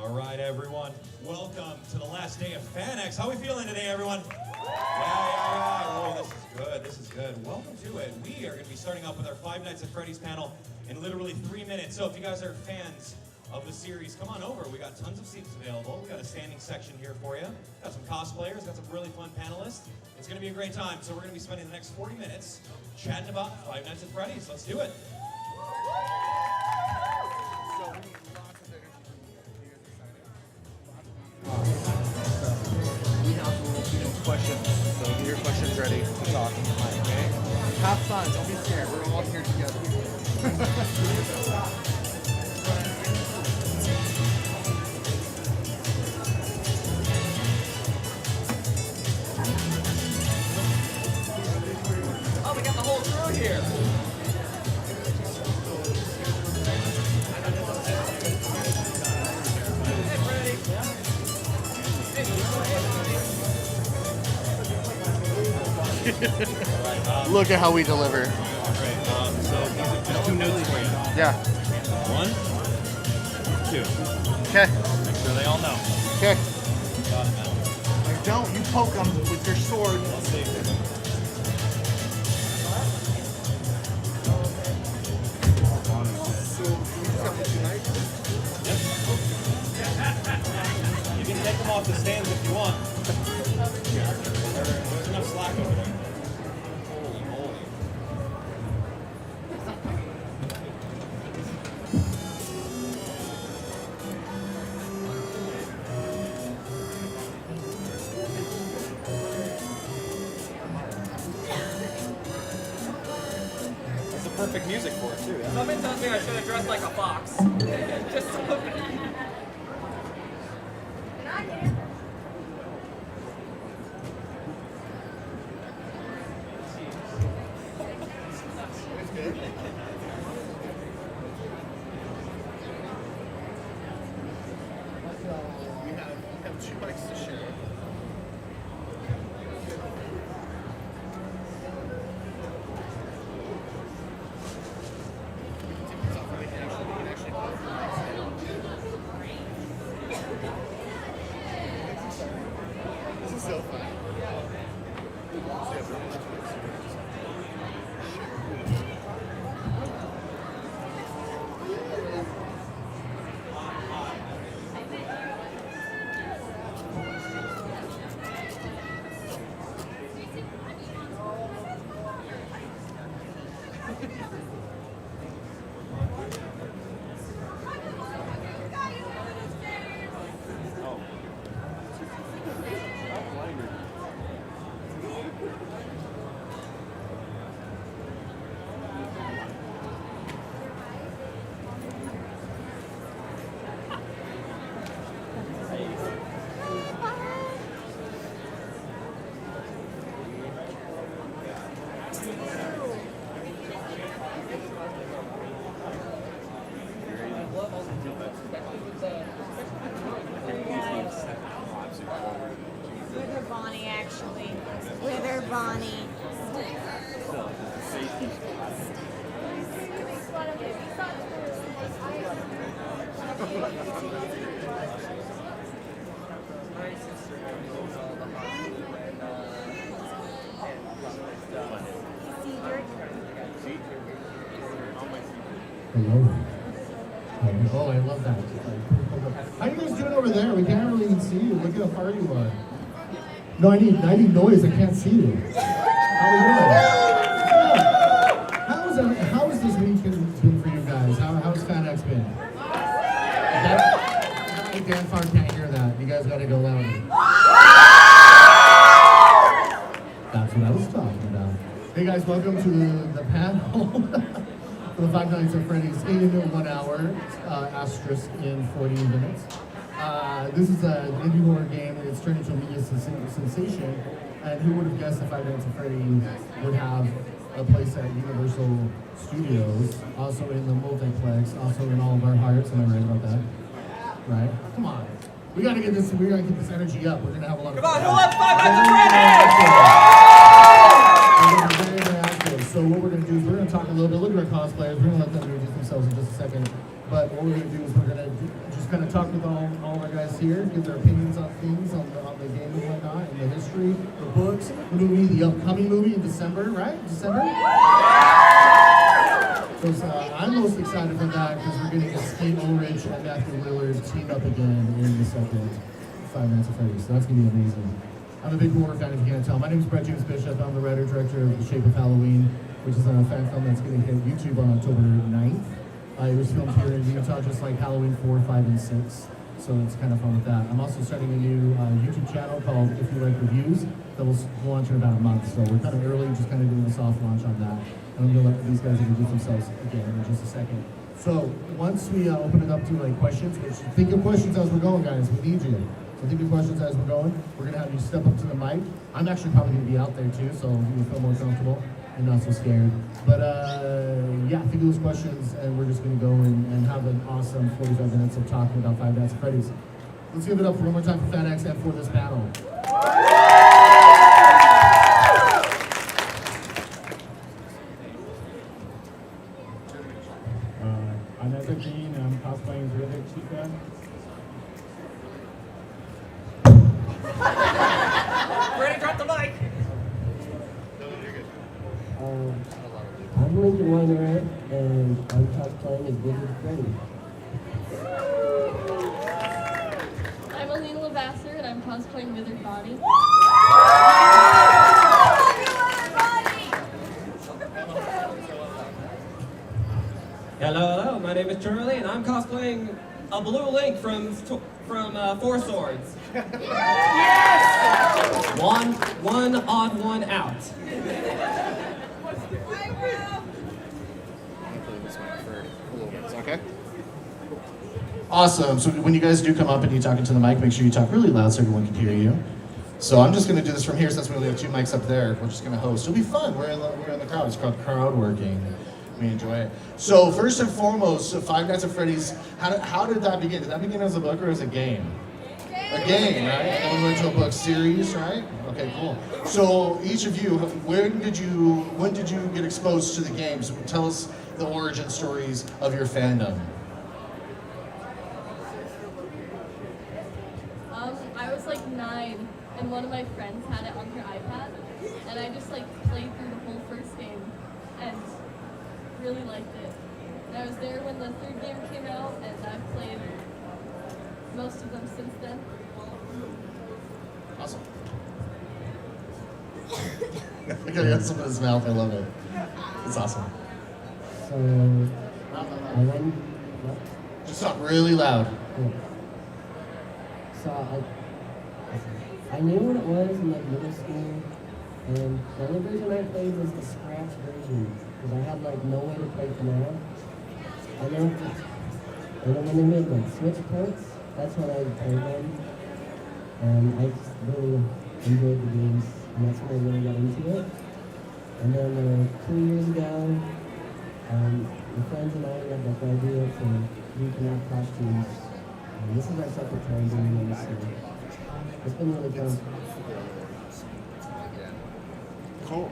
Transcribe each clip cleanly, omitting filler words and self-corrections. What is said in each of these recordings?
All right, everyone. Welcome to the last day of FanX. How are we feeling today, everyone? Yeah. Oh, this is good. This is good. Welcome to it. We are going to be starting off with our Five Nights at Freddy's panel in literally 3 minutes. So if you guys are fans of the series, come on over. We got tons of seats available. We got a standing section here for you. Got some cosplayers. Got some really fun panelists. It's going to be a great time. So we're going to be spending the next 40 minutes chatting about Five Nights at Freddy's. Let's do it. Questions. So get your questions ready to talk. Okay? Have fun. Don't be scared. We're all here together. Oh, we got the whole crew here. Hey, Freddie. Look at how we deliver. Great. So these are just 2 notes for you. Yeah. 1, 2. Okay. Make sure they all know. Okay. Got it, man. You don't. You poke them with your sword. Let's see. So we just have to unite. Yep. You can take them off the stands if you want. There's enough slack over there. Holy moly. That's the perfect music for it, too. Yeah? Somebody tells me I should have dressed like a fox. Just something. We have 2 mics to share. This is so fun. Wither Bonnie, actually. Wither Bonnie. Hello. Oh, I love that. How you guys doing over there? We can't really even see you. Look at how far you are. No, I need noise. I can't see you. How are you doing? How has this week been for you guys? How's FanX been? Dan Farr can't hear that. You guys gotta go louder. That's what I was talking about. Hey guys, welcome to the panel for the Five Nights at Freddy's in 1 hour, asterisk in 40 minutes. This is an indie horror game, and it's turned into a media sensation. And who would have guessed that Five Nights at Freddy's would have a place at Universal Studios, also in the multiplex, also in all of our hearts. Am I right about that? Right? Come on. We gotta get this energy up. We're gonna have a lot of fun. Come on, who loves Five Nights at Freddy's? Very active. So what we're gonna do is we're gonna talk a little bit. Look at our cosplayers. We're gonna let them introduce themselves in just a second. But what we're gonna do is we're gonna just kind of talk with all of our guys here, give their opinions on things, on the game and whatnot, and the history, the books, the movie, the upcoming movie in December, right? December? Because I'm most excited for that because we're getting to see Ulrich and Matthew Lillard team up again in the second Five Nights at Freddy's. So that's going to be amazing. I'm a big horror fan, if you can't tell. My name is Brett James Bishop. I'm the writer director of The Shape of Halloween, which is a fan film that's going to hit YouTube on October 9th. It was filmed here in Utah, just like Halloween 4, 5, and 6. So it's kind of fun with that. I'm also starting a new YouTube channel called If You Like Reviews that will launch in about a month. So we're kind of early, just kind of doing a soft launch on that. And I'm going to let these guys introduce themselves again in just a second. So once we open it up to like questions, which think of questions as we're going, guys. We need you. So think of questions as we're going. We're going to have you step up to the mic. I'm actually probably going to be out there too, so you feel more comfortable and not so scared. But yeah, think of those questions, and we're just going to go and have an awesome 45 minutes of talking about Five Nights at Freddy's. Let's give it up one more time for FanX and for this panel. I'm Ezra-Jean, and I'm cosplaying as Riddick Chica. Freddie, drop the mic. I'm Lincoln Weiner, and I'm cosplaying as Wizard Freddy. I'm Alina Lavasser, and I'm cosplaying Withered Body. Hello, my name is Charlie, and I'm cosplaying a blue Link from Four Swords. Yes! One odd one out. Okay. Awesome. So when you guys do come up and you talk into the mic, make sure you talk really loud so everyone can hear you. So I'm just going to do this from here since we only have 2 mics up there. We're just going to host. It'll be fun. We're in the crowd. It's called crowd working. We enjoy it. So first and foremost, Five Nights at Freddy's. How did that begin? Did that begin as a book or as a game? A game, right? And then we went to a book series, right? Okay, cool. So each of you, when did you get exposed to the games? Tell us the origin stories of your fandom. I was like 9, and one of my friends had it on her iPad, and I just like played through the whole first game, and really liked it. And I was there when the 3rd game came out, and I've played most of them since then. Awesome. I got something in his mouth. I love it. It's awesome. So, I went, Just talk really loud. so I knew what it was in like middle school, and the only version I played was the scratch version, because I had like no way to play Cameo. And then when they made like Switch ports, that's when I played them, and I just really enjoyed the games, and that's when I really got into it. And then 2 years ago, my friends and I had like the idea to reconnect costumes, and this is our second time doing this, so it's been really fun. Cool.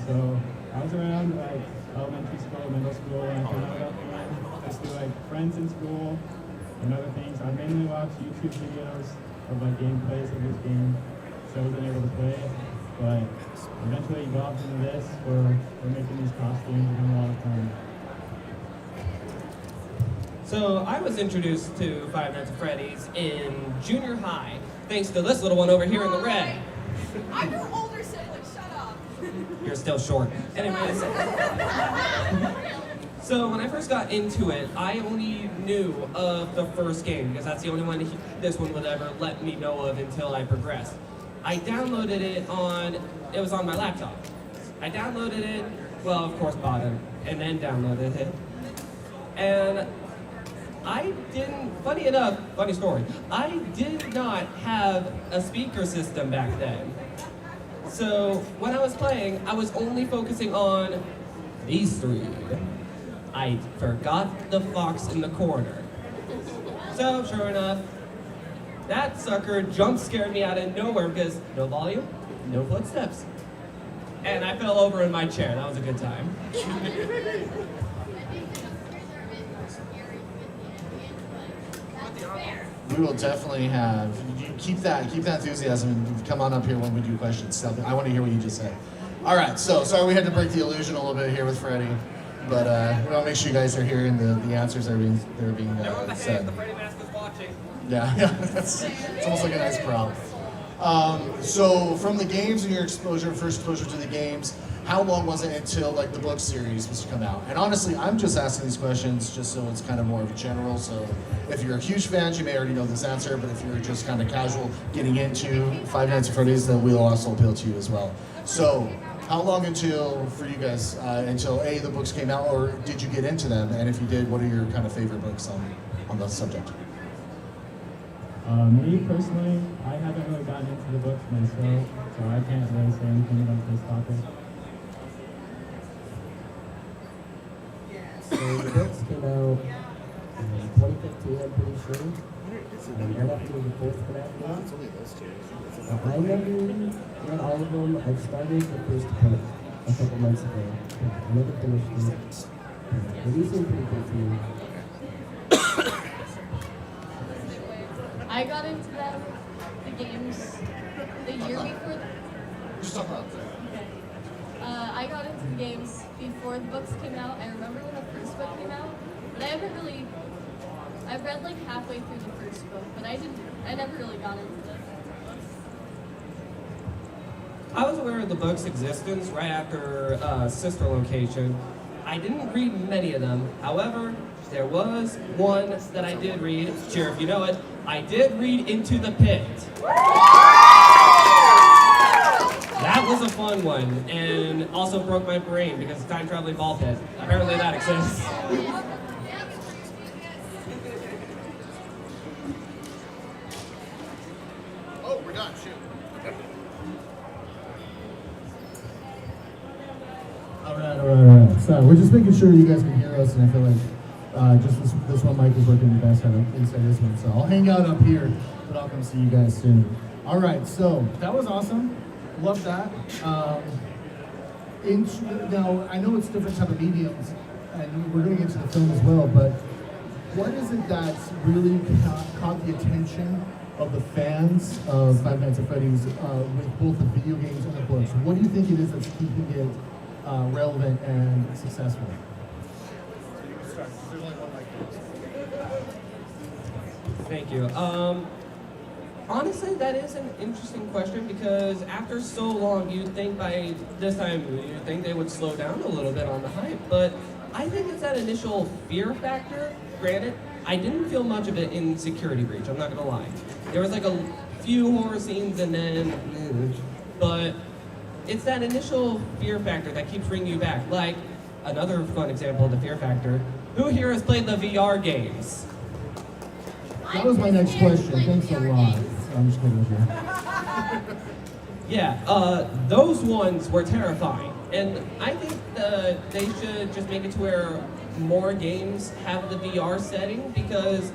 So I was around like elementary school, middle school, and I found out about the game. Just through like friends in school and other things. I mainly watched YouTube videos of like gameplays of this game, so I wasn't able to play it. But eventually evolved into this, where we're making these costumes and having a lot of fun. So I was introduced to Five Nights at Freddy's in junior high, thanks to this little one over here in the red. I'm your older sibling, shut up. You're still short. Anyways. So when I first got into it, I only knew of the first game because that's the only one this one would ever let me know of until I progressed. I downloaded it it was on my laptop. I downloaded it, well, of course bought it, and then downloaded it. And funny story, I did not have a speaker system back then. So when I was playing, I was only focusing on these 3. I forgot the fox in the corner. So sure enough, that sucker jump scared me out of nowhere because no volume, no footsteps. And I fell over in my chair. That was a good time. We will definitely have. You keep that enthusiasm and come on up here when we do questions. I want to hear what you just said. All right, so sorry we had to break the illusion a little bit here with Freddie, but we want to make sure you guys are hearing the answers that are being said. The Freddie mask is watching. Yeah, it's almost like a nice prop. So from the games and your first exposure to the games, how long was it until like the book series was to come out? And honestly, I'm just asking these questions just so it's kind of more of general. So if you're a huge fan, you may already know this answer, but if you're just kind of casual getting into Five Nights at Freddy's, then we'll also appeal to you as well. So how long for you guys, until A, the books came out, or did you get into them? And if you did, what are your kind of favorite books on the subject? Me personally, I haven't really gotten into the books myself, so I can't really say anything about this topic. So the books came out in 2015, I'm pretty sure. Right after the fourth Canap game. I never read all of them. I started the first book a couple months ago. I never finished it. But these seem pretty good to me. I got into the games the year before. Just talk about that. Okay. I got into the games before the books came out. I remember when the first book came out, but I've read like halfway through the first book, but I never really got into it. I was aware of the book's existence right after Sister Location. I didn't read many of them. However, there was one that I did read. Sure, if you know it. I did read Into the Pit. That was a fun one, and also broke my brain because it's time traveling ball pit. Apparently that exists. Oh, we're done. Shoot. All right. So we're just making sure you guys can hear us, and I feel like just this one mic is working the best inside this one. So I'll hang out up here, but I'll come see you guys soon. All right. So that was awesome. Love that. Now I know it's different type of mediums, and we're going to get to the film as well. But what is it that's really caught the attention of the fans of Five Nights at Freddy's with both the video games and the books? What do you think it is that's keeping it relevant and successful? Thank you. Honestly, that is an interesting question because after so long, you'd think by this time, you'd think they would slow down a little bit on the hype, but I think it's that initial fear factor. Granted, I didn't feel much of it in Security Breach, I'm not gonna lie. There was like a few horror scenes and then, but it's that initial fear factor that keeps bringing you back. Like, another fun example of the fear factor, who here has played the VR games? That was my next question. Thanks a lot. I'm just kidding with you. Yeah, those ones were terrifying. And I think they should just make it to where more games have the VR setting because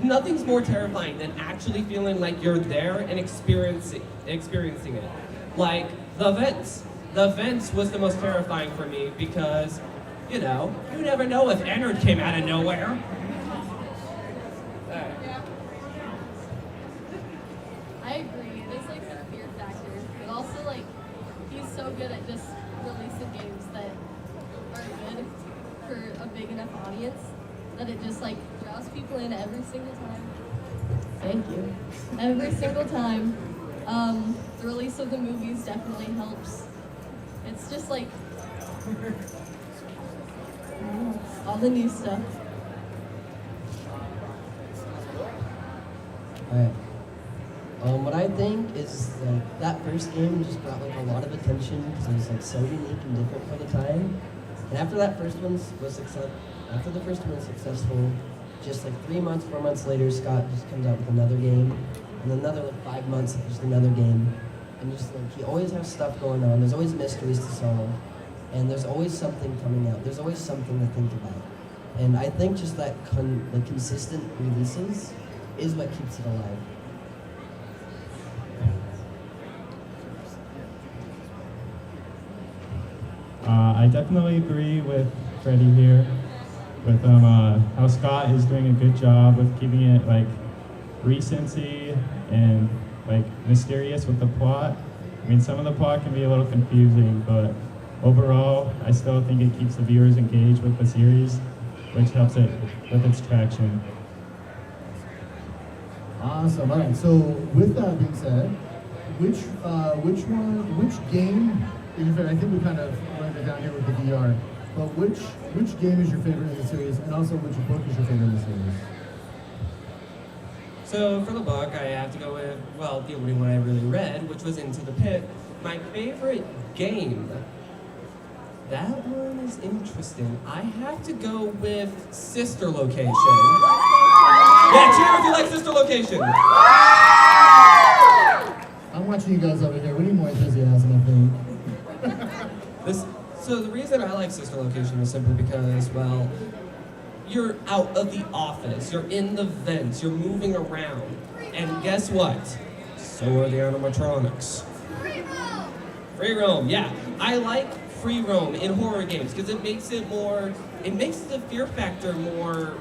nothing's more terrifying than actually feeling like you're there and experiencing it. Like the vents. The vents was the most terrifying for me because, you know, you never know if Ennard came out of nowhere. I agree. It is like the fear factor, but also like he's so good at just releasing games that are good for a big enough audience that it just like draws people in every single time. Thank you. Every single time. The release of the movies definitely helps. It's just like all the new stuff. Alright. What I think is like that first game just brought like a lot of attention because it was like so unique and different for the time. And after the first one was successful, just like 3 months, 4 months later, Scott just comes out with another game, and another like 5 months of just another game. And just like he always has stuff going on. There's always mysteries to solve, and there's always something coming out. There's always something to think about. And I think just that the consistent releases is what keeps it alive. I definitely agree with Freddie here, with how Scott is doing a good job with keeping it like recency and like mysterious with the plot. I mean, some of the plot can be a little confusing, but overall, I still think it keeps the viewers engaged with the series, which helps it with its traction. Awesome. All right. So with that being said, which game is your favorite? I think we kind of went it down here with the VR, but which game is your favorite in the series, and also which book is your favorite in the series? So for the book, I have to go with, well, the only one I really read, which was Into the Pit. My favorite game, that one is interesting. I have to go with Sister Location. Yeah, cheer if you like Sister Location. I'm watching you guys over here. We need more enthusiasm, I think. So the reason I like Sister Location is simply because, well, you're out of the office, you're in the vents, you're moving around, and guess what? So are the animatronics. Free roam, yeah. I like free roam in horror games because it makes the fear factor more,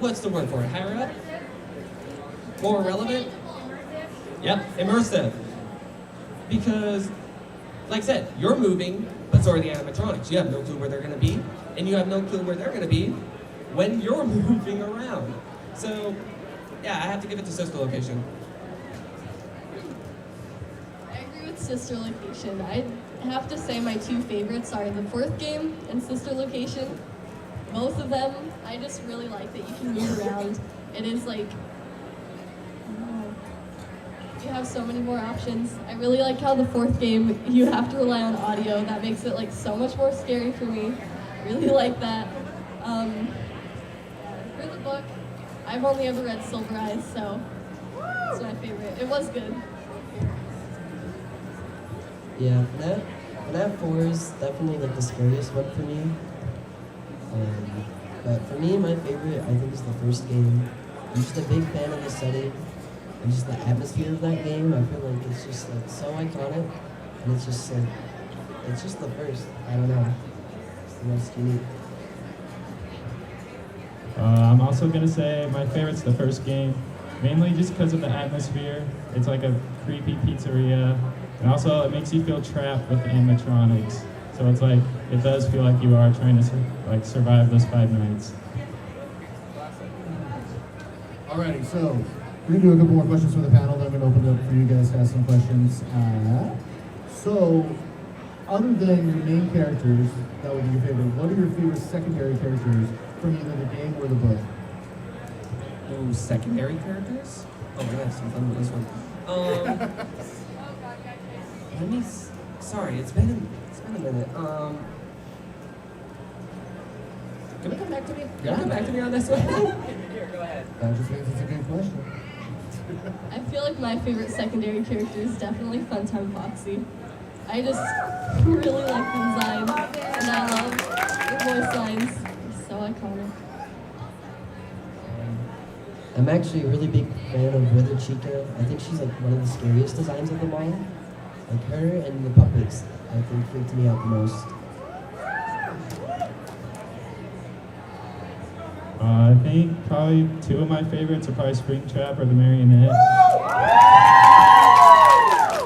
what's the word for it, higher up? More relevant? Yep, immersive. Because, like I said, you're moving, but so are the animatronics. You have no clue where they're gonna be, and you have no clue where they're gonna be when you're moving around. So, yeah, I have to give it to Sister Location. I agree with Sister Location. I have to say my two favorites are the fourth game and Sister Location. Both of them, I just really like that you can move around. It is like, you have so many more options. I really like how the fourth game, you have to rely on audio. That makes it like so much more scary for me. Really like that. For the book, I've only ever read Silver Eyes, so it's my favorite. It was good. Yeah, FNAF 4 is definitely like the scariest one for me. But for me, my favorite, I think, is the first game. I'm just a big fan of the setting and just the atmosphere of that game. I feel like it's just like so iconic, and it's just like, it's just the first. I don't know. It's the most unique. I'm also gonna say my favorite's the first game, mainly just because of the atmosphere. It's like a creepy pizzeria, and also it makes you feel trapped with the animatronics. So it's like, it does feel like you are trying to survive those 5 nights. Alrighty, so we're gonna do a couple more questions from the panel, then I'm gonna open it up for you guys to ask some questions. So, other than your main characters, that would be your favorite, what are your favorite secondary characters from either the game or the book? Oh, secondary characters? Oh, we're gonna have some fun with this one. Sorry, it's been a minute. Can we come back to me? Can you come back to me on this one? Here, go ahead. That just means it's a good question. I feel like my favorite secondary character is definitely Funtime Foxy. I just really like the design, and I love the voice lines. It's so iconic. I'm actually a really big fan of Wither Chica. I think she's like one of the scariest designs of them all. Like her and the puppets, I think, freaked me out the most. I think probably 2 of my favorites are probably Springtrap or the Marionette.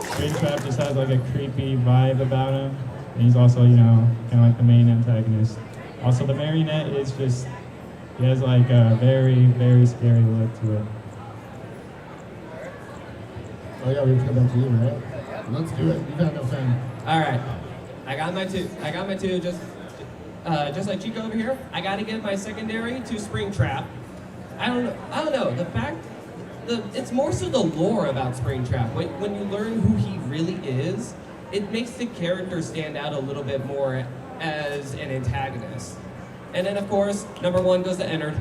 Springtrap just has like a creepy vibe about him, and he's also, you know, kind of like the main antagonist. Also, the Marionette is just, he has like a very, very scary look to it. Oh yeah, we have to come back to you, right? Let's do it. You've got enough time. All right, I got my two. Just like Chico over here, I got to give my secondary to Springtrap. I don't know. It's more so the lore about Springtrap. When you learn who he really is, it makes the character stand out a little bit more as an antagonist. And then, of course, number 1 goes to Ennard.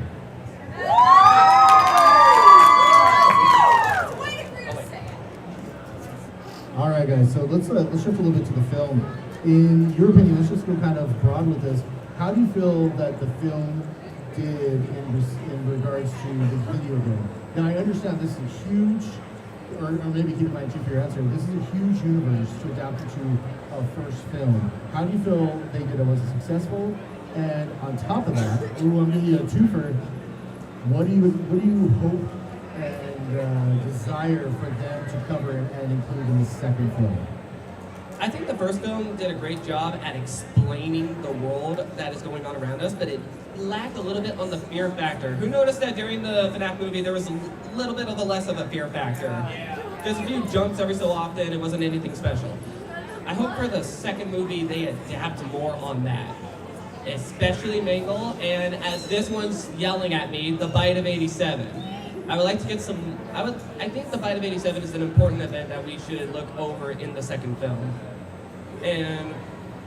All right, guys. So let's shift a little bit to the film. In your opinion, let's just go kind of broad with this. How do you feel that the film did in regards to the video game? Now, I understand this is a huge, or maybe keep in mind too for your answer. This is a huge universe to adapt to a first film. How do you feel they did it? Was it successful? And on top of that, I'm giving you a twofer. what do you hope and desire for them to cover and include in the second film? I think the first film did a great job at explaining the world that is going on around us, but it lacked a little bit on the fear factor. Who noticed that during the FNAF movie there was a little bit of a less of a fear factor? Just a few jumps every so often, it wasn't anything special. I hope for the second movie they adapt more on that. Especially Mangle, and as this one's yelling at me, the Bite of 87. I would like to get some, I think the Bite of 87 is an important event that we should look over in the second film. And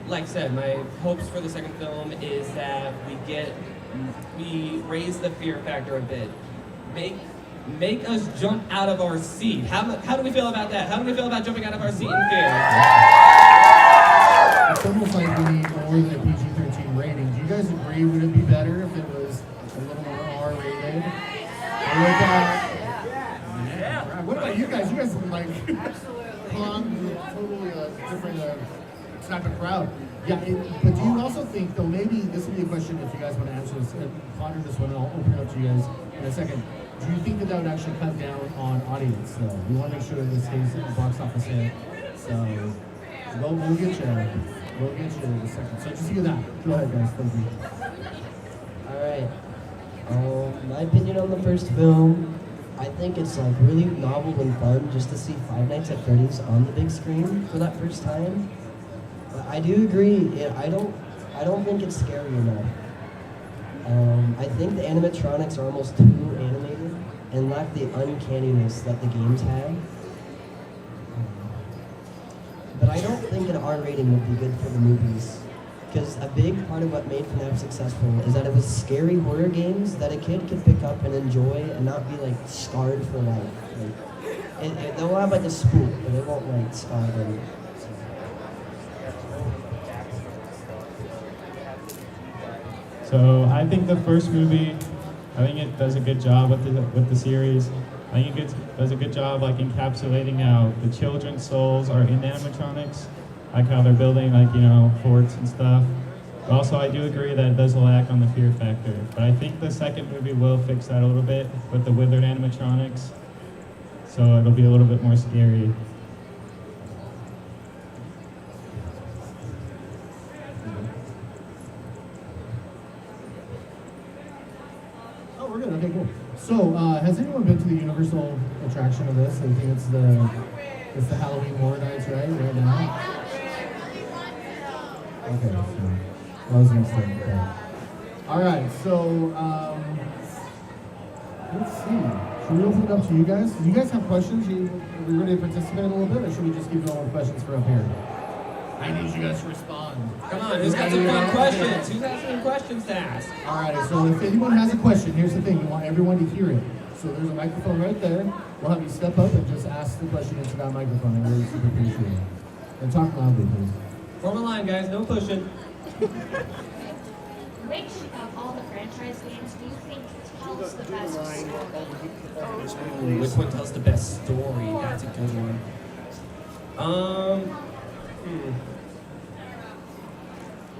like I said, my hopes for the second film is that we raise the fear factor a bit. Make us jump out of our seat. How do we feel about that? How do we feel about jumping out of our seat in fear? It's almost like we need more than a PG-13 rating. Do you guys agree? Would it be better if it was a little more R-rated? Yeah. What about you guys? You guys are like totally different type of crowd. Yeah, but do you also think, though, maybe this will be a question if you guys want to answer this, ponder this one, and I'll open it up to you guys in a second. Do you think that would actually cut down on audience? So we want to make sure that this stays in the box office hit. So we'll get you. We'll get you in a second. So just hear that. Go ahead, guys. Thank you. All right. My opinion on the first film, I think it's like really novel and fun just to see Five Nights at Freddy's on the big screen for that first time. But I do agree. I don't think it's scary enough. I think the animatronics are almost too animated and lack the uncanniness that the games have. But I don't think an R rating would be good for the movies. Because a big part of what made FNAF successful is that it was scary horror games that a kid could pick up and enjoy and not be like scarred for life. Like, they'll have like a spook, but it won't like scar them. So I think the first movie, I think it does a good job with the series. I think it does a good job like encapsulating how the children's souls are in animatronics, like how they're building like, you know, forts and stuff. But also I do agree that it does lack on the fear factor. But I think the second movie will fix that a little bit with the withered animatronics. So it'll be a little bit more scary. Oh, we're good. Okay, cool. So, has anyone been to the Universal attraction of this? I think it's the Halloween Horror Nights, right now. Okay, so that was next time. Okay. All right, so let's see. Should we open it up to you guys? Do you guys have questions? Are we ready to participate a little bit, or should we just keep going with questions for up here? I need you guys to respond. Come on, who's got some fun questions? Who's got some questions to ask? All right, so if anyone has a question, here's the thing. You want everyone to hear it. So there's a microphone right there. We'll have you step up and just ask the question into that microphone. I really super appreciate it. And talk loudly, please. Form a line, guys. No pushing. Which of all the franchise games do you think tells the best story? Which one tells the best story? That's a good one.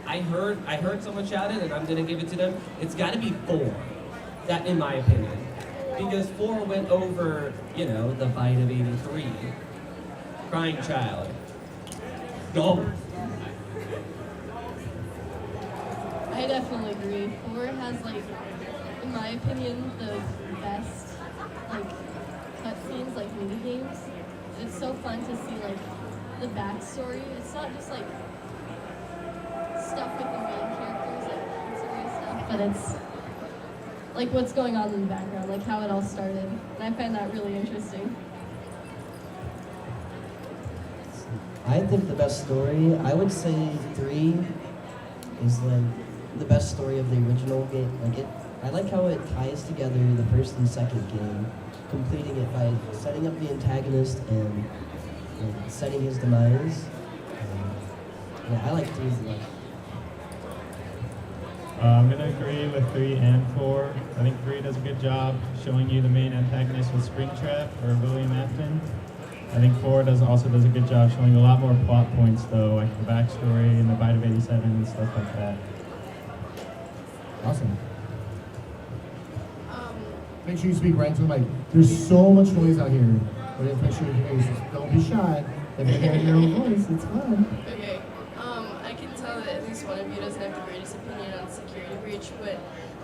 I heard someone shout it, and I'm gonna give it to them. It's got to be 4. That, in my opinion, because 4 went over, you know, the Bite of 83, Crying Child. No. I definitely agree. 4 has, like, in my opinion, the best, like, cutscenes, like, mini games. It's so fun to see, like, the backstory. It's not just, like, stuff with the main characters, like, serious stuff, but it's, like, what's going on in the background, like, how it all started. And I find that really interesting. I think the best story, I would say 3 is like the best story of the original game. Like I like how it ties together the first and second game, completing it by setting up the antagonist and setting his demise. Yeah, I like 3 as well. I'm going to agree with 3 and 4. I think 3 does a good job showing you the main antagonist with Springtrap or William Afton. I think 4 also does a good job showing a lot more plot points though, like the backstory and the Bite of 87 and stuff like that. Awesome. make sure you speak right to the mic. There's so much noise out here. But just make sure you can hear. Don't be shy. If you hear your own voice, it's fun. Okay, I can tell that at least one of you doesn't have the greatest opinion on Security Breach, but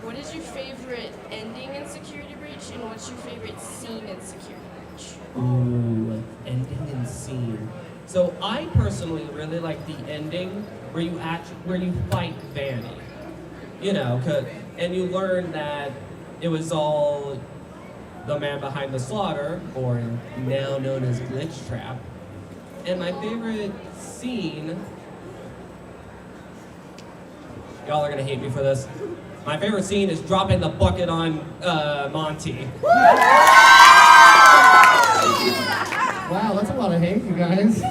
what is your favorite ending in Security Breach, and what's your favorite scene in Security Breach? Ooh, ending and scene. So I personally really like the ending where you fight Vanny. You know, and you learn that it was all the man behind the slaughter, or now known as Glitch Trap. And my favorite scene, y'all are gonna hate me for this. My favorite scene is dropping the bucket on Monty. Wow, that's a lot of hate, you guys. I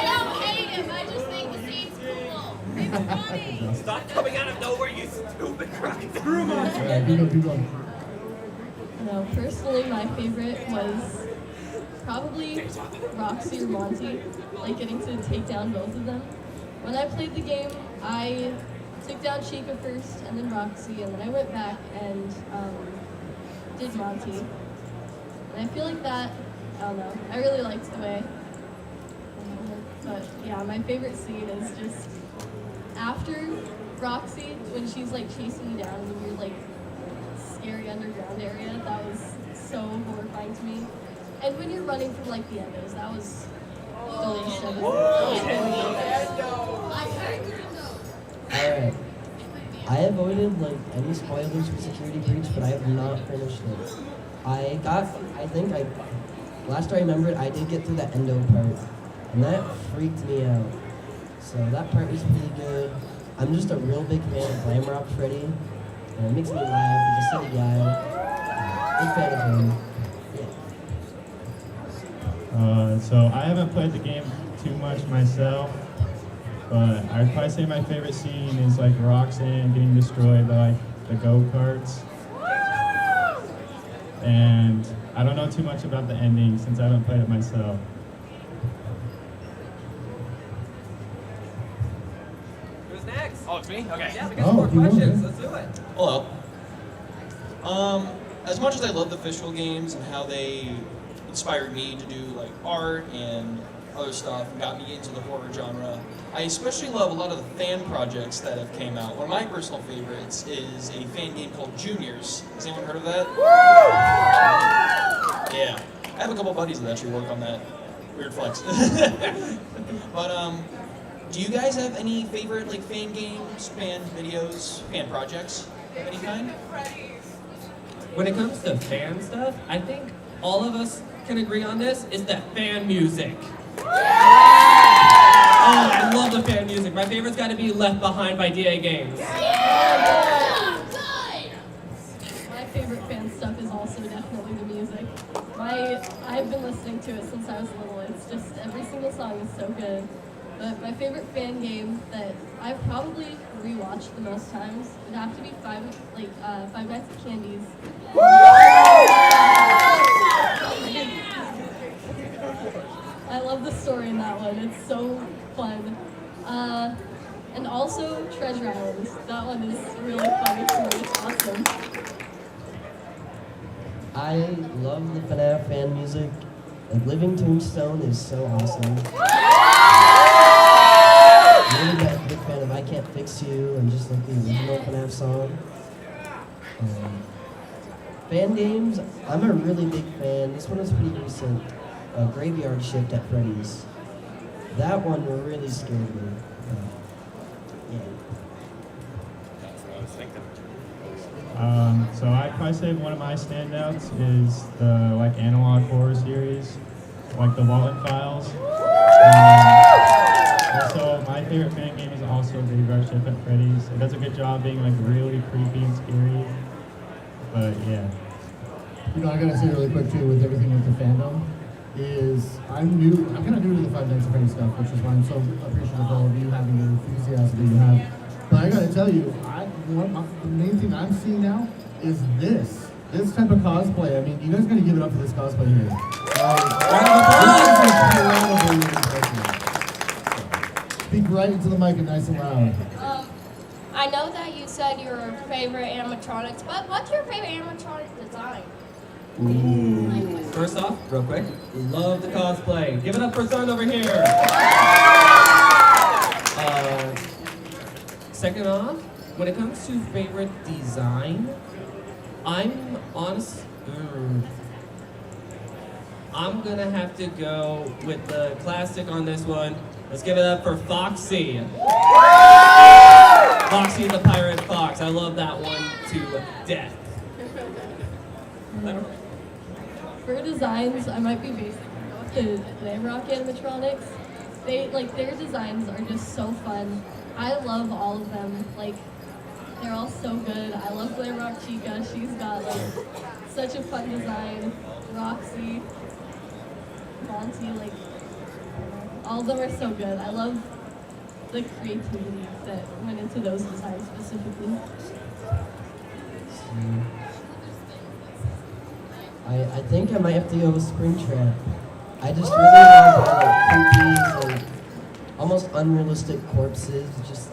don't hate him. I just think the scene's cool. It's funny. Stop coming out of nowhere, you stupid crying through All right, keep going. No, personally, my favorite was probably Roxy or Monty, like getting to take down both of them. When I played the game, I took down Chica first, and then Roxy, and then I went back and did Monty. And I feel like that, I don't know, I really liked the way. But yeah, my favorite scene is just after Roxy, when she's like chasing you down in the weird like scary underground area. That was so horrifying to me. And when you're running from like the endos, that was delicious. Alright. I avoided like any spoilers for Security Breach, but I have not finished it. Last I remembered, I did get through the endo part, and that freaked me out. So that part was pretty good. I'm just a real big fan of Glam Rock Freddy, and it makes me laugh. He's a silly guy. Big fan of him. Yeah. So I haven't played the game too much myself, but I'd probably say my favorite scene is like Roxanne getting destroyed by like the go-karts. And I don't know too much about the ending since I haven't played it myself. Who's next? Oh, it's me? Okay. Yeah, we got some more questions. Let's do it. Hello. As much as I love the visual games and how they inspired me to do like art and other stuff and got me into the horror genre, I especially love a lot of the fan projects that have came out. One of my personal favorites is a fan game called Juniors. Has anyone heard of that? Yeah. I have a couple buddies that actually work on that. Weird flex. But do you guys have any favorite like fan games, fan videos, fan projects of any kind? When it comes to fan stuff, I think all of us can agree on this, is that fan music. Oh, I love the fan music. My favorite's got to be Left Behind by DA Games. My favorite fan stuff is also definitely the music. I've been listening to it since I was little. It's just every single song is so good. But my favorite fan game that I've probably rewatched the most times would have to be Five Nights at Candy's. I love the story in that one. It's so fun. And also Treasure Island. That one is really funny too. It's awesome. I love the FNAF fan music. And Living Tombstone is so awesome. I'm really a big fan of I Can't Fix You and just like the original FNAF song. Fan games, I'm a really big fan. This one is pretty recent. Graveyard Shift at Freddy's. That one really scared me. So I'd probably say one of my standouts is the like analog horror series, like the Walton Files. Also, my favorite fan game is also Graveyard Shift at Freddy's. It does a good job being like really creepy and scary. But yeah. You know, I gotta say really quick too, with everything with the fandom, is I'm kind of new to the Five Nights at Freddy's stuff, which is why I'm so appreciative of all of you having the enthusiasm that you have. But I gotta tell you, the main thing I'm seeing now is this type of cosplay. I mean, you guys gotta give it up for this cosplay here. Speak right into the mic and nice and loud. I know that you said your favorite animatronics, but what's your favorite animatronic design? First off, real quick, love the cosplay. Give it up for Sun over here. Second off, when it comes to favorite design, I'm honest. I'm gonna have to go with the classic on this one. Let's give it up for Foxy. Foxy the Pirate Fox. I love that one to death. For designs, I might be basic with the Glamrock animatronics. Their designs are just so fun. I love all of them. Like, they're all so good. I love Glamrock Chica. She's got such a fun design. Roxy, Monty, all of them are so good. I love the creativity that went into those designs specifically. I think I might have to go with Springtrap. I just really love how creepy, almost unrealistic corpses, just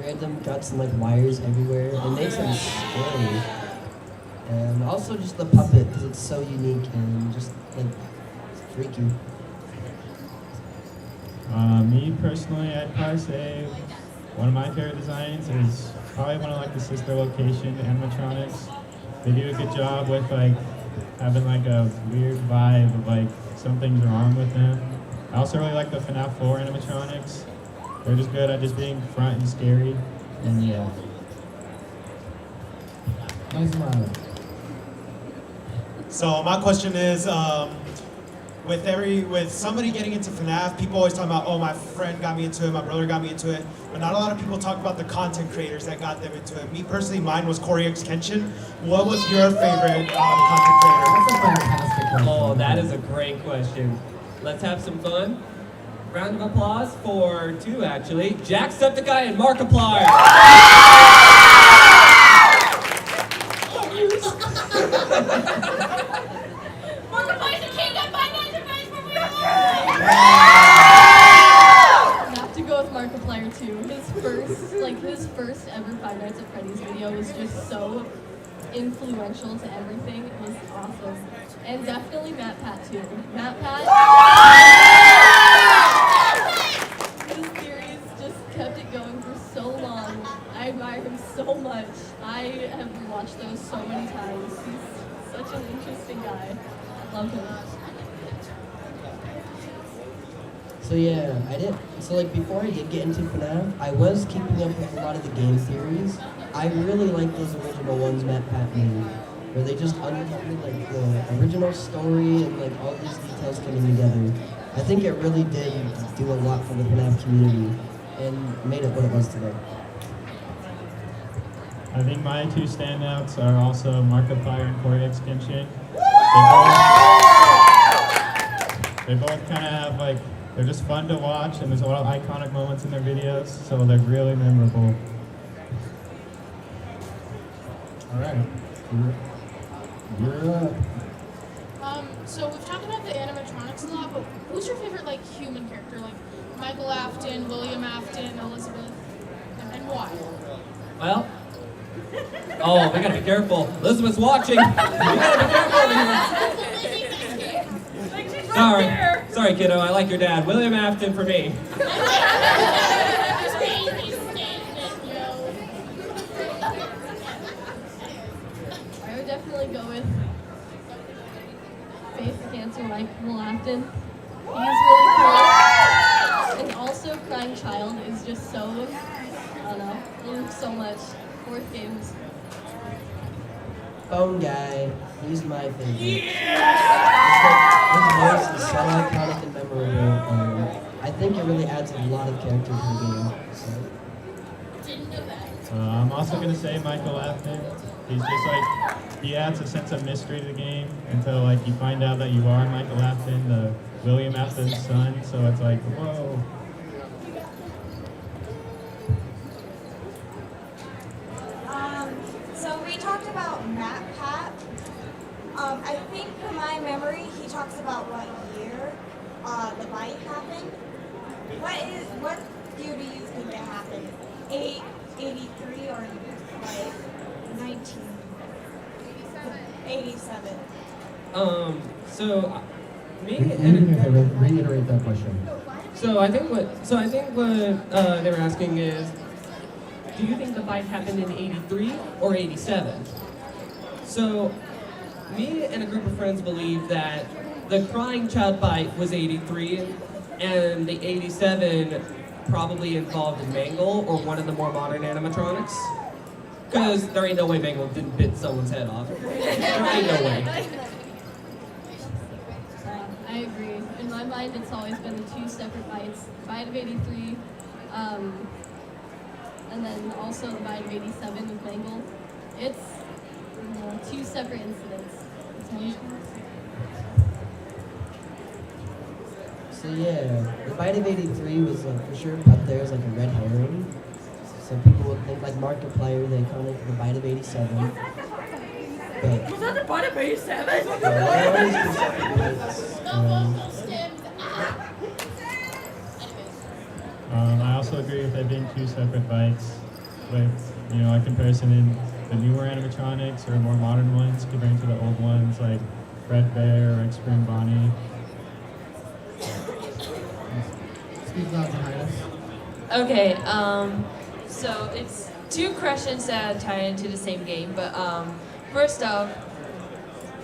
random guts and wires everywhere. It makes them scary. And also just the puppet, because it's so unique and just freaky. Me personally, I'd probably say one of my favorite designs is probably one of the sister location animatronics. They do a good job with having a weird vibe of something's wrong with them. I also really like the FNAF 4 animatronics. They're just good at just being front and scary, and yeah. Nice smile. So my question is, with somebody getting into FNAF, people always talk about, oh, my friend got me into it, my brother got me into it, but not a lot of people talk about the content creators that got them into it. Me personally, mine was Corey X Kenshin. What was your favorite content creator? That's a fantastic question. Oh, that is a great question. Let's have some fun. Round of applause for two, actually. Jacksepticeye and Markiplier. Markiplier's the king of finance advice for we I have to go with Markiplier too. His first ever Five Nights at Freddy's video was just so influential to everything. It was awesome. And definitely Matt Pat too. Matt Pat. His theories just kept it going for so long. I admire him so much. I have watched those so many times. He's such an interesting guy. Love him. So yeah, before I did get into FNAF, I was keeping up with a lot of the game theories. I really like those original ones Matt Pat made, where they just uncovered the original story and all these details coming together. I think it really did do a lot for the FNAF community and made it what it was today. I think my two standouts are also Markiplier and Corey X Kenshin. They both kind of have they're just fun to watch, and there's a lot of iconic moments in their videos, so they're really memorable. All right. You're up. So we've talked about the animatronics a lot, but who's your favorite human character? Michael Afton, William Afton, Elizabeth, and why? Well, oh, we gotta be careful. Elizabeth's watching. We gotta be careful over here. Sorry, kiddo. I like your dad. William Afton for me. I would definitely go with Face Cancer Michael Afton. He's really cool. And also Crying Child is just so, I don't know, I love so much. Fourth games. Phone Guy, he's my favorite. His voice is so iconic and memorable. I think it really adds a lot of character to the game. So. I'm also going to say Michael Afton. He's just he adds a sense of mystery to the game until you find out that you are Michael Afton, the William Afton's son. So it's whoa. So we talked about Matt Pat. I think from my memory, he talks about what year the bite happened. What year do you think it happened? 83 or 1987? So me You and can have to reiterate that question. so I think what they were asking is, do you think the fight happened in '83 or '87? So me and a group of friends believe that the crying child fight was '83, and the '87 probably involved Mangle or one of the more modern animatronics. Because there ain't no way Mangle didn't bit someone's head off. There ain't no way. I agree. In my mind, it's always been the two separate fights. The fight of '83, and then also the fight of '87 with Mangle. It's two separate incidents. So yeah, the fight of '83 was for sure up there as like a red herring. So people would think like Markiplier, they call it the fight of '87. But Was that the fight of '87? I also agree with there being two separate fights with, a comparison in the newer animatronics or more modern ones comparing to the old ones like Fred Bear or Spring Bonnie. Speak loud behind us. Okay, so it's two questions that tie into the same game, but first off,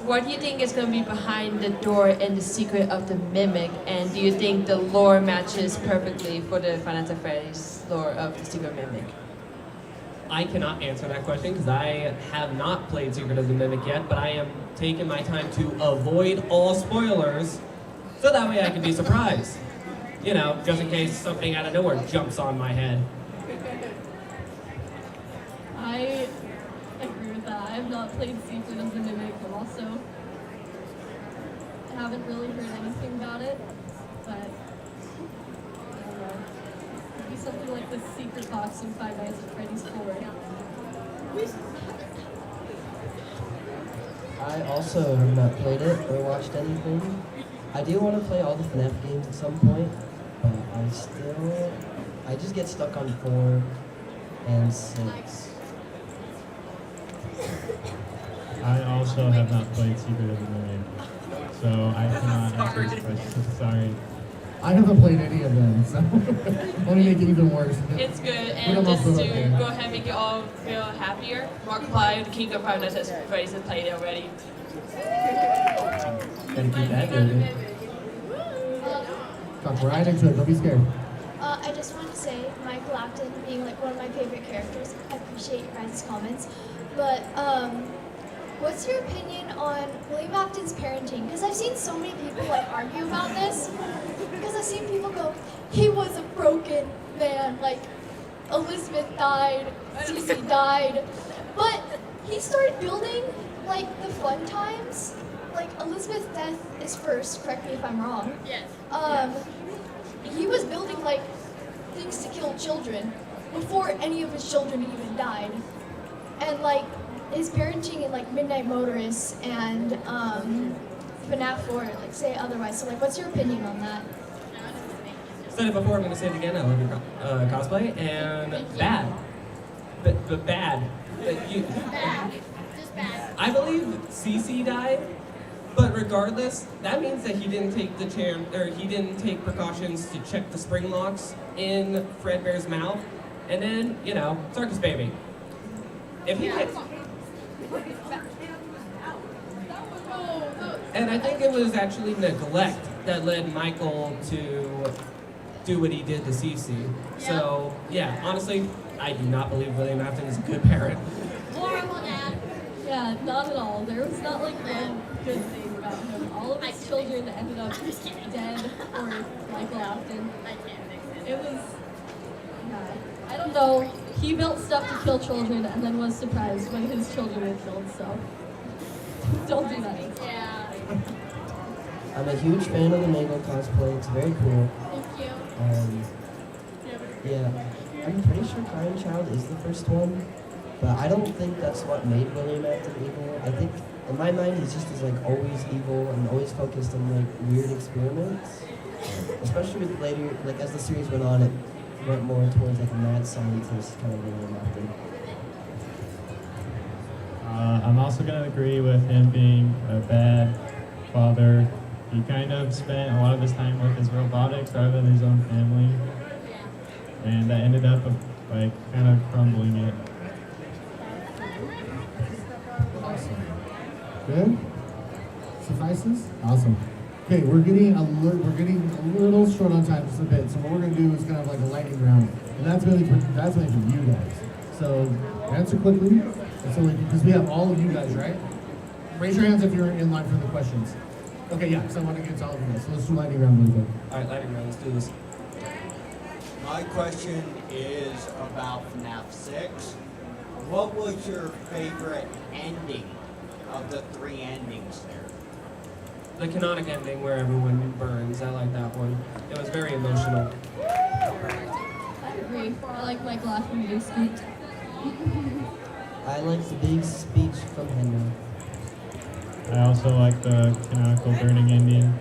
what do you think is going to be behind the door and the secret of the mimic, and do you think the lore matches perfectly for the Five Nights at Freddy's lore of the secret mimic? I cannot answer that question because I have not played Secret of the Mimic yet, but I am taking my time to avoid all spoilers so that way I can be surprised. Just in case something out of nowhere jumps on my head. I agree with that. I have not played Secret of the Mimic, but also I haven't really heard anything about it. But I don't know. Maybe something like the secret box in Five Nights at Freddy's 4. I also have not played it or watched anything. I do want to play all the FNAF games at some point, but I just get stuck on 4 and 6. I also have not played Secret of the Mimic, so I cannot answer this question. Sorry. I haven't played any of them, so only make it even worse. It's good, We and don't just to also have to- go ahead and make you all feel happier, Markiplier, the king of Five Nights at Freddy's, has played it already. Gotta keep that moving. Talk right into it, don't be scared. I just want to say, Michael Afton being like one of my favorite characters. I appreciate your guys' comments. But what's your opinion on William Afton's parenting? Because I've seen so many people like argue about this. Because I've seen people go, he was a broken man. Like Elizabeth died, Cece died, but he started building like the fun times. Like Elizabeth's death is first. Correct me if I'm wrong. Yes. He was building like things to kill children before any of his children even died, and like his parenting in like Midnight Motorists and FNAF 4 like say otherwise. So like, what's your opinion on that? Said it before, I'm going to say it again. I love your cosplay, and bad. But bad. Bad. Just bad. I believe CC died, but regardless, that means that he didn't take he didn't take precautions to check the spring locks in Fredbear's mouth, and then, circus baby. If he had, and I think it was actually neglect that led Michael to do what he did to Cece. So, yeah, honestly, I do not believe William Afton is a good parent. Horrible dad. Yeah, not at all. There was not like one good thing about him. All of his children ended up dead or Michael Afton. I can't fix it. It was, I don't know. He built stuff to kill children and then was surprised when his children were killed, so don't do that. Yeah. I'm a huge fan of the Mangle cosplay. It's very cool. Thank you. Yeah, I'm pretty sure Crying Child is the first one, but I don't think that's what made William Afton evil. I think, in my mind, he's just like always evil and always focused on like weird experiments. Especially with later, like as the series went on, it went more towards like a mad scientist kind of William Afton. I'm also going to agree with him being a bad father, he kind of spent a lot of his time with his robotics rather than his own family. And that ended up like kind of crumbling it. Awesome. Good? Suffices? Awesome. Okay, we're getting a little short on time, just a bit. So what we're gonna do is kind of like a lightning round, and that's really for you guys. So answer quickly, and so because we have all of you guys, right? Raise your hands if you're in line for the questions. Okay, yeah, so I want to get to all of you guys. So let's do lightning round really quick. All right, lightning round. Let's do this. My question is about FNAF 6. What was your favorite ending of the 3 endings there? The canonic ending where everyone burns. I like that one. It was very emotional. I agree. I like Michael Afton being scooped. I like the big speech from Henry. I also like the canonical burning ending.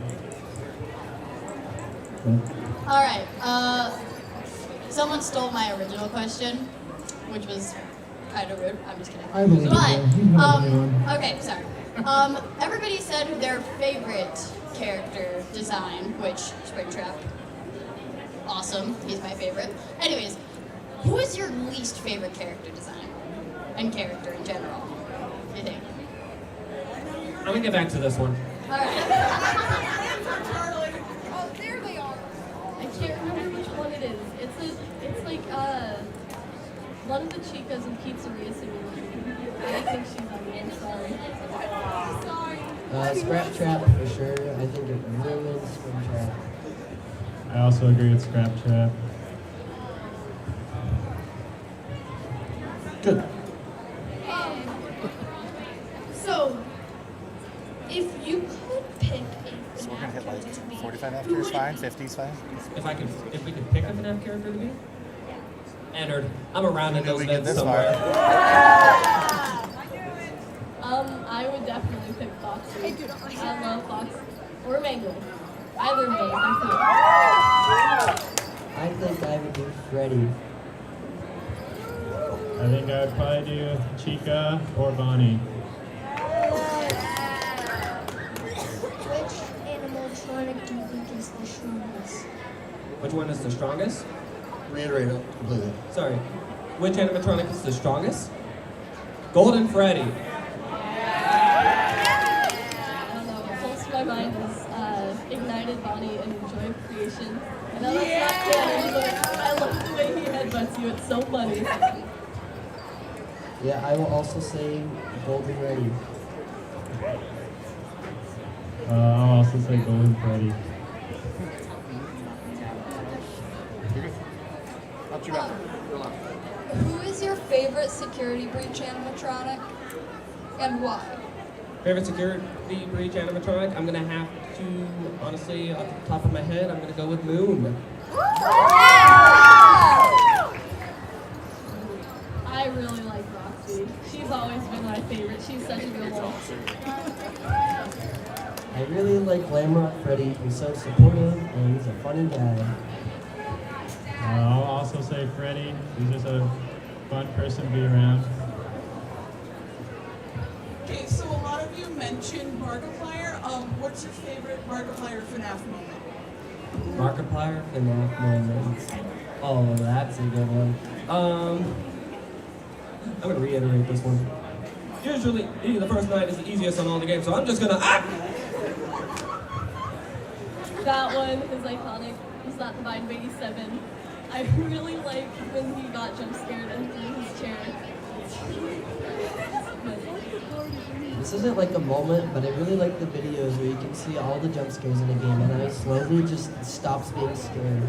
All right. Someone stole my original question, which was kind of rude. I'm just kidding. I believe But okay, sorry. Everybody said their favorite character design, which Springtrap. Awesome. He's my favorite. Anyways, who is your least favorite character design and character in general? Do you think? I'm gonna get back to this one. All right. Oh, there they are. I can't remember which one it is. It's like one of the chicas in Pizzeria Simulator. I don't think she's on it. I'm sorry. Scrap Trap for sure. I think it ruins Springtrap. I also agree with Scrap Trap. Good. So, if you could pick a So we're gonna hit FNAF character to be, like 45 after is fine, 50 is fine. If we could pick a FNAF character to be? Entered. I'm around in those we get vents this somewhere. I would definitely pick Foxy. I love Fox. Or Mango. Either of those, they're cool. I think I would do Freddy. I think I would probably do Chica or Bonnie. which animatronic do you think is the strongest? Which one is the strongest? Reiterate it completely. Sorry. Which animatronic is the strongest? Golden Freddy. I don't know, what comes to my mind is Ignited Bonnie and Enjoy Creation. I know that's not canon, but I love the way he headbutts you. It's so funny. Yeah, I will also say Golden Reddy. I'll also say Golden Freddy. Who is your favorite security breach animatronic, and why? Favorite security breach animatronic? I'm gonna have to, honestly, off the top of my head, I'm gonna go with Moon. I really like Roxy. She's always been my favorite. She's such a good one. I really like Glamrock Freddy. He's so supportive and he's a funny guy. I'll also say Freddy. He's just a fun person to be around. Okay, so a lot of you mentioned Markiplier. What's your favorite Markiplier FNAF moment? Markiplier, FNAF moments. Oh, that's a good one. I'm gonna reiterate this one. Usually, the first night is the easiest on all the games, so I'm just gonna That one is iconic. He's not the Vine 87. I really like when he got jump scared and threw his chair. This isn't like a moment, but I really like the videos where you can see all the jump scares in a game and how he slowly just stops being scared.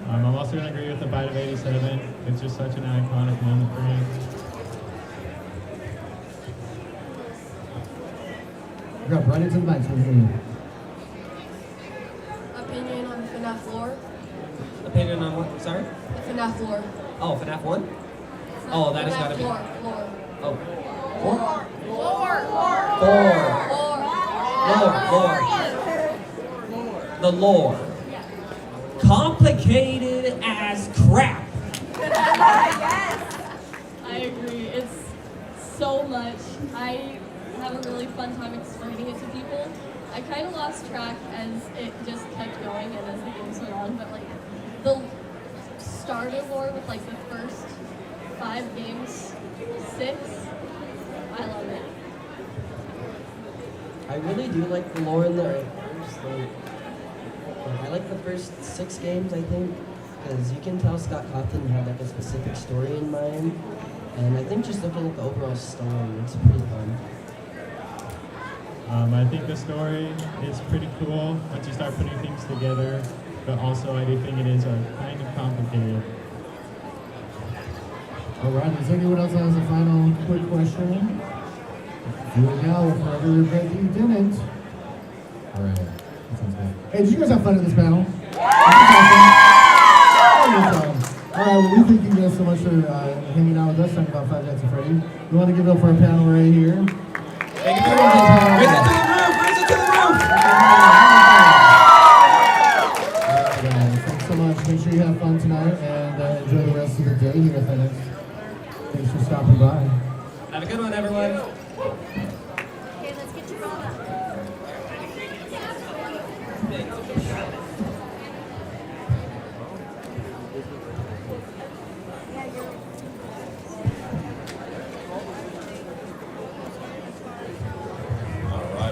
I'm also going to agree with the Bite of 87. It's just such an iconic moment for him. Grab right into the mic so we can hear you. Opinion on FNAF lore? Opinion on what? Sorry? FNAF lore. Oh, FNAF 1? Oh, that has gotta be. Lore. Oh. Lore. The lore. Complicated as crap. I agree. It's so much. I have a really fun time explaining it to people. I kind of lost track as it just kept going and as the games went on, but like the starter lore with like the first 5 games, 6, I love it. I really do like the lore in the first, I like the first 6 games, I think, because you can tell Scott Cawthon had like a specific story in mind, and I think just looking at the overall story, it's pretty fun. I think the story is pretty cool once you start putting things together, but also I do think it is kind of complicated. All right, does anyone else has a final quick question? Do it now, or forever regret that you didn't. All right, that sounds good. Hey, did you guys have fun at this panel? All right, well, we thank you guys so much for hanging out with us, talking about Five Nights at Freddy. We want to give it up for our panel right here. Raise it to the roof! Raise it to the roof! All right, guys, thanks so much. Make sure you have fun tonight and enjoy the rest of the day here at FanX. Thanks for stopping by. Have a good one, everyone. Okay, let's get your ball up.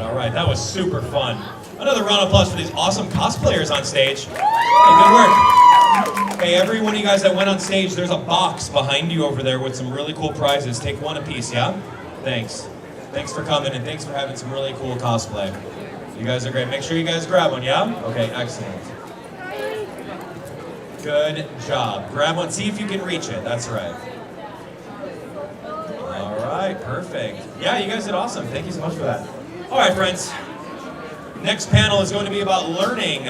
All right, that was super fun. Another round of applause for these awesome cosplayers on stage. Hey, good work. Hey, every one of you guys that went on stage, there's a box behind you over there with some really cool prizes. Take one apiece, yeah? Thanks. Thanks for coming and thanks for having some really cool cosplay. You guys are great. Make sure you guys grab one, yeah? Okay, excellent. Good job. Grab one. See if you can reach it. That's right. All right, perfect. Yeah, you guys did awesome. Thank you so much for that. All right, friends. Next panel is going to be about learning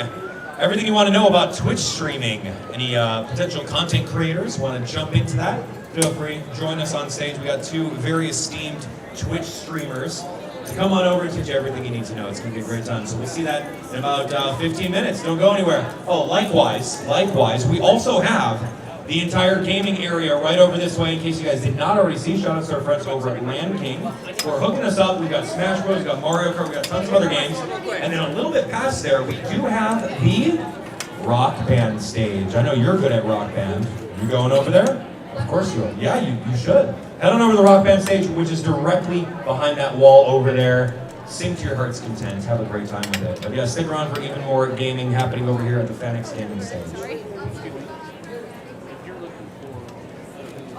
everything you want to know about Twitch streaming. Any potential content creators want to jump into that? Feel free, join us on stage. We got 2 very esteemed Twitch streamers to come on over and teach you everything you need to know. It's going to be a great time. So we'll see that in about 15 minutes. Don't go anywhere. Oh, likewise, we also have the entire gaming area right over this way in case you guys did not already see. Shout out to our friends over at Land King who are hooking us up. We've got Smash Bros, we've got Mario Kart, we've got tons of other games. And then a little bit past there, we do have the Rock Band stage. I know you're good at Rock Band. You going over there? Of course you are. Yeah, you should. Head on over to the Rock Band stage, which is directly behind that wall over there. Sing to your heart's content. Have a great time with it. But yeah, stick around for even more gaming happening over here at the FanX gaming stage.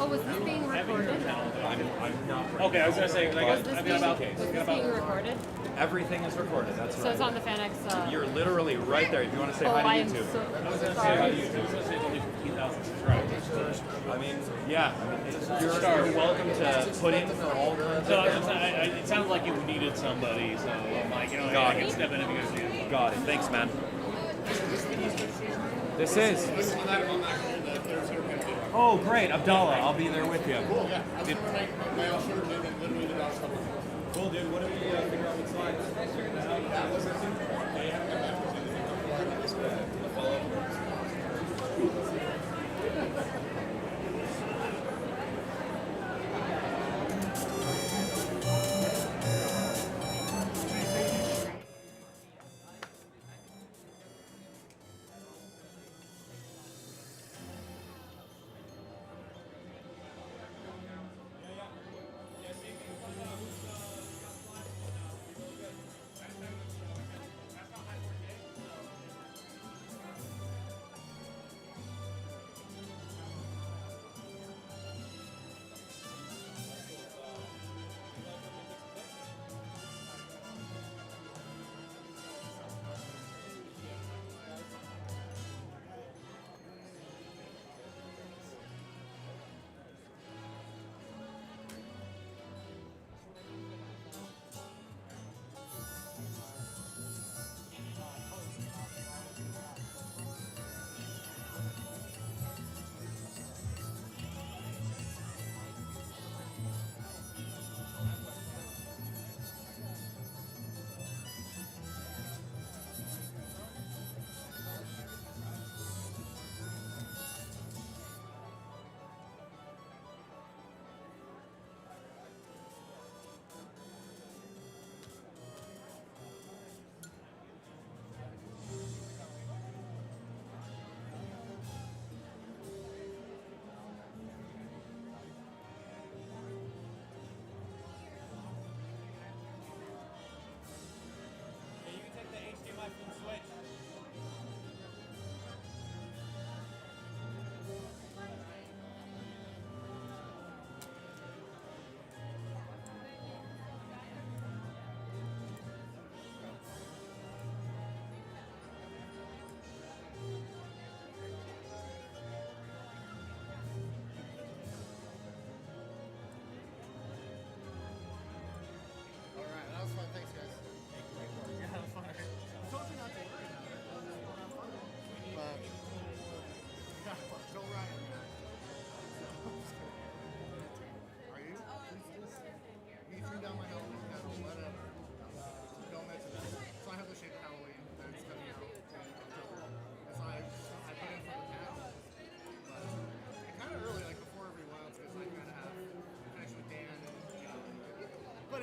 Oh, was this being recorded? I'm not. Okay, I was gonna say, like, Was this being recorded? Everything is recorded, that's right. So it's on the FanX. You're literally right there if you want to say Oh, hi I to am YouTube. so I was gonna say sorry. hi to YouTube. I was gonna say it's only 15,000 subscribers. I mean, yeah. You're welcome to put in for all kinds So of it sounds like you needed somebody, so I'm like, Got I it. can step in if you guys need it. Got it. Thanks, man. This is. Oh, great, Abdallah. I'll be there with you. Cool, yeah. Cool, dude. What do we figure out what slides? Figure that out. Yeah, what's that? They haven't come back to follow-up.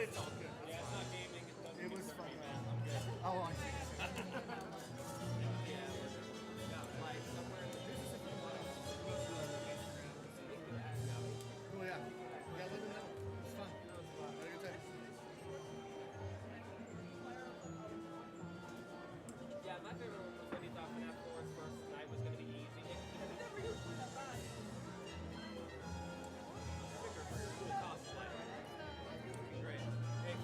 It's all good. Yeah, it's not gaming. It was fun. Oh, I see. Like somewhere in the business if you want to Oh yeah. Yeah, let me know. It's fun. Have a good time. Yeah, my favorite one was when he thought FNAF 4's first night was going to be easy. He never used to that bad. I think they're pretty cool cosplay. Great. Hey,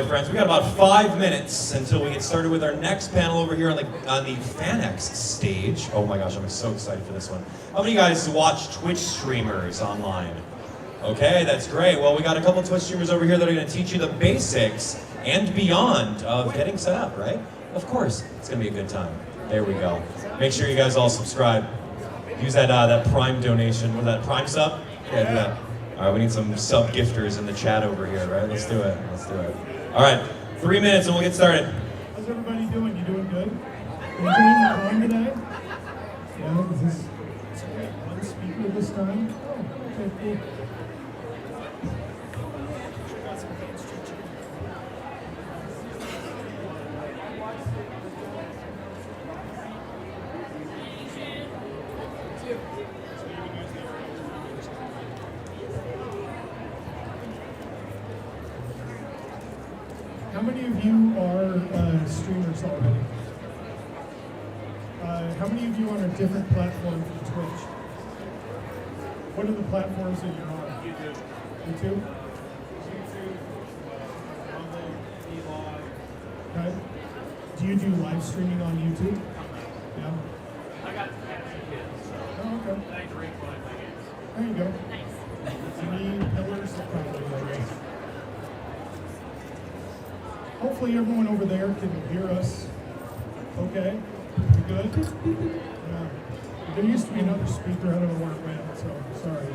my friends. We got about 5 minutes until we get started with our next panel over here on the FanX stage. Oh my gosh, I'm so excited for this one. How many of you guys watch Twitch streamers online? Okay, that's great. Well, we got a couple Twitch streamers over here that are going to teach you the basics and beyond of getting set up, right? Of course, it's going to be a good time. There we go. Make sure you guys all subscribe. Use that Prime donation. What is that, Prime sub? Yeah, do that. All right, we need some sub gifters in the chat over here, right? Let's do it. Let's do it. All right, 3 minutes and we'll get started. How's everybody doing? You doing good? You enjoying the time today? Yeah, is this one speaker this time? Oh, okay, cool. How many of you are streamers already? How many of you are on a different platform from Twitch? What are the platforms that you're on? YouTube. YouTube? Okay. Do you do live streaming on YouTube? Yeah. I got two kids. Oh, okay. I need to replay my games. There you go. Nice. Any pillars? Probably, I guess. Hopefully everyone over there can hear us. Okay? You good? Yeah. There used to be another speaker, I don't know where it went, so sorry.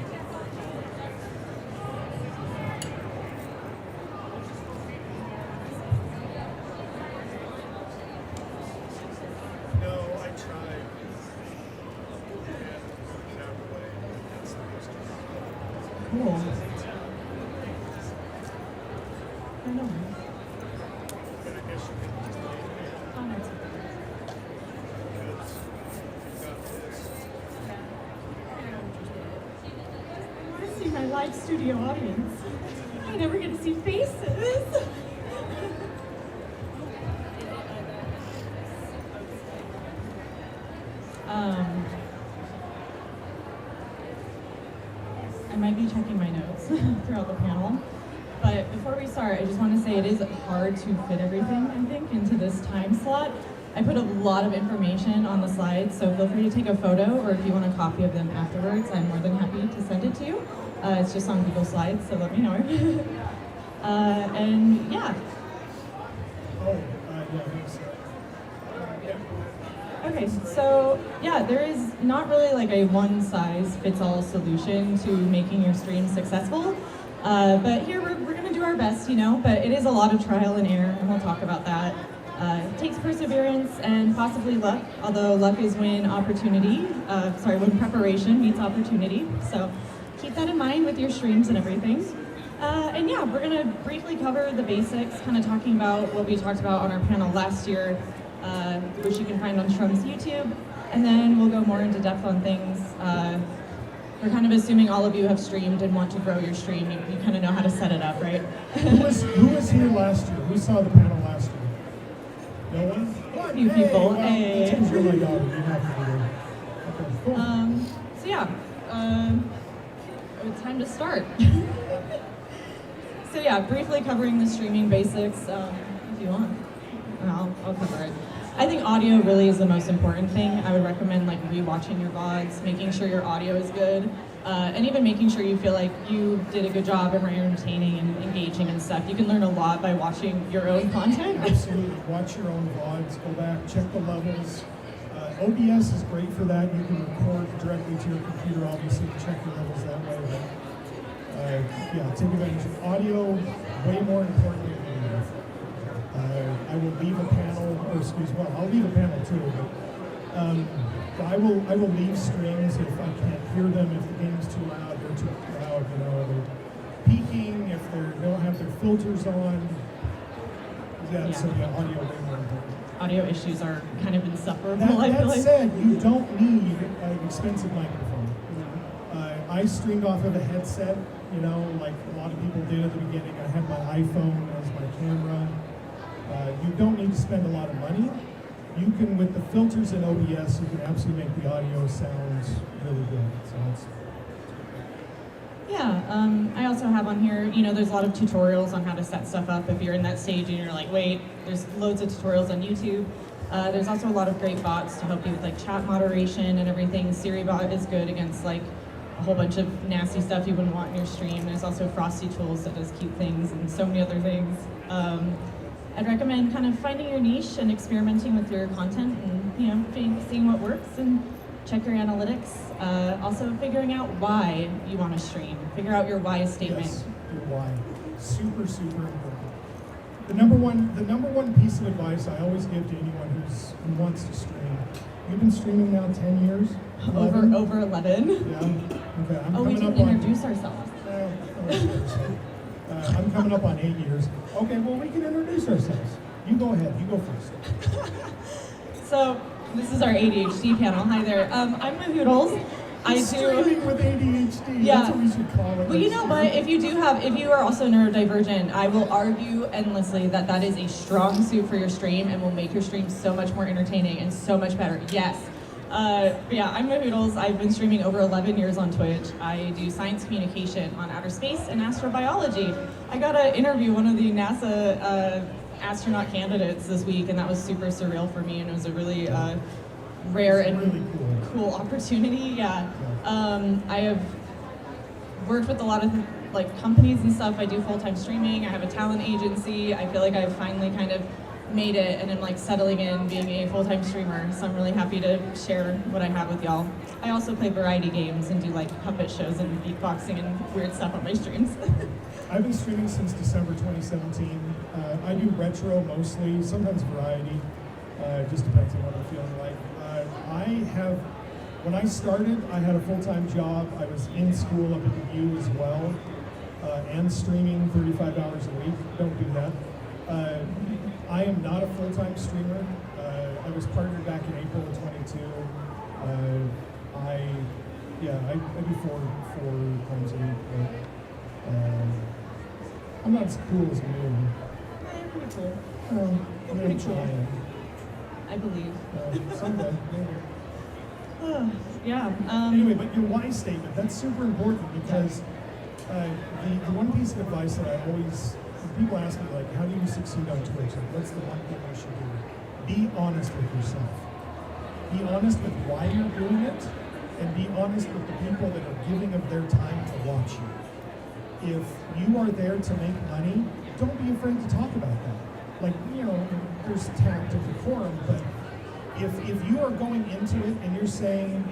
No, I tried. Cool. I know. My live studio audience. I never get to see faces. I might be checking my notes throughout the panel, but before we start, I just want to say it is hard to fit everything, I think, into this time slot. I put a lot of information on the slides, so feel free to take a photo, or if you want a copy of them afterwards, I'm more than happy to send it to you. It's just on Google Slides, so let me know. And yeah. Okay, so yeah, there is not really like a one-size-fits-all solution to making your stream successful. But here we're gonna do our best, you know, but it is a lot of trial and error, and we'll talk about that. It takes perseverance and possibly luck, although luck is when when preparation meets opportunity. So keep that in mind with your streams and everything. And yeah, we're gonna briefly cover the basics, kind of talking about what we talked about on our panel last year, which you can find on Shrum's YouTube. And then we'll go more into depth on things. We're kind of assuming all of you have streamed and want to grow your stream. You kind of know how to set it up, right? Who was here last year? Who saw the panel last year? No one? A few people. Well, hey. Tim's your my daughter. You have to be there. Okay, cool. So yeah, it's time to start. So yeah, briefly covering the streaming basics, if you want. I'll cover it. I think audio really is the most important thing. I would recommend like rewatching your VODs, making sure your audio is good, and even making sure you feel like you did a good job and were entertaining and engaging and stuff. You can learn a lot by watching your own content. Absolutely. Watch your own VODs, go back, check the levels. OBS is great for that. You can record directly to your computer, obviously, to check your levels that way. But, yeah, take advantage of audio, way more importantly than video. I will leave a panel, I'll leave a panel too, but I will leave streams if I can't hear them, if the game's too loud, they're too loud, you know, they're peaking, if they don't have their filters on. Yeah, so yeah, audio way more important. Audio issues are kind of insufferable, I feel That like. said, you don't need an expensive microphone. I streamed off of a headset, you know, like a lot of people did at the beginning. I had my iPhone as my camera. You don't need to spend a lot of money. You can, with the filters in OBS, you can absolutely make the audio sound really good. So Yeah, I also have on here, there's a lot of tutorials on how to set stuff up if you're in that stage and you're like, wait, there's loads of tutorials on YouTube. There's also a lot of great bots to help you with like chat moderation and everything. SiriBot is good against like a whole bunch of nasty stuff you wouldn't want in your stream. There's also Frosty Tools that does cute things and so many other things. I'd recommend kind of finding your niche and experimenting with your content and seeing what works and check your analytics. Also figuring out why you want to stream. Figure out your why statement. Yes, your why. Super, super important. The number one piece of advice I always give to anyone who wants to stream. You've been streaming now 10 years? 11? Over 11. Yeah. Okay. We didn't introduce ourselves. I'm coming up on 8 years. Okay, well, we can introduce ourselves. You go ahead. You go first. So, this is our ADHD panel. Hi there. I'm Mahoodles. Streaming with ADHD. Yeah. That's what we should call it. Well, you know what? If you are also neurodivergent, I will argue endlessly that is a strong suit for your stream and will make your stream so much more entertaining and so much better. Yes. But yeah, I'm Mahoodles. I've been streaming over 11 years on Twitch. I do science communication on outer space and astrobiology. I got to interview one of the NASA astronaut candidates this week, and that was super surreal for me, and it was a really rare and really cool opportunity. Yeah. I have worked with a lot of like companies and stuff. I do full-time streaming. I have a talent agency. I feel like I've finally kind of made it and I'm like settling in being a full-time streamer. So I'm really happy to share what I have with y'all. I also play variety games and do like puppet shows and beatboxing and weird stuff on my streams. I've been streaming since December 2017. I do retro mostly, sometimes variety. Just depends on what I'm feeling like. When I started, I had a full-time job. I was in school up at the U as well, and streaming 35 hours a week. Don't do that. I am not a full-time streamer. I was partnered back in April of 22. I do four times a week. But, I'm not as cool as you. I'm pretty cool. I'm pretty cool. I believe. Someday, maybe. Yeah. Anyway, but your why statement, that's super important because the one piece of advice that I always, when people ask me, like, how do you succeed on Twitch? Like, what's the one thing you should do? Be honest with yourself. Be honest with why you're doing it, and be honest with the people that are giving of their time to watch you. If you are there to make money, don't be afraid to talk about that. Like, there's tact and decorum, but if you are going into it and you're saying,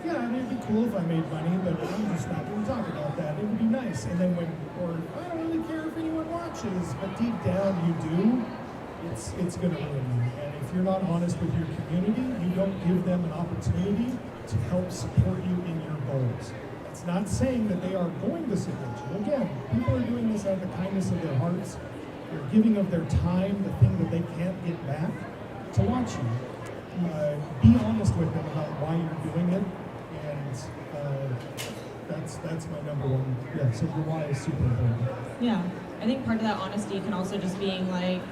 yeah, I mean, it'd be cool if I made money, but I'm just not going to talk about that. It would be nice. And then or I don't really care if anyone watches, but deep down you do, it's going to ruin you. And if you're not honest with your community, you don't give them an opportunity to help support you in your goals. It's not saying that they are going to support you. Again, people are doing this out of the kindness of their hearts. They're giving of their time, the thing that they can't get back, to watch you. Be honest with them about why you're doing it, and that's my number one. Yeah, so your why is super important. Yeah, I think part of that honesty can also just being like,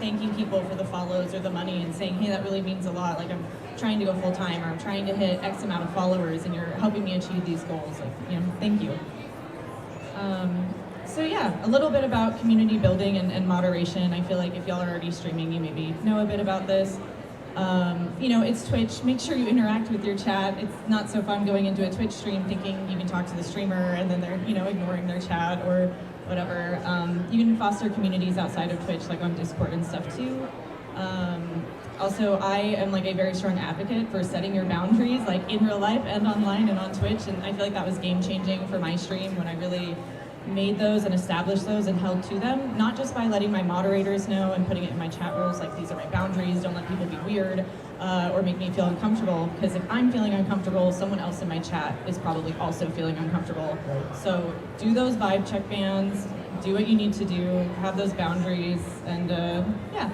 thanking people for the follows or the money and saying, hey, that really means a lot. Like, I'm trying to go full time, or I'm trying to hit X amount of followers, and you're helping me achieve these goals. Like, thank you. So yeah, a little bit about community building and moderation. I feel like if y'all are already streaming, you maybe know a bit about this. It's Twitch. Make sure you interact with your chat. It's not so fun going into a Twitch stream thinking you can talk to the streamer and then they're, ignoring their chat or whatever. You can foster communities outside of Twitch, like on Discord and stuff too. Also, I am like a very strong advocate for setting your boundaries, like in real life and online and on Twitch. And I feel like that was game changing for my stream when I really made those and established those and held to them, not just by letting my moderators know and putting it in my chat rules, like these are my boundaries, don't let people be weird or make me feel uncomfortable, because if I'm feeling uncomfortable, someone else in my chat is probably also feeling uncomfortable. Right. So do those vibe check bans, do what you need to do, have those boundaries, and yeah.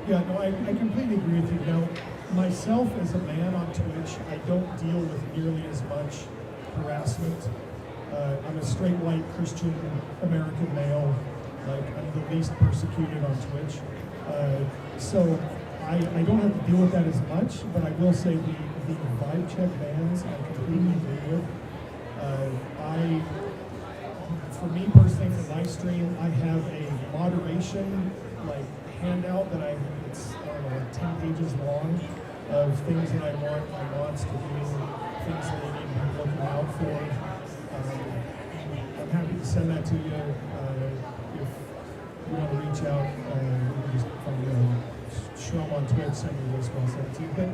Yeah, no, I completely agree with you. Myself as a man on Twitch, I don't deal with nearly as much harassment. I'm a straight white Christian American male. Like, I'm the least persecuted on Twitch. So I don't have to deal with that as much, but I will say the vibe check bans I completely agree with. I my stream, I have a moderation like handout that it's I don't know, like 10 pages long of things that I want my mods to do, things that they need to be looking out for. I'm happy to send that to you. If you want to reach out, you can just show them on Twitch, send me a list, I'll send it to you. But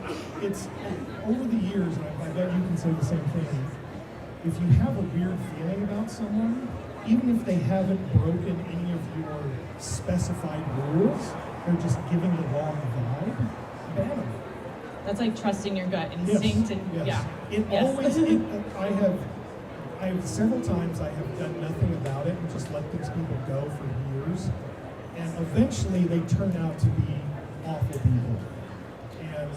it's, over the years, and I bet you can say the same thing, if you have a weird feeling about someone, even if they haven't broken any of your specified rules, they're just giving the wrong vibe, ban them. That's like trusting your gut instinct. Yes, And yes. yeah. It always, I have several times I have done nothing about it and just let these people go for years. And eventually they turn out to be awful people. And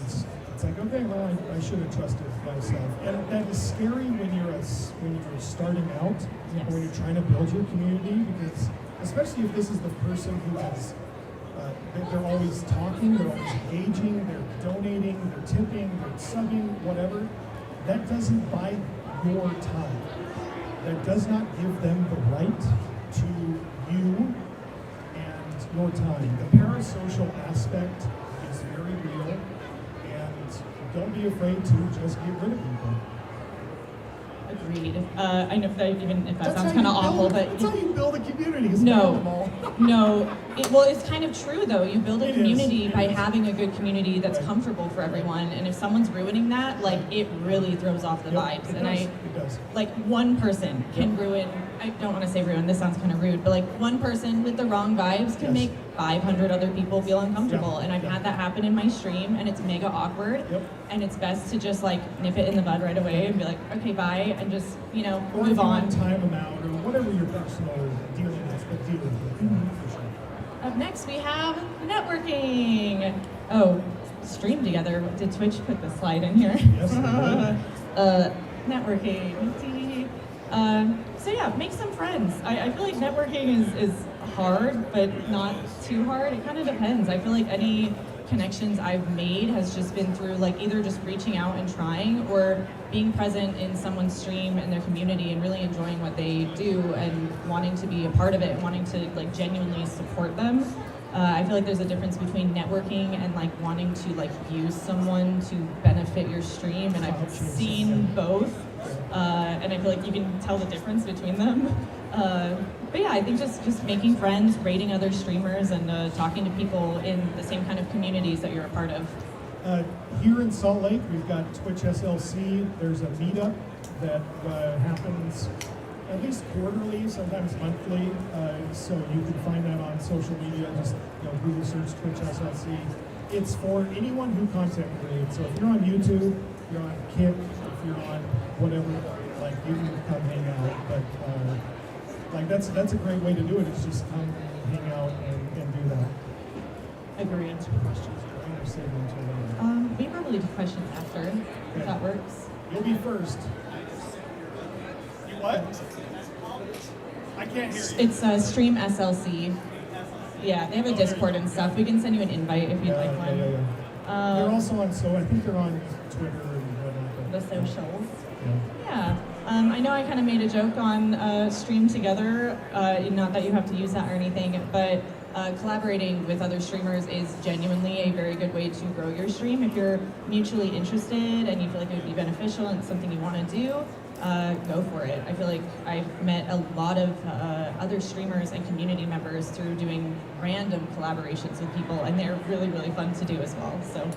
it's like, okay, well, I should have trusted myself. And that is scary when you're starting out, or when you're trying to build your community, because especially if this is the person who has, they're always talking, they're always engaging, they're donating, they're tipping, they're subbing, whatever. That doesn't buy your time. That does not give them the right to you and your time. The parasocial aspect is very real, and don't be afraid to just get rid of people. Agreed. I know that even if that sounds kind of awful, but that's how you build a community. No. It's kind of true though. You build a community by having a good community that's comfortable for everyone. And if someone's ruining that, like it really throws off the vibes. It does. Like one person can ruin. I don't want to say ruin. This sounds kind of rude, but like one person with the wrong vibes can make 500 other people feel uncomfortable. And I've had that happen in my stream, and it's mega awkward. And it's best to just like nip it in the bud right away and be like, okay, bye, and just or move on. Time them out, or whatever your personal dealing is, but deal with it. For sure. Up next, we have networking. Oh, stream together. Did Twitch put the slide in here? Yes, they did. Networking. So yeah, make some friends. I feel like networking is hard, but not too hard. It kind of depends. I feel like any connections I've made has just been through like either just reaching out and trying, or being present in someone's stream and their community and really enjoying what they do and wanting to be a part of it and wanting to like genuinely support them. I feel like there's a difference between networking and like wanting to like use someone to benefit your stream, and I've seen both, and I feel like you can tell the difference between them. But yeah, I think just making friends, rating other streamers, and talking to people in the same kind of communities that you're a part of. Here in Salt Lake, we've got Twitch SLC. There's a meetup that happens at least quarterly, sometimes monthly. So you can find that on social media. Just Google search Twitch SLC. It's for anyone who content creates. So if you're on YouTube, if you're on Kick, if you're on whatever, like you can come hang out. But like that's a great way to do it. Is just come hang out and do that. Agreed. Answer questions. Or save them until later. We probably do questions after, if that works. You'll be first. You what? I can't hear you. It's Stream SLC. Yeah, they have a Discord and stuff. We can send you an invite if you'd like one. They're also on, so I think they're on Twitter and whatnot. The socials. Yeah. I know I kind of made a joke on Stream Together, not that you have to use that or anything, but collaborating with other streamers is genuinely a very good way to grow your stream. If you're mutually interested and you feel like it would be beneficial and it's something you want to do, go for it. I feel like I've met a lot of other streamers and community members through doing random collaborations with people, and they're really, really fun to do as well. So.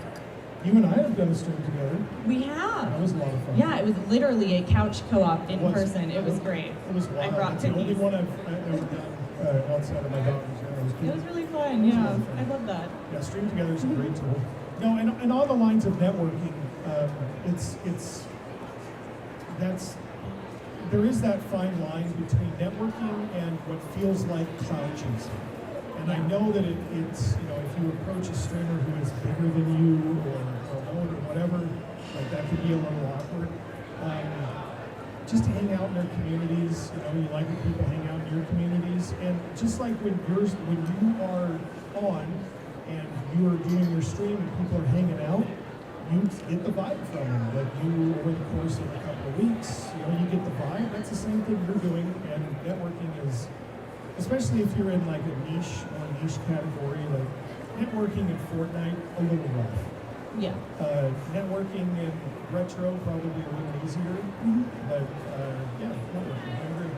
You and I have done a stream together. We have. That was a lot of fun. Yeah, it was literally a couch co-op in person. It was great. It was wild. I brought It's the only cookies. one I've ever done outside of my daughter's. It was really fun, yeah. I love that. Yeah, Stream Together is a great tool. No, and on the lines of networking, there is that fine line between networking and what feels like cloud chasing. And I know that it's if you approach a streamer who is bigger than you or known or whatever, like that could be a little awkward. Just hang out in their communities. You like when people hang out in your communities, and just like when you are on and you are doing your stream and people are hanging out, you get the vibe from them. Like you, over the course of a couple of weeks, you get the vibe. That's the same thing you're doing, and networking is especially if you're in like a niche category, like networking in Fortnite, a little rough. Yeah. Networking in retro, probably a little easier, but yeah, networking, I agree.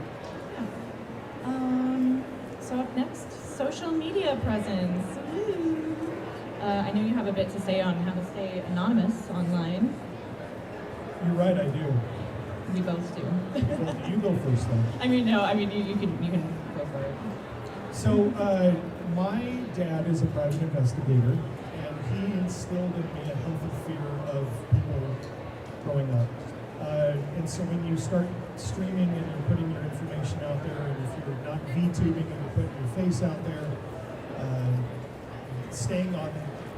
So up next, social media presence. Woo. I know you have a bit to say on how to stay anonymous online. You're right, I do. We both do. Well, you go first then. I mean, no, I mean, you can go for it. So, my dad is a private investigator, and he instilled in me a healthy fear of people growing up. And so when you start streaming and you're putting your information out there, and if you're not VTubing and you're putting your face out there, staying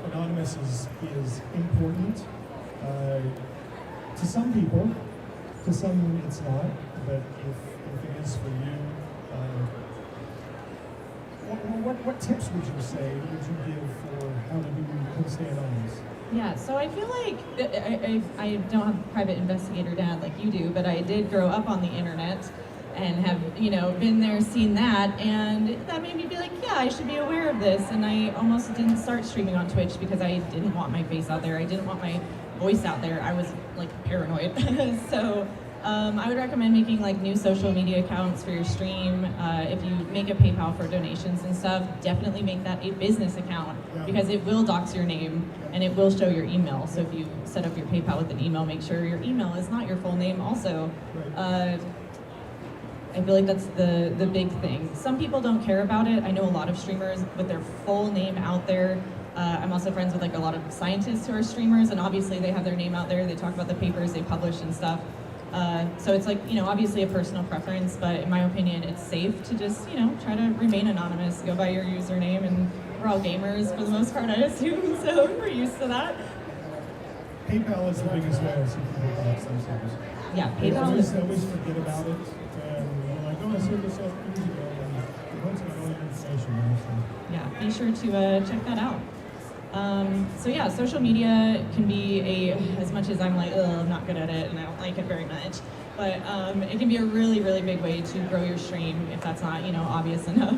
anonymous is important. To some people, to some it's not, but if it is for you, what tips would you say, would you give for how to stay anonymous? Yeah, so I feel like I don't have a private investigator dad like you do, but I did grow up on the internet and have, been there, seen that, and that made me be like, yeah, I should be aware of this. And I almost didn't start streaming on Twitch because I didn't want my face out there. I didn't want my voice out there. I was like paranoid. So I would recommend making like new social media accounts for your stream. If you make a PayPal for donations and stuff, definitely make that a business account because it will dox your name and it will show your email. So if you set up your PayPal with an email, make sure your email is not your full name also. I feel like that's the big thing. Some people don't care about it. I know a lot of streamers with their full name out there. I'm also friends with like a lot of scientists who are streamers, and obviously they have their name out there. They talk about the papers they publish and stuff. So it's like, obviously a personal preference, but in my opinion, it's safe to just, try to remain anonymous, go by your username, and we're all gamers for the most part, I assume, so we're used to that. PayPal is the biggest way I see people box themselves. Yeah, They PayPal always is... forget about it, and you're like, oh, I saved this up years ago, and once I know your information, so. Yeah, be sure to check that out. So yeah, social media can be as much as I'm like, I'm not good at it and I don't like it very much, but it can be a really, really big way to grow your stream if that's not, obvious enough.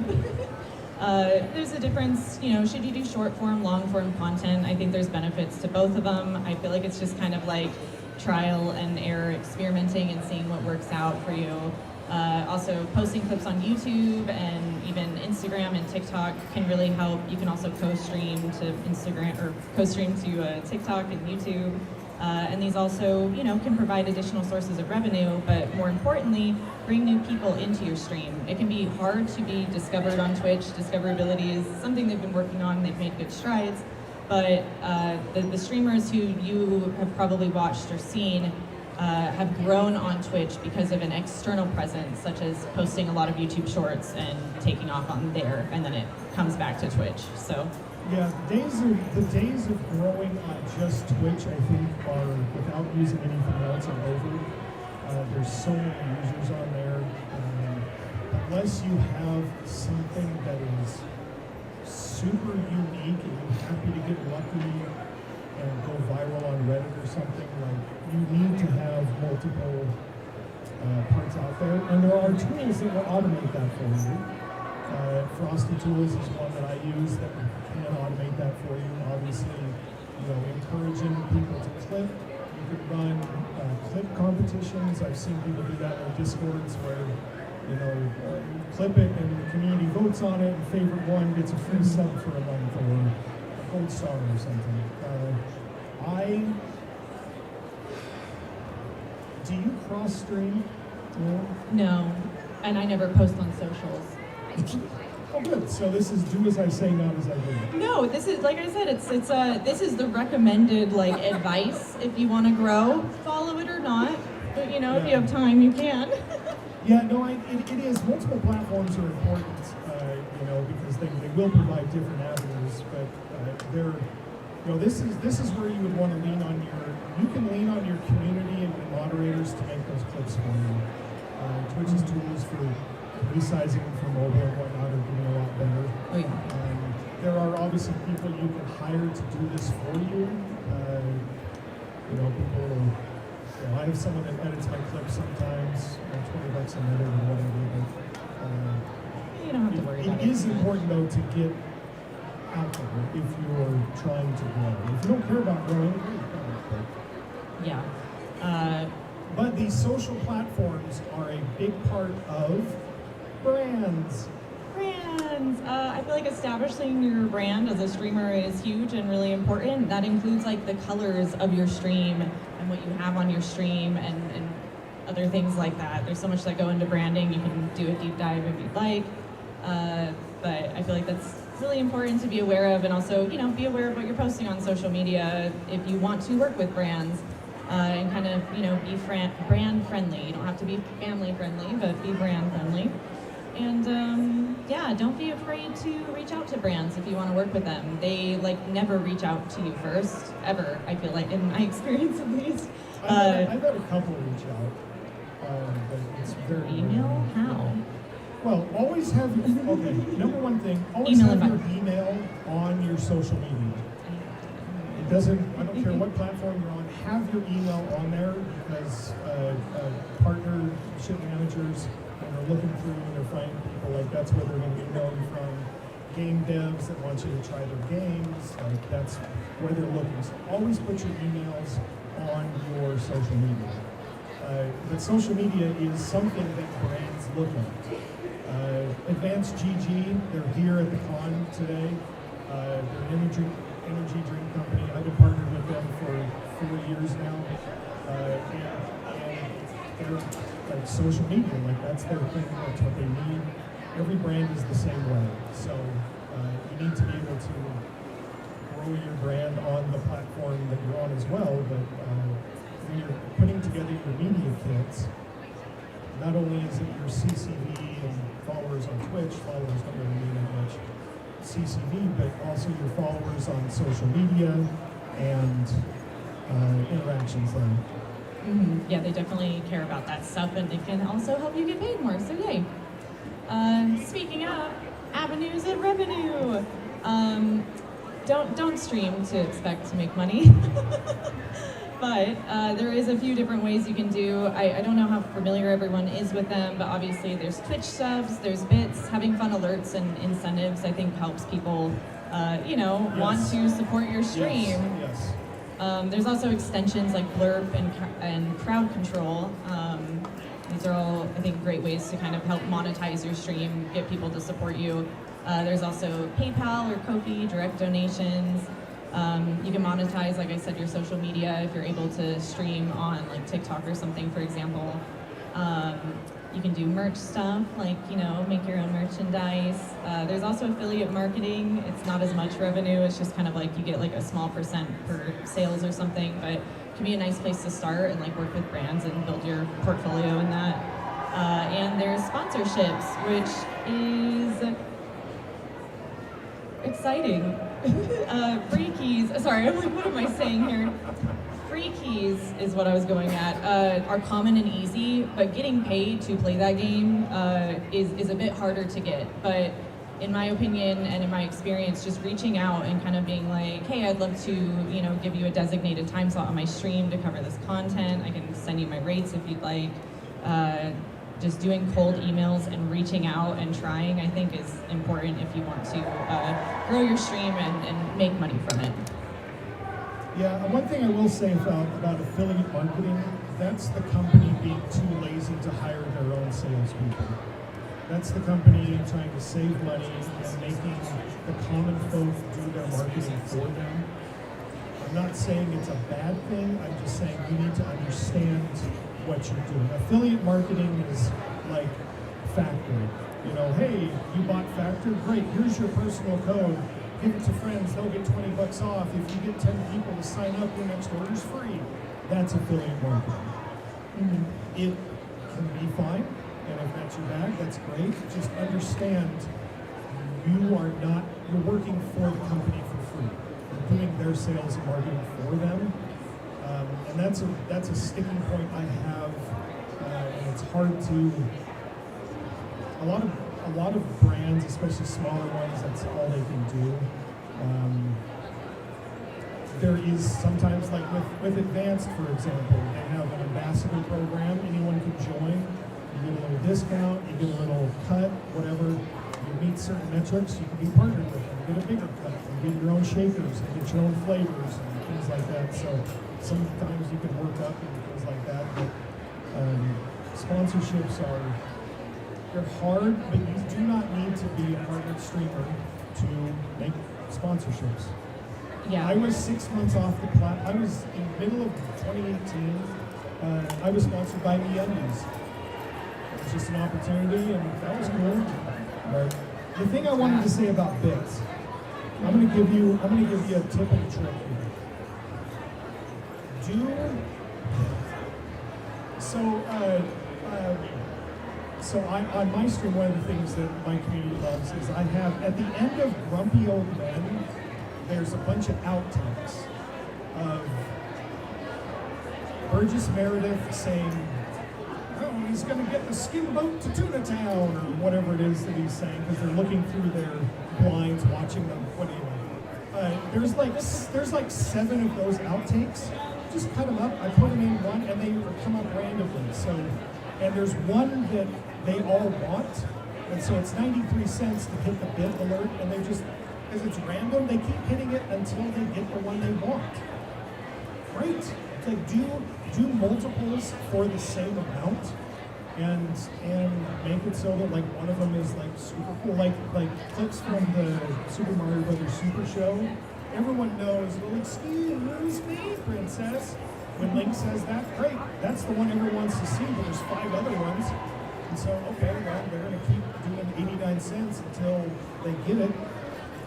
There's a difference, should you do short form, long form content? I think there's benefits to both of them. I feel like it's just kind of like trial and error, experimenting and seeing what works out for you. Also, posting clips on YouTube and even Instagram and TikTok can really help. You can also co-stream to Instagram or co-stream to TikTok and YouTube. And these also, can provide additional sources of revenue, but more importantly, bring new people into your stream. It can be hard to be discovered on Twitch. Discoverability is something they've been working on. They've made good strides. But the streamers who you have probably watched or seen have grown on Twitch because of an external presence, such as posting a lot of YouTube shorts and taking off on there, and then it comes back to Twitch. So. Yeah, the days of growing on just Twitch, I think, are, without using anything else, are over. There's so many users on there. Unless you have something that is super unique and you're happy to get lucky and go viral on Reddit or something, like, you need to have multiple parts out there. And there are tools that will automate that for you. Frosty Tools is one that I use that can automate that for you. Obviously, encouraging people to clip. You could run clip competitions. I've seen people do that in Discords where, you clip it and the community votes on it, and favorite one gets a free sub for a month or a gold star or something. Do you cross stream? No, and I never post on socials. Oh, good. So this is do as I say, not as I do. No, this is, like I said, this is the recommended advice if you want to grow. Follow it or not, but if you have time, you can. Yeah, no, it is. Multiple platforms are important, because they will provide different avenues, but this is where you would want to lean on you can lean on your community and your moderators to make those clips for you. Twitch's tools for resizing for mobile and whatnot are getting a lot better. Oh yeah. There are obviously people you can hire to do this for you. People. I have someone that edits my clips sometimes, $20 an edit or whatever. But, you don't have it is important though to get out there if you're trying to grow. If you don't care about growing, Yeah. but these social platforms are a big part of brands. Brands. I feel like establishing your brand as a streamer is huge and really important. That includes like the colors of your stream and what you have on your stream and other things like that. There's so much that go into branding. You can do a deep dive if you'd like. But I feel like that's really important to be aware of, and also, you know, be aware of what you're posting on social media if you want to work with brands. And kind of, you know, be brand friendly. You don't have to be family friendly, but be brand friendly. And yeah, don't be afraid to reach out to brands if you want to work with them. They like never reach out to you first, ever, I feel like, in my experience at least. I've had a couple reach out, but it's very email? How? Well, always have okay. Number one thing, always have your email on your social media. It doesn't. I don't care what platform you're on. Have your email on there because partnership managers, when they're looking through and they're finding people, like that's where they're going to email you from. Game devs that want you to try their games, like that's where they're looking. So always put your emails on your social media. But social media is something that brands look at. Advanced GG, they're here at the con today. They're an energy drink company. I've been partnered with them for 4 years now. And they're like social media, like that's their thing, that's what they need. Every brand is the same way. So you need to be able to grow your brand on the platform that you're on as well, but when you're putting together your media kits, not only is it your CCV and followers on Twitch, followers don't really mean that much CCV, but also your followers on social media and interactions there. Mm-hmm. Yeah, they definitely care about that stuff, and it can also help you get paid more, so yay. Speaking of avenues of revenue, don't stream to expect to make money. But there is a few different ways you can do. I don't know how familiar everyone is with them, but obviously there's Twitch subs, there's bits, having fun alerts and incentives I think helps people, you know, want to support your stream. Yes. There's also extensions like Blurp and crowd control. These are all, I think, great ways to kind of help monetize your stream, get people to support you. There's also PayPal or Ko-fi, direct donations. You can monetize, like I said, your social media if you're able to stream on like TikTok or something, for example. You can do merch stuff, like, you know, make your own merchandise. There's also affiliate marketing. It's not as much revenue. It's just kind of like you get like a small percent per sales or something, but it can be a nice place to start and like work with brands and build your portfolio in that. And there's sponsorships, which is exciting. Free keys, sorry, I'm like, what am I saying here? Free keys is what I was going at, are common and easy, but getting paid to play that game is a bit harder to get. But in my opinion and in my experience, just reaching out and kind of being like, hey, I'd love to, you know, give you a designated time slot on my stream to cover this content. I can send you my rates if you'd like. Just doing cold emails and reaching out and trying, I think, is important if you want to grow your stream and make money from it. Yeah, one thing I will say about affiliate marketing, that's the company being too lazy to hire their own salespeople. That's the company trying to save money and making the common folk do their marketing for them. I'm not saying it's a bad thing, I'm just saying you need to understand what you're doing. Affiliate marketing is like Factor. You know, hey, you bought Factor? Great, here's your personal code. Give it to friends, they'll get 20 bucks off. If you get 10 people to sign up, your next order's free. That's affiliate marketing. Mm-hmm. It can be fine, and if that's your bag, that's great. Just understand you're working for the company for free. You're doing their sales and marketing for them. And that's a sticking point I have, and it's hard to. A lot of brands, especially smaller ones, that's all they can do. There is sometimes, like with Advanced, for example, they have an ambassador program. Anyone can join. You get a little discount, you get a little cut, whatever. you meet certain metrics, you can be partnered with them, get a bigger cut, and get your own shakers, and get your own flavors, and things like that. So sometimes you can work up and things like that, but sponsorships they're hard, but you do not need to be a partnered streamer to make sponsorships. Yeah. I was 6 months off the I was in the middle of 2018. I was sponsored by MeUndies. It was just an opportunity, and that was cool. But the thing I wanted to say about bits, I'm gonna give you a tip and a trick here. So on my stream, one of the things that my community loves is I have, at the end of Grumpy Old Men, there's a bunch of outtakes of Burgess Meredith saying, oh, he's going to get the skin boat to Tuna Town, or whatever it is that he's saying, because they're looking through their blinds, watching them. What do you know? There's like 7 of those outtakes. Just cut them up. I put them in one, and they come up randomly. So, and there's one that they all want, and so it's 93 cents to hit the bit alert, and they just, because it's random, they keep hitting it until they get the one they want. Great. It's like do multiples for the same amount, and make it so that like one of them is like super cool, like clips from the Super Mario Brothers Super Show. Everyone knows, well, excuse me, princess. When Link says that, great. That's the one everyone wants to see, but there's 5 other ones. And so, okay, well, they're going to keep doing 89 cents until they get it.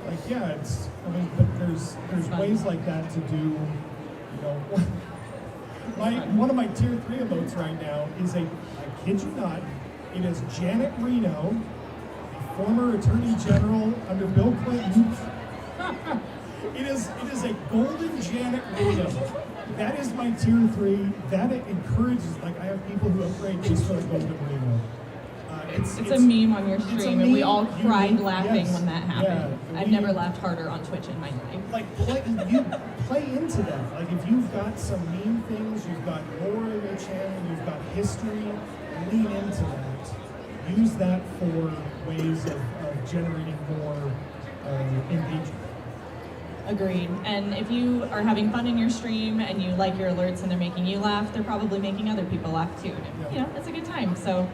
Like, yeah, but there's ways like that to do, you know. One of my tier 3 emotes right now is I kid you not, it is Janet Reno, the former Attorney General under Bill Clinton. It is a golden Janet Reno. That is my tier 3. That encourages, like I have people who upgrade just for the golden Reno. It's a meme on your stream, and we all cried laughing yes, when that happened. Yeah, I've never laughed harder on Twitch in my life. Like, play into that. Like, if you've got some meme things, you've got lore in your channel, you've got history, lean into that. Use that for ways of generating more engagement. Agreed. And if you are having fun in your stream and you like your alerts and they're making you laugh, they're probably making other people laugh too. And, you know, it's a good time. So,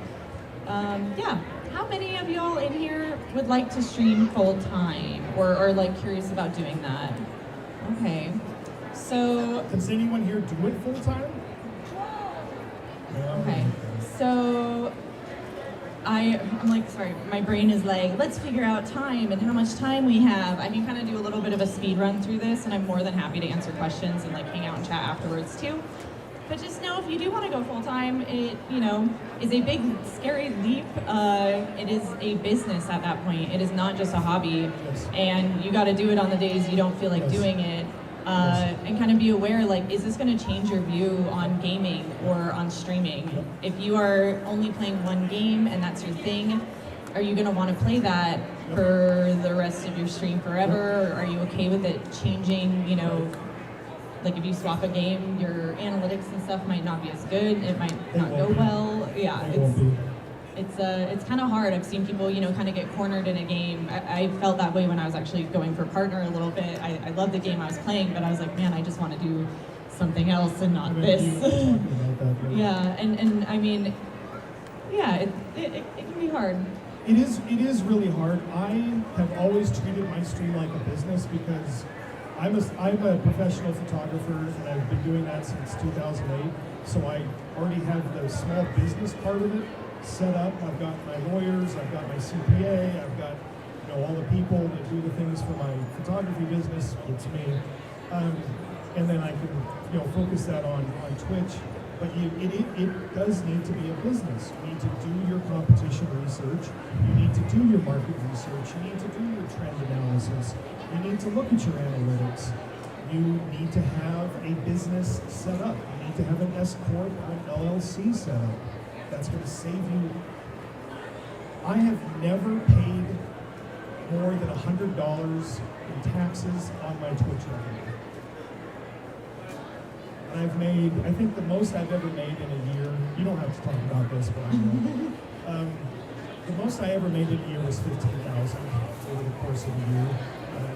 yeah. How many of y'all in here would like to stream full time or are like curious about doing that? Okay. So. Does anyone here do it full time? Okay. So. I'm like, sorry, my brain is like, let's figure out time and how much time we have. I can kind of do a little bit of a speed run through this, and I'm more than happy to answer questions and like hang out and chat afterwards too. But just know if you do want to go full time, it, you know, is a big, scary leap. It is a business at that point. It is not just a hobby, and you got to do it on the days you don't feel like doing it. And kind of be aware, like, is this going to change your view on gaming or on streaming? If you are only playing one game and that's your thing, are you going to want to play that for the rest of your stream forever? Or are you okay with it changing, you know, like if you swap a game, your analytics and stuff might not be as good, it might not go well. Yeah, it's kind of hard. I've seen people, you know, kind of get cornered in a game. I felt that way when I was actually going for partner a little bit. I loved the game I was playing, but I was like, man, I just want to do something else and not this. Yeah, and I mean, yeah, it can be hard. It is really hard. I have always treated my stream like a business because I'm a professional photographer and I've been doing that since 2008. So I already have the small business part of it set up. I've got my lawyers, I've got my CPA, I've got, you know, all the people that do the things for my photography business. It's me, and then I can, you know, focus that on Twitch. But it does need to be a business. You need to do your competition research. You need to do your market research. You need to do your trend analysis. You need to look at your analytics. You need to have a business set up. You need to have an S Corp or an LLC set up. That's going to save you. I have never paid more than $100 in taxes on my Twitch revenue. And I've made, I think the most I've ever made in a year, you don't have to talk about this, but I know, The most I ever made in a year was $15,000 over the course of a year.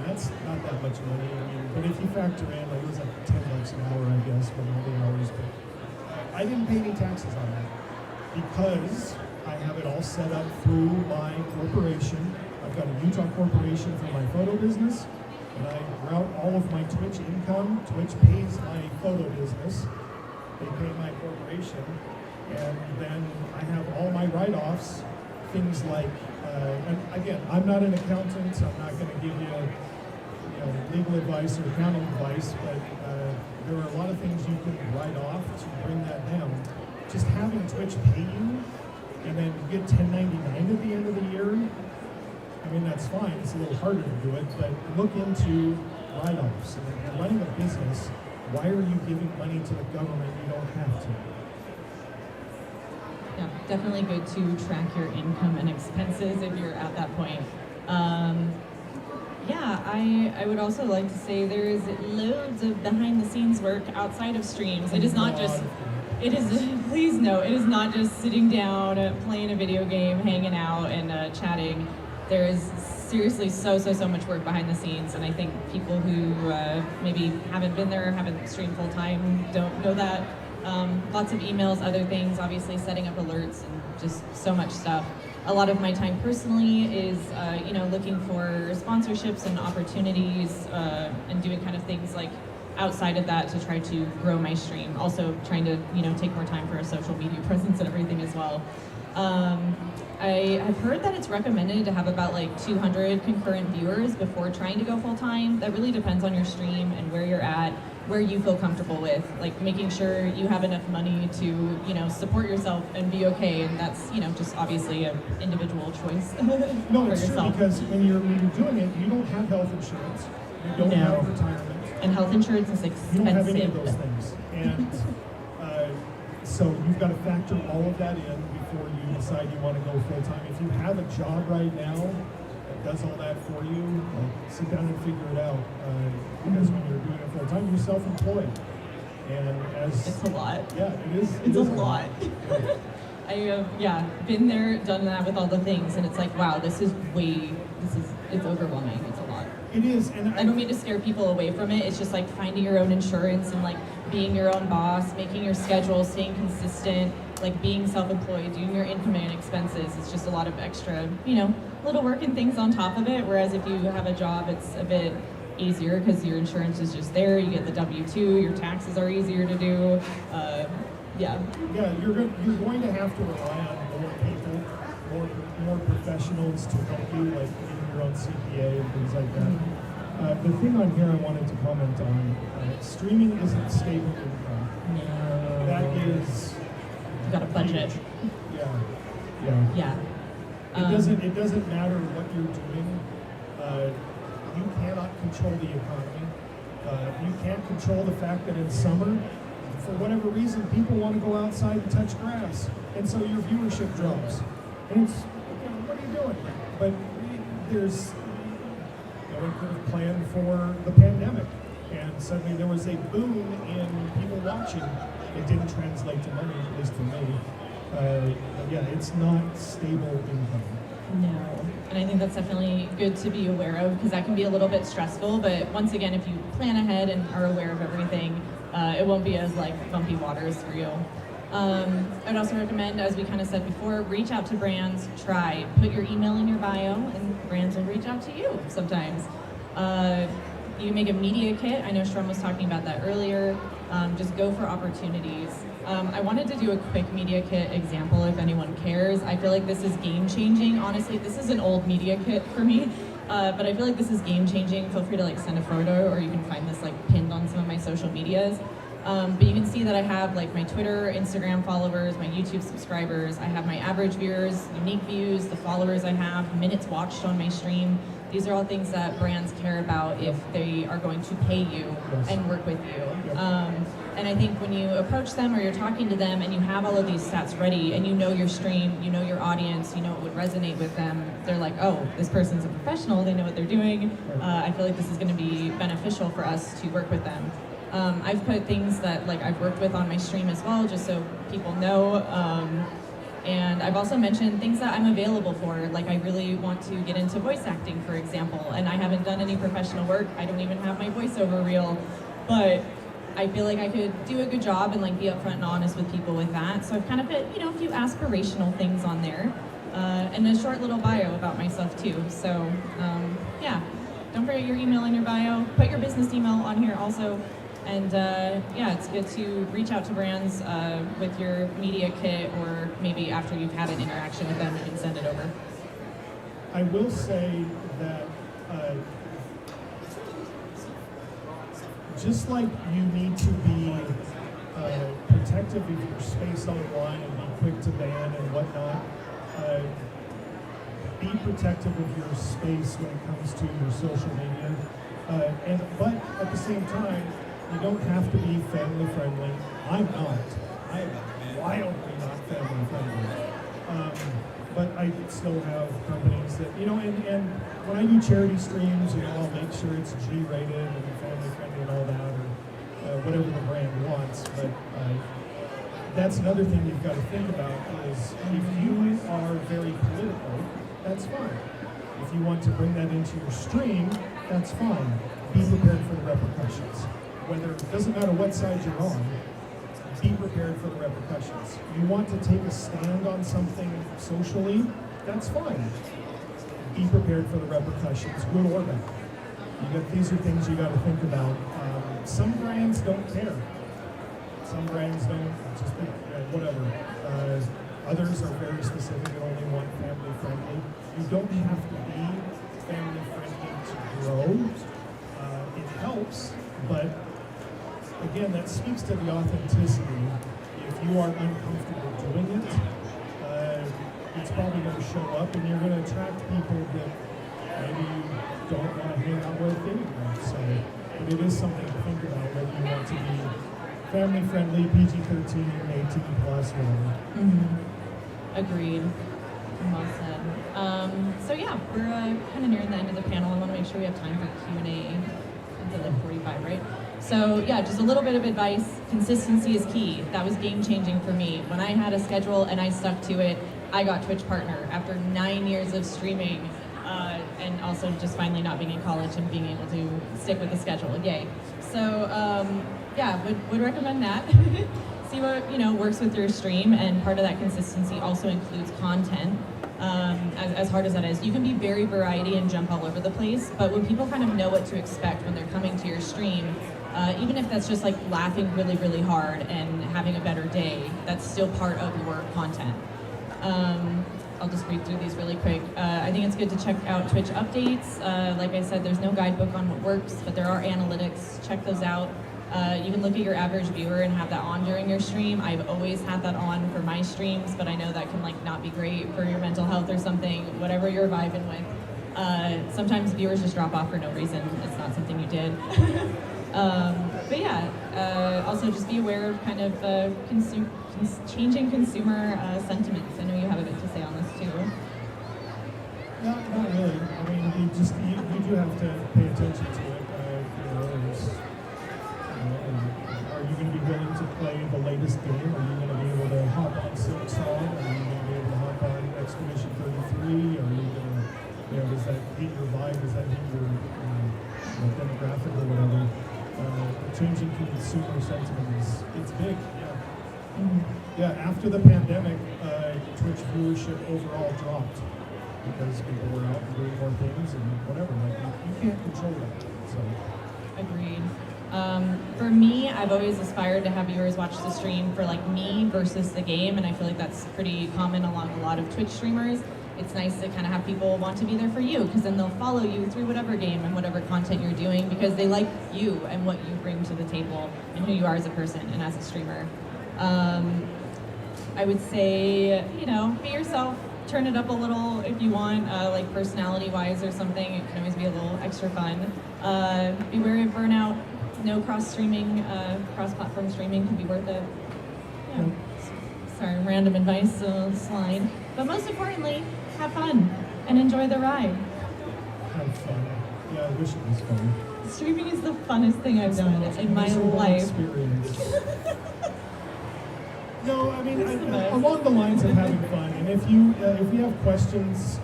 That's not that much money. I mean, but if you factor in, like, it was like $10 an hour, I guess, for all the hours. But I didn't pay any taxes on that because I have it all set up through my corporation. I've got a Utah corporation for my photo business, and I route all of my Twitch income. Twitch pays my photo business. They pay my corporation, and then I have all my write-offs. Things like, and again, I'm not an accountant, so I'm not going to give you, legal advice or accounting advice, but there are a lot of things you can write off to bring that down. Just having Twitch pay you, and then you get 1099 at the end of the year, I mean, that's fine. It's a little harder to do it, but look into write-offs. And if you're running a business, why are you giving money to the government? You don't have to. Yeah, definitely good to track your income and expenses if you're at that point. Yeah, I would also like to say there is loads of behind-the-scenes work outside of streams. It is not just, please know, it is not just sitting down, playing a video game, hanging out, and chatting. There is seriously so much work behind the scenes, and I think people who maybe haven't been there, haven't streamed full-time, don't know that. Lots of emails, other things, obviously setting up alerts, and just so much stuff. A lot of my time personally is, looking for sponsorships and opportunities, and doing kind of things like outside of that to try to grow my stream. Also trying to, take more time for a social media presence and everything as well. I have heard that it's recommended to have about like 200 concurrent viewers before trying to go full time. That really depends on your stream and where you're at, where you feel comfortable with, like making sure you have enough money to, support yourself and be okay. And that's, just obviously an individual choice No, for it's yourself. true, because when you're doing it, you don't have health insurance. You don't have retirement. And health insurance is expensive. You don't have any of those things. And so you've got to factor all of that in before you decide you want to go full time. If you have a job right now that does all that for you, sit down and figure it out. Because when you're doing it full time, you're self-employed. And it's a lot. Yeah, it is. It's a lot. I have, been there, done that with all the things, and it's like, wow, it's overwhelming. It's a lot. It is, and I don't mean to scare people away from it. It's just like finding your own insurance and like being your own boss, making your schedule, staying consistent, like being self-employed, doing your income and expenses. It's just a lot of extra, little work and things on top of it. Whereas if you have a job, it's a bit easier because your insurance is just there. You get the W-2. Your taxes are easier to do. Yeah, you're going to have to rely on more people, more professionals to help you, like getting your own CPA and things like that. The thing on here I wanted to comment on, streaming isn't stable income. No. That is... You got a budget. Yeah. It doesn't matter what you're doing. You cannot control the economy. You can't control the fact that in summer, for whatever reason, people want to go outside and touch grass, and so your viewership drops. And it's, what are you doing? But there's, we could have planned for the pandemic, and suddenly there was a boom in people watching. It didn't translate to money, at least for me. It's not stable income. No, and I think that's definitely good to be aware of because that can be a little bit stressful. But once again, if you plan ahead and are aware of everything, it won't be as like bumpy waters for you. I'd also recommend, as we kind of said before, reach out to brands. Try, put your email in your bio, and brands will reach out to you sometimes. You can make a media kit. I know Strom was talking about that earlier. Just go for opportunities. I wanted to do a quick media kit example if anyone cares. I feel like this is game changing. Honestly, this is an old media kit for me, but I feel like this is game changing. Feel free to like send a photo, or you can find this like pinned on some of my social medias. But you can see that I have like my Twitter, Instagram followers, my YouTube subscribers. I have my average viewers, unique views, the followers I have, minutes watched on my stream. These are all things that brands care about if they are going to pay you and work with you. And I think when you approach them or you're talking to them and you have all of these stats ready and you know your stream, you know your audience, you know what would resonate with them, they're like, oh, this person's a professional, they know what they're doing. I feel like this is going to be beneficial for us to work with them. I've put things that like I've worked with on my stream as well, just so people know. And I've also mentioned things that I'm available for, like I really want to get into voice acting, for example, and I haven't done any professional work. I don't even have my voiceover reel, but I feel like I could do a good job and like be upfront and honest with people with that. So I've kind of put, you know, a few aspirational things on there, and a short little bio about myself too. So yeah, don't forget your email in your bio. Put your business email on here also. And yeah, it's good to reach out to brands with your media kit, or maybe after you've had an interaction with them, you can send it over. I will say that just like you need to be protective of your space online and be quick to ban and whatnot, be protective of your space when it comes to your social media. But at the same time, you don't have to be family friendly. I'm not. I am wildly not family friendly. But I still have companies that, you know, and when I do charity streams, you know, I'll make sure it's G-rated and family friendly and all that, or whatever the brand wants. But that's another thing you've got to think about is if you are very political, that's fine. If you want to bring that into your stream, that's fine. Be prepared for the repercussions. Whether it doesn't matter what side you're on, be prepared for the repercussions. You want to take a stand on something socially, that's fine. Be prepared for the repercussions, good or bad. These are things you got to think about. Some brands don't care. Some brands don't, just whatever. Others are very specific and only want family friendly. You don't have to be family friendly to grow. It helps, but again, that speaks to the authenticity. If you are uncomfortable doing it, it's probably going to show up, and you're going to attract people that maybe you don't want to hang out with anyway. So, but it is something to think about whether you want to be family friendly, PG-13, 18 plus, whatever. Agreed. Well said. So yeah, we're kind of nearing the end of the panel. I want to make sure we have time for Q&A until like 45, right? So yeah, just a little bit of advice. Consistency is key. That was game changing for me. When I had a schedule and I stuck to it, I got Twitch partner after 9 years of streaming, and also just finally not being in college and being able to stick with the schedule. Yay. So yeah, would recommend that. See what works with your stream, and part of that consistency also includes content. As hard as that is, you can be very variety and jump all over the place, but when people kind of know what to expect when they're coming to your stream, even if that's just like laughing really, really hard and having a better day, that's still part of your content. I'll just read through these really quick. I think it's good to check out Twitch updates. Like I said, there's no guidebook on what works, but there are analytics. Check those out. You can look at your average viewer and have that on during your stream. I've always had that on for my streams, but I know that can like not be great for your mental health or something, whatever you're vibing with. Sometimes viewers just drop off for no reason. It's not something you did. But yeah, also just be aware of kind of changing consumer sentiments. I know you have a bit to say on this too. Not really. I mean, you do have to pay attention to it. Are you going to be willing to play the latest game? Are you going to be able to hop on Silk Song? Are you going to be able to hop on Expedition 33? Are you going to, does that hit your vibe? Does that hit your demographic or whatever? The changing consumer sentiment it's big. Yeah, after the pandemic, Twitch viewership overall dropped because people were out and doing more things and whatever. Like you can't control that. So. Agreed. For me, I've always aspired to have viewers watch the stream for like me versus the game, and I feel like that's pretty common along a lot of Twitch streamers. It's nice to kind of have people want to be there for you, because then they'll follow you through whatever game and whatever content you're doing, because they like you and what you bring to the table and who you are as a person and as a streamer. I would say, be yourself. Turn it up a little if you want, like personality-wise or something. It can always be a little extra fun. Be wary of burnout. No cross-streaming, cross-platform streaming can be worth it. Yeah. Sorry, random advice slide. But most importantly, have fun and enjoy the ride. Have fun. Yeah, I wish it was fun. Streaming is the funnest thing I've done in my life. Experience. No, I mean, along the lines of having fun. And if you have questions,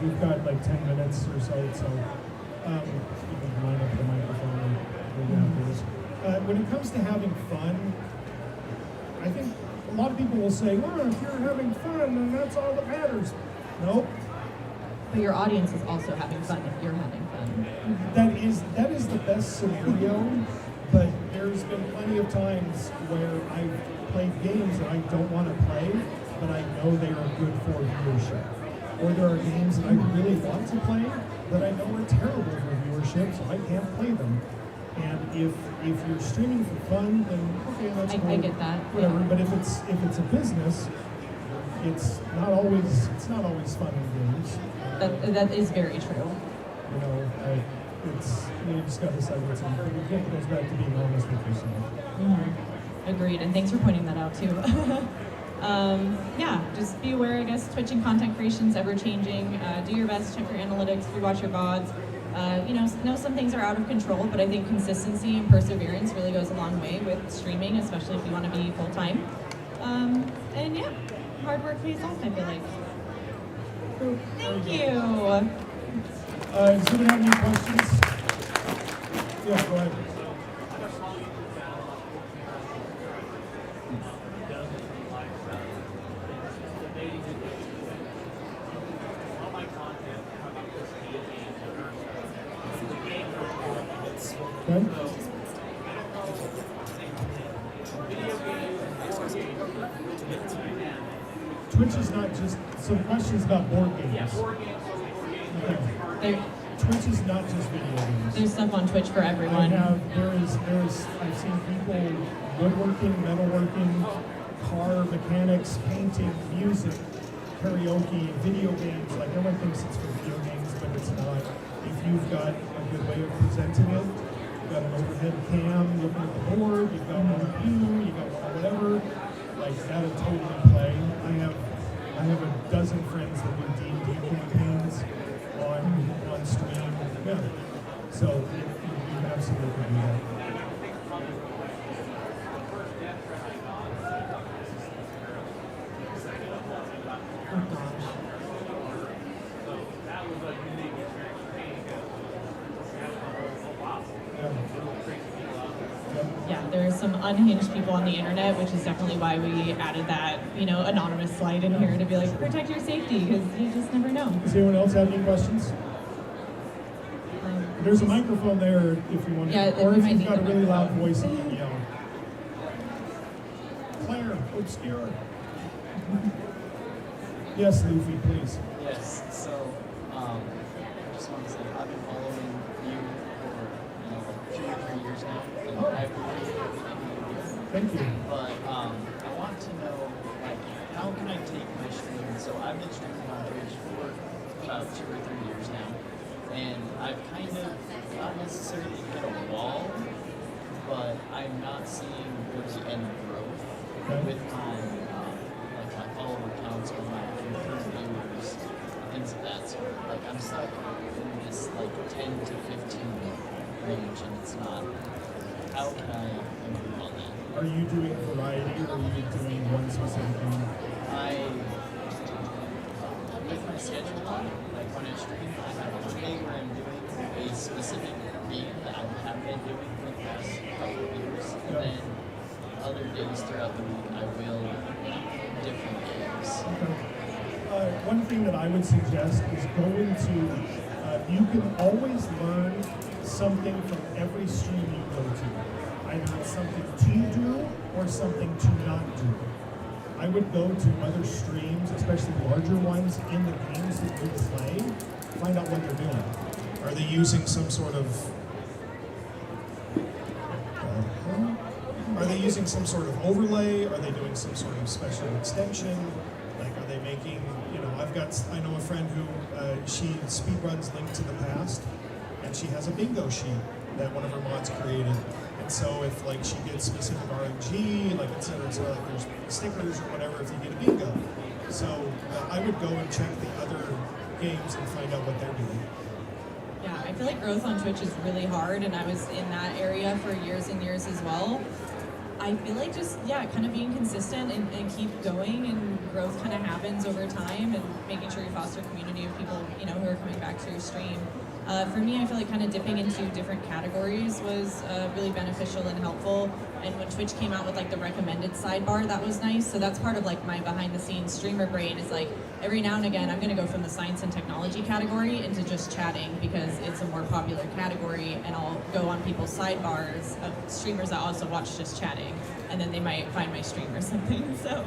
we've got like 10 minutes or so. So you can line up the microphone afterwards. When it comes to having fun, I think a lot of people will say, "Well, if you're having fun, then that's all that matters." Nope. But your audience is also having fun if you're having fun. That is the best scenario, but there's been plenty of times where I've played games that I don't want to play, but I know they are good for viewership. Or there are games that I really want to play that I know are terrible for viewership, so I can't play them. And if you're streaming for fun, then okay, that's cool. I get that. Whatever. Yeah. But if it's a business, it's not always fun in games. That is very true. You know, you just got to decide what's important. Again, it goes back to being honest with yourself. Mm-hmm. Agreed, and thanks for pointing that out too. Yeah, just be aware, I guess, Twitch and content creation is ever changing. Do your best, check your analytics, rewatch your VODs. Know some things are out of control, but I think consistency and perseverance really goes a long way with streaming, especially if you want to be full-time. And yeah, hard work pays off, I feel like. Thank you. Does anyone have any questions? Yeah, go ahead. Okay. Twitch is not just some questions about board games. Yeah, board games. Okay. Twitch is not just video games. There's stuff on Twitch for everyone. I've seen people woodworking, metalworking, car mechanics, painting, music, karaoke, video games. Like everyone thinks it's for video games, but it's not. If you've got a good way of presenting it, you've got an overhead cam looking at the board, you've got one view, you've got whatever, like that'll totally play. I have a dozen friends that do D&D campaigns on stream. Yeah. So you absolutely can do that. Yeah, there are some unhinged people on the internet, which is definitely why we added that, anonymous slide in here to be like, protect your safety, because you just never know. Does anyone else have any questions? There's a microphone there if you want to, or if you've got a really loud voice and you can yell. Clair, Obscur. Yes, Luffy, please. Yes, so I just want to say I've been following you for 2 or 3 years now, and I really Thank you. But I want to know, how can I take my stream? So I've been streaming on Twitch for about 2 or 3 years now, and I've kind of not necessarily hit a wall, but I'm not seeing really any growth with my my follower counts or my current viewers, things of that sort. I'm stuck in this 10 to 15 range, and it's not. How can I improve on that? Are you doing variety, or are you doing one specific thing? With my schedule on, when I stream, I have a day where I'm doing a specific game that I have been doing for the past couple of years, and then other days throughout the week I will different games. Okay. One thing that I would suggest is go into, you can always learn something from every stream you go to. Either it's something to do or something to not do. I would go to other streams, especially larger ones, in the games that you play, find out what they're doing. Are they using some sort of overlay? Are they doing some sort of special extension? Are they making, I know a friend who, she speedruns Link to the Past, and she has a bingo sheet that one of her mods created. And so if she gets specific RNG, et cetera, there's stickers or whatever if you get a bingo. So I would go and check the other games and find out what they're doing. Yeah, I feel like growth on Twitch is really hard, and I was in that area for years and years as well. I feel like just, yeah, kind of being consistent and keep going, and growth kind of happens over time, and making sure you foster a community of people, you know, who are coming back to your stream. For me, I feel like kind of dipping into different categories was really beneficial and helpful. And when Twitch came out with like the recommended sidebar, that was nice. So that's part of like my behind the scenes streamer brain, is like every now and again I'm gonna go from the science and technology category into just chatting because it's a more popular category, and I'll go on people's sidebars of streamers that also watch just chatting, and then they might find my stream or something. So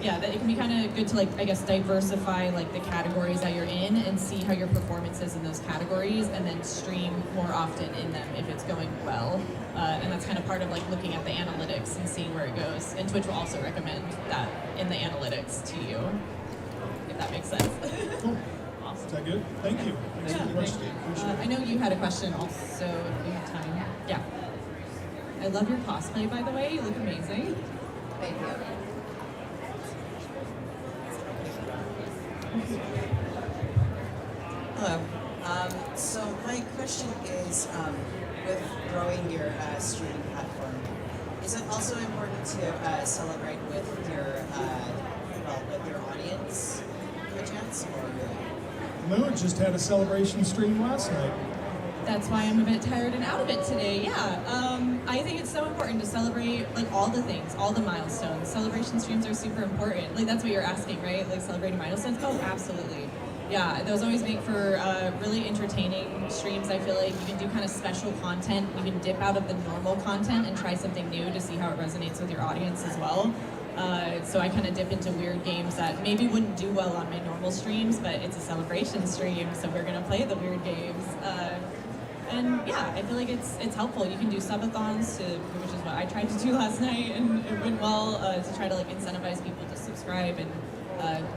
yeah, that it can be kind of good to, like, I guess, diversify like the categories that you're in and see how your performance is in those categories, and then stream more often in them if it's going well. And that's kind of part of like looking at the analytics and seeing where it goes. And Twitch will also recommend that in the analytics to you, if that makes sense. Cool. Awesome. Is that good? Thank you. Thanks for the question. Appreciate it. I know you had a question also, if we have time. Yeah. I love your cosplay, by the way. You look amazing. Thank you. Hello. So my question is, with growing your streaming platform, is it also important to celebrate with your with your audience, by chance, or? Moon just had a celebration stream last night. That's why I'm a bit tired and out of it today, yeah. I think it's so important to celebrate like all the things, all the milestones. Celebration streams are super important. Like that's what you're asking, right? Like celebrating milestones? Oh, absolutely. Yeah, those always make for really entertaining streams. I feel like you can do kind of special content. You can dip out of the normal content and try something new to see how it resonates with your audience as well. So I kind of dip into weird games that maybe wouldn't do well on my normal streams, but it's a celebration stream, so we're gonna play the weird games. And yeah, I feel like it's helpful. You can do subathons, which is what I tried to do last night, and it went well, to try to like incentivize people to subscribe, and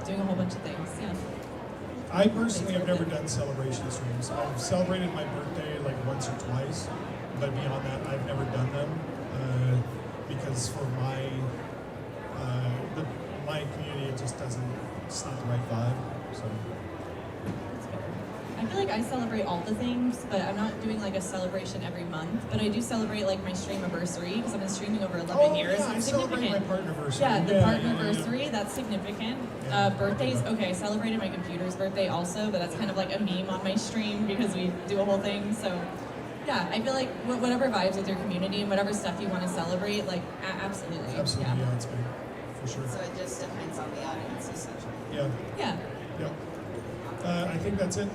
doing a whole bunch of things. Yeah. I personally have never done celebration streams. I've celebrated my birthday like once or twice, but beyond that, I've never done them because for my community, it just doesn't. It's not the right vibe. So. I feel like I celebrate all the things, but I'm not doing like a celebration every month. But I do celebrate like my stream anniversary because I've been streaming over 11 years. Yeah, I celebrate my partnerversary. Yeah, the partnerversary, that's significant. Birthdays, okay, I celebrated my computer's birthday also, but that's kind of like a meme on my stream because we do a whole thing. So yeah, I feel like whatever vibes with your community and whatever stuff you want to celebrate, like absolutely. Absolutely, yeah, it's good. For sure. So it just depends on the audience, essentially. Yeah. Yeah. Yep. I think that's it.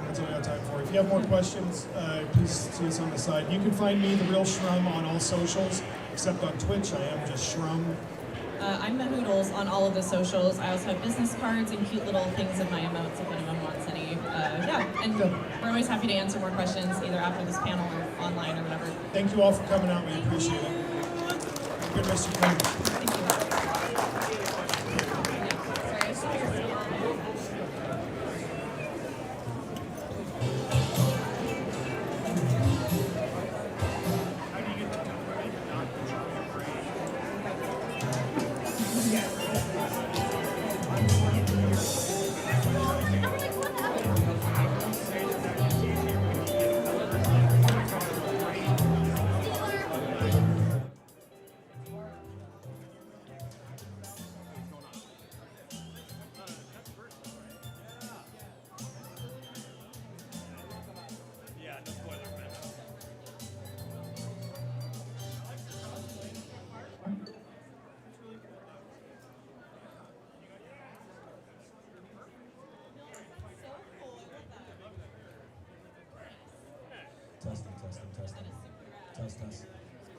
That's all we have time for. If you have more questions, please see us on the side. You can find me, The Real Shrum, on all socials, except on Twitch. I am just Shrum. I'm the Hoodles on all of the socials. I also have business cards and cute little things of my emotes if anyone wants any. Yeah, and we're always happy to answer more questions either after this panel or online or whatever. Thank you all for coming out. We appreciate it. Have a good rest of your day.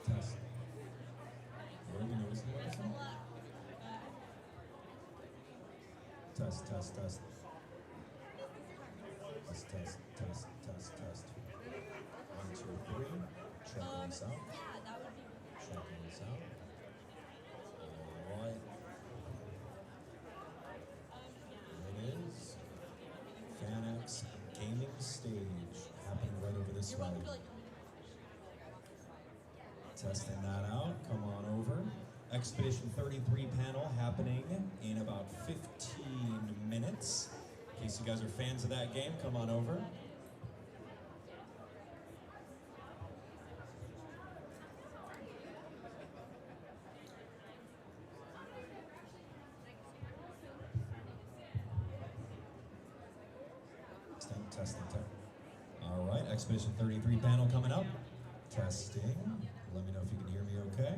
Test. What are we noticing? Test. Test. 1, 2, 3. Checking this out. All right. It is FanX gaming stage happening right over this way. Testing that out. Come on over. Expedition 33 panel happening in about 15 minutes. In case you guys are fans of that game, come on over. Testing. All right, Expedition 33 panel coming up. Testing. Let me know if you can hear me okay.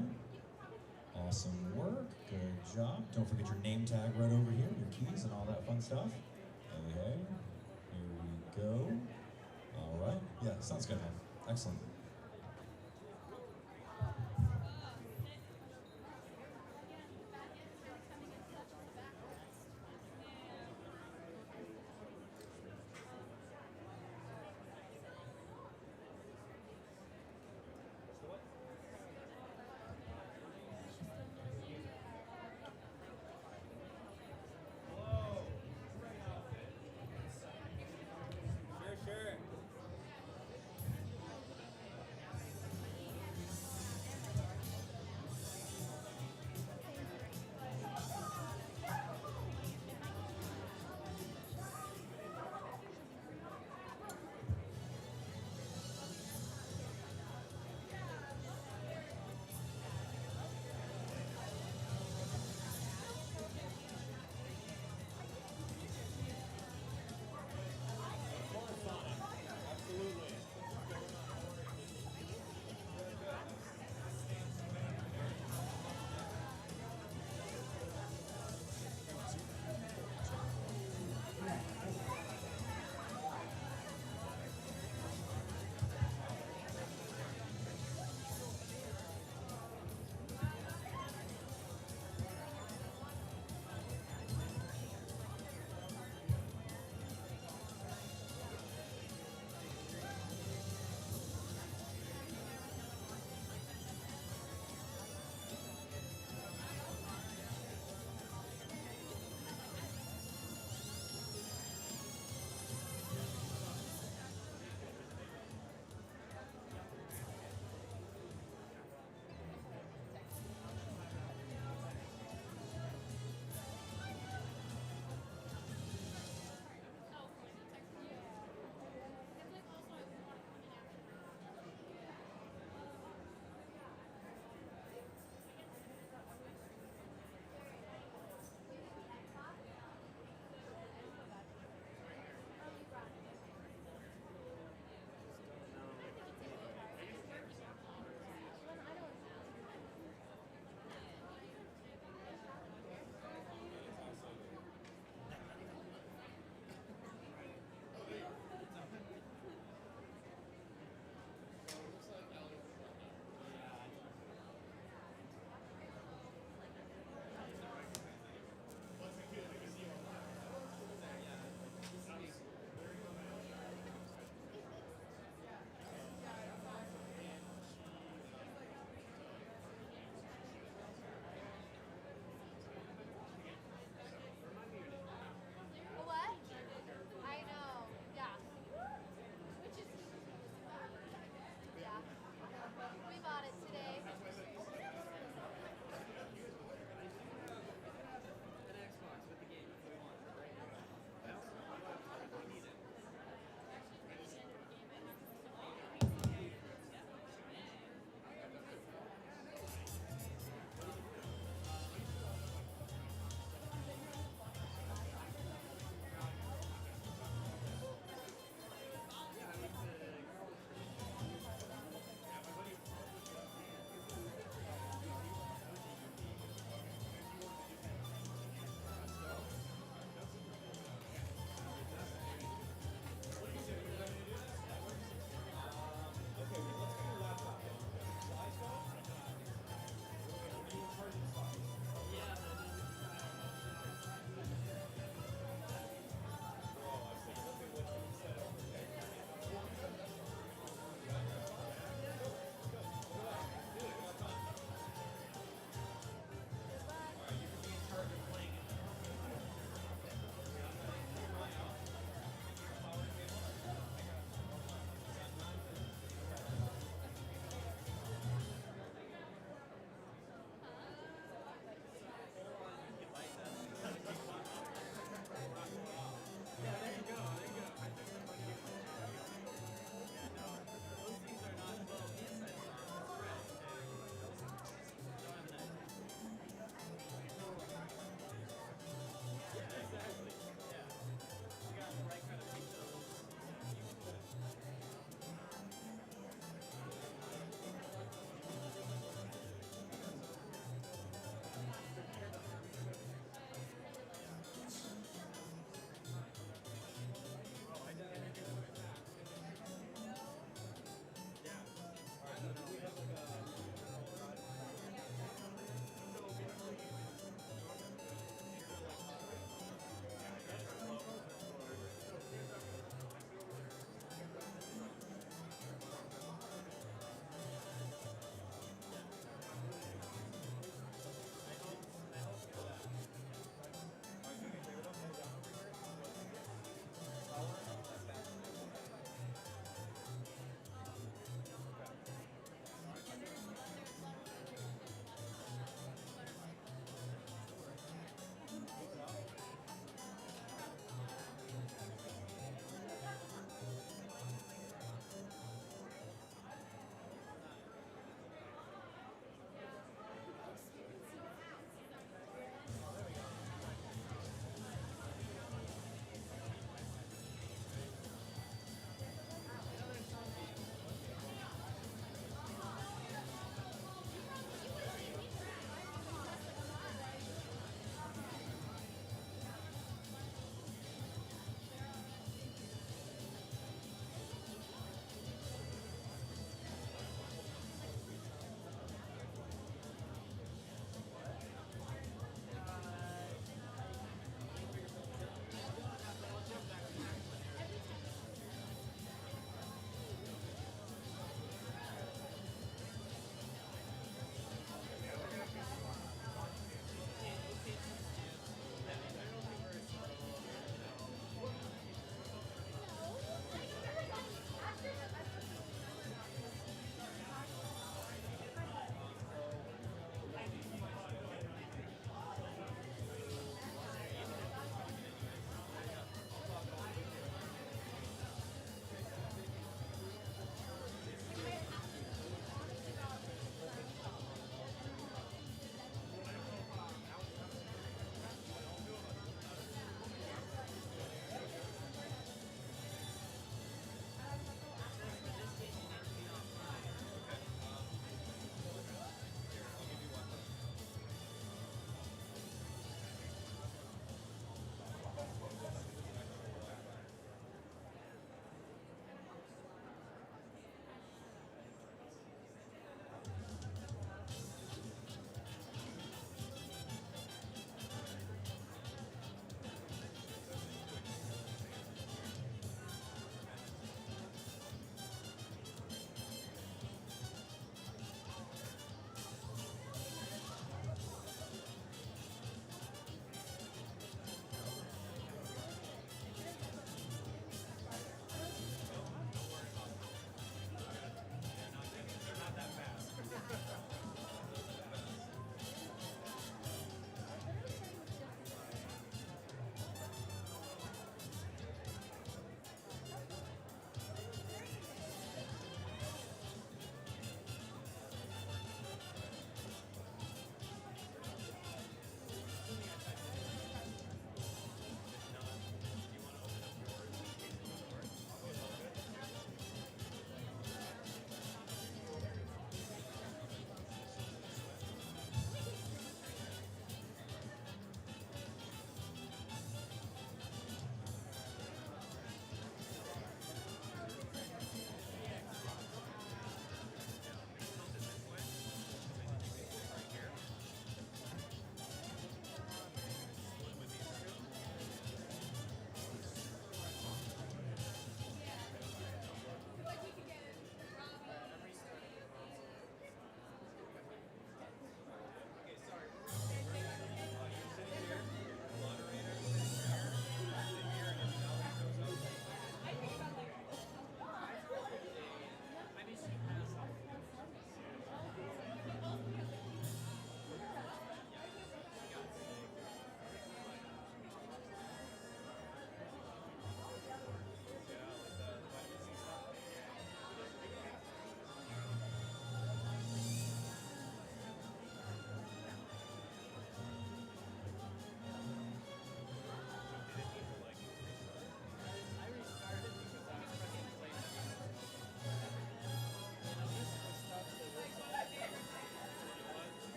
Awesome work. Good job. Don't forget your name tag right over here, your keys and all that fun stuff. Okay. Here we go. All right. Yeah, sounds good, man. Excellent.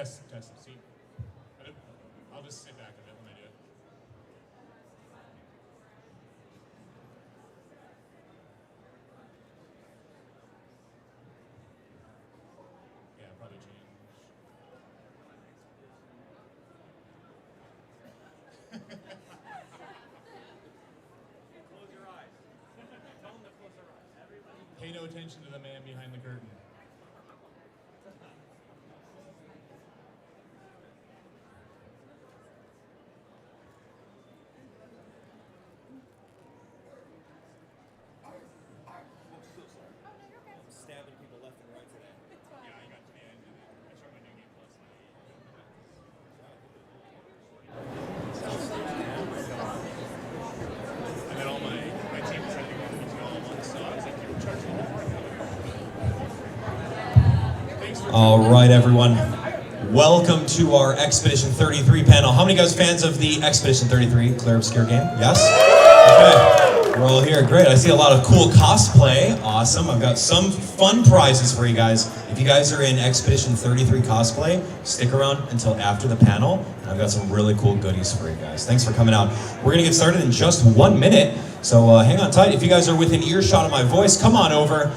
Test. See, I'll just sit back a bit when I do it. Yeah, probably change. Close your eyes. Tell them to close their eyes. Everybody. Pay no attention to the man behind the curtain. Stabbing people left and right today. Yeah, I got to the end. I started my new game plus. And then all my team was sending me to all of so I was like, you're charging me. All right, everyone. Welcome to our Expedition 33 panel. How many guys fans of the Expedition 33 Clair Obscur game? Yes? Okay. We're all here. Great. I see a lot of cool cosplay. Awesome. I've got some fun prizes for you guys. If you guys are in Expedition 33 cosplay, stick around until after the panel. I've got some really cool goodies for you guys. Thanks for coming out. We're going to get started in just 1 minute. So hang on tight. If you guys are within earshot of my voice, come on over.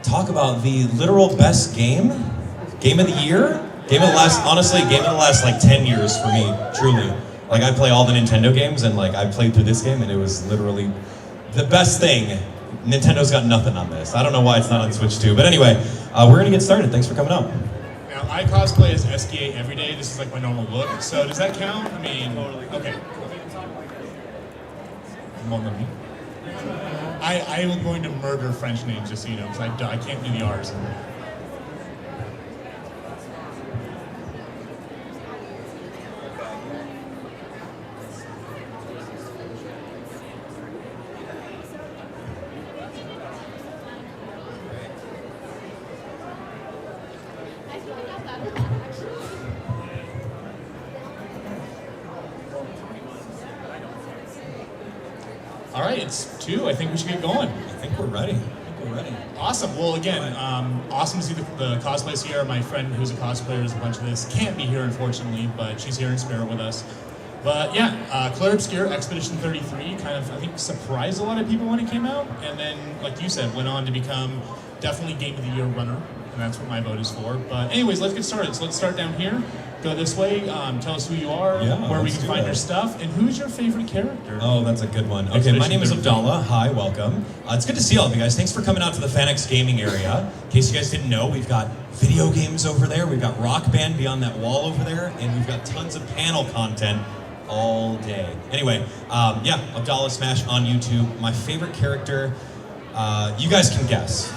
Talk about the literal best game of the year. Game of the last like 10 years for me, truly. Like I play all the Nintendo games and like I played through this game and it was literally the best thing. Nintendo's got nothing on this. I don't know why it's not on Switch too, but anyway, we're gonna get started. Thanks for coming out. Now, I cosplay as SKA every day. This is like my normal look. So does that count? I mean, totally. Okay. Mon ami. I am going to murder French names, just so you know, because I can't do the R's. All right, it's 2. I think we should get going. I think we're ready. Awesome. Well, again, awesome to see the cosplays here. My friend who's a cosplayer does a bunch of this. Can't be here, unfortunately, but she's here in spirit with us. But yeah, Clair Obscur Expedition 33 kind of, I think, surprised a lot of people when it came out. And then, like you said, went on to become definitely Game of the Year runner. And that's what my vote is for. But anyways, let's get started. So let's start down here. Go this way. Tell us who you are, where we can find your stuff, and who's your favorite character? Oh, that's a good one. Okay, my name is Abdallah. Hi, welcome. It's good to see all of you guys. Thanks for coming out to the FanX gaming area. In case you guys didn't know, we've got video games over there, we've got Rock Band beyond that wall over there, and we've got tons of panel content all day. Anyway, yeah, Abdallah Smash on YouTube. My favorite character, you guys can guess.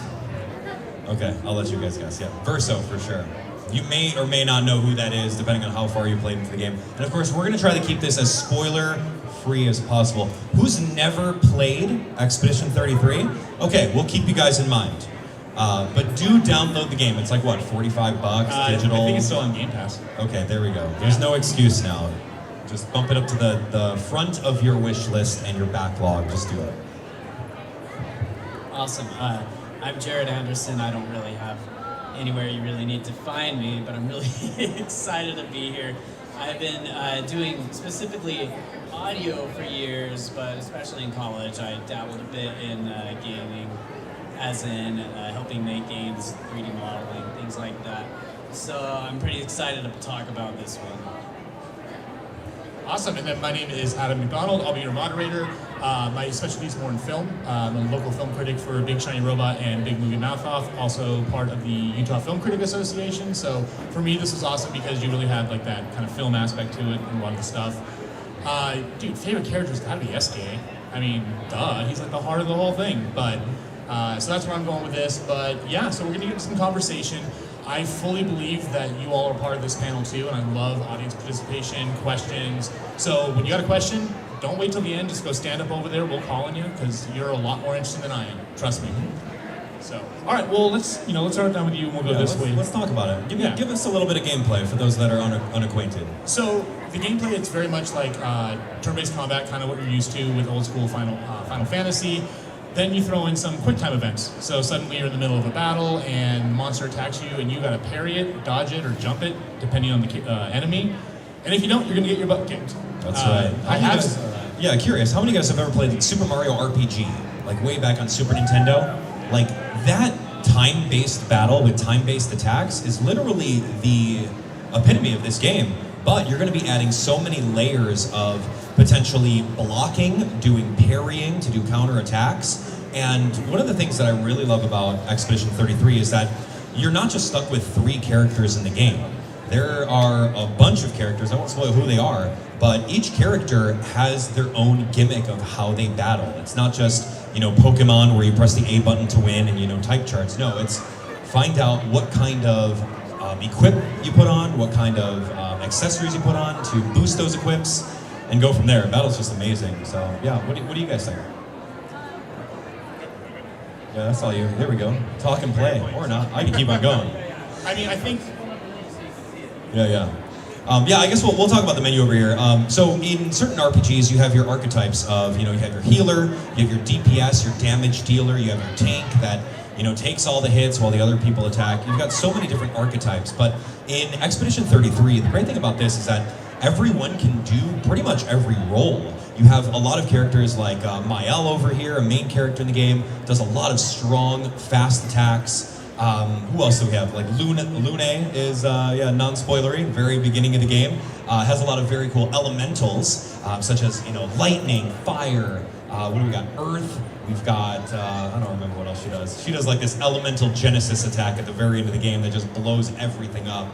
Okay, I'll let you guys guess. Yeah, Verso for sure. You may or may not know who that is, depending on how far you played into the game. And of course, we're going to try to keep this as spoiler-free as possible. Who's never played Expedition 33? Okay, we'll keep you guys in mind. But do download the game. It's like, what, $45 digital? I think it's still on Game Pass. Okay, there we go. There's no excuse now. Just bump it up to the front of your wish list and your backlog. Just do it. Awesome. I'm Jared Anderson. I don't really have anywhere you really need to find me, but I'm really excited to be here. I've been doing specifically audio for years, but especially in college, I dabbled a bit in gaming, as in helping make games, 3D modeling, things like that. So I'm pretty excited to talk about this one. Awesome, and then my name is Adam McDonald. I'll be your moderator. My specialty is more in film. I'm a local film critic for Big Shiny Robot and Big Movie Mouth Off, also part of the Utah Film Critic Association. So for me, this was awesome because you really had like that kind of film aspect to it and a lot of the stuff. Dude, favorite character's gotta be SK. I mean, duh, he's like the heart of the whole thing. But so that's where I'm going with this. But yeah, so we're gonna get into some conversation. I fully believe that you all are part of this panel too, and I love audience participation, questions. So when you got a question, don't wait till the end, just go stand up over there, we'll call on you, because you're a lot more interesting than I am, trust me. So, all right, well, let's start down with you, and we'll go this way. Let's talk about it. Give us a little bit of gameplay for those that are unacquainted. So, the gameplay, it's very much like turn-based combat, kind of what you're used to with old school Final Fantasy. Then you throw in some quick time events. So suddenly you're in the middle of a battle and monster attacks you and you gotta parry it, dodge it, or jump it, depending on the enemy. And if you don't, you're gonna get your butt kicked. That's right. I have. Yeah, curious. How many of you guys have ever played like, Super Mario RPG, like way back on Super Nintendo? Like that time-based battle with time-based attacks is literally the epitome of this game. But you're going to be adding so many layers of potentially blocking, doing parrying to do counter attacks. And one of the things that I really love about Expedition 33 is that you're not just stuck with 3 characters in the game. There are a bunch of characters, I won't spoil who they are, but each character has their own gimmick of how they battle. It's not just, Pokemon where you press the A button to win and, type charts. No, it's find out what kind of equip you put on, what kind of accessories you put on to boost those equips, and go from there. Battle's just amazing. So, yeah, what do you guys think? Yeah, that's all you. There we go. Talk and play, or not. I can keep on going. I mean, I think. Yeah. I guess we'll talk about the menu over here. So in certain RPGs, you have your archetypes of, you have your healer, you have your DPS, your damage dealer, you have your tank that, takes all the hits while the other people attack. You've got so many different archetypes, but in Expedition 33, the great thing about this is that everyone can do pretty much every role. You have a lot of characters like Mael over here, a main character in the game, does a lot of strong, fast attacks. Who else do we have? Like Lune is, non-spoilery, very beginning of the game. Has a lot of very cool elementals, such as, lightning, fire, what do we got? Earth. We've got, I don't remember what else she does. She does like this elemental Genesis attack at the very end of the game that just blows everything up.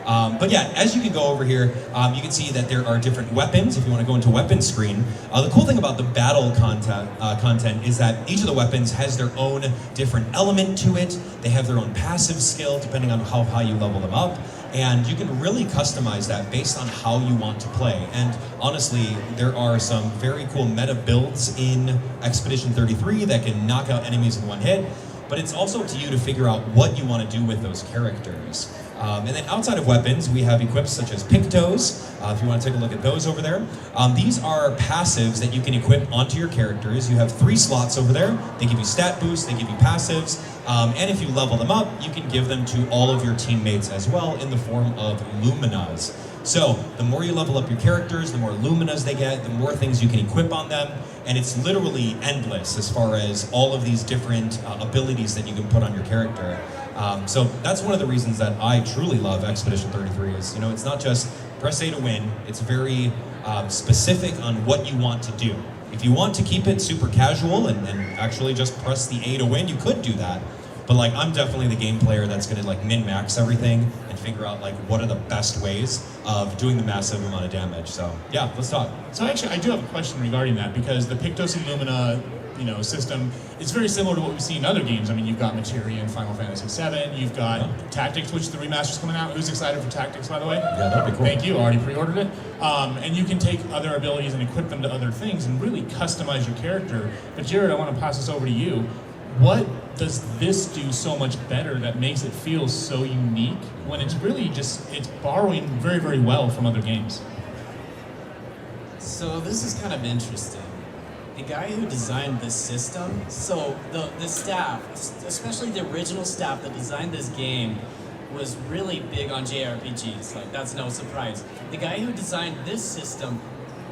But yeah, as you can go over here, you can see that there are different weapons. If you want to go into weapon screen, the cool thing about the battle content is that each of the weapons has their own different element to it. They have their own passive skill depending on how high you level them up. And you can really customize that based on how you want to play. And honestly, there are some very cool meta builds in Expedition 33 that can knock out enemies in one hit. But it's also up to you to figure out what you want to do with those characters. And then outside of weapons, we have equips such as Pictos, if you want to take a look at those over there. These are passives that you can equip onto your characters. You have 3 slots over there. They give you stat boosts, they give you passives, and if you level them up, you can give them to all of your teammates as well in the form of Luminas. So, the more you level up your characters, the more Luminas they get, the more things you can equip on them, and it's literally endless as far as all of these different abilities that you can put on your character. So that's one of the reasons that I truly love Expedition 33 is, it's not just press A to win, it's very specific on what you want to do. If you want to keep it super casual and actually just press the A to win, you could do that. But like, I'm definitely the game player that's gonna like min-max everything and figure out like what are the best ways of doing the massive amount of damage. So yeah, let's talk. So actually, I do have a question regarding that because the Pictos and Lumina, system is very similar to what we see in other games. I mean, you've got Materia in Final Fantasy VII, you've got Tactics, which the remaster's coming out. Who's excited for Tactics, by the way? Yeah, that'd be cool. Thank you, already pre-ordered it. And you can take other abilities and equip them to other things and really customize your character. But Jared, I want to pass this over to you. What does this do so much better that makes it feel so unique when it's really just, it's borrowing very, very well from other games? So this is kind of interesting. The guy who designed this system, so the staff, especially the original staff that designed this game, was really big on JRPGs. Like, that's no surprise. The guy who designed this system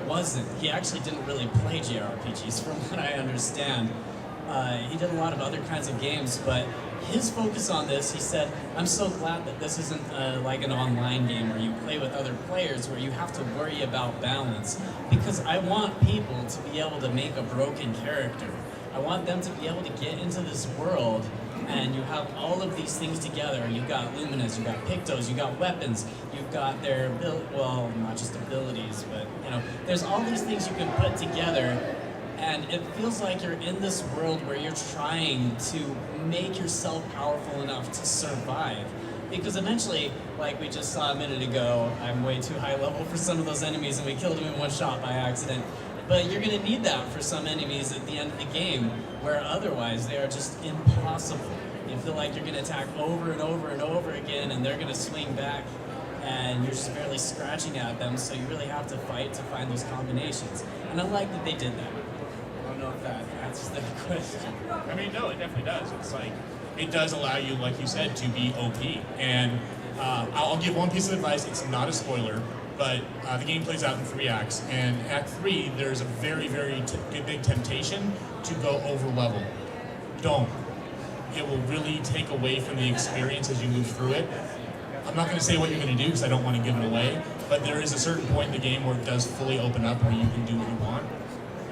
wasn't. He actually didn't really play JRPGs, from what I understand. He did a lot of other kinds of games, but his focus on this, he said, I'm so glad that this isn't like an online game where you play with other players where you have to worry about balance, because I want people to be able to make a broken character. I want them to be able to get into this world and you have all of these things together. You've got Luminas, you've got Pictos, you've got weapons, you've got their, well, not just abilities, but there's all these things you can put together. And it feels like you're in this world where you're trying to make yourself powerful enough to survive. Because eventually, like we just saw a minute ago, I'm way too high level for some of those enemies and we killed them in one shot by accident. But you're gonna need that for some enemies at the end of the game, where otherwise they are just impossible. You feel like you're gonna attack over and over and over again and they're gonna swing back and you're just barely scratching at them, so you really have to fight to find those combinations. And I like that they did that. I don't know if that's the question. I mean, no, it definitely does. It's like, it does allow you, like you said, to be OP. And I'll give one piece of advice. It's not a spoiler, but the game plays out in 3 acts. And Act 3, there's a very, very big temptation to go over level. Don't. It will really take away from the experience as you move through it. I'm not going to say what you're going to do because I don't want to give it away, but there is a certain point in the game where it does fully open up where you can do what you want.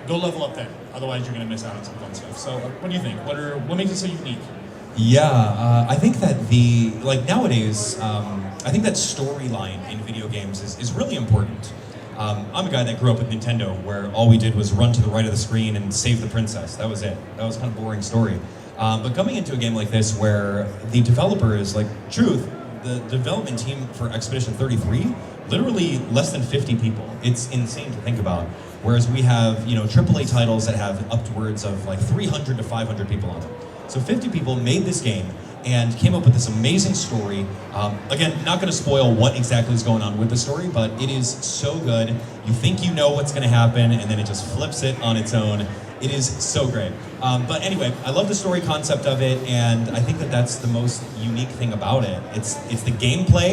Go level up then, otherwise you're going to miss out on some fun stuff. So what do you think? What makes it so unique? Yeah, I think that nowadays, I think that storyline in video games is really important. I'm a guy that grew up with Nintendo, where all we did was run to the right of the screen and save the princess. That was it. That was kind of a boring story. But coming into a game like this, where the developer is the development team for Expedition 33, literally less than 50 people. It's insane to think about. Whereas we have, AAA titles that have upwards of 300 to 500 people on them. So 50 people made this game and came up with this amazing story. Again, not going to spoil what exactly is going on with the story, but it is so good. You think you know what's going to happen, and then it just flips it on its own. It is so great. But anyway, I love the story concept of it, and I think that that's the most unique thing about it. It's the gameplay.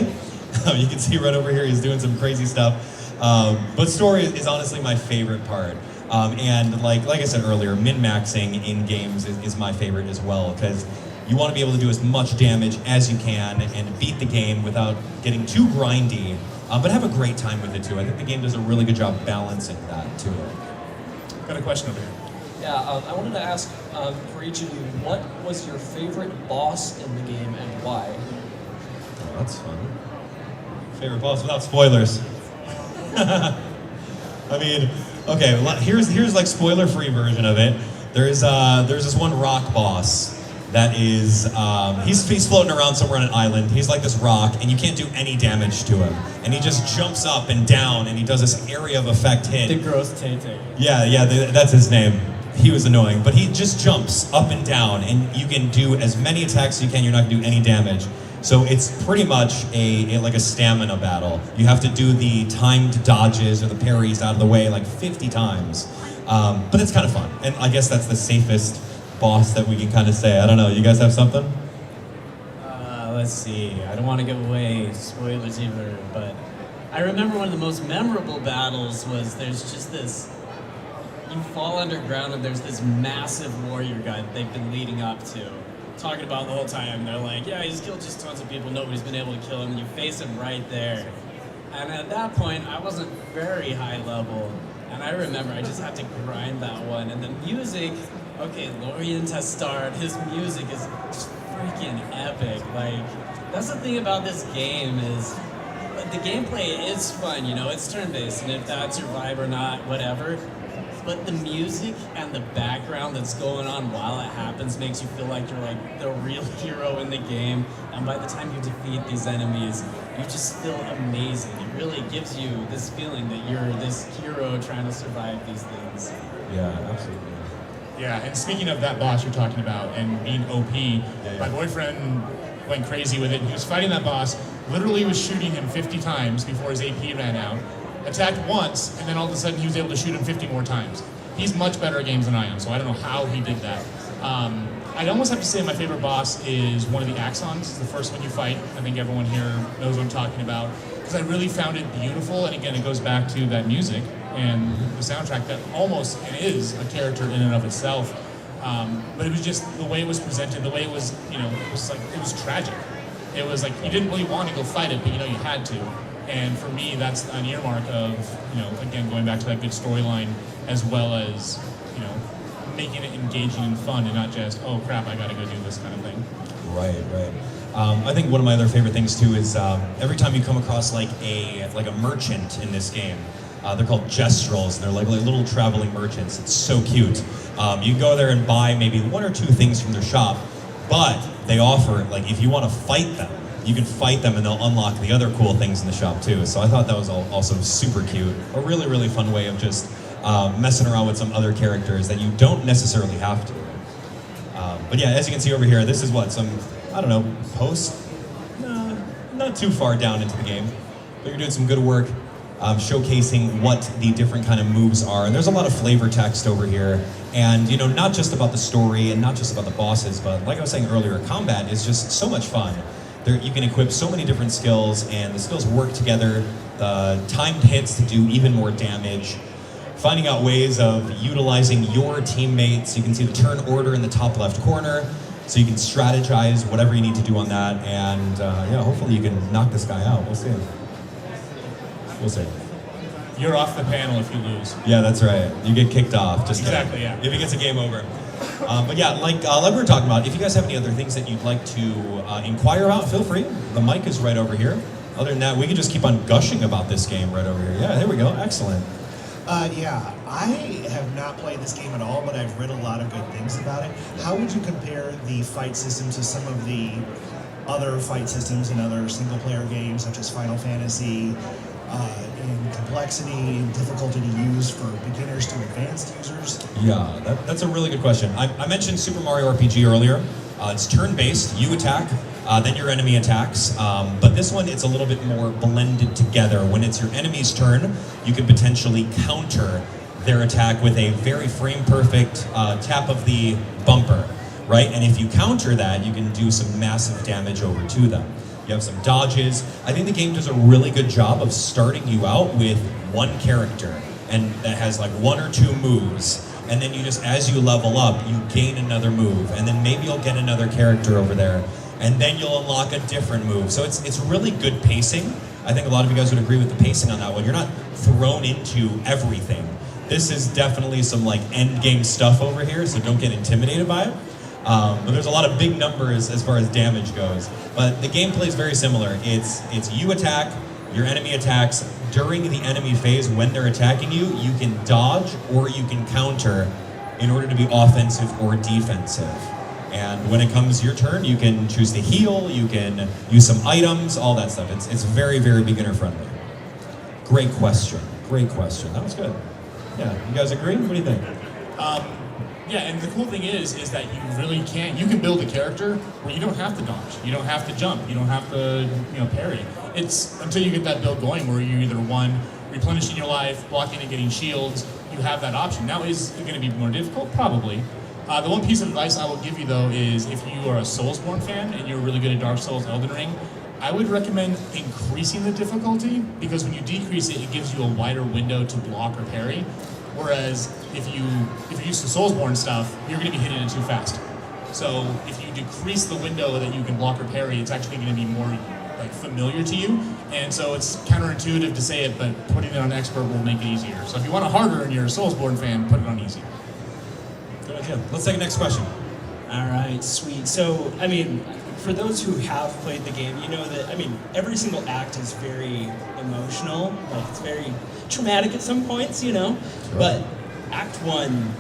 You can see right over here, he's doing some crazy stuff. But story is honestly my favorite part. And like I said earlier, min-maxing in games is my favorite as well, because you want to be able to do as much damage as you can and beat the game without getting too grindy, but have a great time with it too. I think the game does a really good job balancing that too. Got a question over here. Yeah, I wanted to ask for each of you, what was your favorite boss in the game and why? Oh, that's fun. Favorite boss without spoilers. I mean, okay, here's like spoiler-free version of it. There's this one rock boss that is he's floating around somewhere on an island. He's like this rock, and you can't do any damage to him. And he just jumps up and down, and he does this area of effect hit. The gross Tay-Tay. Yeah, that's his name. He was annoying, but he just jumps up and down, and you can do as many attacks as you can. You're not gonna do any damage. So it's pretty much like a stamina battle. You have to do the timed dodges or the parries out of the way like 50 times. But it's kind of fun, and I guess that's the safest boss that we can kind of say. I don't know. You guys have something? Let's see. I don't want to give away spoilers either, but I remember one of the most memorable battles was there's just this. You fall underground and there's this massive warrior guy that they've been leading up to, talking about the whole time. They're like, yeah, he's killed just tons of people, nobody's been able to kill him, and you face him right there. And at that point, I wasn't very high level, and I remember I just had to grind that one. And the music, okay, Lorient has starred, his music is just freaking epic. Like, that's the thing about this game is, the gameplay is fun, it's turn-based, and if that's your vibe or not, whatever. But the music and the background that's going on while it happens makes you feel like you're like the real hero in the game. And by the time you defeat these enemies, you just feel amazing. It really gives you this feeling that you're this hero trying to survive these things. Yeah, absolutely. Yeah, and speaking of that boss you're talking about and being OP, my boyfriend went crazy with it. He was fighting that boss, literally was shooting him 50 times before his AP ran out. Attacked once, and then all of a sudden he was able to shoot him 50 more times. He's much better at games than I am, so I don't know how he did that. I'd almost have to say my favorite boss is one of the Axons. It's the first one you fight. I think everyone here knows what I'm talking about. Because I really found it beautiful, and again, it goes back to that music and the soundtrack that almost it is a character in and of itself. But it was just the way it was presented, the way it was, it was tragic. It was like you didn't really want to go fight it, but you had to. And for me, that's an earmark of, again, going back to that good storyline, as well as, making it engaging and fun, and not just, oh crap, I gotta go do this kind of thing. Right. I think one of my other favorite things too is every time you come across like a merchant in this game, they're called gestrels, and they're like little traveling merchants. It's so cute. You can go there and buy maybe 1 or 2 things from their shop, but they offer, if you want to fight them, you can fight them and they'll unlock the other cool things in the shop too. So I thought that was also super cute. A really, really fun way of just messing around with some other characters that you don't necessarily have to. But yeah, as you can see over here, this is post? Not too far down into the game. But you're doing some good work. showcasing what the different kind of moves are. And there's a lot of flavor text over here. And, you know, not just about the story and not just about the bosses, but like I was saying earlier, combat is just so much fun. You can equip so many different skills, and the skills work together. The timed hits to do even more damage. Finding out ways of utilizing your teammates. You can see the turn order in the top left corner, so you can strategize whatever you need to do on that. And yeah, hopefully you can knock this guy out. We'll see. We'll see. You're off the panel if you lose. Yeah, that's right. You get kicked off. Just Exactly, yeah. If it gets a game over. But yeah, like we were talking about, if you guys have any other things that you'd like to inquire about, feel free. The mic is right over here. Other than that, we can just keep on gushing about this game right over here. Yeah, there we go. Excellent. Yeah, I have not played this game at all, but I've read a lot of good things about it. How would you compare the fight system to some of the other fight systems in other single-player games, such as Final Fantasy, in complexity and difficulty to use for beginners to advanced users? Yeah, that's a really good question. I mentioned Super Mario RPG earlier. It's turn-based. You attack, then your enemy attacks. But this one, it's a little bit more blended together. When it's your enemy's turn, you can potentially counter their attack with a very frame-perfect tap of the bumper, right? And if you counter that, you can do some massive damage over to them. You have some dodges. I think the game does a really good job of starting you out with one character, and that has like one or two moves. And then you just, as you level up, you gain another move, and then maybe you'll get another character over there, and then you'll unlock a different move. So it's really good pacing. I think a lot of you guys would agree with the pacing on that one. You're not thrown into everything. This is definitely some like end game stuff over here, so don't get intimidated by it. But there's a lot of big numbers as far as damage goes. But the gameplay is very similar. It's you attack, your enemy attacks. During the enemy phase, when they're attacking you, you can dodge or you can counter in order to be offensive or defensive. And when it comes your turn, you can choose to heal, you can use some items, all that stuff. It's very, very beginner friendly. Great question. Great question. That was good. Yeah, you guys agree? What do you think? Yeah, and the cool thing is that you really can. You can build a character where you don't have to dodge, you don't have to jump, you don't have to, parry. It's until you get that build going where you're either one, replenishing your life, blocking and getting shields. You have that option. Now, is it going to be more difficult? Probably. The one piece of advice I will give you though is if you are a Soulsborne fan and you're really good at Dark Souls, Elden Ring, I would recommend increasing the difficulty, because when you decrease it, it gives you a wider window to block or parry. Whereas if you're used to Soulsborne stuff, you're going to be hitting it too fast. So if you decrease the window that you can block or parry, it's actually going to be more like familiar to you. And so it's counterintuitive to say it, but putting it on expert will make it easier. So if you want it harder and you're a Soulsborne fan, put it on easy. Good idea. Let's take the next question. All right, sweet. So, I mean, for those who have played the game, you know that, every single act is very emotional. Like, it's very traumatic at some points, Sure. But Act 1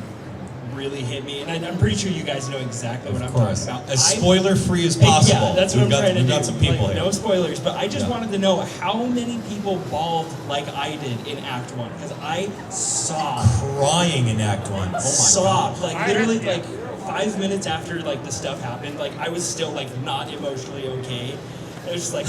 really hit me, and I'm pretty sure you guys know exactly what I'm talking about. As spoiler-free as possible. Yeah, that's what I'm trying to do. We've got some people here. No spoilers, but I just wanted to know how many people bawled like I did in Act 1, because I sobbed. Crying in Act 1. Oh my sobbed. God. Like, literally, 5 minutes after, the stuff happened, I was still, not emotionally okay. I was just like,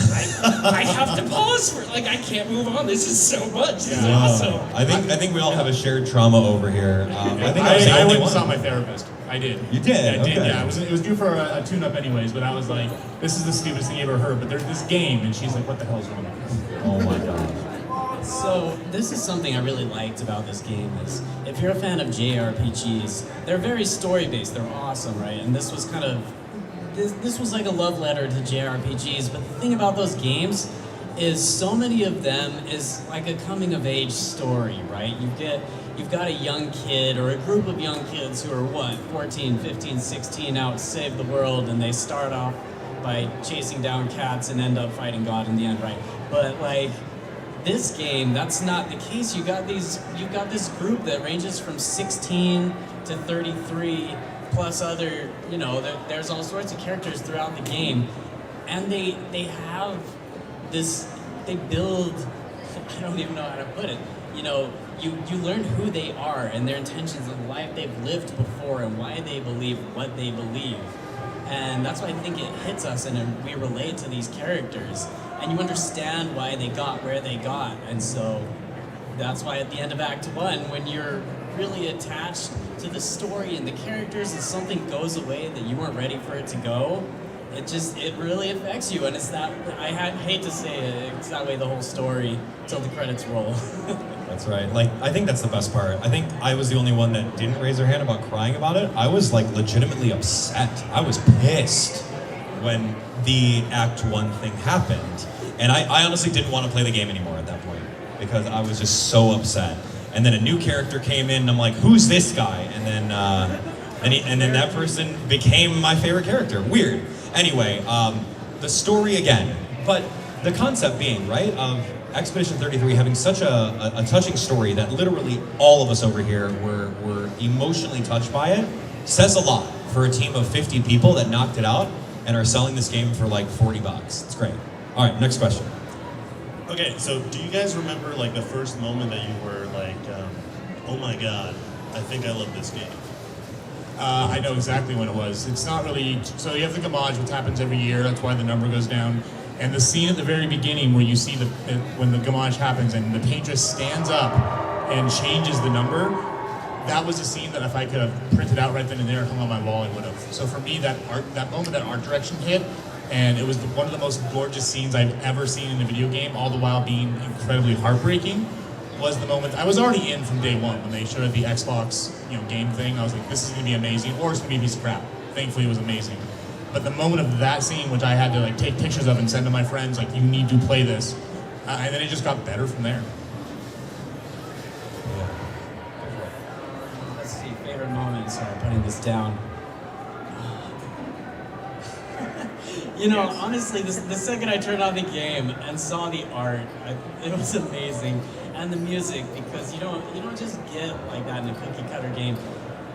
I have to pause for, I can't move on. This is so much. This is awesome. I think we all have a shared trauma over here. I think I went and saw my therapist. I did. You did? Yeah, I did. Okay. Yeah, it was due for a tune-up anyways, but I was like, this is the stupidest thing I've ever heard. But there's this game, and she's like, what the hell's wrong with you? Oh my God. So this is something I really liked about this game is if you're a fan of JRPGs, they're very story-based. They're awesome, right? And this was kind of this was like a love letter to JRPGs. But the thing about those games is so many of them is like a coming-of-age story, right? You've got a young kid or a group of young kids who are 14, 15, 16 out to save the world, and they start off by chasing down cats and end up fighting God in the end, right? But this game, that's not the case. You've got this group that ranges from 16 to 33, plus other, there's all sorts of characters throughout the game, and they have this, they build, I don't even know how to put it, you learn who they are and their intentions and the life they've lived before and why they believe what they believe. And that's why I think it hits us and we relate to these characters. And you understand why they got where they got. And so that's why at the end of Act 1, when you're really attached to the story and the characters and something goes away that you weren't ready for it to go, it really affects you. And it's that, hate to say it, it's that way the whole story till the credits roll. That's right. Like, I think that's the best part. I think I was the only one that didn't raise their hand about crying about it. I was like legitimately upset. I was pissed when the Act 1 thing happened. And I honestly didn't want to play the game anymore at that point because I was just so upset. And then a new character came in and I'm like, who's this guy? And then and then that person became my favorite character. Weird. Anyway, the story again. But the concept being, right, of Expedition 33 having such a touching story that literally all of us over here were emotionally touched by it, says a lot for a team of 50 people that knocked it out and are selling this game for like $40. It's great. All right, next question. Okay, so do you guys remember like the first moment that you were like, oh my god, I think I love this game? I know exactly when it was. It's not really, so you have the Gamage, which happens every year, that's why the number goes down. And the scene at the very beginning where you see when the Gamage happens and the paintress stands up and changes the number, that was a scene that if I could have printed out right then and there and hung on my wall, I would have. So for me, that moment, that art direction hit, and it was one of the most gorgeous scenes I've ever seen in a video game, all the while being incredibly heartbreaking, was the moment. I was already in from day one when they showed the Xbox, game thing. I was like, this is gonna be amazing, or it's gonna be a piece of crap. Thankfully, it was amazing. But the moment of that scene, which I had to like take pictures of and send to my friends, like, you need to play this, and then it just got better from there. Let's see, favorite moment. Sorry, putting this down. Honestly, the second I turned on the game and saw the art, it was amazing, and the music, because you don't just get like that in a cookie cutter game.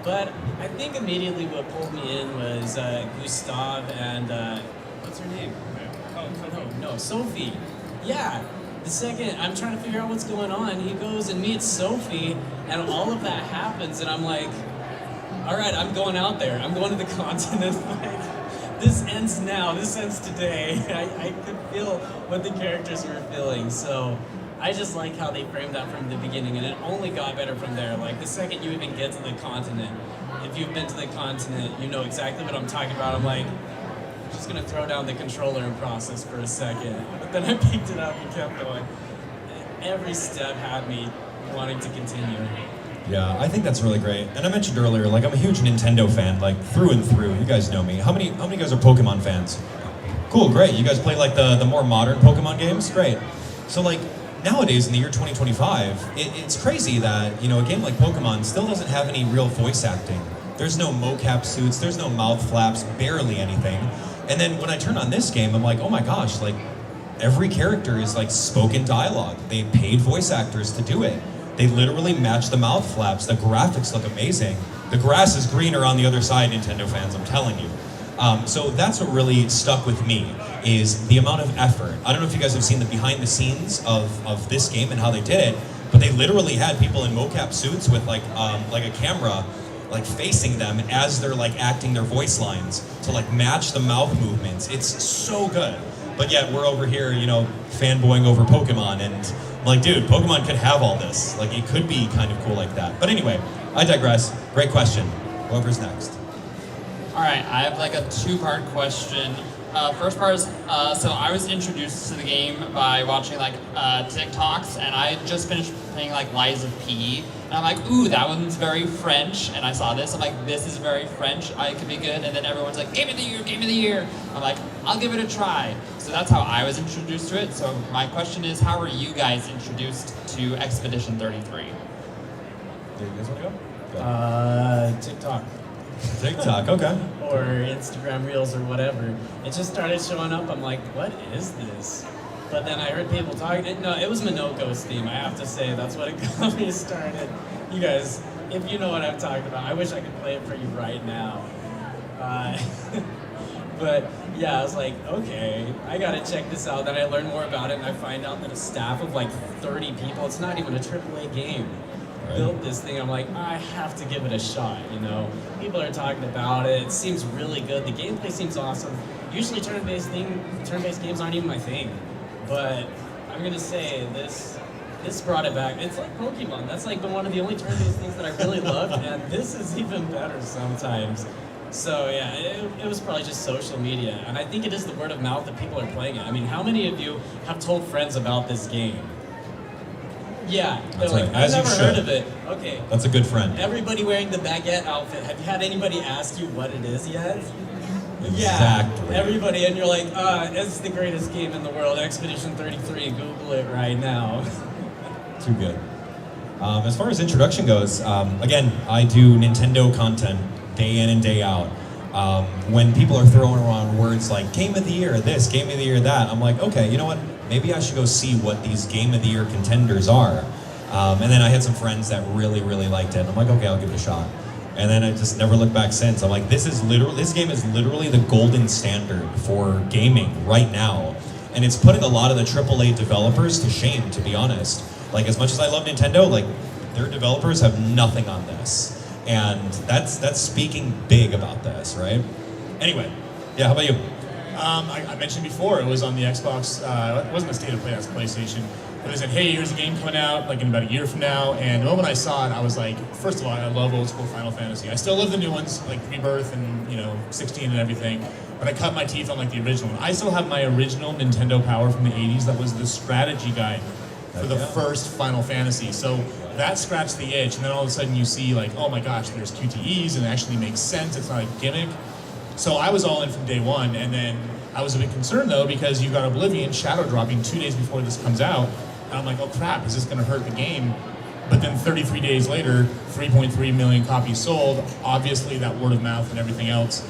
But I think immediately what pulled me in was Gustav and what's her name? No, Sophie. Yeah. The second I'm trying to figure out what's going on, he goes and meets Sophie, and all of that happens, and I'm like, all right, I'm going out there. I'm going to the continent. This ends now. This ends today. I could feel what the characters were feeling. So I just like how they framed that from the beginning, and it only got better from there. Like the second you even get to the continent, if you've been to the continent, you know exactly what I'm talking about. I'm like, I'm just gonna throw down the controller and process for a second. But then I picked it up and kept going. Every step had me wanting to continue. Yeah, I think that's really great. And I mentioned earlier, like, I'm a huge Nintendo fan, like, through and through. You guys know me. How many guys are Pokemon fans? Cool, great. You guys play, like, the more modern Pokemon games? Great. So, like, nowadays, in the year 2025, it's crazy that, a game like Pokemon still doesn't have any real voice acting. There's no mocap suits, there's no mouth flaps, barely anything. And then when I turn on this game, I'm like, oh my gosh, like, every character is, like, spoken dialogue. They paid voice actors to do it. They literally match the mouth flaps. The graphics look amazing. The grass is greener on the other side, Nintendo fans, I'm telling you. So that's what really stuck with me, is the amount of effort. I don't know if you guys have seen the behind the scenes of this game and how they did it, but they literally had people in mocap suits with like a camera like facing them as they're like acting their voice lines to like match the mouth movements. It's so good. But yet we're over here, fanboying over Pokemon, and I'm like, dude, Pokemon could have all this. Like, it could be kind of cool like that. But anyway, I digress. Great question. Whoever's next. All right, I have like a two-part question. First part is, so I was introduced to the game by watching like TikToks, and I just finished playing like Lies of P. And I'm like, ooh, that one's very French. And I saw this, I'm like, this is very French. It could be good. And then everyone's like, Game of the Year, Game of the Year. I'm like, I'll give it a try. So that's how I was introduced to it. So my question is, how were you guys introduced to Expedition 33? You guys want to go? TikTok. TikTok, okay. Or Instagram Reels or whatever. It just started showing up. I'm like, what is this? But then I heard people talking. No, it was Minoko's theme, I have to say. That's what it got me started. You guys, if you know what I'm talking about, I wish I could play it for you right now. But yeah, I was like, okay, I gotta check this out. Then I learned more about it, and I find out that a staff of like 30 people, it's not even a AAA game. built this thing. I'm like, I have to give it a shot, you know? People are talking about it. It seems really good. The gameplay seems awesome. Usually turn-based games aren't even my thing. But I'm gonna say this brought it back. It's like Pokemon. That's like one of the only turn-based things that I really loved, and this is even better sometimes. So yeah, it was probably just social media, and I think it is the word of mouth that people are playing it. I mean, how many of you have told friends about this game? Yeah, they're like, I've never heard of it. Okay. That's a good friend. Everybody wearing the baguette outfit. Have you had anybody ask you what it is yet? Exactly. Yeah, everybody, and you're like, it's the greatest game in the world, Expedition 33, Google it right now. Too good. As far as introduction goes, again, I do Nintendo content day in and day out. When people are throwing around words like Game of the Year this, Game of the Year that, I'm like, okay, you know what? Maybe I should go see what these Game of the Year contenders are. And then I had some friends that really, really liked it. I'm like, okay, I'll give it a shot. And then I just never looked back since. I'm like, this game is literally the golden standard for gaming right now. And it's putting a lot of the AAA developers to shame, to be honest. Like, as much as I love Nintendo, like, their developers have nothing on this. And that's speaking big about this, right? Anyway, yeah, how about you? I mentioned before, it was on the Xbox, it wasn't a state of play, that's PlayStation. But they said, hey, here's a game coming out, like in about a year from now. And the moment I saw it, I was like, first of all, I love old school Final Fantasy. I still love the new ones, like Rebirth and, 16 and everything. But I cut my teeth on like the original one. I still have my original Nintendo Power from the 80s that was the strategy guide for the first Final Fantasy. So that scratched the itch, and then all of a sudden you see like, oh my gosh, there's QTEs, and it actually makes sense, it's not a gimmick. So I was all in from day one, and then I was a bit concerned though, because you've got Oblivion shadow dropping 2 days before this comes out, and I'm like, oh crap, is this gonna hurt the game? But then 33 days later, 3.3 million copies sold, obviously that word of mouth and everything else,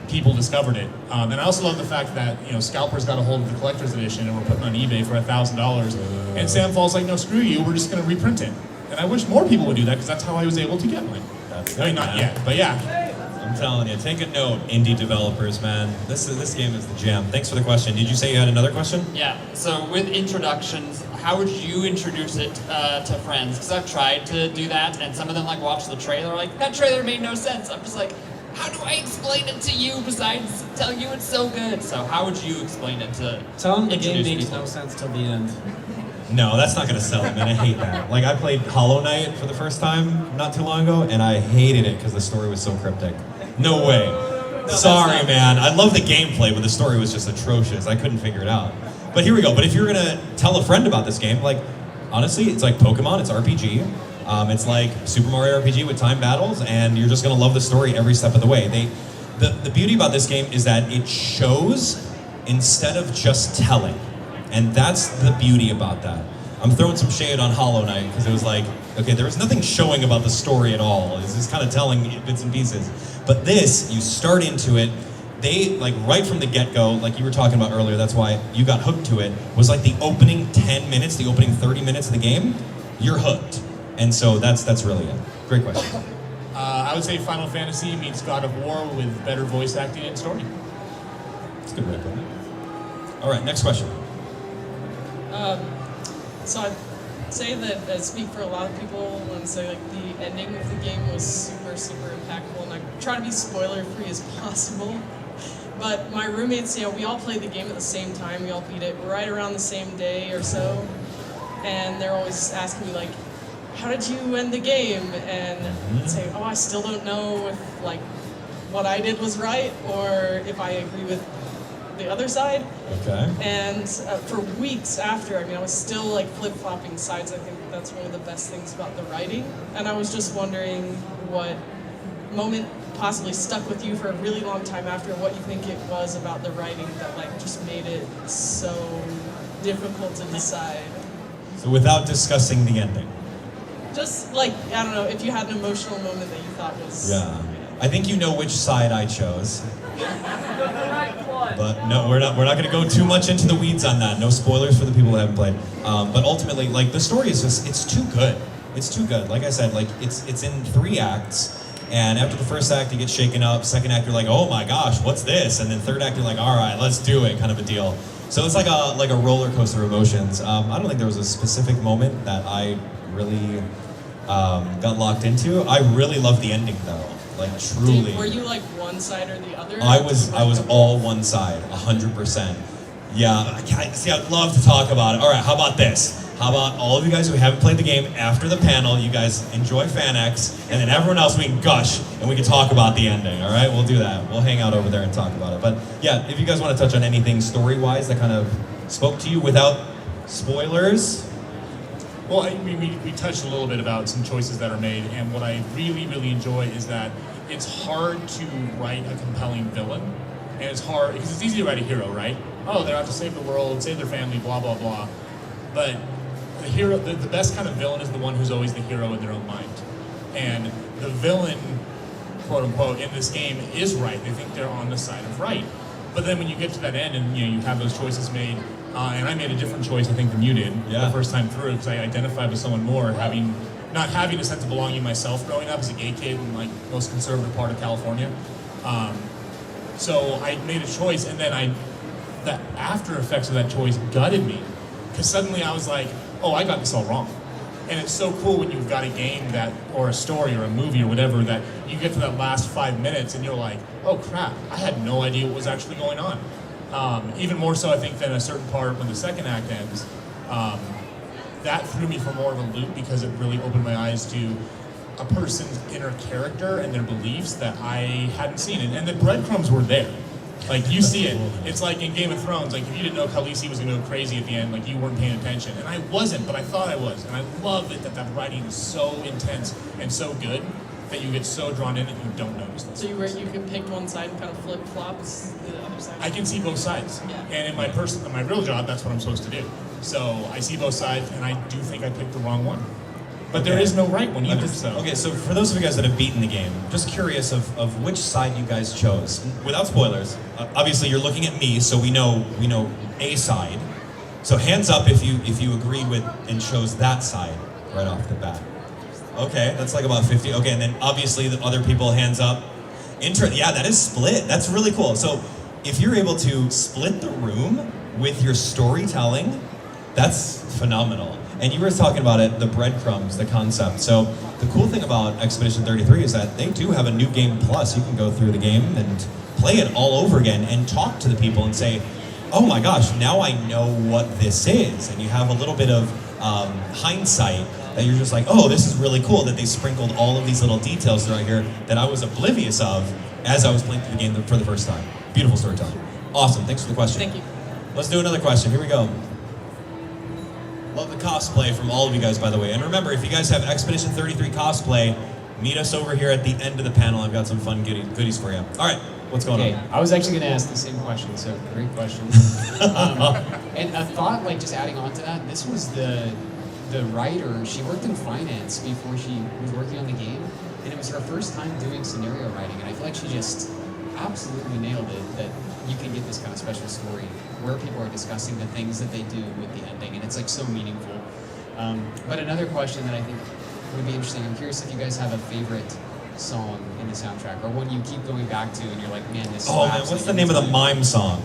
people discovered it. And I also love the fact that, scalpers got a hold of the collector's edition and were putting on eBay for $1,000, and Sam Fall's like, no, screw you, we're just gonna reprint it. And I wish more people would do that, because that's how I was able to get mine. I mean, not yet, but yeah. I'm telling you, take a note, indie developers, man. This game is the jam. Thanks for the question. Did you say you had another question? Yeah, so with introductions, how would you introduce it to friends? Because I've tried to do that, and some of them like watch the trailer, like, that trailer made no sense. I'm just like, how do I explain it to you besides tell you it's so good? So how would you explain it to Tell them the game introduce makes people? no sense till the end. No, that's not gonna sell it, man. I hate that. Like, I played Hollow Knight for the first time not too long ago, and I hated it because the story was so cryptic. No way. Sorry, man. I love the gameplay, but the story was just atrocious. I couldn't figure it out. But here we go. But if you're gonna tell a friend about this game, like, honestly, it's like Pokemon, it's RPG. It's like Super Mario RPG with time battles, and you're just gonna love the story every step of the way. The beauty about this game is that it shows instead of just telling. And that's the beauty about that. I'm throwing some shade on Hollow Knight because it was like, okay, there was nothing showing about the story at all. It's just kind of telling bits and pieces. But this, you start into it, they, like right from the get-go, like you were talking about earlier, that's why you got hooked to it, was like the opening 10 minutes, the opening 30 minutes of the game, you're hooked. And so that's really it. Great question. I would say Final Fantasy meets God of War with better voice acting and story. That's a good way to put it. All right, next question. So I'd say that I speak for a lot of people when I say like the ending of the game was super, super impactful, and I try to be spoiler-free as possible. But my roommates, we all played the game at the same time. We all beat it right around the same day or so, and they're always asking me like, "How did you end the game?" And I'd say, "Oh, I still don't know if like what I did was right or if I agree with the other side." Okay. And for weeks after, I was still like flip-flopping sides. I think that's one of the best things about the writing. And I was just wondering what moment possibly stuck with you for a really long time after, what you think it was about the writing that like just made it so difficult to decide. So without discussing the ending. Just like, I don't know, if you had an emotional moment that you thought was... Yeah. I think you know which side I chose. But no, we're not going to go too much into the weeds on that. No spoilers for the people that haven't played. But ultimately, like, the story is just, it's too good. It's too good. Like I said, like, it's in 3 acts. And after the first act, you get shaken up. Second act, you're like, oh my gosh, what's this? And then third act, you're like, all right, let's do it, kind of a deal. So it's like a roller coaster of emotions. I don't think there was a specific moment that I really got locked into. I really love the ending though, like truly. Were you like one side or the other? I was all one side, 100%. Yeah, see, I'd love to talk about it. All right, how about this? How about all of you guys who haven't played the game after the panel, you guys enjoy FanX, and then everyone else we can gush and we can talk about the ending, all right? We'll do that. We'll hang out over there and talk about it. But yeah, if you guys want to touch on anything story-wise that kind of spoke to you without spoilers. Well, we touched a little bit about some choices that are made, and what I really, really enjoy is that it's hard to write a compelling villain, and it's hard, because it's easy to write a hero, right? Oh, they're out to save the world, save their family, blah, blah, blah. But the hero, the best kind of villain is the one who's always the hero in their own mind. And the villain, quote unquote, in this game is right. They think they're on the side of right. But then when you get to that end and you have those choices made, and I made a different choice, I think, than you did the first time through, because I identified with someone more, not having a sense of belonging myself growing up as a gay kid in like most conservative part of California. So I made a choice, and then the after effects of that choice gutted me, because suddenly I was like, oh, I got this all wrong. And it's so cool when you've got a game that, or a story or a movie or whatever, that you get to that last 5 minutes and you're like, oh crap, I had no idea what was actually going on. Even more so, I think, than a certain part when the second act ends. That threw me for more of a loop, because it really opened my eyes to a person's inner character and their beliefs that I hadn't seen. And the breadcrumbs were there. Like, you see it. It's like in Game of Thrones, like if you didn't know Khaleesi was gonna go crazy at the end, like you weren't paying attention. And I wasn't, but I thought I was. And I love it that writing is so intense and so good that you get so drawn in and you don't notice this. So you can pick one side and kind of flip flops the other side? I can see both sides. Yeah. And in my real job, that's what I'm supposed to do. So I see both sides, and I do think I picked the wrong one. But there is no right one either. Okay, so for those of you guys that have beaten the game, just curious of which side you guys chose. Without spoilers, obviously you're looking at me, so we know a side. So hands up if you agreed with and chose that side right off the bat. Okay, that's like about 50. Okay, and then obviously the other people, hands up. Yeah, that is split. That's really cool. So if you're able to split the room with your storytelling, that's phenomenal. And you were talking about it, the breadcrumbs, the concept. So the cool thing about Expedition 33 is that they do have a new game plus. You can go through the game and play it all over again and talk to the people and say, oh my gosh, now I know what this is. And you have a little bit of hindsight that you're just like, oh, this is really cool that they sprinkled all of these little details right here that I was oblivious of as I was playing through the game for the first time. Beautiful storytelling. Awesome, thanks for the question. Thank you. Let's do another question, here we go. Love the cosplay from all of you guys, by the way. And remember, if you guys have Expedition 33 cosplay, meet us over here at the end of the panel. I've got some fun goodies for you. All right, what's going on? I was actually going to ask the same question, so great question. And a thought, like just adding on to that, this was the writer. She worked in finance before she was working on the game, and it was her first time doing scenario writing, and I feel like she just absolutely nailed it, that you can get this kind of special story where people are discussing the things that they do with the ending, and it's like so meaningful. But another question that I think would be interesting, I'm curious if you guys have a favorite song in the soundtrack, or one you keep going back to and you're like, man, this Oh man, what's the name of the mime song?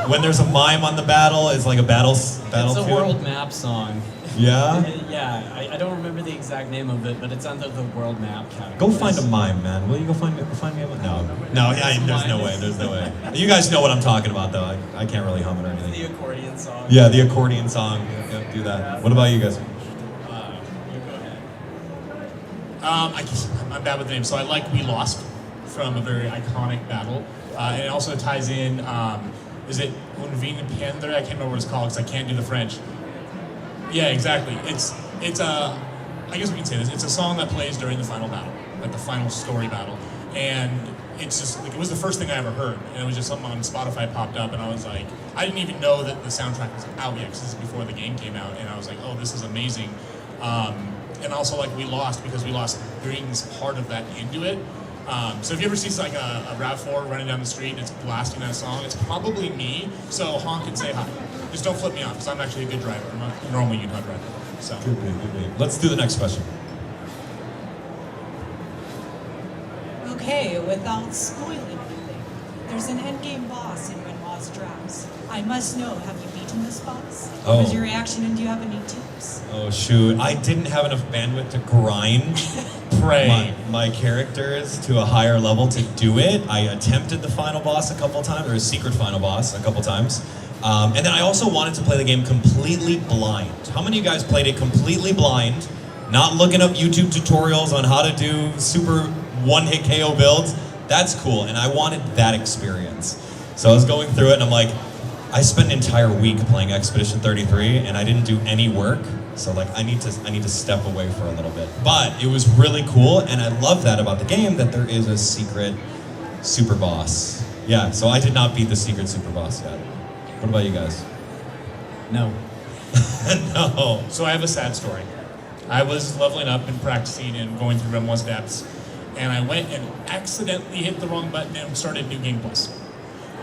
When there's a mime on the battle, it's like a battle It's a tune? world map song. Yeah? Yeah, I don't remember the exact name of it, but it's under the world map category. Go find a mime, man. Will you go find me a No. No, yeah, there's no way, there's no way. You guys know what I'm talking about, though. I can't really hum it or anything. The accordion song. Yeah, the accordion song. Yeah, do that. What about you guys? You go ahead. I'm bad with the name, so I like We Lost from a very iconic battle. And it also ties in, is it Un Vin Piendre? I can't remember what it's called because I can't do the French. Yeah, exactly. It's a, I guess we can say this, it's a song that plays during the final battle, like the final story battle. And it's just, like, it was the first thing I ever heard. And it was just something on Spotify popped up, and I was like, I didn't even know that the soundtrack was out yet, because this is before the game came out. And I was like, oh, this is amazing. And also, like, We Lost, because We Lost brings part of that into it. So if you ever see like a RAV4 running down the street and it's blasting that song, it's probably me, so honk and say hi. Just don't flip me off, because I'm actually a good driver. I'm not a normal Utah driver. So. Good be. Let's do the next question. Okay, without spoiling anything, there's an endgame boss in Monetization boss Drowse. I must know, have you beaten this boss? Oh. What was your reaction and do you have any tips? Oh shoot, I didn't have enough bandwidth to grind my characters to a higher level to do it. I attempted the final boss a couple times, or a secret final boss a couple times. And then I also wanted to play the game completely blind. How many of you guys played it completely blind, not looking up YouTube tutorials on how to do super one-hit KO builds? That's cool, and I wanted that experience. So I was going through it and I'm like, I spent an entire week playing Expedition 33 and I didn't do any work. So like I need to step away for a little bit. But it was really cool, and I love that about the game, that there is a secret super boss. Yeah, so I did not beat the secret super boss yet. What about you guys? No. No. So I have a sad story. I was leveling up and practicing and going through Grimoire's depths, and I went and accidentally hit the wrong button and started New Game Plus.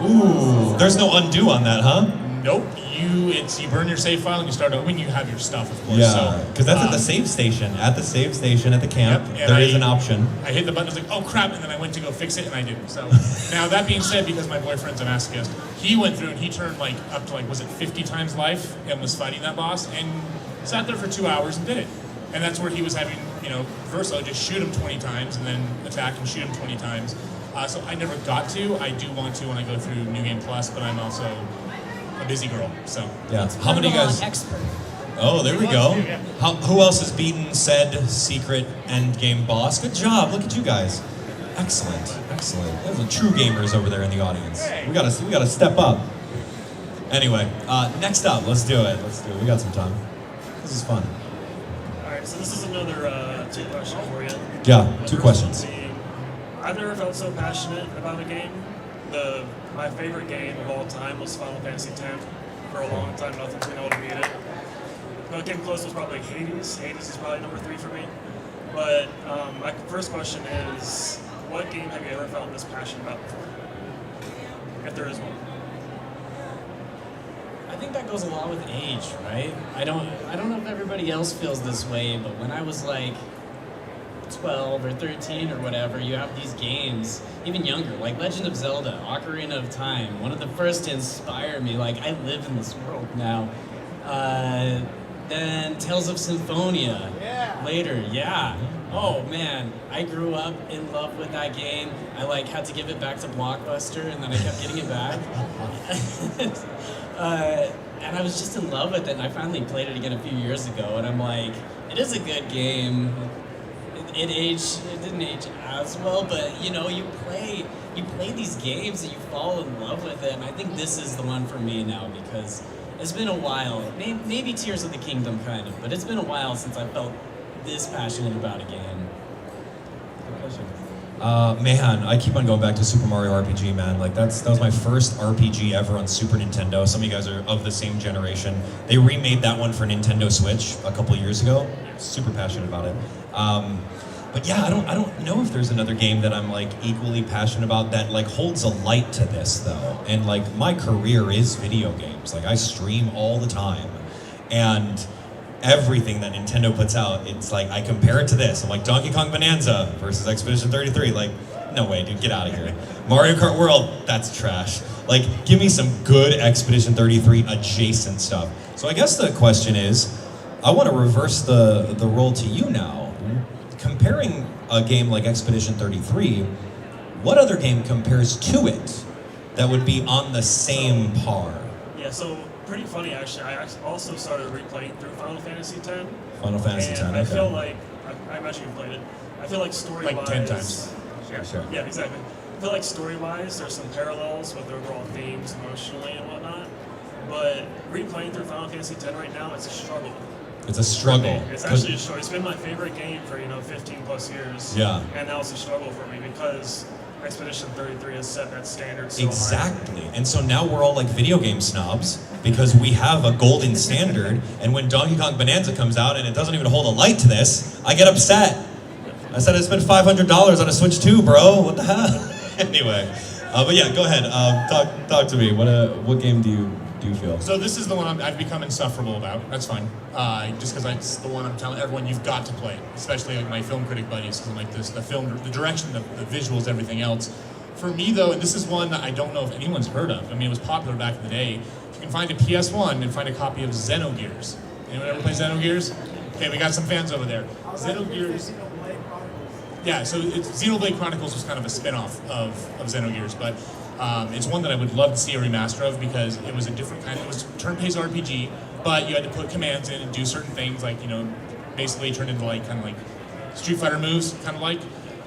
Ooh, there's no undo on that, huh? Nope. You burn your save file and you start over when you have your stuff, of course. Yeah, because that's at the save station. At the save station at the camp, Yep, and there is an option. I hit the button, I was like, oh crap, and then I went to go fix it and I didn't. So now that being said, because my boyfriend's a masochist, he went through and he turned like up to like, was it 50 times life and was fighting that boss and sat there for 2 hours and did it. And that's where he was having, Verso just shoot him 20 times and then attack and shoot him 20 times. So I never got to. I do want to when I go through New Game Plus, but I'm also a busy girl, so. Yeah, how many of you guys? Expert. Oh, there we go. Who else has beaten said secret end game boss? Good job, look at you guys. Excellent, excellent. Those are true gamers over there in the audience. We gotta step up. Anyway, next up, let's do it. We got some time. This is fun. Alright, so this is another 2 question for you. Yeah, 2 questions. I've never felt so passionate about a game. My favorite game of all time was Final Fantasy X. For a long time, nothing's been able to beat it. What came close was probably Hades. Hades is probably number 3 for me. But my first question is, what game have you ever felt this passionate about before? If there is one. I think that goes along with age, right? I don't know if everybody else feels this way, but when I was like 12 or 13 or whatever, you have these games, even younger, like Legend of Zelda, Ocarina of Time, one of the first to inspire me, like I live in this world now. Then Tales of Symphonia, later, yeah. Oh man, I grew up in love with that game. I like had to give it back to Blockbuster and then I kept getting it back. And I was just in love with it, and I finally played it again a few years ago, and I'm like, it is a good game. It didn't age as well, but you play these games and you fall in love with it, and I think this is the one for me now because it's been a while, maybe Tears of the Kingdom kind of, but it's been a while since I felt this passionate about a game. Good question. Man, I keep on going back to Super Mario RPG, man. Like that was my first RPG ever on Super Nintendo. Some of you guys are of the same generation. They remade that one for Nintendo Switch a couple years ago. Super passionate about it. But yeah, I don't know if there's another game that I'm like equally passionate about that like holds a light to this though. And like my career is video games. Like I stream all the time, and everything that Nintendo puts out, it's like I compare it to this. I'm like Donkey Kong Bonanza versus Expedition 33. Like, no way, dude, get out of here. Mario Kart World, that's trash. Like, give me some good Expedition 33 adjacent stuff. So I guess the question is, I want to reverse the role to you now. Comparing a game like Expedition 33, what other game compares to it that would be on the same par? Yeah, so pretty funny actually. I also started replaying through Final Fantasy X. Final Fantasy X, okay. I feel like, I imagine you played it. I feel like story-wise... Like 10 times. Sure. Yeah, exactly. I feel like story-wise, there's some parallels with overall themes emotionally and whatnot. But replaying through Final Fantasy X right now, it's a struggle. It's a struggle. It's actually a struggle. It's been my favorite game for 15 plus years. Yeah. And now it's a struggle for me because Expedition 33 has set that standard so Exactly. And so now we're all like video game snobs because we have a golden standard, and when Donkey Kong Bonanza comes out and it doesn't even hold a light to this, I get upset. I said I spent $500 on a Switch 2, bro. What the hell? Anyway, but yeah, go ahead. Talk to me. What game do you feel? So this is the one I've become insufferable about. That's fine. Just because it's the one I'm telling everyone you've got to play, especially like my film critic buddies, because I'm like this, the film, the direction, the visuals, everything else. For me though, and this is one that I don't know if anyone's heard of. I mean, it was popular back in the day. You can find a PS1 and find a copy of Xenogears. Anyone ever play Xenogears? Okay, we got some fans over there. Xenogears. Yeah, so Xenoblade Chronicles was kind of a spin-off of Xenogears, but it's one that I would love to see a remaster of because it was a different kind. It was turn-based RPG, but you had to put commands in and do certain things, like basically turn into like kind of like Street Fighter moves, kind of like.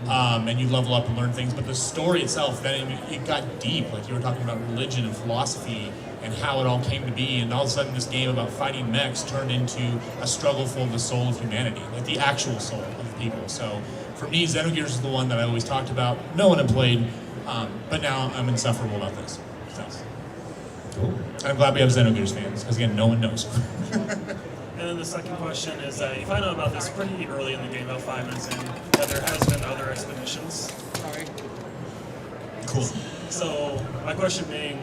And you level up and learn things, but the story itself, then it got deep. Like you were talking about religion and philosophy and how it all came to be, and all of a sudden this game about fighting mechs turned into a struggle for the soul of humanity, like the actual soul of the people. So for me, Xenogears is the one that I always talked about. No one had played, but now I'm insufferable about this. So. Cool. And I'm glad we have Xenogears fans, because again, no one knows. And then the second question is, you find out about this pretty early in the game, about 5 minutes in, that there has been other expeditions. Cool. So my question being,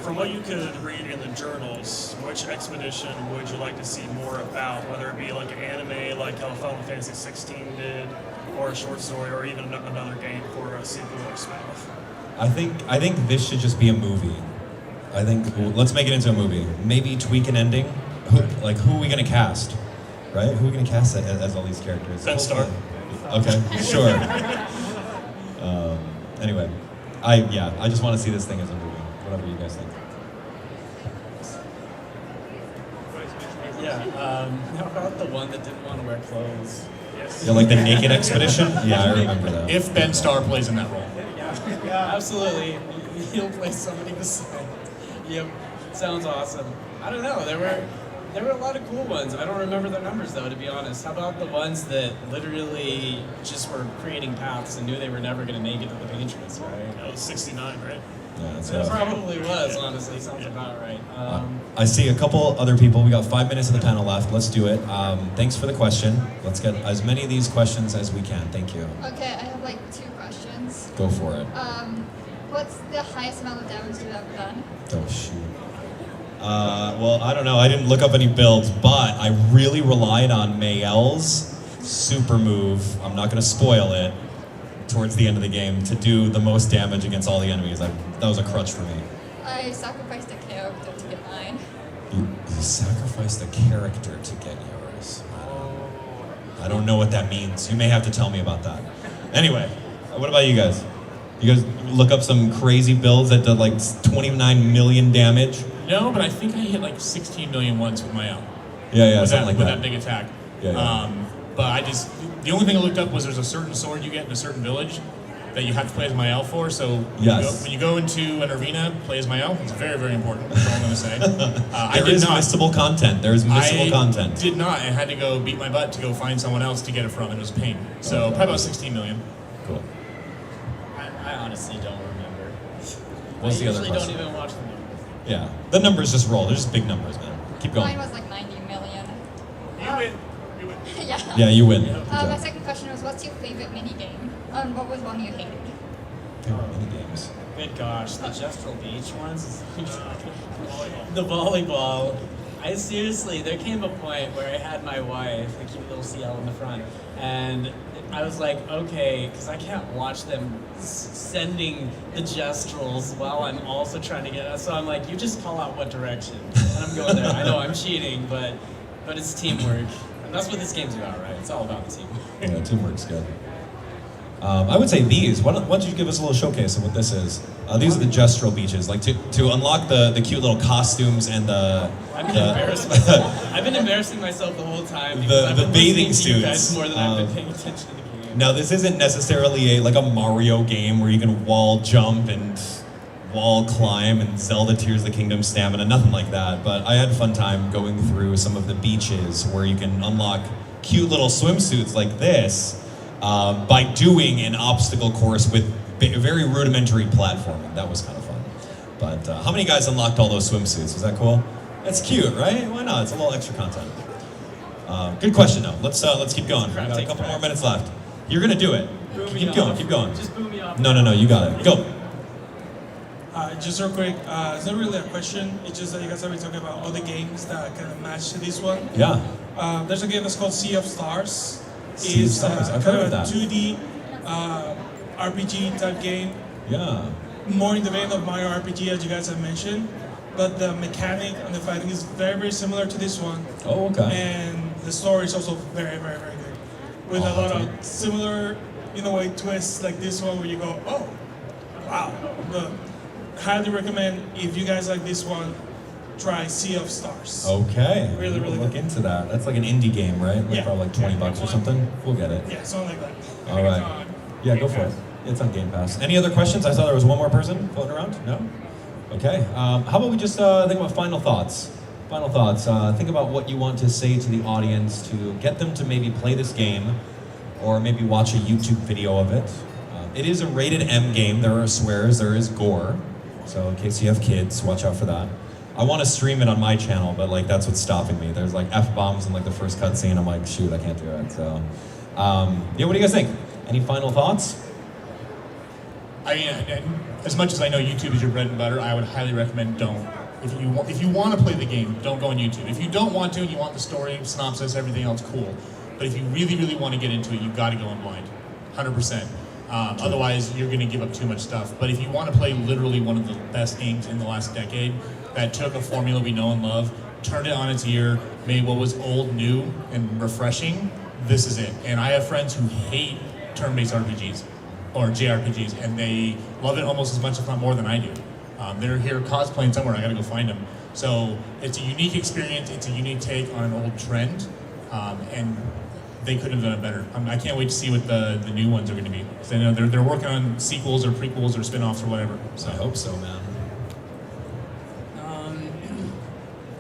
from what you could read in the journals, which expedition would you like to see more about? Whether it be like an anime, like how Final Fantasy 16 did, or a short story, or even another game for a sequel or spin-off. I think this should just be a movie. I think let's make it into a movie. Maybe tweak an ending. Who are we gonna cast? Right? Who are we gonna cast as all these characters? Ben Starr. Okay, sure. Anyway, I just want to see this thing as a movie. Whatever you guys think. Yeah. How about the one that didn't want to wear clothes? Yeah, like the Naked Expedition? Yeah, I remember that. If Ben Starr plays in that role. Yeah, absolutely. He'll play somebody beside. Yep. Sounds awesome. I don't know. There were a lot of cool ones. I don't remember their numbers though, to be honest. How about the ones that literally just were creating paths and knew they were never going to make it to the Patriots, right? That was 69, right? Yeah, that's It probably was, honestly. Sounds about right. I see a couple other people. We got 5 minutes of the panel left. Let's do it. Thanks for the question. Let's get as many of these questions as we can. Thank you. Okay, I have like 2 questions. Go for it. What's the highest amount of damage you've ever done? Oh, shoot. Well, I don't know. I didn't look up any builds, but I really relied on Mayel's super move. I'm not going to spoil it. Towards the end of the game to do the most damage against all the enemies. That was a crutch for me. I sacrificed a character to get mine. You sacrificed a character to get yours. I don't know what that means. You may have to tell me about that. Anyway, what about you guys? You guys look up some crazy builds that did like 29 million damage? No, but I think I hit like 16 million once with my own. Yeah, something like with that. that big attack. Yeah. But the only thing I looked up was there's a certain sword you get in a certain village that you have to play as Mael for. So when you go into an arena, play as Mael. It's very, very important. That's all I'm going to say. There is missable content. There's missable content. Did not. I had to go beat my butt to go find someone else to get it from. It was a pain. So probably about 16 million. Cool. I honestly don't remember. What's the other I usually question? don't even watch the numbers. Yeah, the numbers just roll. They're just big numbers, man. Keep going. Mine was like 90 million. You win. Yeah. Yeah, you win. My second question was, what's your favorite minigame? What was one you hated? Favorite minigames. Good gosh, the Gestural Beach ones. The volleyball. I seriously, there came a point where I had my wife, the cute little CL in the front, and I was like, okay, because I can't watch them sending the gestrals while I'm also trying to get it. So I'm like, you just call out what direction, and I'm going there. I know I'm cheating, but it's teamwork. And that's what this game's about, right? It's all about the teamwork. Yeah, teamwork's good. I would say these. Why don't you give us a little showcase of what this is? These are the gestural beaches. Like to unlock the cute little costumes and I've been embarrassing myself the whole time because the I've been bathing listening to you suits. guys more than I've been paying attention to the game. Now this isn't necessarily like a Mario game where you can wall jump and wall climb and Zelda Tears of the Kingdom stamina, nothing like that. But I had a fun time going through some of the beaches where you can unlock cute little swimsuits like this by doing an obstacle course with very rudimentary platforming. That was kind of fun. But how many guys unlocked all those swimsuits? Is that cool? That's cute, right? Why not? It's a little extra content. Good question, though. Let's keep going. We got a couple more minutes left. You're gonna do it. Keep going. Keep going. Just boom me off. No. You got it. Go. Just real quick, it's not really a question. It's just that you guys have been talking about all the games that kind of match to this one. Yeah. There's a game that's called Sea of Stars. Sea of Stars. I've heard of that. It's a 2D RPG type game. Yeah. More in the vein of Mario RPG, as you guys have mentioned, but the mechanic and the fighting is very, very similar to this one. Oh, okay. And the story is also very, very, very good, with a lot of similar, in a way, twists like this one, where you go, oh, wow. But highly recommend, if you guys like this one, try Sea of Stars. Okay. Really, really We'll look into that. That's like an indie game, right? Like Yeah. probably like 20 bucks or something. We'll get it. Yeah, something like that. All right. Yeah, go for it. It's on Game Pass. Any other questions? I saw there was one more person floating around. No? Okay. How about we just think about final thoughts? Final thoughts. Think about what you want to say to the audience to get them to maybe play this game or maybe watch a YouTube video of it. It is a rated M game. There are swears, there is gore. So in case you have kids, watch out for that. I want to stream it on my channel, but like that's what's stopping me. There's like F-bombs in like the first cutscene. I'm like, shoot, I can't do it. So, yeah, what do you guys think? Any final thoughts? I mean, as much as I know YouTube is your bread and butter, I would highly recommend don't. If you want to play the game, don't go on YouTube. If you don't want to and you want the story, synopsis, everything else, cool. But if you really, really want to get into it, you got to go in blind, 100%. Otherwise, you're going to give up too much stuff. But if you want to play literally one of the best games in the last decade that took a formula we know and love, turned it on its ear, made what was old new and refreshing, this is it. And I have friends who hate turn-based RPGs or JRPGs, and they love it almost as much, if not more, than I do. They're here cosplaying somewhere. I got to go find them. So it's a unique experience. It's a unique take on an old trend, and they couldn't have done it better. I can't wait to see what the new ones are going to be. Because I know they're working on sequels or prequels or spin-offs or whatever. So I hope so, man.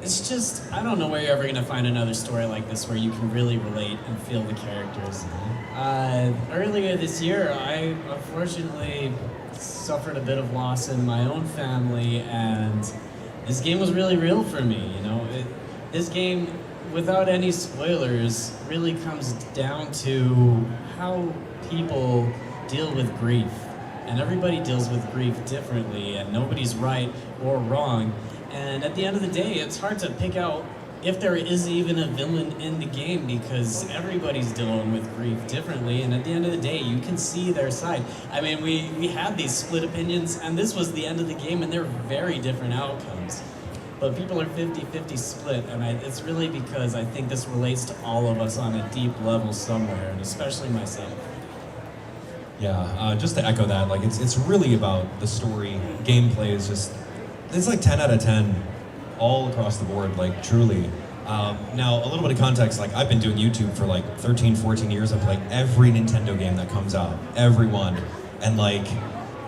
It's just, I don't know where you're ever going to find another story like this where you can really relate and feel the characters. Earlier this year, I unfortunately suffered a bit of loss in my own family, and this game was really real for me. You know, this game, without any spoilers, really comes down to how people deal with grief. And everybody deals with grief differently, and nobody's right or wrong. And at the end of the day, it's hard to pick out if there is even a villain in the game, because everybody's dealing with grief differently, and at the end of the day, you can see their side. I mean, we had these split opinions, and this was the end of the game, and they're very different outcomes. But people are 50-50 split, and it's really because I think this relates to all of us on a deep level somewhere, and especially myself. Yeah, just to echo that, like it's really about the story. Gameplay is just, it's like 10 out of 10 all across the board, like truly. Now, a little bit of context, like I've been doing YouTube for like 13, 14 years. I've played every Nintendo game that comes out, every one. And like,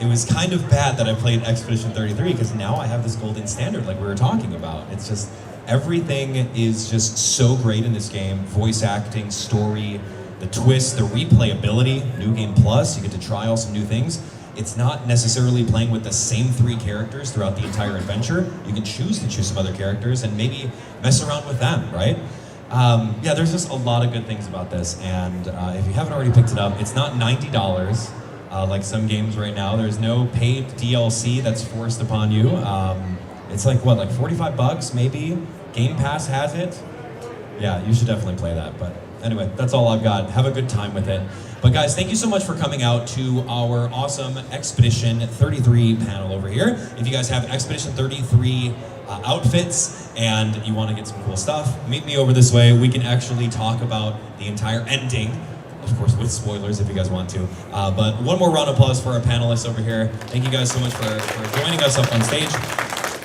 it was kind of bad that I played Expedition 33 because now I have this golden standard like we were talking about. It's just, everything is just so great in this game. Voice acting, story, the twist, the replayability, New Game Plus, you get to try all some new things. It's not necessarily playing with the same 3 characters throughout the entire adventure. You can choose to choose some other characters and maybe mess around with them, right? Yeah, there's just a lot of good things about this, and if you haven't already picked it up, it's not $90 like some games right now. There's no paid DLC that's forced upon you. It's like, what, like 45 bucks maybe? Game Pass has it. Yeah, you should definitely play that, but anyway, that's all I've got. Have a good time with it. But guys, thank you so much for coming out to our awesome Expedition 33 panel over here. If you guys have Expedition 33 outfits and you want to get some cool stuff, meet me over this way. We can actually talk about the entire ending, of course with spoilers if you guys want to. But one more round of applause for our panelists over here. Thank you guys so much for joining us up on stage.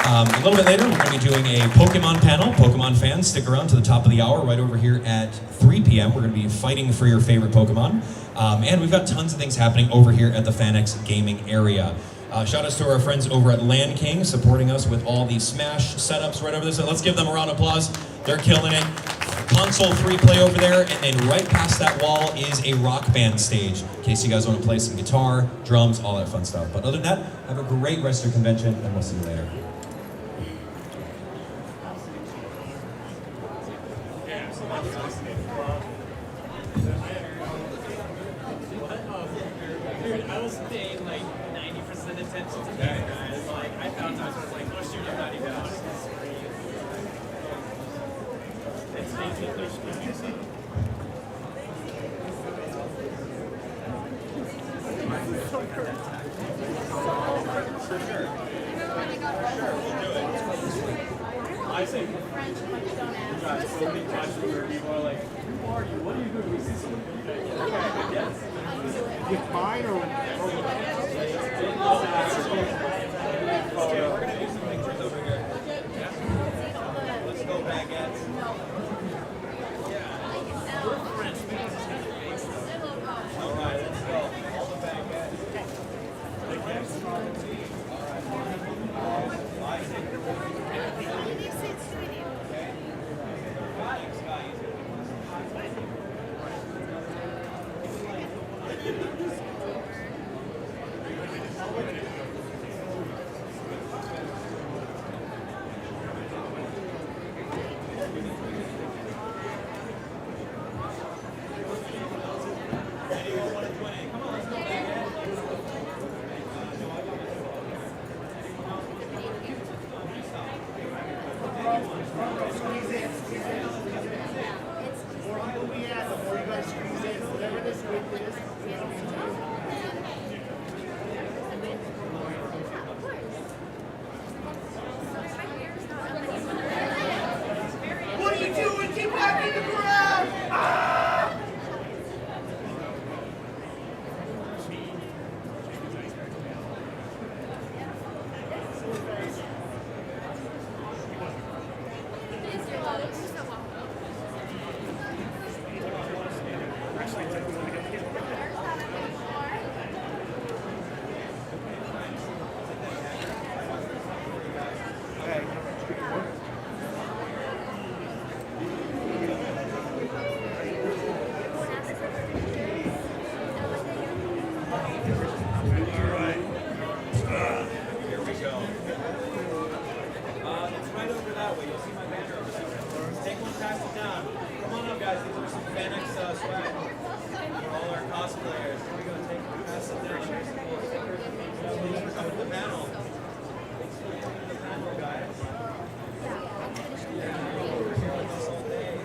A little bit later, we're going to be doing a Pokemon panel. Pokemon fans, stick around to the top of the hour right over here at 3 p.m. We're going to be fighting for your favorite Pokemon. And we've got tons of things happening over here at the FanX gaming area. Shout outs to our friends over at Land King supporting us with all the Smash setups right over there. So let's give them a round of applause. They're killing it. Console 3 play over there, and then right past that wall is a rock band stage in case you guys want to play some guitar, drums, all that fun stuff. But other than that, have a great rest of your convention, and we'll see you later. Dude, I was paying like 90% attention to these guys. Like, I found out I was like, oh shoot, I'm not even on the screen. It's say French, but you don't ask. Guys, so many questions where people are like, who are you? What do you do? We see someone. Okay, yes. With mine or with Okay, we're gonna do some pictures over here. Let's go baguettes. All right, let's go. All the baguettes. What are you doing? Get back in the ground! Ah! Here we go. It's right over that way. You'll see my banner over there. Take one, pass it down. Come on up, guys. These are some FanX swag. For all our cosplayers. Here we go. Take one, pass it down. Here's some cool stickers. Thanks for coming to the panel. Thanks for coming to the panel, guys. Over here with us all day.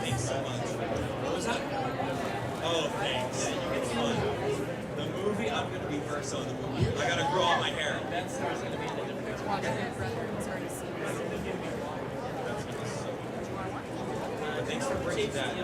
Thanks so much. What was that? Oh, thanks. Yeah, you get fun. The movie, I'm going to be first on the movie. I got to grow out my hair. That's going to be the difference. Thanks for bringing that.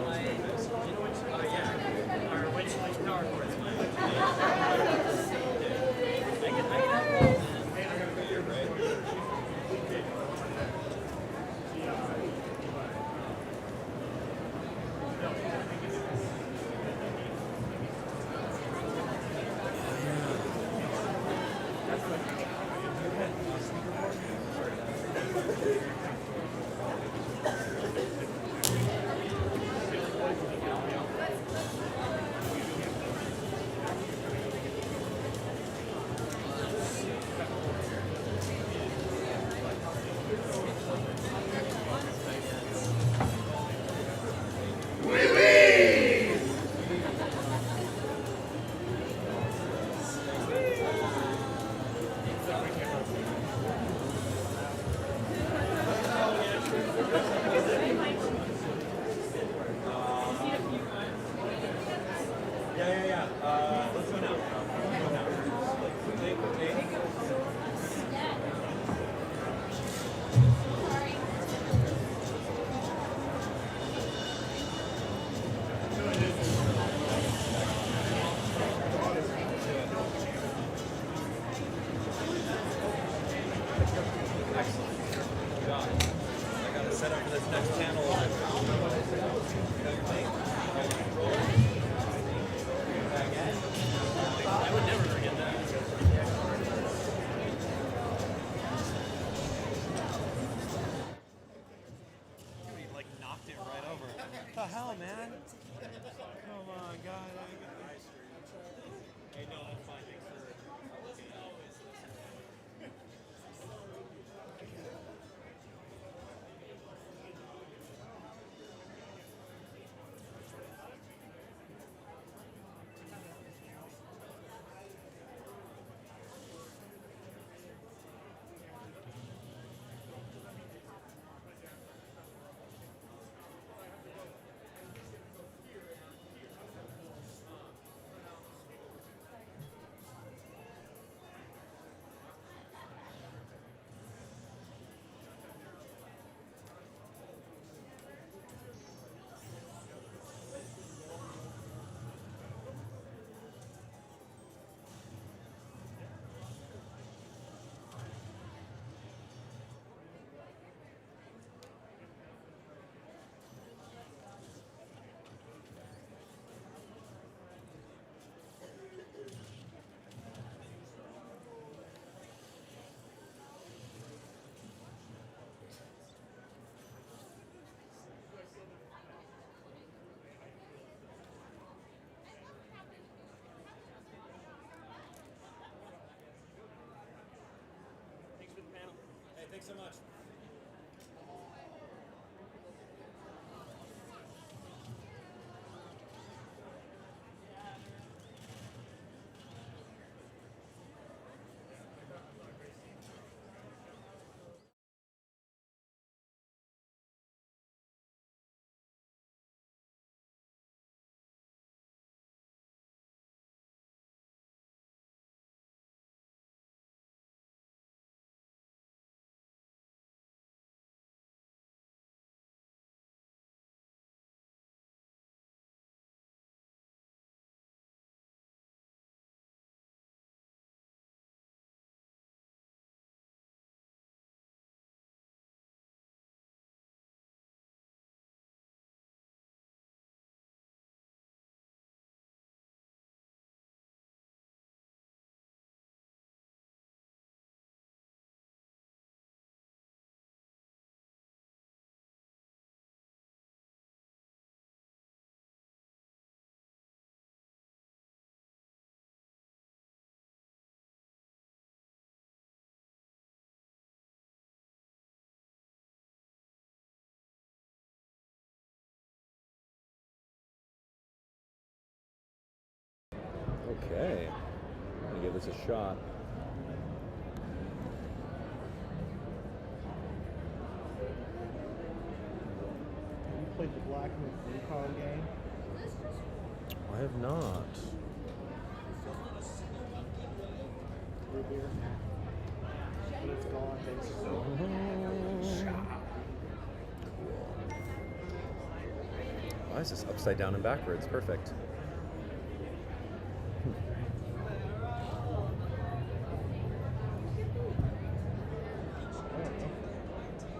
Let's go now. Excellent. Good job. I got it set up for this next panel. You know your thing? I would never forget that. He like knocked it right over. What the hell, man? Come on, God. Hey, no, that's fine. Thanks for. Thanks so much. Okay, I'm gonna give this a shot. Have you played the Black and Blue card game? I have not. Root beer. But it's gone, basically. Why is this upside down and backwards? Perfect.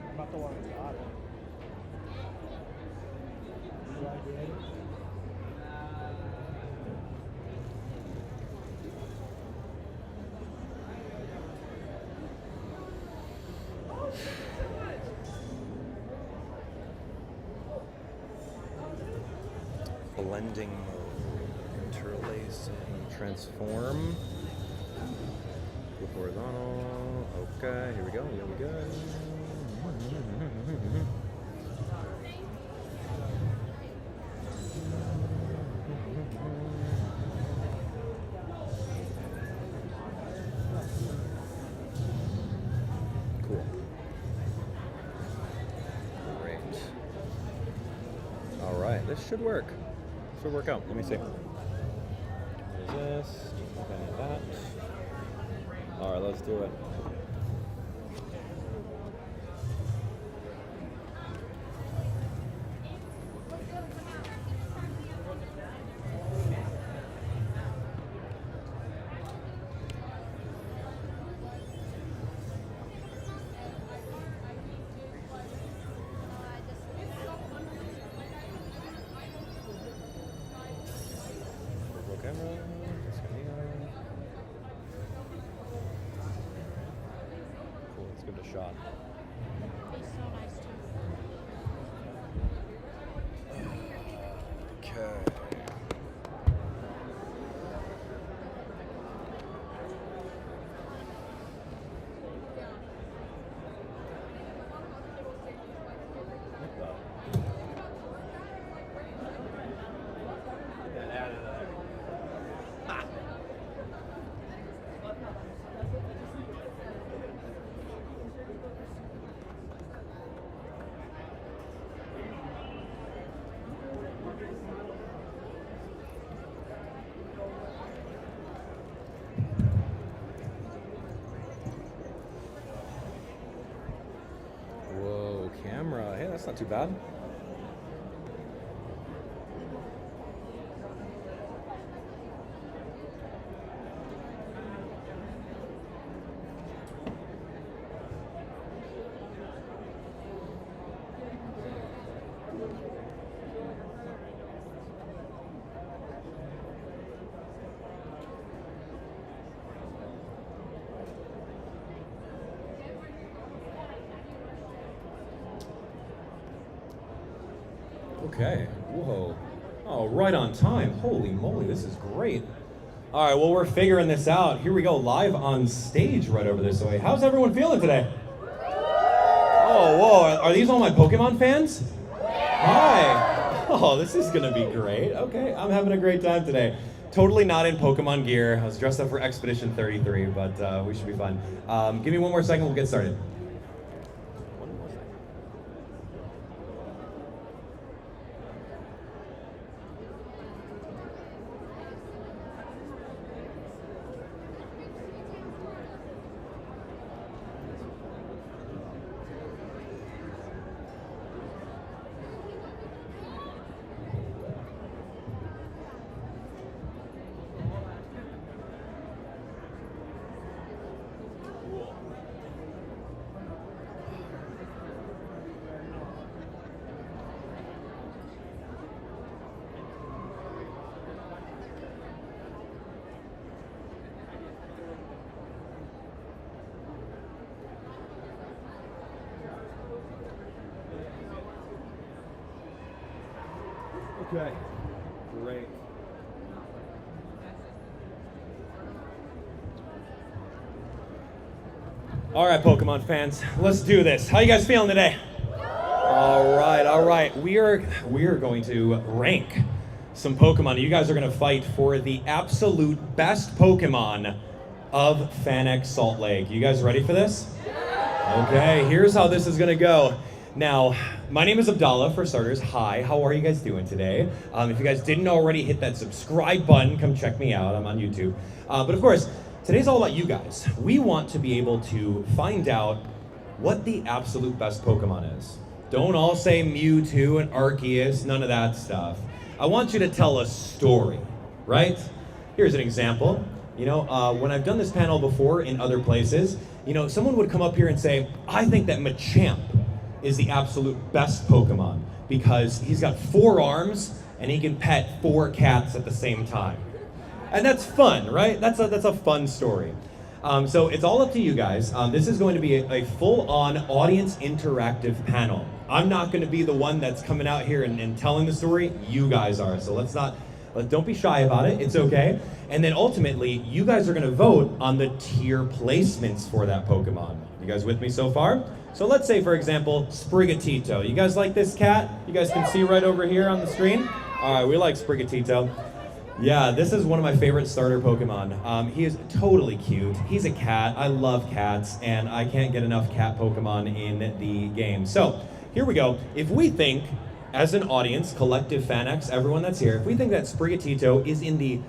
I'm not the one who got it. You I did. Blending mode, interlace and transform. Go horizontal. Okay, here we go. Here we go. Cool. Great. All right, this should work. Should work out. Let me see. Resist. Okay, that. All right, let's do it. Cool, let's give it a shot. Okay. Whoa, camera. Hey, that's not too bad. Okay. Whoa. Oh, right on time. Holy moly, this is great. All right, well, we're figuring this out. Here we go, live on stage right over this way. How's everyone feeling today? Oh, whoa, are these all my Pokemon fans? Hi. Oh, this is gonna be great. Okay, I'm having a great time today. Totally not in Pokemon gear. I was dressed up for Expedition 33, but we should be fun. Give me one more second, we'll get started. Okay, great. All right, Pokemon fans, let's do this. How you guys feeling today? All right. We are going to rank some Pokemon. You guys are going to fight for the absolute best Pokemon of FanX Salt Lake. You guys ready for this? Okay, here's how this is going to go. Now, my name is Abdallah, for starters. Hi, how are you guys doing today? If you guys didn't already, hit that subscribe button. Come check me out. I'm on YouTube. But of course, today's all about you guys. We want to be able to find out what the absolute best Pokemon is. Don't all say Mewtwo and Arceus, none of that stuff. I want you to tell a story, right? Here's an example. You know, when I've done this panel before in other places, you know, someone would come up here and say, I think that Machamp is the absolute best Pokemon because he's got 4 arms and he can pet 4 cats at the same time. And that's fun, right? That's a fun story. So it's all up to you guys. This is going to be a full-on audience interactive panel. I'm not going to be the one that's coming out here and telling the story. You guys are. So don't be shy about it. It's okay. And then ultimately, you guys are going to vote on the tier placements for that Pokemon. You guys with me so far? So let's say, for example, Sprigatito. You guys like this cat? You guys can see right over here on the screen? All right, we like Sprigatito. Yeah, this is one of my favorite starter Pokemon. He is totally cute. He's a cat. I love cats, and I can't get enough cat Pokemon in the game. So here we go. If we think, as an audience, collective FanX, everyone that's here, if we think that Sprigatito is in the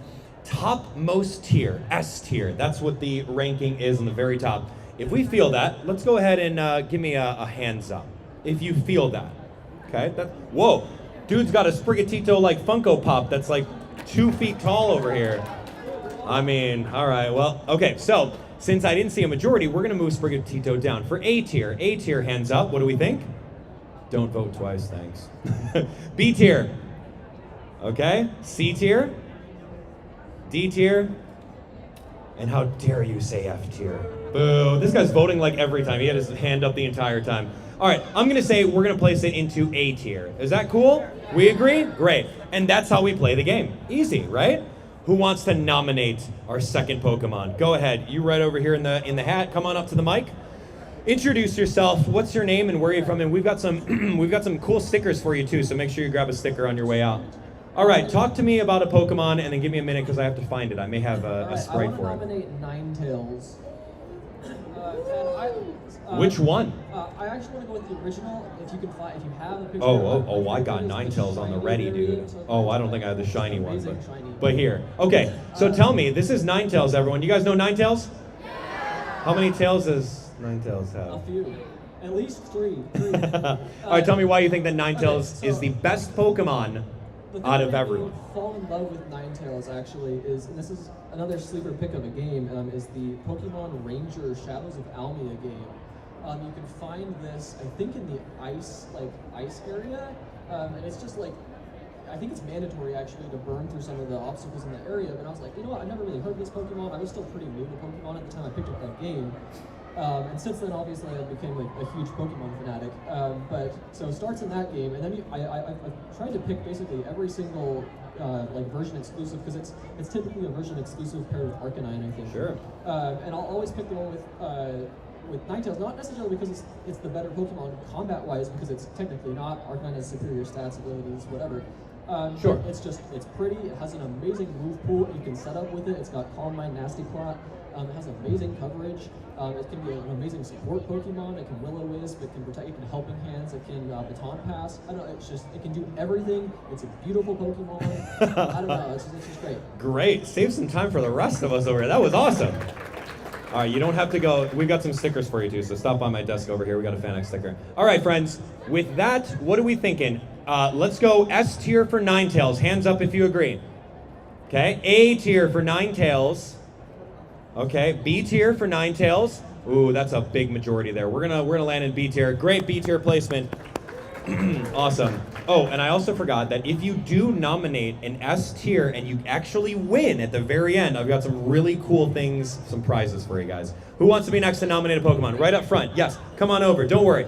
topmost tier, S tier, that's what the ranking is on the very top. If we feel that, let's go ahead and give me a hands up. If you feel that, okay? Whoa, dude's got a Sprigatito like Funko Pop that's like 2 feet tall over here. I mean, all right, well, okay, so since I didn't see a majority, we're gonna move Sprigatito down. For A tier, hands up, what do we think? Don't vote twice, thanks. B tier, okay? C tier, D tier, and how dare you say F tier? Boo, this guy's voting like every time. He had his hand up the entire time. All right, I'm gonna say we're gonna place it into A tier. Is that cool? We agree? Great. And that's how we play the game. Easy, right? Who wants to nominate our second Pokemon? Go ahead, you right over here in the hat. Come on up to the mic. Introduce yourself. What's your name and where are you from? And we've got some cool stickers for you too, so make sure you grab a sticker on your way out. All right, talk to me about a Pokemon and then give me a minute because I have to find it. I may have a sprite for it. I want to nominate Ninetales. Which one? I actually want to go with the original. If you have a picture. Oh, I got Ninetales on the ready, dude. Oh, I don't think I have the shiny one, but here. Okay, so tell me, this is Ninetales, everyone. You guys know Ninetales? How many tails does Ninetales have? A few. At least 3. All right, tell me why you think that Ninetales is the best Pokemon out of everyone. Fall in love with Ninetales actually is, and this is another sleeper pick of a game, is the Pokemon Ranger Shadows of Almia game. You can find this, I think, in the ice area, and it's just like, I think it's mandatory actually to burn through some of the obstacles in the area. But I was like, you know what? I never really heard of this Pokemon. I was still pretty new to Pokemon at the time I picked up that game. And since then, obviously, I became like a huge Pokemon fanatic. So it starts in that game, and then I've tried to pick basically every single version exclusive because it's typically a version exclusive paired with Arcanine, I think. Sure. And I'll always pick the one with Ninetales, not necessarily because it's the better Pokemon combat-wise, because it's technically not. Arcanine has superior stats, abilities, whatever. Sure. But it's pretty. It has an amazing move pool you can set up with it. It's got Calm Mind, Nasty Plot. It has amazing coverage. It can be an amazing support Pokemon. It can Will-O-Wisp. It can protect. It can Helping Hands. It can Baton Pass. I don't know. It can do everything. It's a beautiful Pokemon. I don't know. It's just great. Great. Save some time for the rest of us over here. That was awesome. All right, you don't have to go. We've got some stickers for you too, so stop by my desk over here. We got a FanX sticker. All right, friends. With that, what are we thinking? Let's go S tier for Ninetales. Hands up if you agree. Okay. A tier for Ninetales. Okay. B tier for Ninetales. Ooh, that's a big majority there. We're gonna land in B tier. Great B tier placement. Awesome. Oh, and I also forgot that if you do nominate an S tier and you actually win at the very end, I've got some really cool things, some prizes for you guys. Who wants to be next to nominate a Pokemon? Right up front. Yes. Come on over. Don't worry.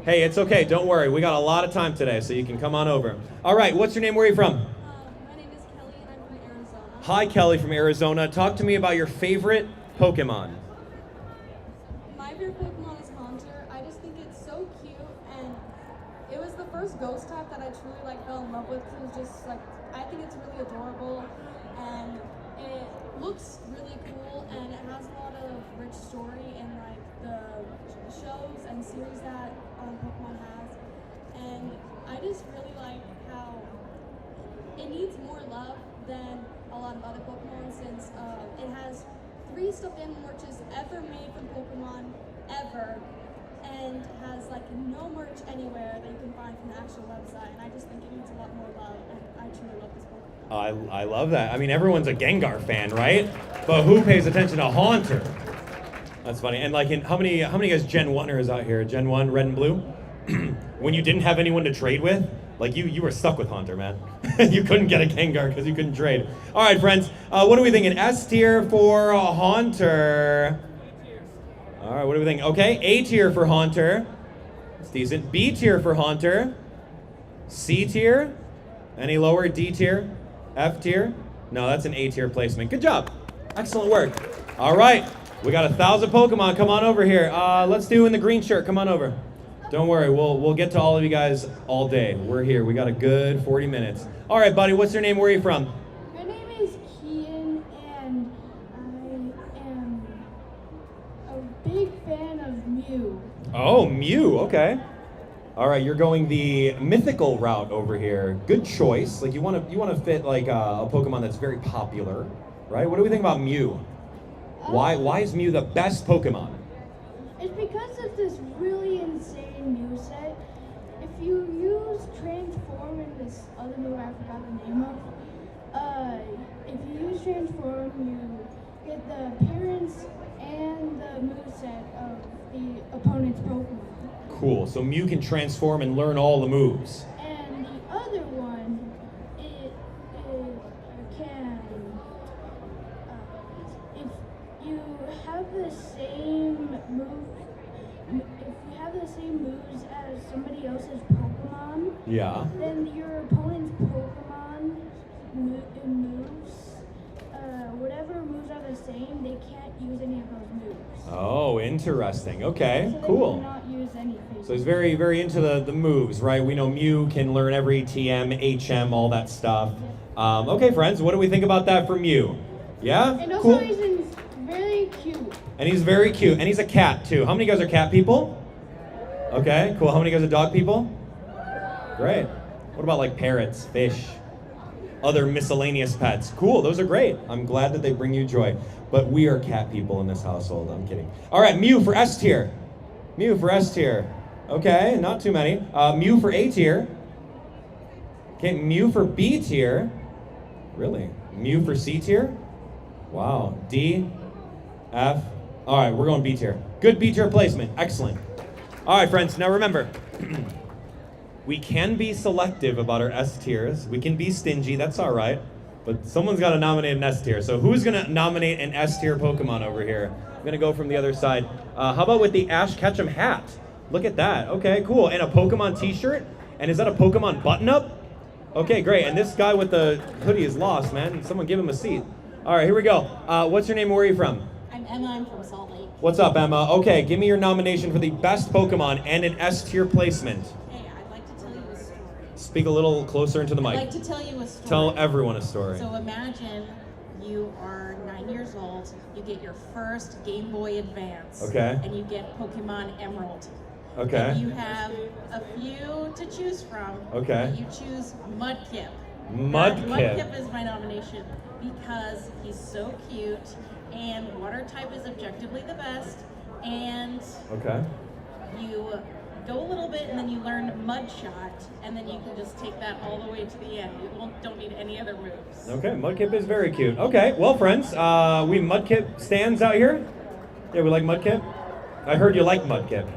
Hey, it's okay. Don't worry. We got a lot of time today, so you can come on over. All right. What's your name? Where are you from? My name is Kelly, and I'm from Arizona. Hi, Kelly from Arizona. Talk to me about your favorite Pokemon. My favorite Pokemon is Haunter. I just think it's so cute, and it was the first ghost type that I truly fell in love with. It was just I think it's really adorable, and it looks really cool, and it has a lot of rich story in the shows and series that Pokemon has, and I just really like how it needs more love than a lot of other Pokemon, since it has 3 stuffed animal merches ever made from Pokemon ever, and has no merch anywhere that you can find from the actual website, and I just think it needs a lot more love, and I truly love this Pokemon. I love that. I mean, everyone's a Gengar fan, right? But who pays attention to Haunter? That's funny. And how many guys Gen 1ers out here? Gen 1, red and blue? When you didn't have anyone to trade with? You were stuck with Haunter, man. You couldn't get a Gengar because you couldn't trade. All right, friends. What are we thinking? S tier for Haunter. All right, what do we think? Okay, A tier for Haunter. It's decent. B tier for Haunter. C tier? Any lower? D tier? F tier? No, that's an A tier placement. Good job. Excellent work. All right. We got 1,000 Pokemon. Come on over here. Let's do in the green shirt. Come on over. Don't worry. We'll get to all of you guys all day. We're here. We got a good 40 minutes. All right, buddy. What's your name? Where are you from? My name is Kian, and I am a big fan of Mew. Oh, Mew. Okay. All right, you're going the mythical route over here. Good choice. You want to fit a Pokemon that's very popular, right? What do we think about Mew? Why is Mew the best Pokemon? It's because of this really insane Mew set. If you use Transform in this other move I forgot the name of, if you use Transform, you get the appearance and the moveset of the opponent's Pokemon. Cool. So Mew can transform and learn all the moves. And the other one, it can, if you have the same moves as somebody else's Pokemon, Yeah. then your opponent's Pokemon moves, whatever moves are the same, they can't use any of those moves. Oh, interesting. Okay, So they cool. cannot use anything. So he's very, very into the moves, right? We know Mew can learn every TM, HM, all that stuff. Okay, friends, what do we think about that for Mew? Yeah? And also Cool. he's very cute. And he's very cute. And he's a cat, too. How many guys are cat people? Okay, cool. How many guys are dog people? Great. What about parrots, fish, other miscellaneous pets? Cool, those are great. I'm glad that they bring you joy. But we are cat people in this household. I'm kidding. All right, Mew for S tier. Mew for S tier. Okay, not too many. Mew for A tier. Okay, Mew for B tier. Really? Mew for C tier? Wow. D, F. All right, we're going B tier. Good B tier placement. Excellent. All right, friends. Now remember, we can be selective about our S tiers. We can be stingy. That's all right. But someone's got to nominate an S tier. So who's going to nominate an S tier Pokemon over here? I'm going to go from the other side. How about with the Ash Ketchum hat? Look at that. Okay, cool. And a Pokemon t-shirt? And is that a Pokemon button-up? Okay, great. And this guy with the hoodie is lost, man. Someone give him a seat. All right, here we go. What's your name and where are you from? I'm I'm Emma. I'm from Salt Lake. What's up, Emma? Okay, give me your nomination for the best Pokemon and an S tier placement. Hey, I'd like to tell you a story. Speak a little closer into the mic. I'd like to tell you a story. Tell everyone a story. So imagine you are 9 years old, you get your first Game Boy Advance. Okay. And you get Pokemon Emerald. Okay. And you have a few to choose from. Okay. But you choose Mudkip. Mudkip. Mudkip is my nomination because he's so cute and water type is objectively the best, and Okay. you go a little bit and then you learn Mud Shot, and then you can just take that all the way to the end. You don't need any other moves. Okay, Mudkip is very cute. Okay, well, friends, we Mudkip stands out here. Yeah, we like Mudkip. I heard you like Mudkip.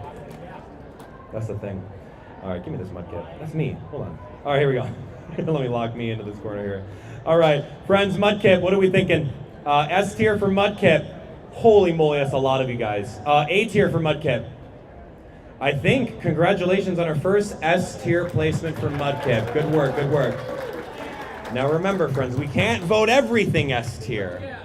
That's the thing. All right, give me this Mudkip. That's me. Hold on. All right, here we go. Let me lock me into this corner here. All right, friends, Mudkip, what are we thinking? S tier for Mudkip. Holy moly, that's a lot of you guys. A tier for Mudkip. I think, congratulations on our first S tier placement for Mudkip. Good work, good work. Now remember, friends, we can't vote everything S tier.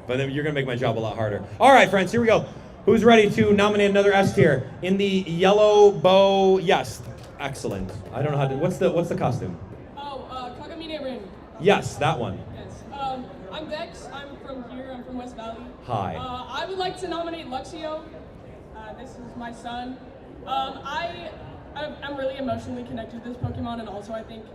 But then you're gonna make my job a lot harder. All right, friends, here we go. Who's ready to nominate another S tier? In the yellow bow, yes, excellent. I don't know how to, what's the costume? Kagamine Rin. Yes, that one. Yes. I'm Dex. I'm from here. I'm from West Valley. Hi. I would like to nominate Luxio. This is my son. I'm really emotionally connected to this Pokemon, and also I think,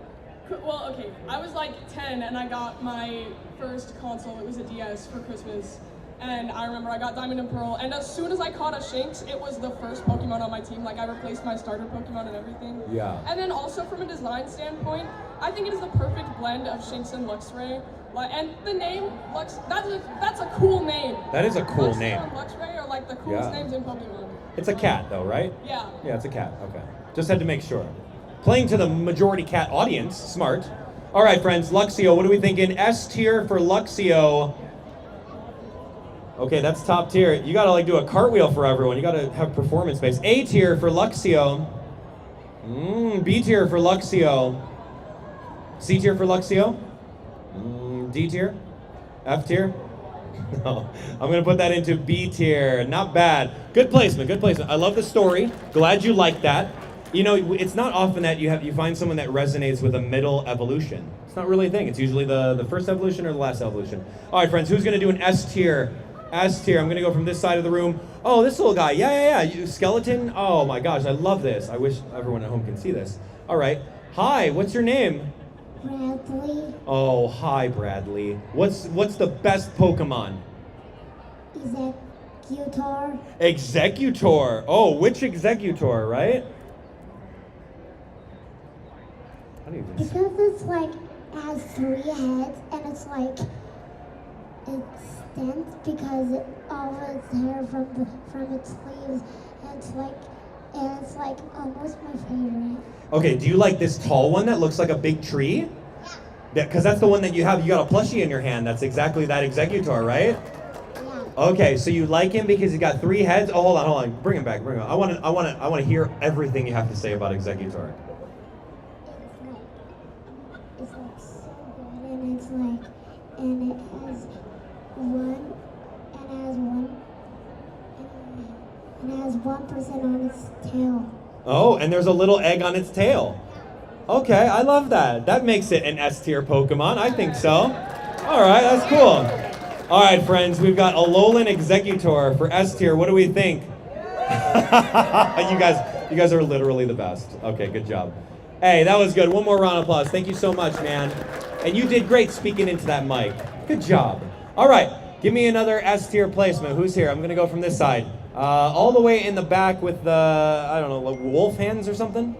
well, okay, I was like 10 and I got my first console. It was a DS for Christmas. And I remember I got Diamond and Pearl, and as soon as I caught a Shinx, it was the first Pokemon on my team. Like, I replaced my starter Pokemon and everything. Yeah. And then also from a design standpoint, I think it is the perfect blend of Shinx and Luxray. And the name, Lux, that's a cool name. That is a cool Luxray name. and Luxray are like the coolest Yeah. names in Pokemon. It's a cat, though, right? Yeah. Yeah, it's a cat. Okay. Just had to make sure. Playing to the majority cat audience. Smart. All right, friends. Luxio, what are we thinking? S tier for Luxio. Okay, that's top tier. You gotta like do a cartwheel for everyone. You gotta have performance base. A tier for Luxio. B tier for Luxio. C tier for Luxio. D tier. F tier. No, I'm gonna put that into B tier. Not bad. Good placement. Good placement. I love the story. Glad you like that. You know, it's not often that you find someone that resonates with a middle evolution. It's not really a thing. It's usually the first evolution or the last evolution. All right, friends. Who's gonna do an S tier? S tier. I'm gonna go from this side of the room. Oh, this little guy. Yeah. You, skeleton. Oh my gosh, I love this. I wish everyone at home can see this. All right. Hi. What's your name? Bradley. Oh, hi, Bradley. What's the best Pokemon? Executor. Executor. Oh, which Executor, right? How do you even say? Because it's like has 3 heads and it's like it stands because all of its hair from its sleeves, and it's like almost my favorite. Okay, do you like this tall one that looks like a big tree? Yeah, because that's the one that you have. You got a plushie in your hand. That's exactly that Executor, right? Yeah. Okay, so you like him because he's got 3 heads. Oh, hold on. Bring him back. Bring him. I want to hear everything you have to say about Executor. It's like so good, and it's like, and it has one, and it has 1% on its tail. Oh, and there's a little egg on its tail. Okay, I love that. That makes it an S tier Pokemon. I think so. All right, that's cool. All right, friends, we've got Alolan Executor for S tier. What do we think? You guys are literally the best. Okay, good job. Hey, that was good. One more round of applause. Thank you so much, man. And you did great speaking into that mic. Good job. All right, give me another S tier placement. Who's here? I'm gonna go from this side. All the way in the back with the, I don't know, like wolf hands or something?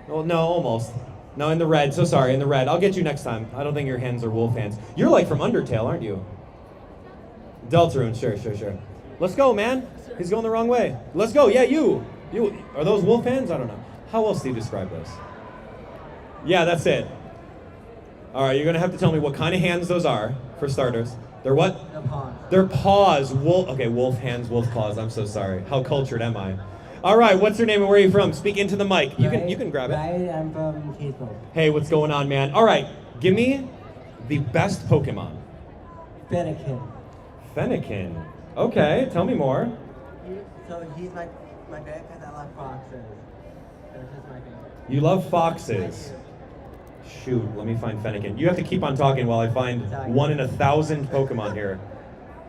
Well, no, almost. No, in the red. So sorry, in the red. I'll get you next time. I don't think your hands are wolf hands. You're like from Undertale, aren't you? Deltarune, sure. Let's go, man. He's going the wrong way. Let's go. Yeah, you. Are those wolf hands? I don't know. How else do you describe this? Yeah, that's it. All right, you're going to have to tell me what kind of hands those are, for starters. They're what? They're paws. They're paws. Okay, wolf hands, wolf paws. I'm so sorry. How cultured am I? All right, what's your name and where are you from? Speak into the mic. You can grab it. Right, I'm from Kaysville. Hey, what's going on, man? All right, give me the best Pokemon. Fennekin. Fennekin. Okay, tell me more. So he's my favorite because I love foxes. So it's just my favorite. You love foxes. Shoot, let me find Fennekin. You have to keep on talking while I find 1 in 1,000 Pokemon here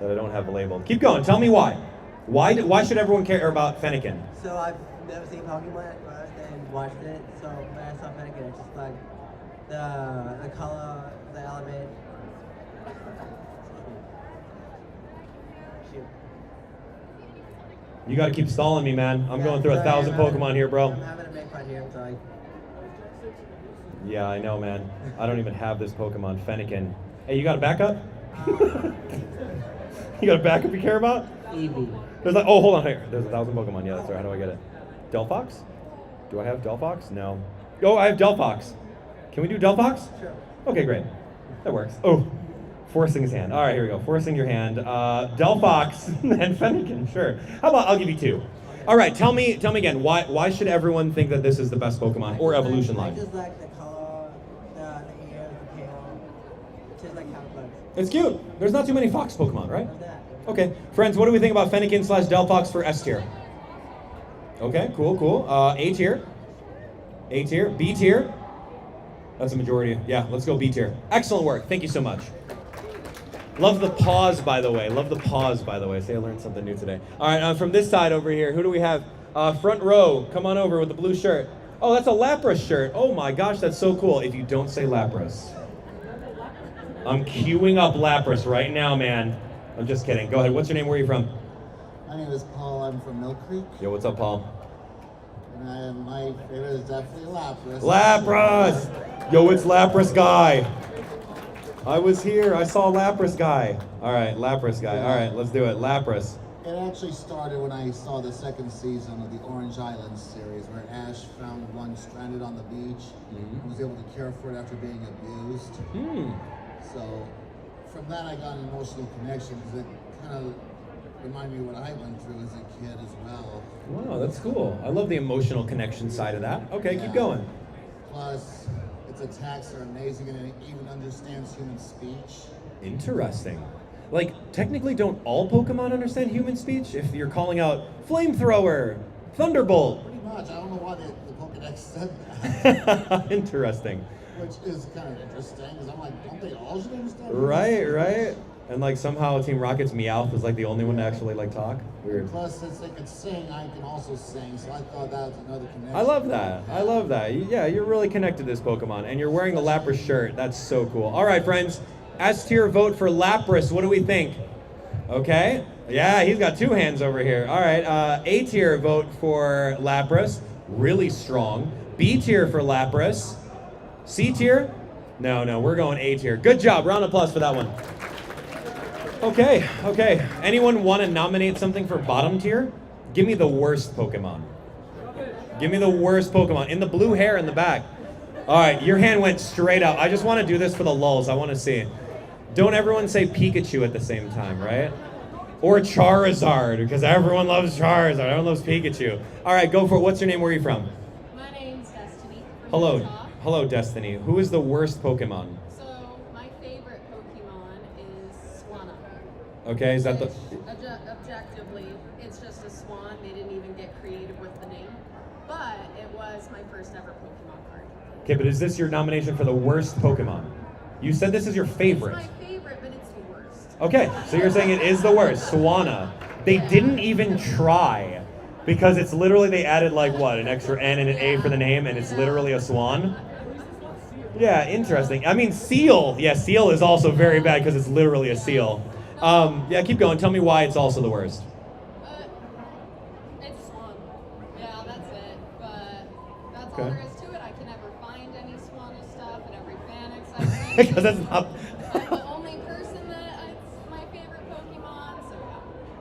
that I don't have labeled. Keep going. Tell me why. Why should everyone care about Fennekin? So I've never seen Pokemon at first and watched it. So when I saw Fennekin, it's just like the color, the element. Shoot. You got to keep stalling me, man. I'm going through 1,000 Pokemon here, bro. I'm having a big fight here. I'm sorry. Yeah, I know, man. I don't even have this Pokemon, Fennekin. Hey, you got a backup? You got a backup you care about? Eevee. There's like, oh, hold on here. There's 1,000 Pokemon. Yeah, that's right. How do I get it? Delphox? Do I have Delphox? No. Oh, I have Delphox. Can we do Delphox? Sure. Okay, great. That works. Oh, forcing his hand. All right, here we go. Forcing your hand. Delphox and Fennekin, sure. How about I'll give you 2. All right, tell me again. Why should everyone think that this is the best Pokemon or evolution line? I just like the color, the ears, the tail. It's just like how it looks. It's cute. There's not too many Fox Pokemon, right? Okay, friends, what do we think about Fennekin / Delphox for S tier? Okay, cool. A tier. A tier. B tier. That's a majority. Yeah, let's go B tier. Excellent work. Thank you so much. Love the pause, by the way. Say I learned something new today. All right, from this side over here, who do we have? Front row, come on over with the blue shirt. Oh, that's a Lapras shirt. Oh my gosh, that's so cool. If you don't say Lapras. I'm queuing up Lapras right now, man. I'm just kidding. Go ahead. What's your name? Where are you from? My name is Paul. I'm from Mill Creek. Yo, what's up, Paul? And my favorite is definitely Lapras. Lapras! Yo, it's Lapras guy. I was here. I saw Lapras guy. All right, Lapras guy. All right, let's do it. Lapras. It actually started when I saw the second season of the Orange Islands series, where Ash found one stranded on the beach and was able to care for it after being abused. So from that, I got an emotional connection because it kind of reminded me what I went through as a kid as well. Wow, that's cool. I love the emotional connection side of that. Okay, keep going. Plus, its attacks are amazing and it even understands human speech. Interesting. Like, technically, don't all Pokemon understand human speech? If you're calling out Flamethrower, Thunderbolt. Pretty much. I don't know why the Pokedex said that. Interesting. Which is kind of interesting, because I'm like, don't they all should understand? Right. And like somehow Team Rocket's Meowth is like the only one to actually like talk. Weird. Plus, since they could sing, I can also sing, so I thought that was another connection. I love that. Yeah, you're really connected to this Pokemon, and you're wearing the Lapras shirt. That's so cool. All right, friends. S tier vote for Lapras. What do we think? Okay. Yeah, he's got 2 hands over here. All right. A tier vote for Lapras. Really strong. B tier for Lapras. C tier? No, we're going A tier. Good job. Round of applause for that one. Okay. Anyone want to nominate something for bottom tier? Give me the worst Pokemon. Give me the worst Pokemon. In the blue hair in the back. All right, your hand went straight up. I just want to do this for the lulz. I want to see. Don't everyone say Pikachu at the same time, right? Or Charizard, because everyone loves Charizard. Everyone loves Pikachu. All right, go for it. What's your name? Where are you from? My name's Destiny. Hello, Destiny. Who is the worst Pokemon? So, my favorite Pokemon is Swanna. Okay, is that the... Objectively, it's just a swan. They didn't even get creative with the name. But it was my first ever Pokemon card. Okay, but is this your nomination for the worst Pokemon? You said this is your favorite. It's my favorite, but it's the worst. Okay, so you're saying it is the worst, Swanna. They didn't even try, because it's literally, they added like what, an extra N and an A for the name, and it's literally a swan? Yeah, interesting. I mean, Seal. Yeah, Seal is also very bad because it's literally a seal. Yeah, keep going. Tell me why it's also the worst. It's Swan. Yeah, that's it. But that's all there is to it. I can never find any Swanna stuff at every FanX I've been. Because that's not... I'm the only person that it's my favorite Pokemon, so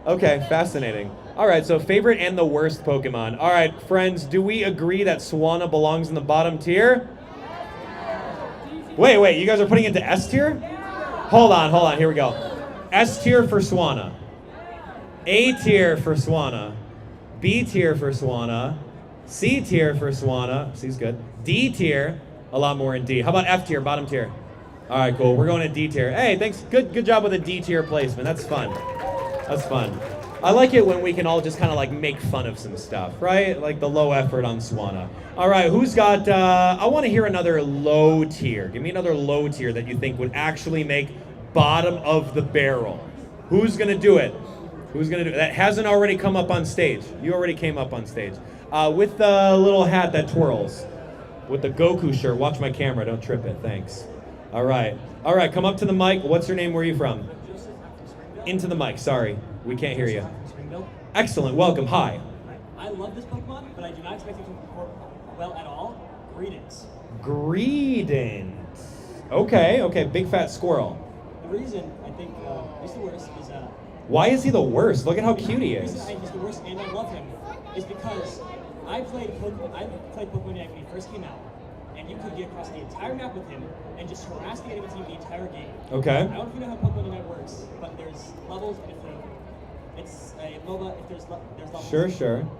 yeah. Okay, fascinating. All right, so favorite and the worst Pokemon. All right, friends, do we agree that Swanna belongs in the bottom tier? Wait, you guys are putting it into S tier? Hold on, here we go. S tier for Swanna. A tier for Swanna. B tier for Swanna. C tier for Swanna. C's good. D tier, a lot more in D. How about F tier, bottom tier? All right, cool. We're going to D tier. Hey, thanks. Good job with a D tier placement. That's fun. That's fun. I like it when we can all just kind of like make fun of some stuff, right? Like the low effort on Swana. All right, who's got, I want to hear another low tier. Give me another low tier that you think would actually make bottom of the barrel. Who's going to do it? Who's going to do it? That hasn't already come up on stage. You already came up on stage. With the little hat that twirls. With the Goku shirt. Watch my camera, don't trip it, thanks. All right, come up to the mic. What's your name, where are you from? Into the mic, sorry. We can't hear you. Excellent, welcome, hi. I love this Pokemon, but I do not expect it to perform well at all. Greetings. Greetings. Okay, big fat squirrel. The reason I think he's the worst is... Why is he the worst? Look at how cute he is. The reason he's the worst and I love him is because I played Pokemon Unite when he first came out, and you could get across the entire map with him and just harass the enemy team the entire game. Okay. I don't know if you know how Pokemon Unite works, but there's levels, and it's a MOBA, if there's levels. Sure.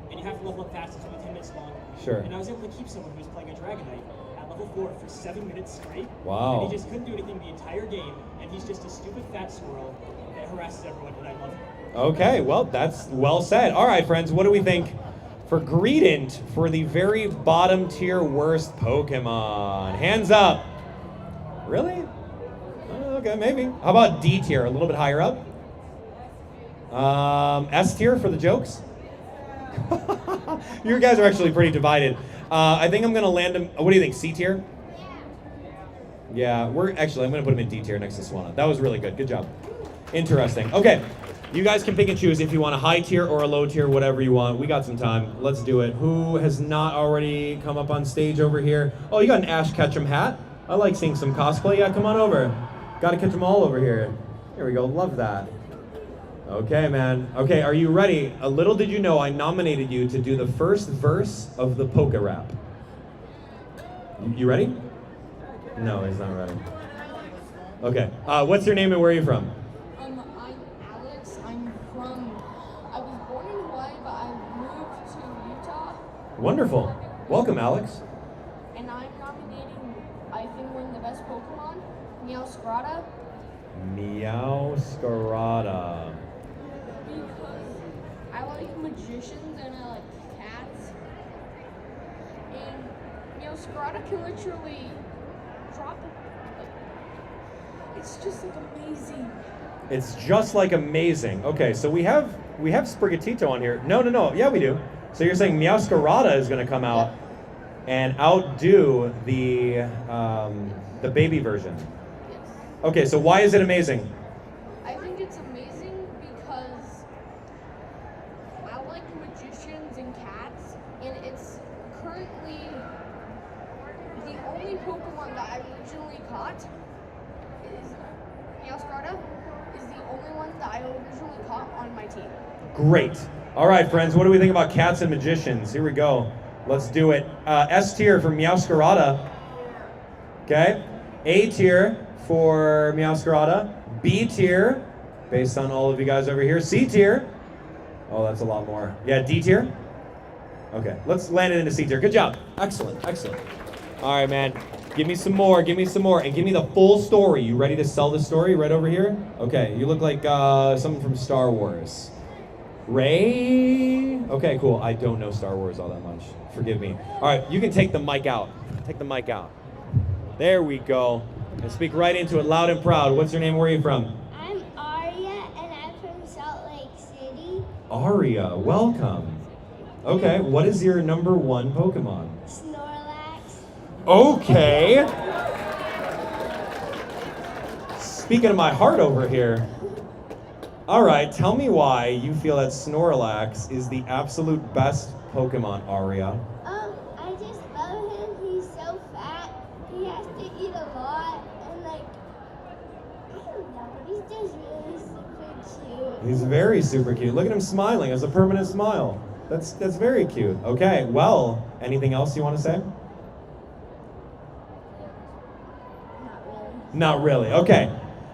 And you have to level up fast, it's only 10 minutes long. Sure. And I was able to keep someone who was playing a Dragonite at level 4 for 7 minutes straight. Wow. And he just couldn't do anything the entire game, and he's just a stupid fat squirrel that harasses everyone, and I love him. Okay, well, that's well said. All right, friends, what do we think for Greedent for the very bottom tier worst Pokemon? Hands up. Really? Okay, maybe. How about D tier, a little bit higher up? S tier for the jokes? You guys are actually pretty divided. I think I'm going to land him, what do you think, C tier? Yeah, I'm going to put him in D tier next to Swana. That was really good. Good job. Interesting. Okay, you guys can pick and choose if you want a high tier or a low tier, whatever you want. We got some time. Let's do it. Who has not already come up on stage over here? Oh, you got an Ash Ketchum hat. I like seeing some cosplay. Yeah, come on over. Got to catch them all over here. Here we go. Love that. Okay, man. Okay, are you ready? A little did you know I nominated you to do the first verse of the Poke Rap. You ready? No, he's not ready. Okay. What's your name and where are you from? I'm Alex. I was born in Hawaii, but I moved to Utah. Wonderful. Welcome, Alex. And I'm nominating, I think, one of the best Pokemon, Meowscarada. Meowscarada. Because I like magicians and I like cats. And Meowscarada can literally drop it. It's just like amazing. It's just like amazing. Okay, so we have Sprigatito on here. No. Yeah, we do. So you're saying Meowscarada is going to come out and outdo the baby version. Yes. Okay, so why is it amazing? I think it's amazing because I like magicians and cats, and it's currently the only Pokemon that I originally caught is Meowscarada is the only one that I originally caught on my team. Great. All right, friends, what do we think about cats and magicians? Here we go. Let's do it. S tier for Meowscarada. Okay. A tier for Meowscarada. B tier, based on all of you guys over here. C tier. Oh, that's a lot more. Yeah, D tier. Okay, let's land it into C tier. Good job. Excellent. All right, man. Give me some more, and give me the full story. You ready to sell the story right over here? Okay, you look like someone from Star Wars. Ray? Okay, cool. I don't know Star Wars all that much. Forgive me. All right, you can take the mic out. Take the mic out. There we go. And speak right into it, loud and proud. What's your name? Where are you from? I'm Aria, and I'm from Salt Lake City. Aria, welcome. Okay, what is your number one Pokemon? Snorlax. Okay. Speaking of my heart over here. All right, tell me why you feel that Snorlax is the absolute best Pokemon, Aria. I just love him. He's so fat. He has to eat a lot, and I don't know. He's just really super cute. He's very super cute. Look at him smiling. It's a permanent smile. That's very cute. Okay, well, anything else you want to say? Not really. Okay.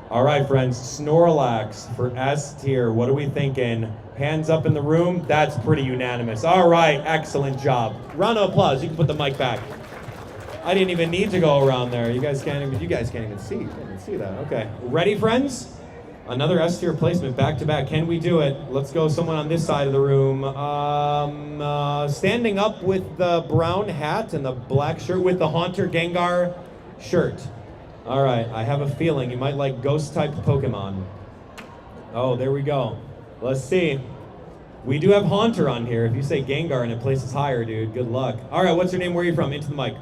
All right, friends. Snorlax for S tier. What are we thinking? Hands up in the room. That's pretty unanimous. All right, excellent job. Round of applause. You can put the mic back. I didn't even need to go around there. You guys can't even see. You can't even see that. Okay. Ready, friends? Another S tier placement back to back. Can we do it? Let's go someone on this side of the room. Standing up with the brown hat and the black shirt with the Haunter Gengar shirt. All right, I have a feeling you might like ghost type Pokemon. Oh, there we go. Let's see. We do have Haunter on here. If you say Gengar and it places higher, dude, good luck. All right, what's your name? Where are you from? Into the mic.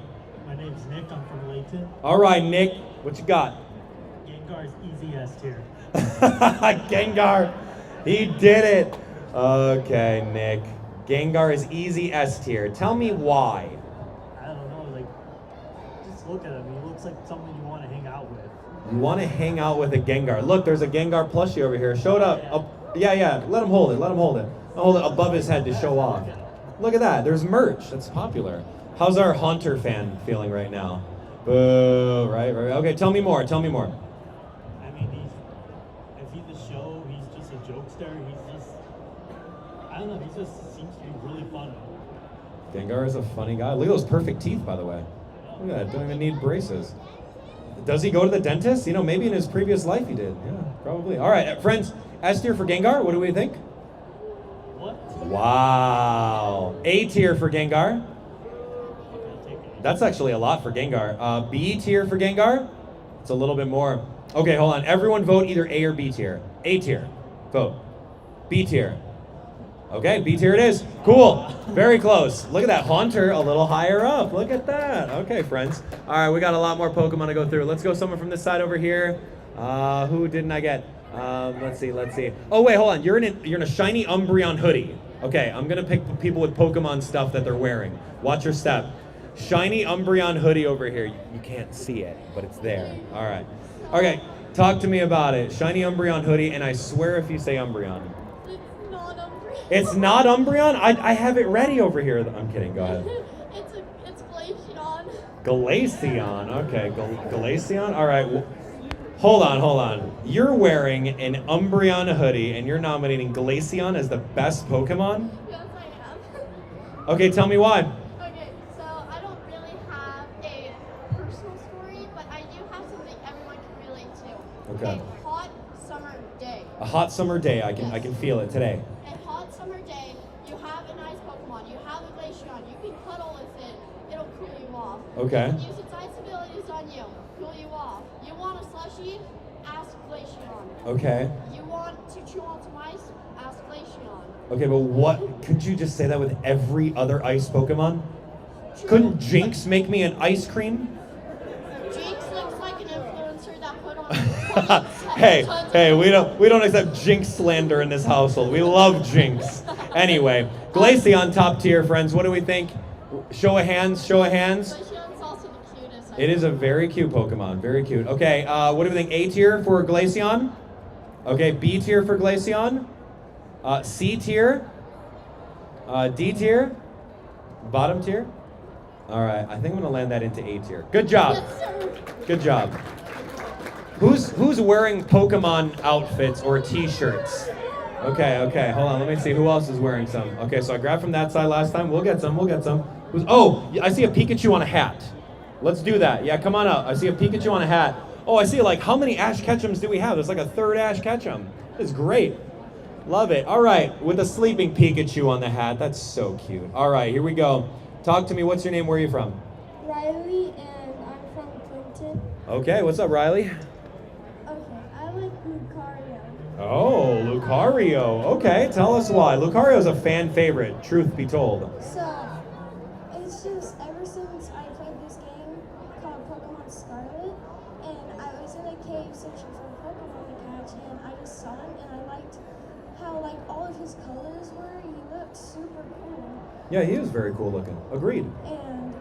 My name's Nick. I'm from Layton. All right, Nick, what you got? Gengar's easy S tier. Gengar, he did it. Okay, Nick. Gengar is easy S tier. Tell me why. I don't know, like, just look at him. He looks like someone you want to hang out with. You want to hang out with a Gengar. Look, there's a Gengar plushie over here. Show it up. Yeah. Let him hold it. Let him hold it. Hold it above his head to show off. Look at that. There's merch. That's popular. How's our Haunter fan feeling right now? Boo. Right. Okay, tell me more. I mean, if he's a show, he's just a jokester. He's just, I don't know, he just seems to be really fun. Gengar is a funny guy. Look at those perfect teeth, by the way. Look at that. Don't even need braces. Does he go to the dentist? You know, maybe in his previous life he did. Yeah, probably. All right, friends. S tier for Gengar. What do we think? What? Wow. A tier for Gengar. That's actually a lot for Gengar. B tier for Gengar. It's a little bit more. Okay, hold on. Everyone vote either A or B tier. A tier. Vote. B tier. Okay, B tier it is. Cool. Very close. Look at that. Haunter a little higher up. Look at that. Okay, friends. All right, we got a lot more Pokemon to go through. Let's go someone from this side over here. Who didn't I get? Let's see. Oh, wait, hold on. You're in a shiny Umbreon hoodie. Okay, I'm going to pick people with Pokemon stuff that they're wearing. Watch your step. Shiny Umbreon hoodie over here. You can't see it, but it's there. All right. Okay, talk to me about it. Shiny Umbreon hoodie, and I swear if you say Umbreon. It's not Umbreon? I have it ready over here. I'm kidding. Go ahead. It's Glaceon. Glaceon. Okay, Glaceon. All right. Hold on. You're wearing an Umbreon hoodie, and you're nominating Glaceon as the best Pokemon? Yes, I am. Okay, tell me why. Okay, so I don't really have a personal story, but I do have something everyone can relate to. Okay. A hot summer day. A hot summer day. I can feel it today. A hot summer day, you have a nice Pokemon. You have a Glaceon. You can cuddle with it. It'll cool you off. Okay. Use its ice abilities on you. Cool you off. You want a slushie? Ask Glaceon. Okay. You want to chew on some ice? Ask Glaceon. Okay, but what? Could you just say that with every other ice Pokemon? Couldn't Jinx make me an ice cream? Jinx looks like an influencer that put on Hey, we don't accept Jinx slander in this household. We love Jinx. Anyway, Glaceon top tier, friends. What do we think? Show of hands. Glaceon's also the cutest. It is a very cute Pokemon. Very cute. Okay, what do we think? A tier for Glaceon? Okay, B tier for Glaceon? C tier? D tier? Bottom tier? All right, I think I'm gonna land that into A tier. Good job. Yes, sir. Good job. Who's wearing Pokemon outfits or T-shirts? Okay, hold on. Let me see who else is wearing some. Okay, so I grabbed from that side last time. We'll get some. Oh, I see a Pikachu on a hat. Let's do that. Yeah, come on up. I see a Pikachu on a hat. Oh, I see, like, how many Ash Ketchums do we have? There's like a third Ash Ketchum. It's great. Love it. All right, with a sleeping Pikachu on the hat. That's so cute. All right, here we go. Talk to me. What's your name? Where are you from? Riley, and I'm from Clinton. Okay, what's up, Riley? Okay, I like Lucario. Oh, Lucario. Okay, tell us why. Lucario's a fan favorite, truth be told. So, it's just ever since I played this game called Pokemon Scarlet, and I was in a cave searching for a Pokemon to catch, and I just saw him, and I liked how like all of his colors were. He looked super cool. Yeah, he is very cool looking. Agreed. And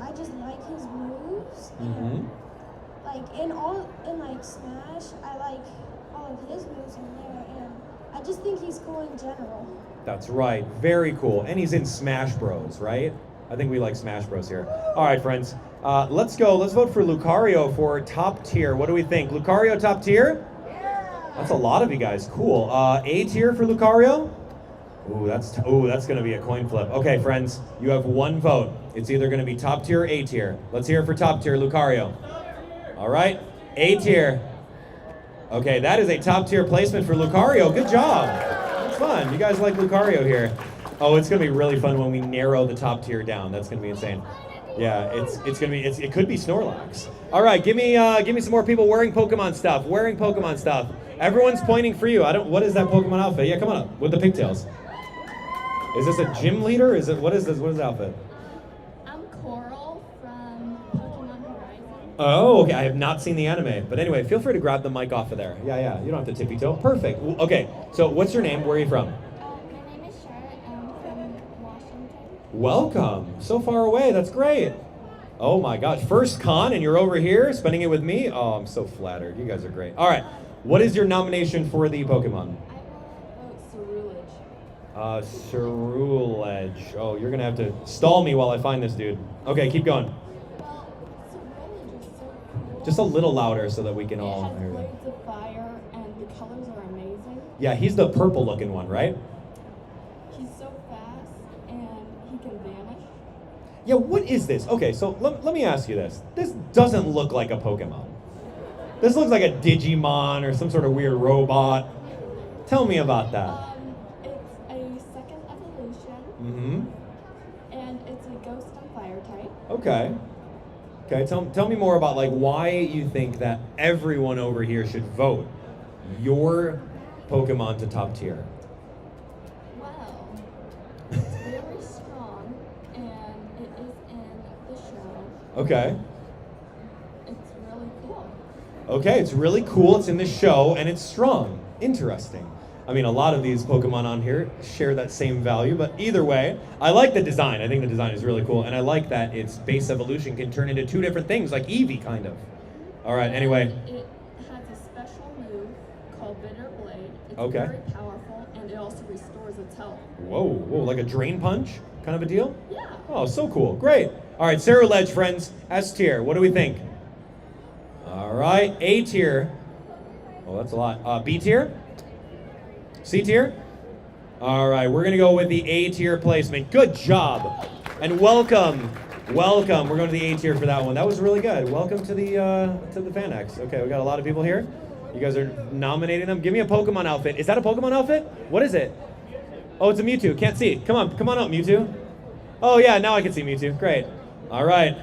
I just like his moves. Mm-hmm. Like in like Smash, I like all of his moves in there, and I just think he's cool in general. That's right. Very cool. And he's in Smash Bros, right? I think we like Smash Bros here. All right, friends. Let's go. Let's vote for Lucario for top tier. What do we think? Lucario top tier? Yeah. That's a lot of you guys. Cool. A tier for Lucario? Ooh, that's going to be a coin flip. Okay, friends. You have one vote. It's either going to be top tier or A tier. Let's hear it for top tier, Lucario. All right. A tier. Okay, that is a top tier placement for Lucario. Good job. That's fun. You guys like Lucario here. Oh, it's gonna be really fun when we narrow the top tier down. That's gonna be insane. Yeah, it could be Snorlax. All right, give me some more people wearing Pokemon stuff. Wearing Pokemon stuff. Everyone's pointing for you. What is that Pokemon outfit? Yeah, come on up with the pigtails. Is this a gym leader? What is this? What is the outfit? I'm Coral from Pokemon Horizon. Oh, okay. I have not seen the anime, but anyway, feel free to grab the mic off of there. Yeah. You don't have to tippy toe. Perfect. Okay. So, what's your name? Where are you from? My name is Charlotte. I'm from Washington. Welcome. So far away. That's great. Oh my gosh. First con, and you're over here spending it with me. Oh, I'm so flattered. You guys are great. All right. What is your nomination for the Pokemon? Cerulege. Oh, you're gonna have to stall me while I find this dude. Okay, keep going. Just a little louder so that we can all hear that. It has blades of fire, and the colors are amazing. Yeah, he's the purple looking one, right? He's so fast, and he can vanish. Yeah, what is this? Okay, so let me ask you this. This doesn't look like a Pokemon. This looks like a Digimon or some sort of weird robot. Tell me about that. It's a second evolution. Mm-hmm. And it's a ghost and fire type. Okay. Okay, tell me more about like why you think that everyone over here should vote your Pokemon to top tier. Well, it's very strong, and it is in the show. Okay. It's really cool. Okay, it's really cool. It's in the show, and it's strong. Interesting. I mean, a lot of these Pokemon on here share that same value, but either way, I like the design. I think the design is really cool, and I like that its base evolution can turn into two different things, like Eevee, kind of. All right, anyway. It has a special move called Bitter Blade. It's Okay. very powerful, and it also restores its health. Whoa, like a drain punch kind of a deal? Yeah. Oh, so cool. Great. All right, Cerulege, friends, S tier. What do we think? All right, A tier. Oh, that's a lot. B tier? C tier? All right, we're gonna go with the A tier placement. Good job, and welcome. We're going to the A tier for that one. That was really good. Welcome to the FanX. Okay, we got a lot of people here. You guys are nominating them. Give me a Pokemon outfit. Is that a Pokemon outfit? What is it? Oh, it's a Mewtwo. Can't see. Come on up, Mewtwo. Oh yeah, now I can see Mewtwo. Great. All right.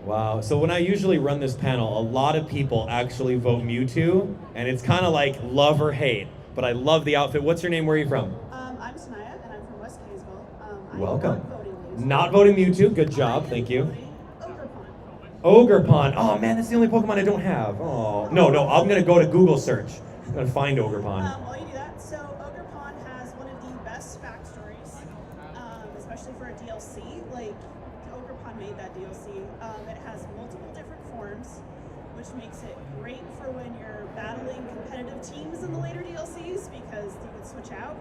Wow. So when I usually run this panel, a lot of people actually vote Mewtwo, and it's kind of like love or hate. But I love the outfit. What's your name? Where are you from? I'm Sanaya, and I'm from West Kaysville. Welcome. Not voting Mewtwo. Good job. Thank you. Ogerpon. Oh man, that's the only Pokemon I don't have. Oh no, I'm gonna go to Google search. I'm gonna find Ogerpon. While you do that, so Ogerpon has one of the best backstories, especially for a DLC. Like Ogerpon made that DLC. It has multiple different forms, which makes it great for when you're battling competitive teams in the later DLCs because you can switch out.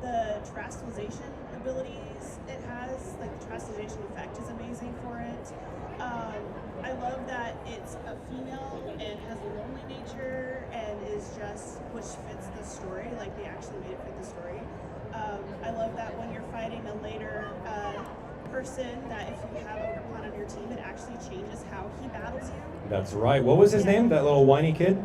The Terastallization abilities it has, like the Terastallization effect is amazing for it. I love that it's a female and has a lonely nature and is just, which fits the story, like they actually made it fit the story. I love that when you're fighting a later person, that if you have Ogerpon on your team, it actually changes how he battles you. That's right. What was his name? That little whiny kid?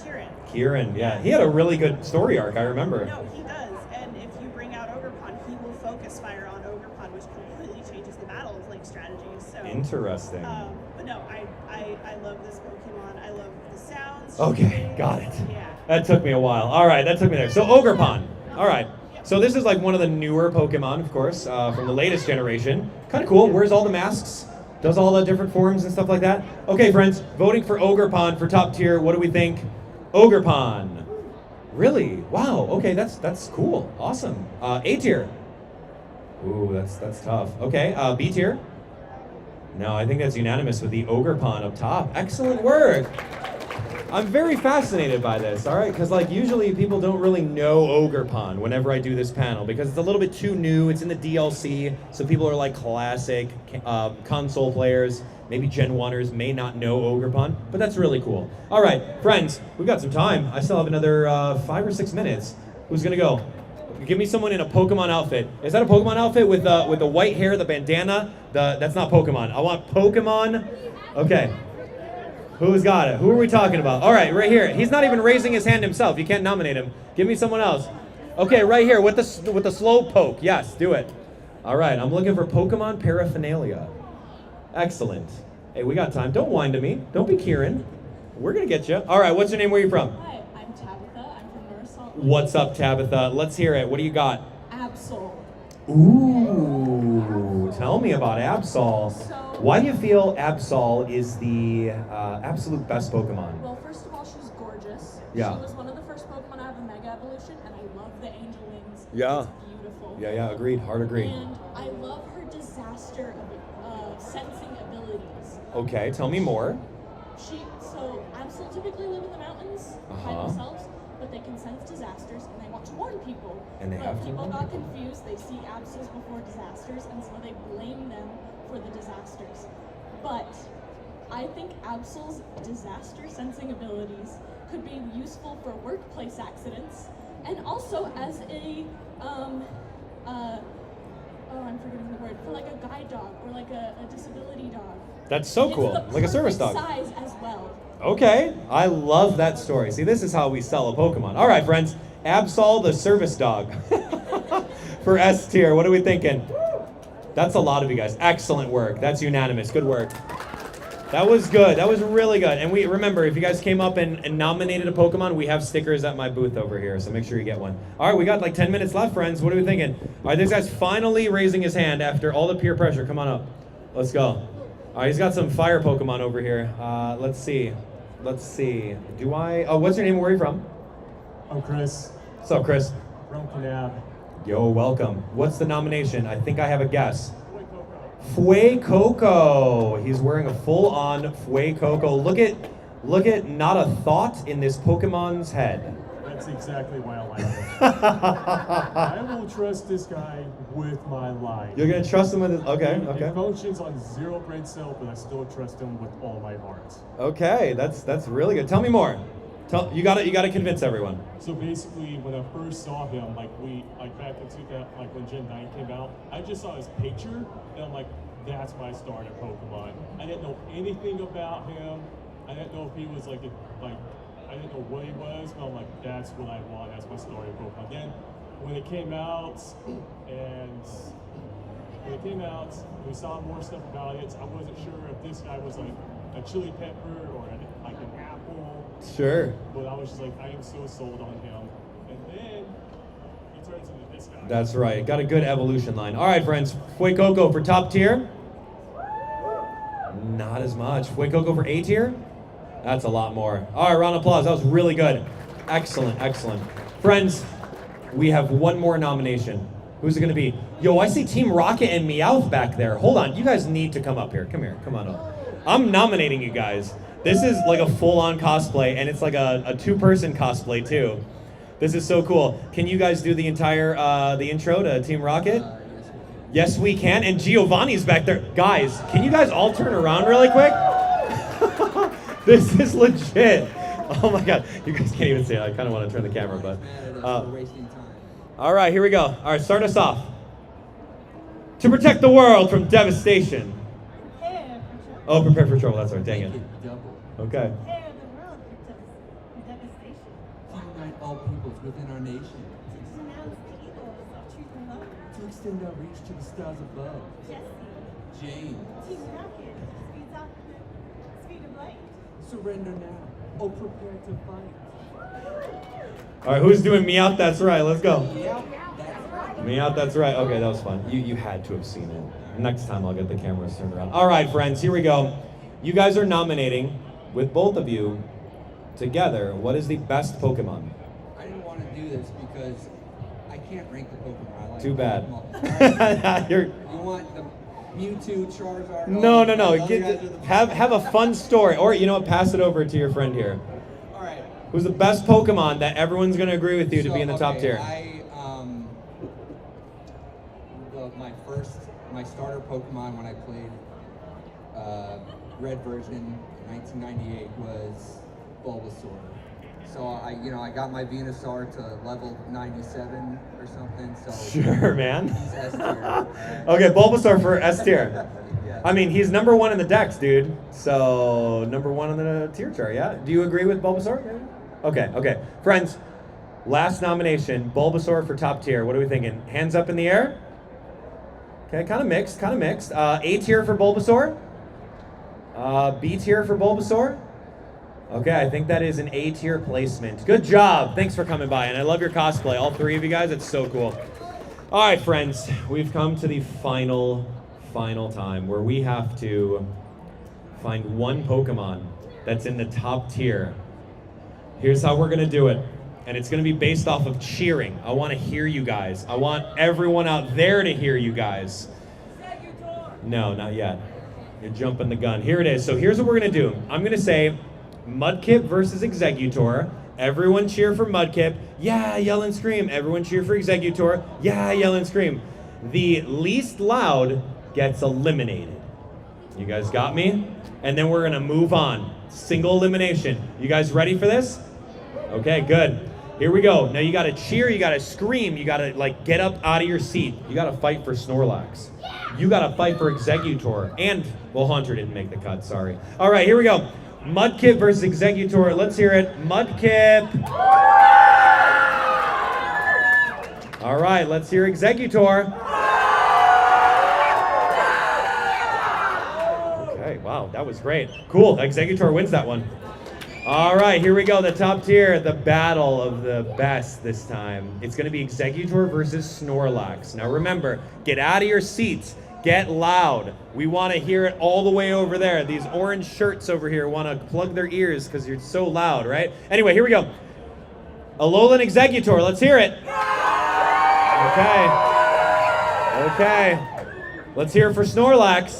Kieran. Kieran. Yeah, he had a really good story arc. I remember. No, he does. And if you bring out Ogerpon, he will focus fire on Ogerpon, which completely changes the battle like strategy. So Interesting. But no, I love this Pokemon. I love the sounds. Okay, got it. Yeah. That took me a while. All right, that took me there. So Ogerpon. All right. So this is like one of the newer Pokemon, of course, from the latest generation. Kind of cool. Wears all the masks. Does all the different forms and stuff like that. Okay, friends, voting for Ogerpon for top tier. What do we think? Ogerpon. Really? Wow. Okay, that's cool. Awesome. A tier. Ooh, that's tough. Okay, B tier. No, I think that's unanimous with the Ogerpon up top. Excellent work. I'm very fascinated by this, all right? Because like usually people don't really know Ogerpon whenever I do this panel because it's a little bit too new. It's in the DLC, so people are like classic console players, maybe Gen 1ers may not know Ogerpon, but that's really cool. All right, friends, we've got some time. I still have another 5 or 6 minutes. Who's gonna go? Give me someone in a Pokemon outfit. Is that a Pokemon outfit with the white hair, the bandana? That's not Pokemon. I want Pokemon. Okay. Who's got it? Who are we talking about? All right, right here. He's not even raising his hand himself. You can't nominate him. Give me someone else. Okay, right here with the slow poke. Yes, do it. All right, I'm looking for Pokemon paraphernalia. Excellent. Hey, we got time. Don't whine to me. Don't be Kieran. We're gonna get you. All right, what's your name? Where are you from? Hi, I'm Tabitha. I'm from North Salt Lake. What's up, Tabitha? Let's hear it. What do you got? Absol. Ooh, tell me about Absol. Why do you feel Absol is the absolute best Pokemon? Well, first of all, she's gorgeous. Yeah. She was one of the first Pokemon to have a Mega Evolution, and I love the angel wings. Yeah. It's beautiful. Yeah, agreed. Hard agree. And I love her disaster sensing abilities. Okay, tell me more. So Absol typically live in the mountains by themselves, but they can sense disasters and they want to warn people. And they but have to people warn got people. confused. They see Absols before disasters, and so they blame them for the disasters. But I think Absol's disaster sensing abilities could be useful for workplace accidents, and also as a I'm forgetting the word, for like a guide dog or like a disability dog. That's so It's cool. the Like a service dog. size as well. Okay, I love that story. See, this is how we sell a Pokemon. All right, friends. Absol the service dog for S tier. What are we thinking? That's a lot of you guys. Excellent work. That's unanimous. Good work. That was good. That was really good. And we remember, if you guys came up and nominated a Pokemon, we have stickers at my booth over here, so make sure you get one. All right, we got like 10 minutes left, friends. What are we thinking? All right, this guy's finally raising his hand after all the peer pressure. Come on up. Let's go. All right, he's got some fire Pokemon over here. Let's see. What's your name? Where are you from? I'm Chris. What's up, Chris? From Canab. Yo, welcome. What's the nomination? I think I have a guess. Fuecoco. He's wearing a full-on Fuecoco. Look at not a thought in this Pokemon's head. That's exactly why I like it. I will trust this guy with my life. You're gonna trust him with his, okay. He functions on 0 brain cell, but I still trust him with all my heart. Okay, that's really good. Tell me more. You gotta convince everyone. So basically, when I first saw him, back in 2000, when Gen 9 came out, I just saw his picture, and I'm like, that's my starter Pokemon. I didn't know anything about him. I didn't know if he was I didn't know what he was, but I'm like, that's what I want as my starter Pokemon. Then, when it came out, we saw more stuff about it. I wasn't sure if this guy was like a chili pepper or an apple. Sure. But I was just like, I am so sold on him. And then he turns into this guy. That's right. Got a good evolution line. All right, friends. Fuecoco for top tier. Not as much. Fuecoco for A tier. That's a lot more. All right, round of applause. That was really good. Excellent. Friends, we have one more nomination. Who's it going to be? Yo, I see Team Rocket and Meowth back there. Hold on. You guys need to come up here. Come here. Come on up. I'm nominating you guys. This is like a full-on cosplay, and it's like a two-person cosplay, too. This is so cool. Can you guys do the entire the intro to Team Rocket? Yes, we can. And Giovanni's back there. Guys, can you guys all turn around really quick? This is legit. Oh my God, you guys can't even see it. I kind of want to turn the camera, but. All right, here we go. All right, start us off. To protect the world from devastation. Oh, prepare for trouble. That's right. Dang it. Okay. Unite all peoples within our nation. To extend our reach to the stars above. Jane. Surrender now. Oh, prepare to fight. All right, who's doing Meowth? That's right. Let's go. Meowth, that's right. Okay, that was fun. You had to have seen it. Next time I'll get the cameras turned around. All right, friends, here we go. You guys are nominating, with both of you, together, what is the best Pokemon? I didn't want to do this because I can't rank the Pokemon. I like Too bad. You want the Mewtwo, Charizard? No. Those guys are the Have a fun story. Or, you know what, pass it over to your friend here. All right. Who's the best Pokemon that everyone's going to agree with you to be in the top tier? My starter Pokemon when I played Red version in 1998 was Bulbasaur. So I got my Venusaur to level 97 or something. So sure, man. He's S tier. Okay, Bulbasaur for S tier. Yeah. I mean, he's number 1 in the decks, dude. So, number 1 on the tier chart, yeah? Do you agree with Bulbasaur? Maybe? Okay. Friends, last nomination, Bulbasaur for top tier. What are we thinking? Hands up in the air? Okay, kind of mixed. A tier for Bulbasaur? B tier for Bulbasaur? Okay, I think that is an A tier placement. Good job. Thanks for coming by, and I love your cosplay. All 3 of you guys, it's so cool. All right, friends, we've come to the final time where we have to find one Pokemon that's in the top tier. Here's how we're gonna do it. And it's gonna be based off of cheering. I wanna hear you guys. I want everyone out there to hear you guys. No, not yet. You're jumping the gun. Here it is. So here's what we're gonna do. I'm gonna say Mudkip versus Exeggutor. Everyone cheer for Mudkip. Yeah, yell and scream. Everyone cheer for Exeggutor. Yeah, yell and scream. The least loud gets eliminated. You guys got me? And then we're gonna move on. Single elimination. You guys ready for this? Okay, good. Here we go. Now you gotta cheer, you gotta scream, you gotta like get up out of your seat. You gotta fight for Snorlax. You gotta fight for Exeggutor. And, well, Haunter didn't make the cut, sorry. All right, here we go. Mudkip versus Exeggutor. Let's hear it. Mudkip. All right, let's hear Exeggutor. Okay, wow, that was great. Cool, Exeggutor wins that one. All right, here we go, the top tier, the battle of the best this time. It's gonna be Exeggutor versus Snorlax. Now remember, get out of your seats, get loud. We wanna hear it all the way over there. These orange shirts over here wanna plug their ears because you're so loud, right? Anyway, here we go. Alolan Exeggutor, let's hear it. Okay. Let's hear it for Snorlax.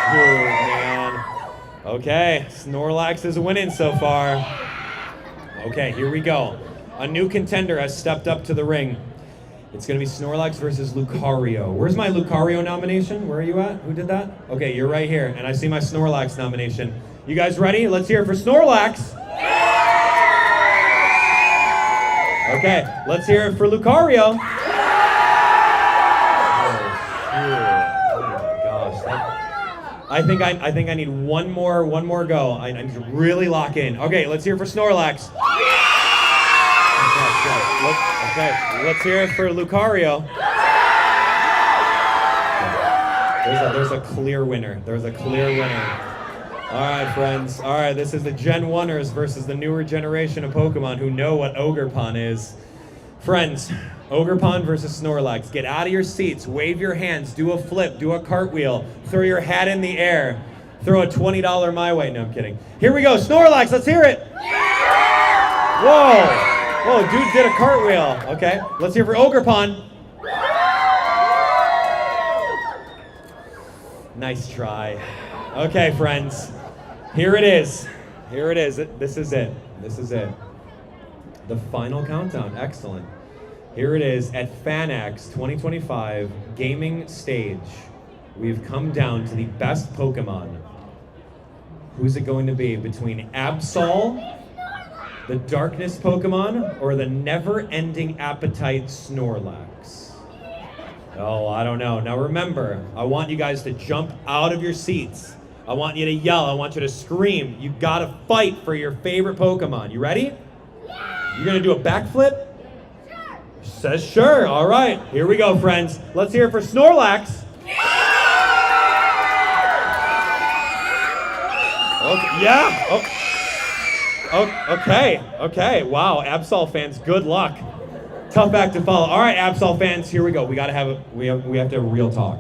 Oh, man. Okay, Snorlax is winning so far. Okay, here we go. A new contender has stepped up to the ring. It's gonna be Snorlax versus Lucario. Where's my Lucario nomination? Where are you at? Who did that? Okay, you're right here, and I see my Snorlax nomination. You guys ready? Let's hear it for Snorlax. Okay, let's hear it for Lucario. I think I need one more go. I need to really lock in. Okay, let's hear it for Snorlax. Okay, let's hear it for Lucario. There's a clear winner. There's a clear winner. All right, friends. All right, this is the Gen 1ers versus the newer generation of Pokemon who know what Ogerpon is. Friends, Ogerpon versus Snorlax. Get out of your seats, wave your hands, do a flip, do a cartwheel, throw your hat in the air, throw a $20 my way. No, I'm kidding. Here we go, Snorlax, let's hear it. Whoa, dude did a cartwheel. Okay, let's hear for Ogerpon. Nice try. Okay, friends, here it is. Here it is. This is it. This is it. The final countdown. Excellent. Here it is at FanX 2025 gaming stage. We've come down to the best Pokemon. Who's it going to be between Absol, the Darkness Pokemon, or the never-ending appetite Snorlax? Oh, I don't know. Now remember, I want you guys to jump out of your seats. I want you to yell. I want you to scream. You gotta fight for your favorite Pokemon. You ready? You're gonna do a backflip? Says sure. All right, here we go, friends. Let's hear it for Snorlax. Okay. Yeah. Oh, okay. Wow, Absol fans, good luck. Tough act to follow. All right, Absol fans, here we go. We have to have a real talk.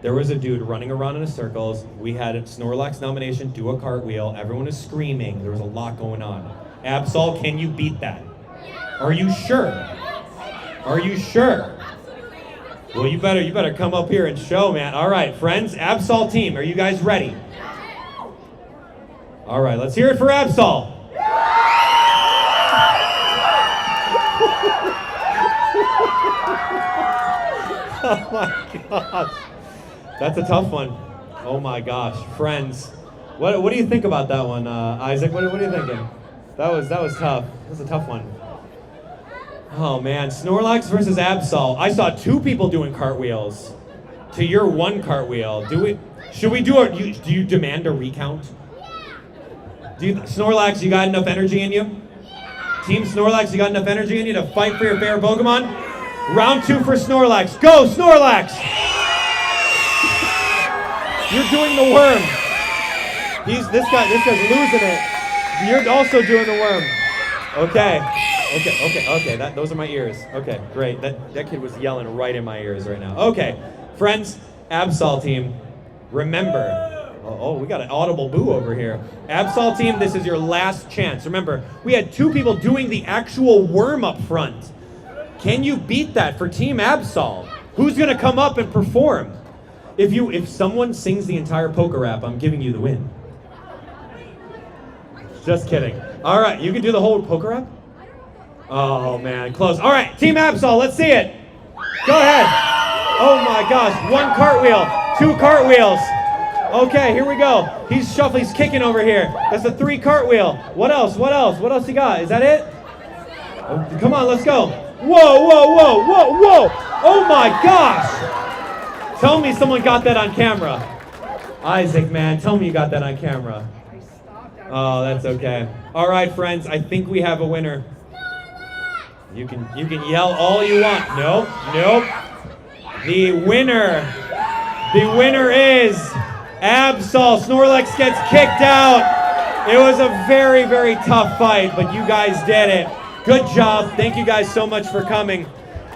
There was a dude running around in circles. We had a Snorlax nomination, do a cartwheel. Everyone is screaming. There was a lot going on. Absol, can you beat that? Are you sure? Are you sure? Well, you better come up here and show, man. All right, friends, Absol team, are you guys ready? All right, let's hear it for Absol. Oh my gosh. That's a tough one. Oh my gosh, friends. What do you think about that one, Isaac? What are you thinking? That was tough. That was a tough one. Oh man, Snorlax versus Absol. I saw 2 people doing cartwheels. to your one cartwheel. Should we do do you demand a recount? Snorlax, you got enough energy in you? Team Snorlax, you got enough energy in you to fight for your favorite Pokemon? Round 2 for Snorlax. Go, Snorlax! You're doing the worm. This guy's losing it. You're also doing the worm. Okay. Those are my ears. Okay, great. That kid was yelling right in my ears right now. Okay, friends, Absol team, remember. Oh, we got an audible boo over here. Absol team, this is your last chance. Remember, we had 2 people doing the actual worm up front. Can you beat that for Team Absol? Who's gonna come up and perform? If someone sings the entire poker rap, I'm giving you the win. Just kidding. All right, you can do the whole poker rap? Oh man, close. All right, Team Absol, let's see it. Go ahead. Oh my gosh, 1 cartwheel, 2 cartwheels. Okay, here we go. He's shuffling, he's kicking over here. That's a 3 cartwheel. What else? What else you got? Is that it? Oh, come on, let's go. Whoa. Oh my gosh. Tell me someone got that on camera. Isaac, man, tell me you got that on camera. Oh, that's okay. All right, friends, I think we have a winner. You can yell all you want. Nope. The winner is Absol. Snorlax gets kicked out. It was a very, very tough fight, but you guys did it. Good job. Thank you guys so much for coming.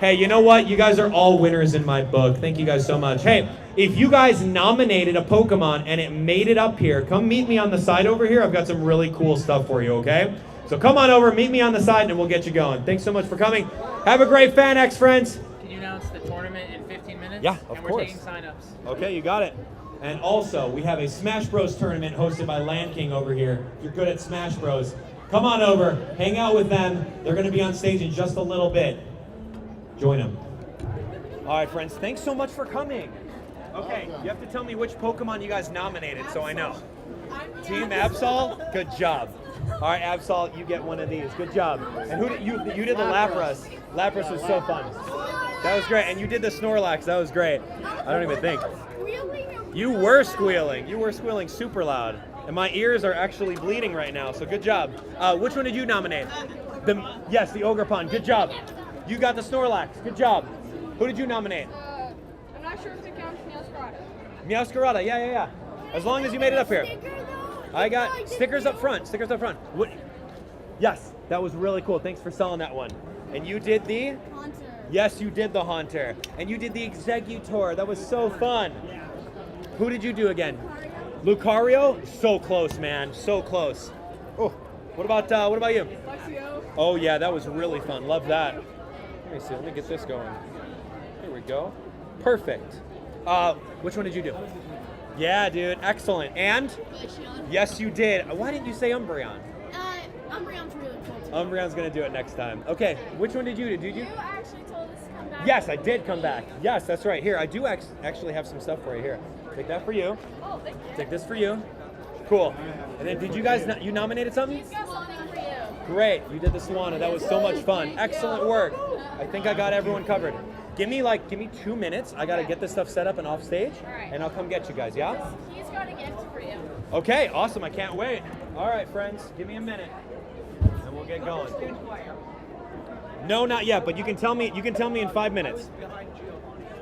Hey, you know what? You guys are all winners in my book. Thank you guys so much. Hey, if you guys nominated a Pokemon and it made it up here, come meet me on the side over here. I've got some really cool stuff for you, okay? So come on over, meet me on the side, and we'll get you going. Thanks so much for coming. Have a great FanX, friends. Can you announce the tournament in 15 minutes? Yeah, of and course. we're taking sign-ups. Okay, you got it. And also, we have a Smash Bros tournament hosted by Land King over here. If you're good at Smash Bros, come on over, hang out with them. They're going to be on stage in just a little bit. Join them. All right, friends, thanks so much for coming. Okay, you have to tell me which Pokemon you guys nominated so I know. Team Absol, good job. All right, Absol, you get one of these. Good job. And who did you did the Lapras. Lapras was so fun. That was great. And you did the Snorlax. That was great. I don't even think. You were squealing. You were squealing super loud. And my ears are actually bleeding right now, so good job. Which one did you nominate? Yes, the Ogerpon. Good job. You got the Snorlax. Good job. Who did you nominate? I'm not sure if it counts Meowscarada. Meowscarada. Yeah. As long as you made it up here. I got stickers up front. Stickers up front. What? Yes, that was really cool. Thanks for selling that one. And you did the? Haunter. Yes, you did the Haunter. And you did the Executor. That was so fun. Who did you do again? Lucario? So close, man. So close. Oh, what about you? Luxio. Oh yeah, that was really fun. Love that. Let me see. Let me get this going. Here we go. Perfect. Which one did you do? Yeah, dude. Excellent. And? Yes, you did. Why didn't you say Umbreon? Umbreon's really cool too. Umbreon's gonna do it next time. Okay. Which one did you do? Did you? You actually told us to come back. Yes, I did come back. Yes, that's right. Here, I do actually have some stuff for you. Here, take that for you. Oh, thank you. Take this for you. Cool. And then did you guys, you nominated something? He's got something for you. Great, you did the Swanna. That was so much fun. Excellent work. I think I got everyone covered. Give me 2 minutes. I gotta get this stuff set up and off stage, and I'll come get you guys, yeah? He's got a gift for you. Okay, awesome, I can't wait. All right, friends, give me a minute, and we'll get going. No, not yet, but you can tell me in 5 minutes.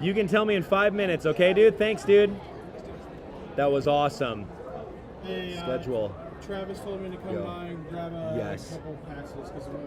You can tell me in 5 minutes, okay, dude? Thanks, dude. That was awesome. Hey, Schedule. Travis told me to come by and grab a couple passes because we're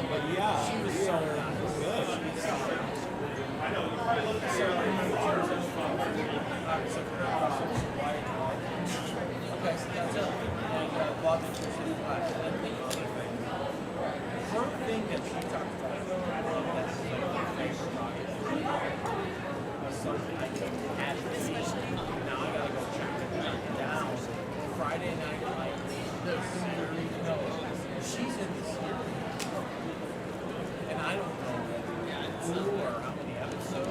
But yeah, She was so good. I know, you probably looked at her. Okay, so that's it. And Bob did your city class. I didn't think anything. Her thing that she talked about, that's like her favorite project, was something I had to see. Now I gotta go check it down. Friday Night Lights, the series, no, she's in the series. And I don't know who or how many episodes.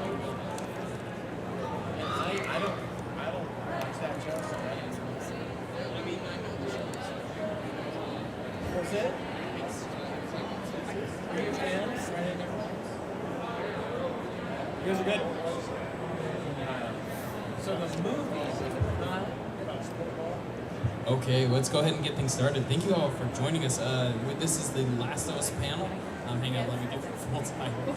And I don't watch that show, so I didn't see. I mean, I know the show. Was it? Are you fans? Friday Night Lights? You guys are good. So the movies, Okay, let's go ahead and get things started. Thank you all for joining us. This is the Last of Us panel. Hang on, let me get the full title.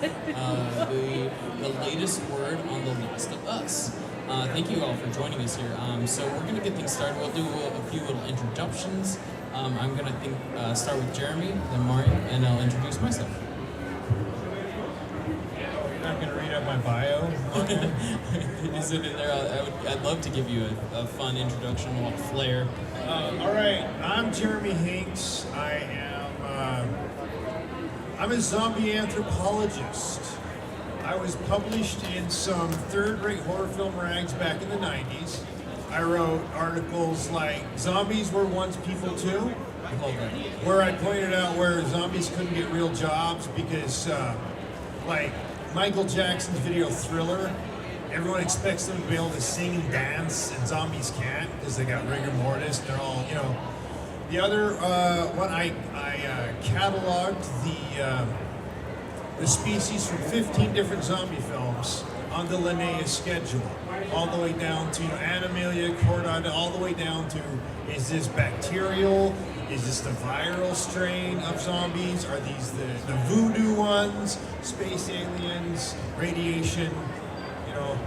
The latest word on The Last of Us. Thank you all for joining us here. So we're going to get things started. We'll do a few little introductions. I'm going to start with Jeremy, then Mario, and I'll introduce myself. You're not going to read out my bio? Is it in there? I'd love to give you a fun introduction, a little flair. All right, I'm Jeremy Hinks. I'm a zombie anthropologist. I was published in some third-rate horror film rags back in the 90s. I wrote articles like Zombies Were Once People Too, where I pointed out where zombies couldn't get real jobs because, like Michael Jackson's video Thriller, everyone expects them to be able to sing and dance, and zombies can't because they got rigor mortis. They're all, you know. The other one, I cataloged the species from 15 different zombie films on the Linnaeus schedule, all the way down to Animalia, Chordata, all the way down to, is this bacterial? Is this the viral strain of zombies? Are these the voodoo ones? Space aliens, radiation, you know?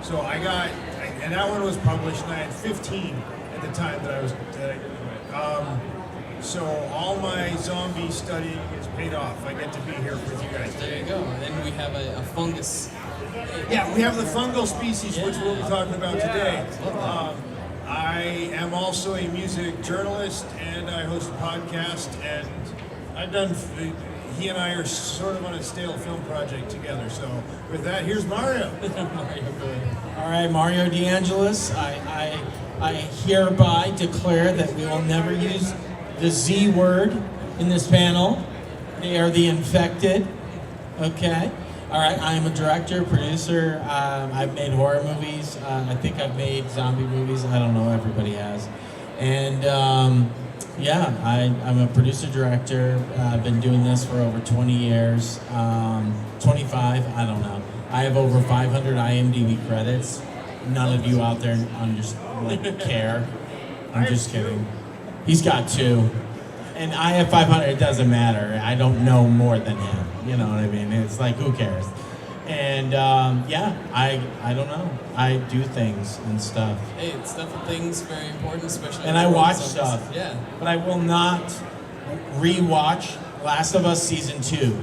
So and that one was published, and I had 15 at the time that I did it. So all my zombie studying is paid off. I get to be here with you guys today. There you go. And then we have a fungus. Yeah, we have the fungal species, which we'll be talking about today. I am also a music journalist, and I host a podcast, and he and I are sort of on a stale film project together. So with that, here's Mario. All right, Mario DeAngelis, I hereby declare that we will never use the Z word in this panel. They are the infected. Okay. All right. I am a director, producer. I've made horror movies. I think I've made zombie movies. I don't know. Everybody has. And yeah, I'm a producer director. I've been doing this for over 20 years. 25. I don't know. I have over 500 IMDb credits. None of you out there care. I'm just kidding. He's got 2. And I have 500. It doesn't matter. I don't know more than him. You know what I mean? It's like, who cares? And yeah, I don't know. I do things and stuff. Hey, stuff and things very important, especially. And I watch zombies. stuff. Yeah. But I will not re-watch Last of Us Season 2.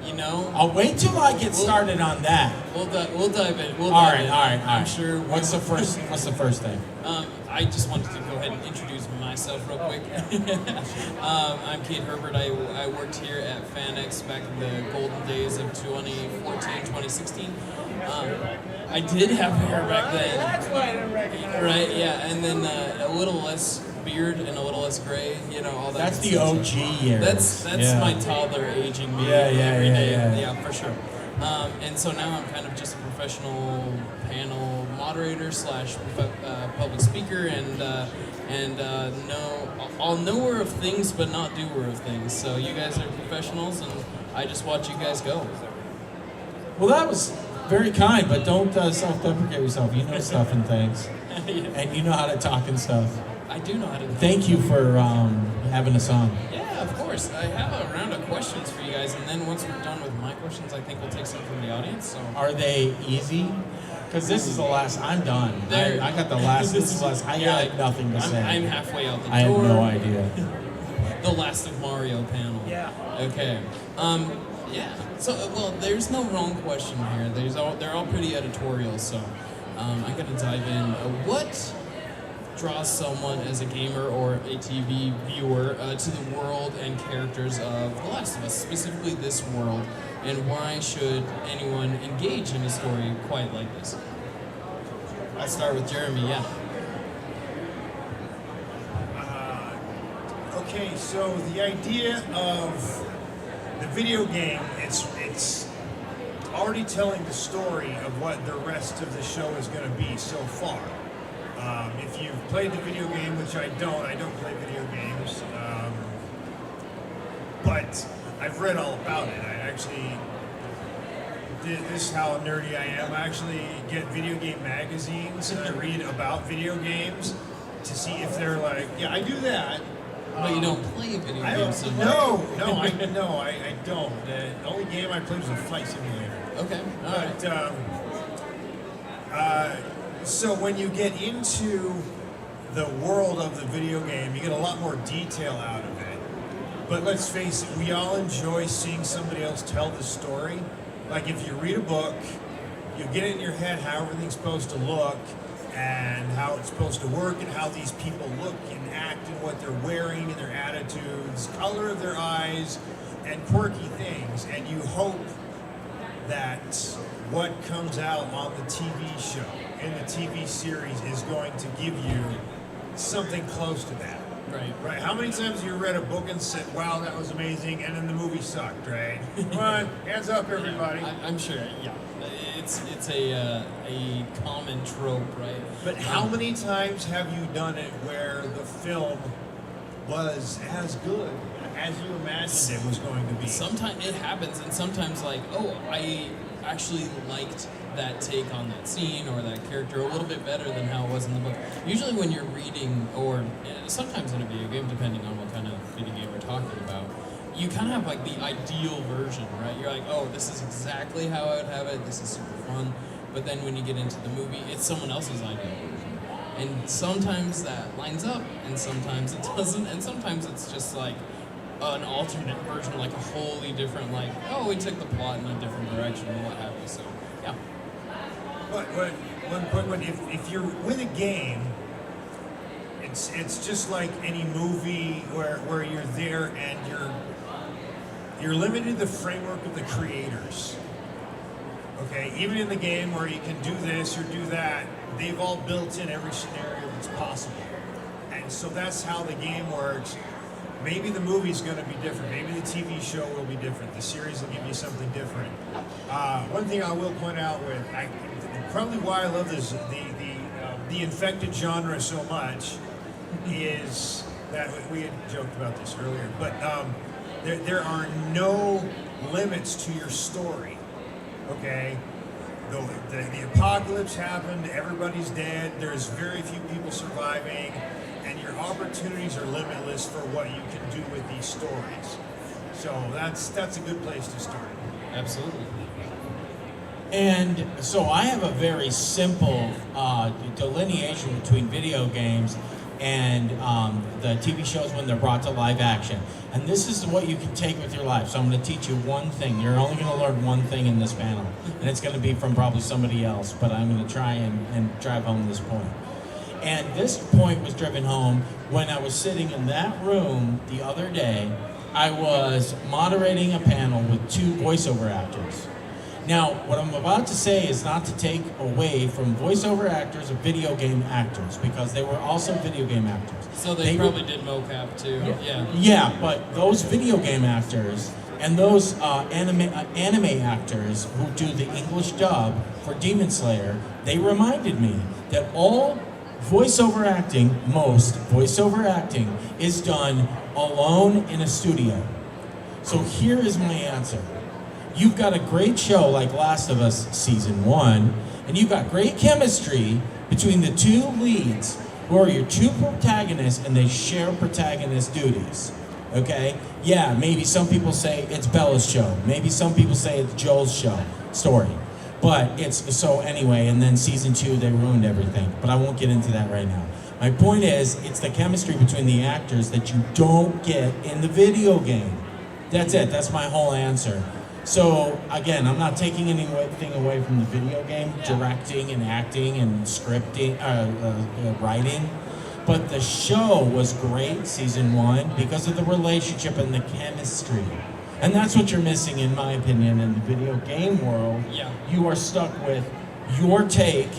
You know, I'll wait till I get started on that. We'll dive in. All right. I'm sure. What's the first thing? I just wanted to go ahead and introduce myself real quick. I'm Kate Herbert. I worked here at FanX back in the golden days of 2014, 2016. I did have hair back then. That's why I didn't recognize. Right? Yeah, and then a little less beard and a little less gray. You know, all that. That's good the stuff. OG years. That's yeah. my toddler aging me Yeah, every day. yeah. For sure. And so now I'm kind of just a professional panel moderator / public speaker, and I'll knower of things but not doer of things. So you guys are professionals, and I just watch you guys go. Well, that was very kind, but don't self-deprecate yourself. You know stuff and things, and you know how to talk and stuff. I do know how to. Thank you for having us on. Yeah, of course. I have a round of questions for you guys, and then once we're done with my questions, I think we'll take some from the audience. So. Are they easy? Because this is the last. I'm done. I got the last. This is the last. I got nothing to say. I'm halfway out the door. I have no idea. the Last of Mario panel. Yeah. Okay. Yeah. So, well, there's no wrong question here. They're all pretty editorial, so I'm gonna dive in. What draws someone as a gamer or a TV viewer to the world and characters of The Last of Us, specifically this world, and why should anyone engage in a story quite like this? I'll start with Jeremy. Yeah. Okay, so the idea of the video game, it's already telling the story of what the rest of the show is going to be so far. If you've played the video game, which I don't play video games, but I've read all about it. I actually, this is how nerdy I am, I actually get video game magazines and I read about video games to see if they're like, yeah, I do that. But you don't play video games so much. No, I don't. The only game I played was a flight simulator. Okay, all right. So when you get into the world of the video game, you get a lot more detail out of it. But let's face it, we all enjoy seeing somebody else tell the story. Like if you read a book, you get it in your head how everything's supposed to look and how it's supposed to work and how these people look and act and what they're wearing and their attitudes, color of their eyes, and quirky things. And you hope that what comes out on the TV show, in the TV series, is going to give you something close to that. Right. How many times have you read a book and said, wow, that was amazing, and then the movie sucked, right? Come on, hands up, everybody. I'm sure, yeah. It's a common trope, right? But how many times have you done it where the film was as good as you imagined it was going to be? Sometimes it happens, and sometimes like, oh, I actually liked that take on that scene or that character a little bit better than how it was in the book. Usually when you're reading, or sometimes in a video game, depending on what kind of video game we're talking about, you kind of have like the ideal version, right? You're like, oh, this is exactly how I would have it, this is super fun. But then when you get into the movie, it's someone else's ideal version. And sometimes that lines up, and sometimes it doesn't, and sometimes it's just like an alternate version, like a wholly different, like, oh, we took the plot in a different direction and what have you, so, yeah. But if you're with a game, it's just like any movie where you're there and you're limited to the framework of the creators. Okay, even in the game where you can do this or do that, they've all built in every scenario that's possible. And so that's how the game works. Maybe the movie's going to be different. Maybe the TV show will be different. The series will give you something different. One thing I will point out probably why I love this, the infected genre so much is that we had joked about this earlier, but there are no limits to your story. Okay, the apocalypse happened. Everybody's dead. There's very few people surviving, and your opportunities are limitless for what you can do with these stories. So that's a good place to start. Absolutely. And so I have a very simple delineation between video games and the TV shows when they're brought to live action. And this is what you can take with your life. So I'm going to teach you one thing. You're only going to learn one thing in this panel. And it's going to be from probably somebody else, but I'm going to try and drive home this point. And this point was driven home when I was sitting in that room the other day. I was moderating a panel with 2 voiceover actors. Now, what I'm about to say is not to take away from voiceover actors or video game actors, because they were also video game actors. So they probably did mocap too, yeah. Yeah, but those video game actors and those anime actors who do the English dub for Demon Slayer, they reminded me that all voiceover acting, most voiceover acting, is done alone in a studio. So here is my answer. You've got a great show like Last of Us Season 1, and you've got great chemistry between the 2 leads, who are your 2 protagonists, and they share protagonist duties, okay? Yeah, maybe some people say it's Bella's show. Maybe some people say it's Joel's story. But it's, so anyway, and then Season 2, they ruined everything. But I won't get into that right now. My point is, it's the chemistry between the actors that you don't get in the video game. That's it. That's my whole answer. So again, I'm not taking anything away from the video game, directing and acting and scripting, writing. But the show was great, season 1, because of the relationship and the chemistry. And that's what you're missing, in my opinion, in the video game world. Yeah. You are stuck with your take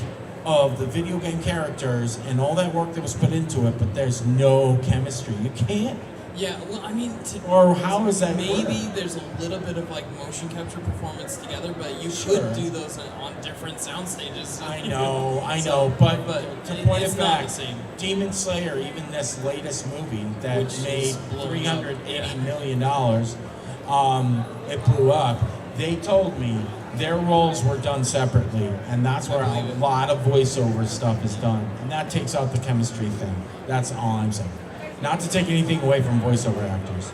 of the video game characters and all that work that was put into it, but there's no chemistry. You can't. Yeah, well, I mean, or how is that? Maybe there's a little bit of like motion capture performance together, but you could do those on different sound stages. I know, but to point it back, Demon Slayer, even this latest movie that made $380 million, it blew up. They told me their roles were done separately, and that's where a lot of voiceover stuff is done, and that takes out the chemistry thing. That's all I'm saying. Not to take anything away from voiceover actors.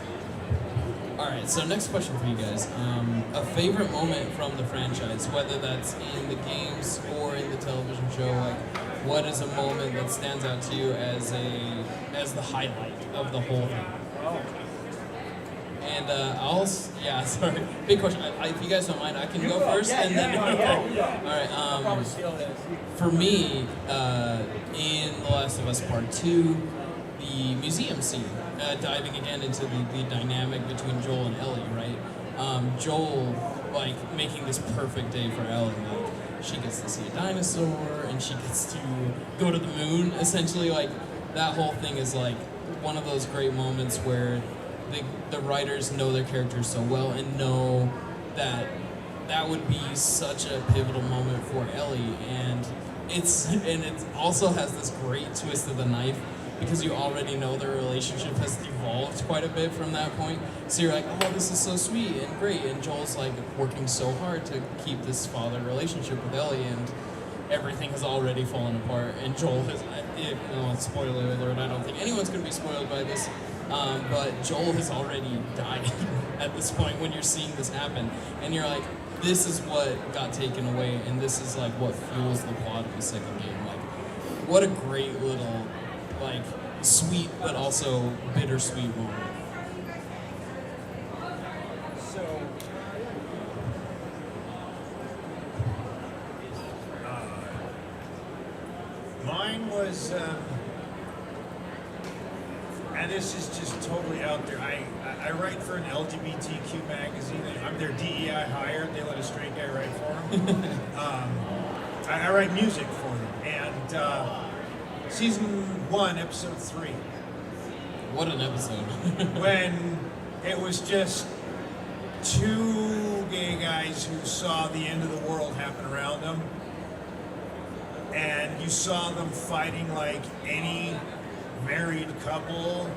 All right, so next question for you guys. A favorite moment from the franchise, whether that's in the games or in the television show, like what is a moment that stands out to you as the highlight of the whole thing? And sorry, big question. If you guys don't mind, I can go first. And then, all right. For me, in The Last of Us Part 2, the museum scene, diving again into the dynamic between Joel and Ellie, right? Joel, like, making this perfect day for Ellie. Like, she gets to see a dinosaur, and she gets to go to the moon, essentially. Like, that whole thing is, like, one of those great moments where the writers know their characters so well and know that that would be such a pivotal moment for Ellie. And it also has this great twist of the knife, because you already know their relationship has evolved quite a bit from that point. So you're like, oh, this is so sweet and great. And Joel's like working so hard to keep this father relationship with Ellie, and everything has already fallen apart. And Joel has, spoiler alert, I don't think anyone's going to be spoiled by this, but Joel has already died at this point when you're seeing this happen. And you're like, this is what got taken away, and this is like what fuels the plot of the second game. Like, what a great little, like, sweet but also bittersweet moment. So, mine was, and this is just totally out there. I write for an LGBTQ magazine. I'm their DEI hire. They let a straight guy write for them. I write music for them, and Season 1, Episode 3. What an episode. When it was just two gay guys who saw the end of the world happen around them, and you saw them fighting like any married couple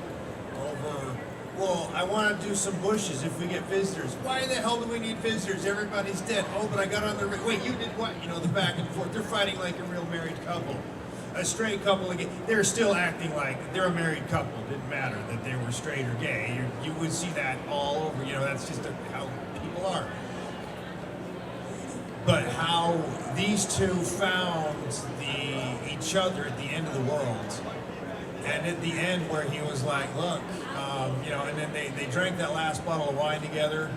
over, well, I want to do some bushes if we get visitors. Why the hell do we need visitors? Everybody's dead. Oh, but I got on the, wait, you did what? You know, the back and forth. They're fighting like a real married couple. A straight couple, again, they're still acting like they're a married couple. It didn't matter that they were straight or gay. You would see that all over. You know, that's just how people are. But how these two found each other at the end of the world. And at the end where he was like, look, you know, and then they drank that last bottle of wine together.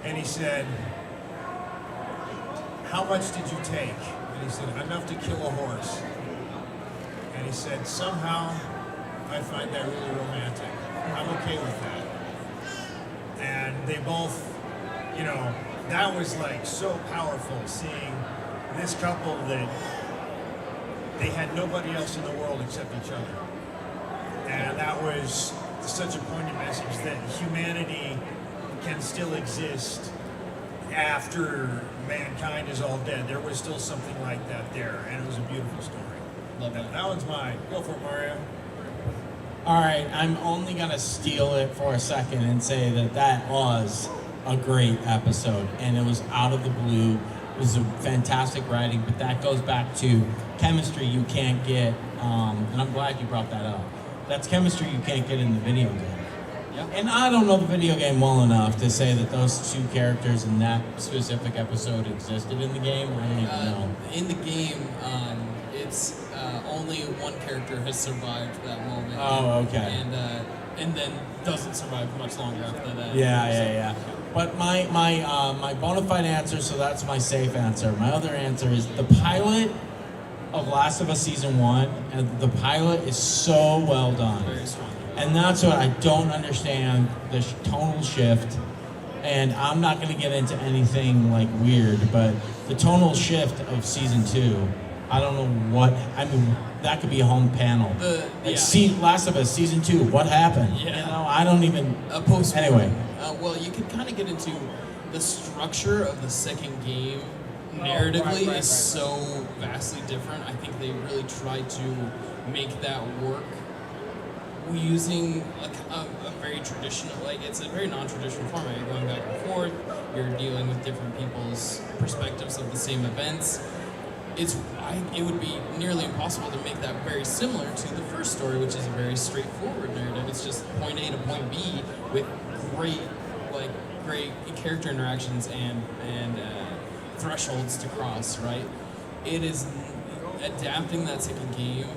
And he said, how much did you take? And he said, enough to kill a horse. And he said, somehow, I find that really romantic. I'm okay with that. And they both, you know, that was like so powerful, seeing this couple that they had nobody else in the world except each other. And that was such a poignant message that humanity can still exist after mankind is all dead. There was still something like that there, and it was a beautiful story. Love that. That one's mine. Go for it, Mario. All right, I'm only gonna steal it for a second and say that was a great episode, and it was out of the blue. It was a fantastic writing, but that goes back to chemistry you can't get, and I'm glad you brought that up. That's chemistry you can't get in the video game. Yeah. And I don't know the video game well enough to say that those two characters in that specific episode existed in the game. I don't even know. In the game, it's only one character has survived that moment. Oh, okay. And then doesn't survive much longer after that. Yeah. But my bona fide answer, so that's my safe answer. My other answer is the pilot of Last of Us Season 1, and the pilot is so well done. Very strong. And that's what I don't understand, the tonal shift. And I'm not going to get into anything like weird, but the tonal shift of Season 2, I don't know what, I mean, that could be a home panel. Last of Us Season 2, what happened? Yeah. You know, I don't even, anyway. Well, you could kind of get into the structure of the second game narratively is so vastly different. I think they really tried to make that work using like a very traditional, like it's a very non-traditional format. You're going back and forth, you're dealing with different people's perspectives of the same events. It would be nearly impossible to make that very similar to the first story, which is a very straightforward narrative. It's just point A to point B with great character interactions and thresholds to cross, right? It is adapting that second game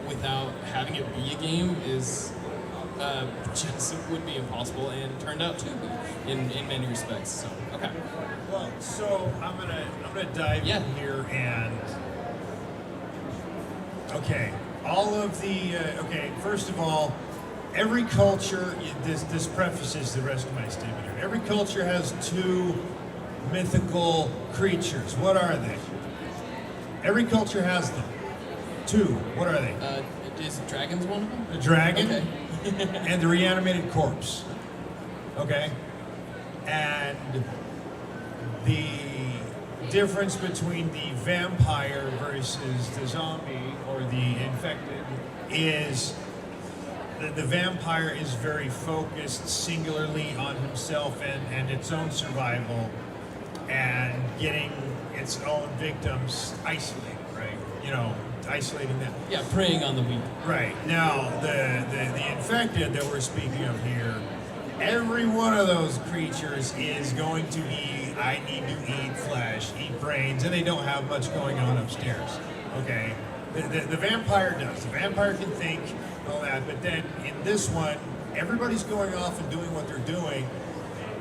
without having it be a game is just would be impossible, and it turned out to be in many respects. So okay. Well, so I'm gonna dive in here and all of the first of all, every culture, this prefaces the rest of my statement here. Every culture has two mythical creatures. What are they? Every culture has them. Two. What are they? Is dragons one of them? The dragon Okay. and the reanimated corpse. Okay? And the difference between the vampire versus the zombie or the infected is that the vampire is very focused singularly on himself and its own survival and getting its own victims isolated, right? You know, isolating them. Yeah, preying on the weak. Right. Now, the infected that we're speaking of here, every one of those creatures is going to be, I need to eat flesh, eat brains, and they don't have much going on upstairs. Okay? The vampire does. The vampire can think, all that, but then in this one, everybody's going off and doing what they're doing,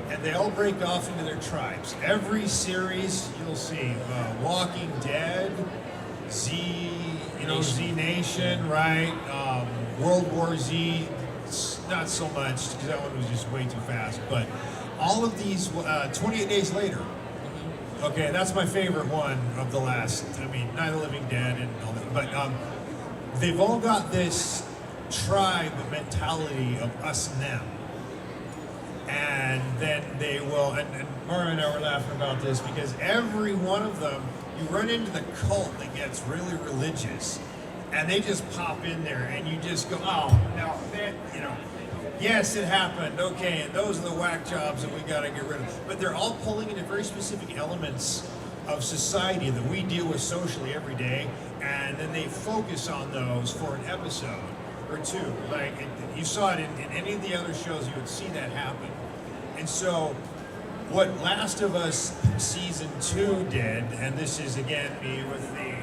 and they all break off into their tribes. Every series, you'll see, Walking Dead, Z Nation, right? World War Z, not so much, because that one was just way too fast, but all of these, 28 Days Later, okay, that's my favorite one of the last, Night of the Living Dead and all that, but they've all got this tribe mentality of us and them. And then they will, and Mara and I were laughing about this because every one of them, you run into the cult that gets really religious, and they just pop in there, and you just go, oh, no, yes, it happened, okay, and those are the whack jobs that we gotta get rid of. But they're all pulling into very specific elements of society that we deal with socially every day, and then they focus on those for an episode or two. Like, you saw it in any of the other shows, you would see that happen. And so, what Last of Us Season 2 did, and this is again me with the,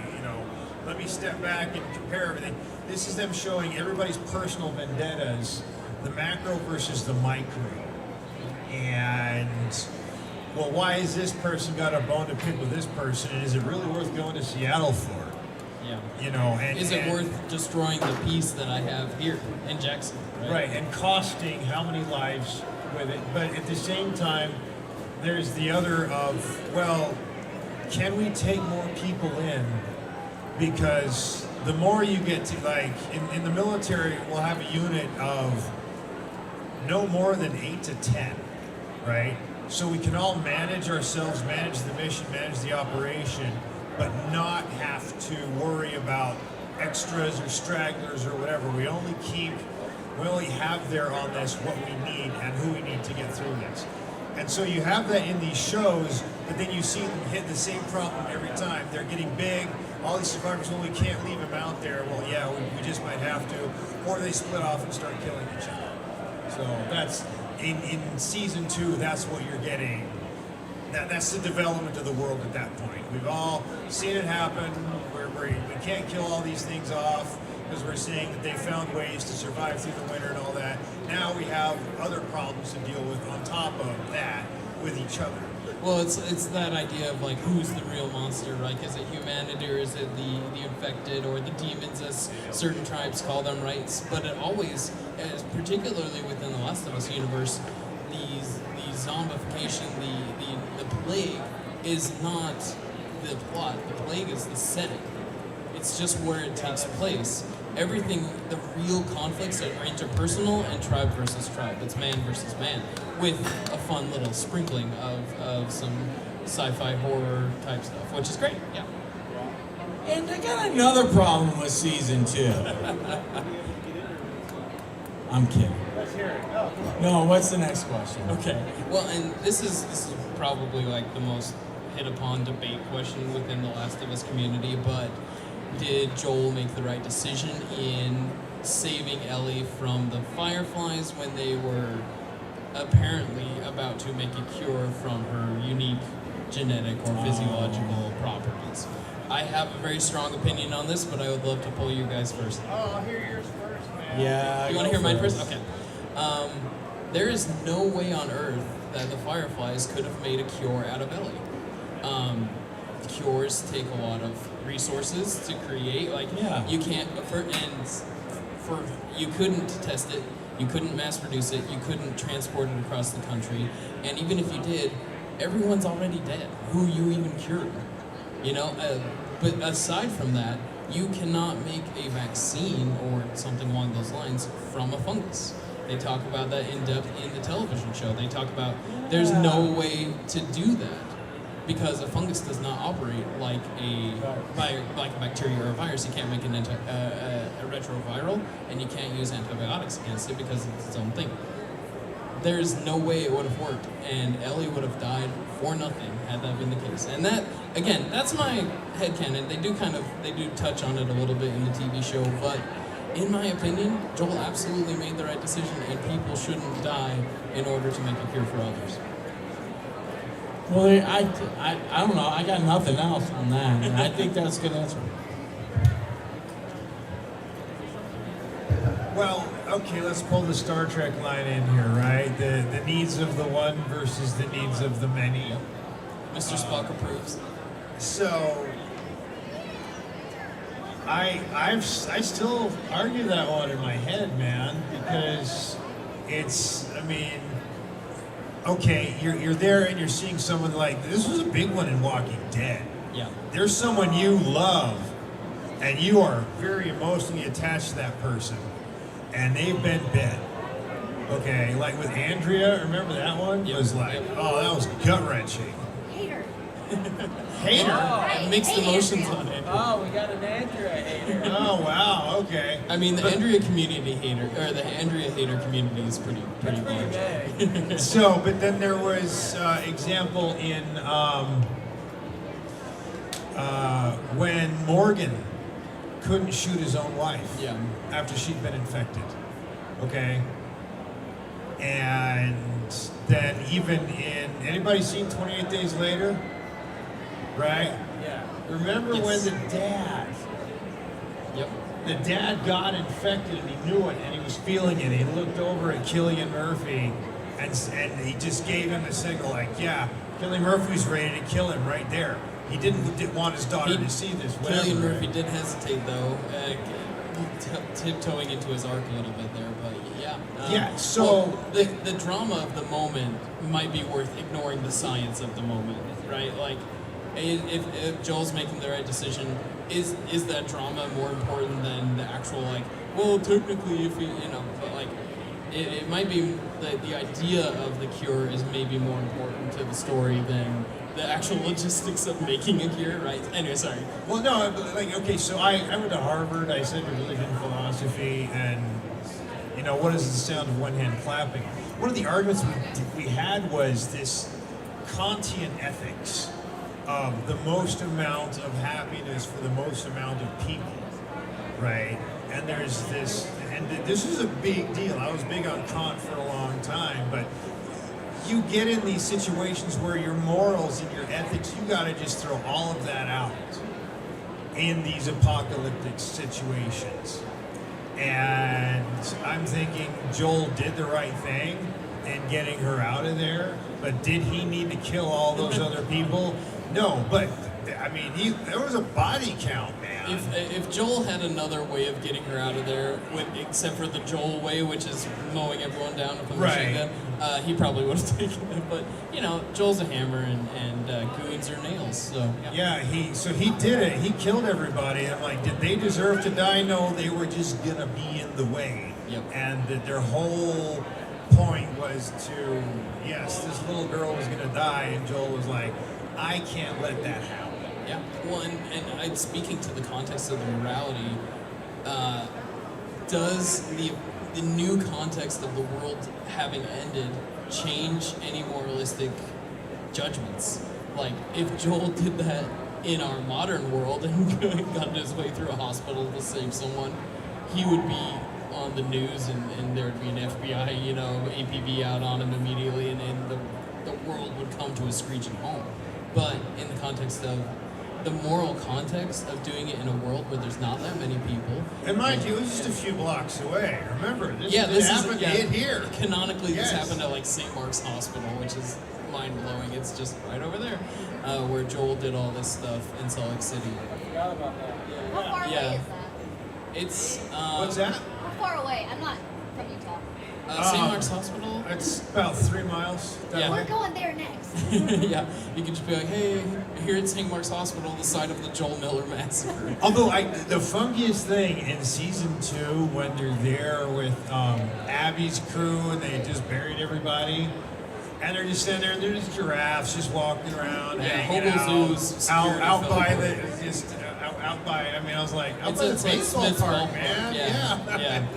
let me step back and compare everything. This is them showing everybody's personal vendettas, the macro versus the micro. And, well, why has this person got a bone to pick with this person, and is it really worth going to Seattle for? Yeah. And is it worth destroying the piece that I have here in Jackson? Right, and costing how many lives with it, but at the same time, there's the other of, well, can we take more people in? Because the more you get to, like, in the military, we'll have a unit of no more than 8 to 10, right? So we can all manage ourselves, manage the mission, manage the operation, but not have to worry about extras or stragglers or whatever. We only have there on this what we need and who we need to get through this. And so you have that in these shows, but then you see them hit the same problem every time. They're getting big, all these survivors, well, we can't leave them out there. Well, yeah, we just might have to. Or they split off and start killing each other. So that's, in Season 2, that's what you're getting that's the development of the world at that point. We've all seen it happen, where we can't kill all these things off because we're seeing that they found ways to survive through the winter and all that. Now we have other problems to deal with on top of that with each other. Well, it's that idea of like who's the real monster, right? Is it humanity or is it the infected or the demons, as certain tribes call them, right? But it always, particularly within the Last of Us universe, the zombification, the plague is not the plot. The plague is the setting. It's just where it takes place. Everything, the real conflicts are interpersonal and tribe versus tribe. It's man versus man, with a fun little sprinkling of some sci-fi horror type stuff, which is great. Yeah. And I got another problem with season 2. I'm kidding. Let's hear it. No, what's the next question? Okay. Well, and this is probably like the most hit upon debate question within the Last of Us community, but did Joel make the right decision in saving Ellie from the Fireflies when they were apparently about to make a cure from her unique genetic or physiological properties? I have a very strong opinion on this, but I would love to pull you guys first. Oh, I'll hear yours first, man. Yeah. You want to hear mine first? Okay. There is no way on Earth that the Fireflies could have made a cure out of Ellie. Cures take a lot of resources to create. Like, you can't, you couldn't test it, you couldn't mass produce it, you couldn't transport it across the country, and even if you did, everyone's already dead. Who you even cured? You know, but aside from that, you cannot make a vaccine or something along those lines from a fungus. They talk about that in depth in the television show. They talk about there's no way to do that because a fungus does not operate like a bacteria or a virus. You can't make a retroviral, and you can't use antibiotics against it because it's its own thing. There's no way it would have worked, and Ellie would have died for nothing had that been the case. And that, again, that's my headcanon. They do touch on it a little bit in the TV show, but in my opinion, Joel absolutely made the right decision, and people shouldn't die in order to make a cure for others. Well, I don't know. I got nothing else on that. And I think that's a good answer. Well, okay, let's pull the Star Trek line in here, right? The needs of the one versus the needs of the many. Mr. Spock approves. So, I still argue that one in my head, man, because it's, I mean, okay, you're there and you're seeing someone like, this was a big one in Walking Dead. Yeah. There's someone you love, and you are very emotionally attached to that person, and they've been bit. Okay, like with Andrea, remember that one? It was like, oh, that was gut-wrenching. Hater. Hater? Oh, mixed emotions on it. Oh, we got an Andrea hater. Oh, wow, okay. I mean, the Andrea community hater, or the Andrea hater community is pretty large. So, but then there was example in when Morgan couldn't shoot his own wife after she'd been infected. Okay? And then even in, anybody seen 28 Days Later? Right? Yeah. Remember when the dad, the dad got infected and he knew it and he was feeling it. He looked over at Cillian Murphy and he just gave him a signal like, yeah, Cillian Murphy's ready to kill him right there. He didn't want his daughter to see this. Cillian Murphy did hesitate though, tiptoeing into his arc a little bit there, but yeah. So the drama of the moment might be worth ignoring the science of the moment, right? Like, if Joel's making the right decision, is that drama more important than the actual, like, well, technically, if but like, it might be the idea of the cure is maybe more important to the story than the actual logistics of making a cure, right? Anyway, sorry. Well, no, like, okay, so I went to Harvard, I studied religion and philosophy, and, what is the sound of one hand clapping? One of the arguments we had was this Kantian ethics of the most amount of happiness for the most amount of people, right? And there's this, and this is a big deal. I was big on Kant for a long time, but you get in these situations where your morals and your ethics, you got to just throw all of that out in these apocalyptic situations. And I'm thinking Joel did the right thing in getting her out of there, but did he need to kill all those other people? No, but I mean, there was a body count, man. If Joel had another way of getting her out of there, except for the Joel way, which is mowing everyone down with a machine gun, he probably would have taken it. But you know, Joel's a hammer, and goons are nails. So yeah, he did it. He killed everybody. I'm like, did they deserve to die? No, they were just gonna be in the way. Yep. And that their whole point was to, yes, this little girl was gonna die, and Joel was like, I can't let that happen. Yeah, well, and speaking to the context of the morality, does the new context of the world having ended change any moralistic judgments? Like, if Joel did that in our modern world and got his way through a hospital to save someone, he would be on the news and there would be an FBI, you know, APB out on him immediately, and the world would come to a screeching halt. But in the context of the moral context of doing it in a world where there's not that many people. And mind you, it was just a few blocks away. Remember, this happened here. Canonically, this happened at like St. Mark's Hospital, which is mind-blowing. It's just right over there, where Joel did all this stuff in Salt Lake City. I forgot about that. How far away is that? It's what's that? How far away? I'm not from Utah. St. Mark's Hospital? It's about 3 miles that way. We're going there next. Yeah, you can just be like, hey, here at St. Mark's Hospital, the site of the Joel Miller massacre. Although the funkiest thing in season 2, when they're there with Abby's crew and they just buried everybody, and they're just sitting there, and there's giraffes just walking around, hanging Hobo out, Zoo's out by security the just out by. I mean, I was like, out It's by the like baseball Smith's park, ballpark. man. Yeah.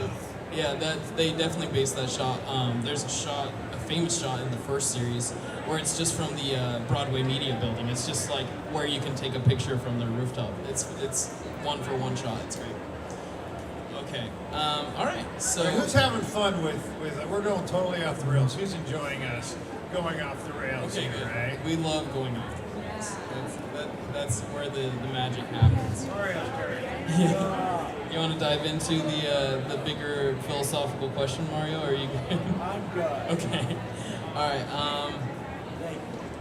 Yeah, that they definitely based that shot. There's a famous shot in the first series where it's just from the Broadway Media Building. It's just like where you can take a picture from the rooftop. It's one-for-one shot. It's great. Okay. All right. So who's having fun with? We're going totally off the rails. Who's enjoying us going off the rails Okay, here, good. right? We love going off the rails. That's where the magic happens. Sorry, Oscar. You want to dive into the bigger philosophical question, Mario? Or are you good? I'm good. Okay. All right.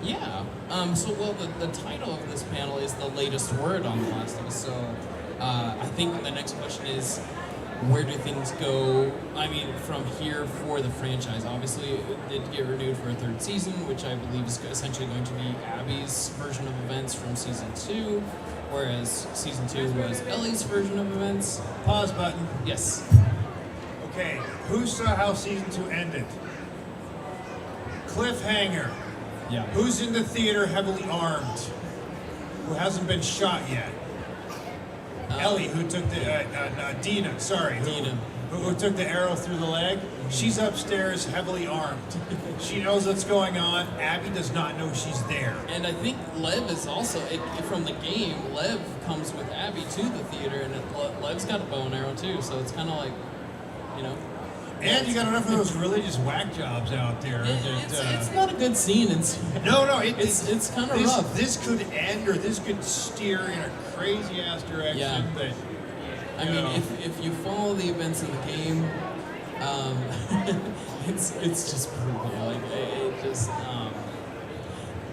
Yeah. So, well, the title of this panel is The Latest Word on The Last of Us. So, I think the next question is, where do things go, I mean, from here for the franchise? Obviously, it did get renewed for a 3rd season, which I believe is essentially going to be Abby's version of events from Season 2, whereas Season 2 was Ellie's version of events. Pause button. Yes. Okay, who saw how Season 2 ended? Cliffhanger. Yeah. Who's in the theater heavily armed? Who hasn't been shot yet? Ellie, who took the Dina, who took the arrow through the leg. She's upstairs, heavily armed. She knows what's going on. Abby does not know she's there. And I think Lev is also, from the game, Lev comes with Abby to the theater, and Lev's got a bow and arrow too, so it's kind of like, you know. And you got enough of those religious whack jobs out there. It's not a good scene. No, it's kind of rough. This could end, or this could steer in a crazy ass direction. Yeah. That, I mean, if you follow the events of the game, it's just brutal. Like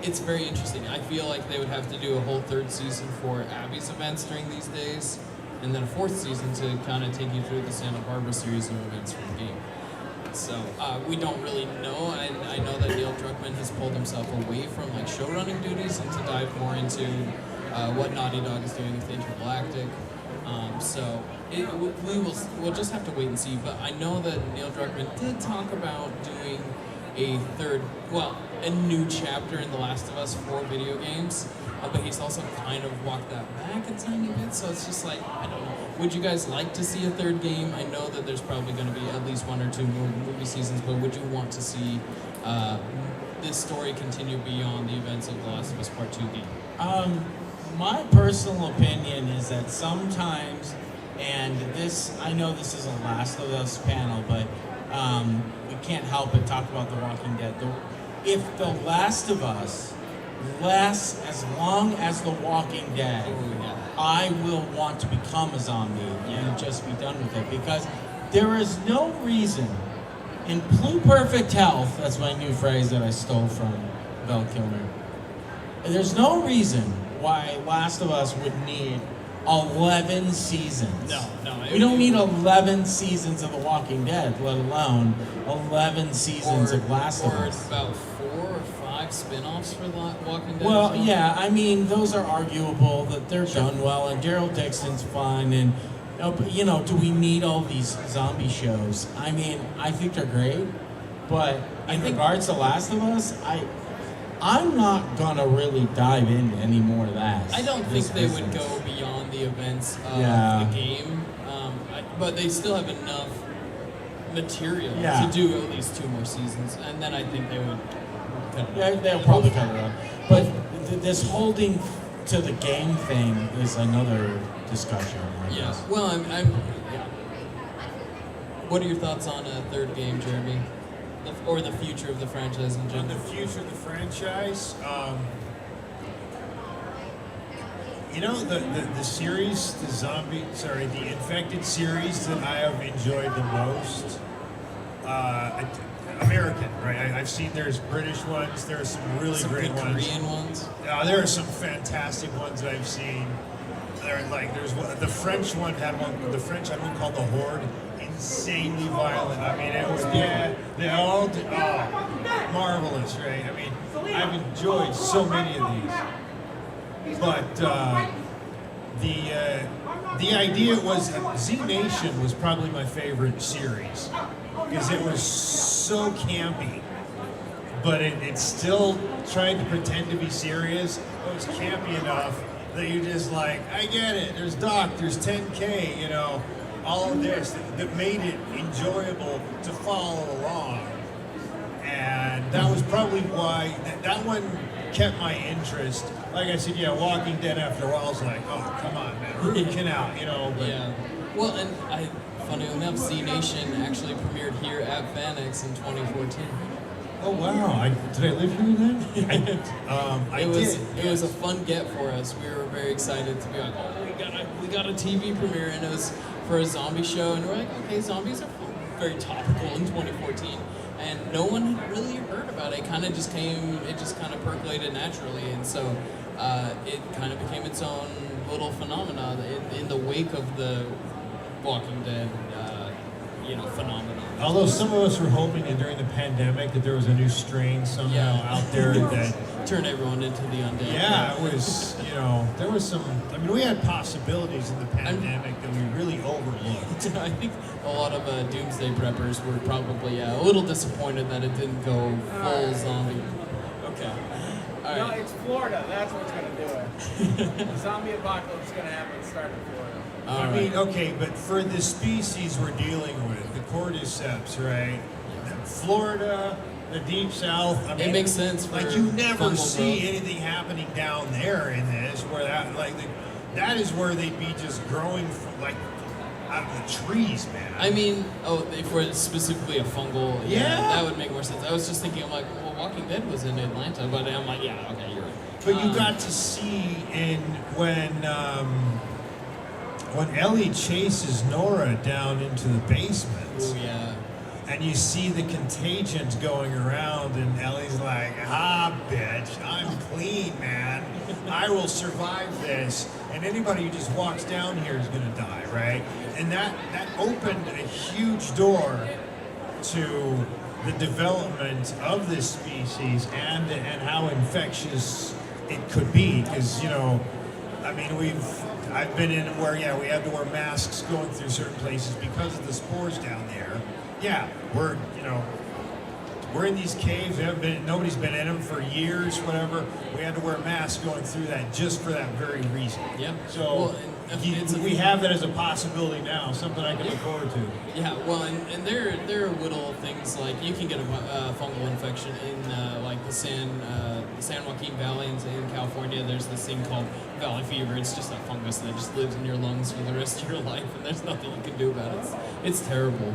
it's very interesting. I feel like they would have to do a whole 3rd season for Abby's events during these days, and then a 4th season to kind of take you through the Santa Barbara series of events from the game. So we don't really know. I know that Neil Druckmann has pulled himself away from like showrunning duties and to dive more into what Naughty Dog is doing with Intergalactic. So we'll just have to wait and see. But I know that Neil Druckmann did talk about doing a new chapter in The Last of Us for video games. But he's also kind of walked that back a tiny bit, so it's just like, I don't know. Would you guys like to see a 3rd game? I know that there's probably going to be at least 1 or 2 more movie seasons, but would you want to see this story continue beyond the events of The Last of Us Part 2 game? My personal opinion is that sometimes, and this, I know this is a Last of Us panel, but we can't help but talk about The Walking Dead. if The Last of Us lasts as long as The Walking Dead, I will want to become a zombie and just be done with it, because there is no reason in perfect health, that's my new phrase that I stole from Val Kilmer. There's no reason why Last of Us would need 11 seasons. No. We don't need 11 seasons of The Walking Dead, let alone 11 seasons of Last of Us. Or about 4 or 5 spin-offs for Walking Dead. Well, yeah, I mean, those are arguable, that they're done well, and Daryl Dixon's fun, and, you know, do we need all these zombie shows? I mean, I think they're great, but in regards to Last of Us, I'm not gonna really dive into any more of that. I don't think they would go beyond the events of Yeah. the game, but they still have enough material Yeah. to do at least 2 more seasons, and then I think they would cut it Yeah, off. they'll probably cut it off. But this holding to the game thing is another discussion. I Yeah. guess. Well, yeah. What are your thoughts on a third game, Jeremy? Or the future of the franchise in general? On the future of the franchise, you know, the series, the Infected series that I have enjoyed the most, American, right? I've seen there's British ones, there are some really great good ones. Korean ones? There are some fantastic ones that I've seen. There's the French one had one called The Horde. Insanely violent. I mean, it was, they all did, marvelous, right? I mean, I've enjoyed so many of these. But the idea was, Z Nation was probably my favorite series, because it was so campy, but it still tried to pretend to be serious. It was campy enough that you're just like, I get it, there's Doc, there's 10K, you know, all of this that made it enjoyable to follow along. And that was probably why that one kept my interest. Like I said, yeah, Walking Dead after a while, I was like, oh, come on, man, root can out, you know. But Yeah. Well, and funny enough, Z Nation actually premiered here at FanX in 2014. Oh wow! Did I live here then? It was a fun get for us. We were very excited to be like, oh, we got a TV premiere, and it was for a zombie show, and we're like, okay, zombies are very topical in 2014, and no one had really heard about it. It kind of just percolated naturally, and so it kind of became its own little phenomena in the wake of the Walking Dead, phenomenon. Although some of us were hoping that during the pandemic that there was a new strain somehow out there that turned everyone into the undead. Yeah, it was, there was some, we had possibilities in the pandemic that we really overlooked. I think a lot of doomsday preppers were probably a little disappointed that it didn't go full zombie. Okay. All right. No, it's Florida. That's what's going to do it. The zombie apocalypse is going to happen starting in Florida. Okay, but for the species we're dealing with, the cordyceps, right? Florida, the deep south. It makes sense. Like you never see anything happening down there in this, where that is where they'd be just growing from, out of the trees, man. I mean, if we're specifically a fungal, that would make more sense. I was just thinking, I'm like, well, Walking Dead was in Atlanta, but I'm like, yeah, okay, you're right. But you got to see when Ellie chases Nora down into the basement. Oh, yeah. And you see the contagions going around, and Ellie's like, bitch, I'm clean, man. I will survive this. And anybody who just walks down here is going to die, right? And that opened a huge door to the development of this species and how infectious it could be. Because, I've been in where, we had to wear masks going through certain places because of the spores down there. Yeah, we're in these caves. Nobody's been in them for years, whatever. We had to wear masks going through that just for that very reason. Yeah. So we have that as a possibility now, something I can look forward to. Yeah. Well, and there are little things like you can get a fungal infection in the San Joaquin Valley in California. There's this thing called valley fever. It's just a fungus that just lives in your lungs for the rest of your life, and there's nothing you can do about it. It's terrible.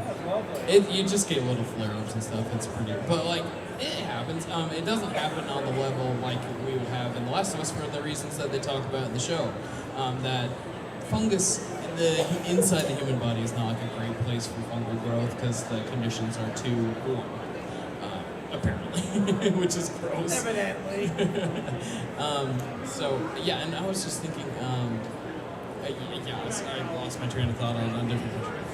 You just get little flare-ups and stuff. It's pretty but like it happens. It doesn't happen on the level like we would have in The Last of Us for the reasons that they talk about in the show. That fungus inside the human body is not like a great place for fungal growth because the conditions are too warm. Apparently, which is gross. Evidently. So yeah, and I was just thinking, I lost my train of thought on a different question.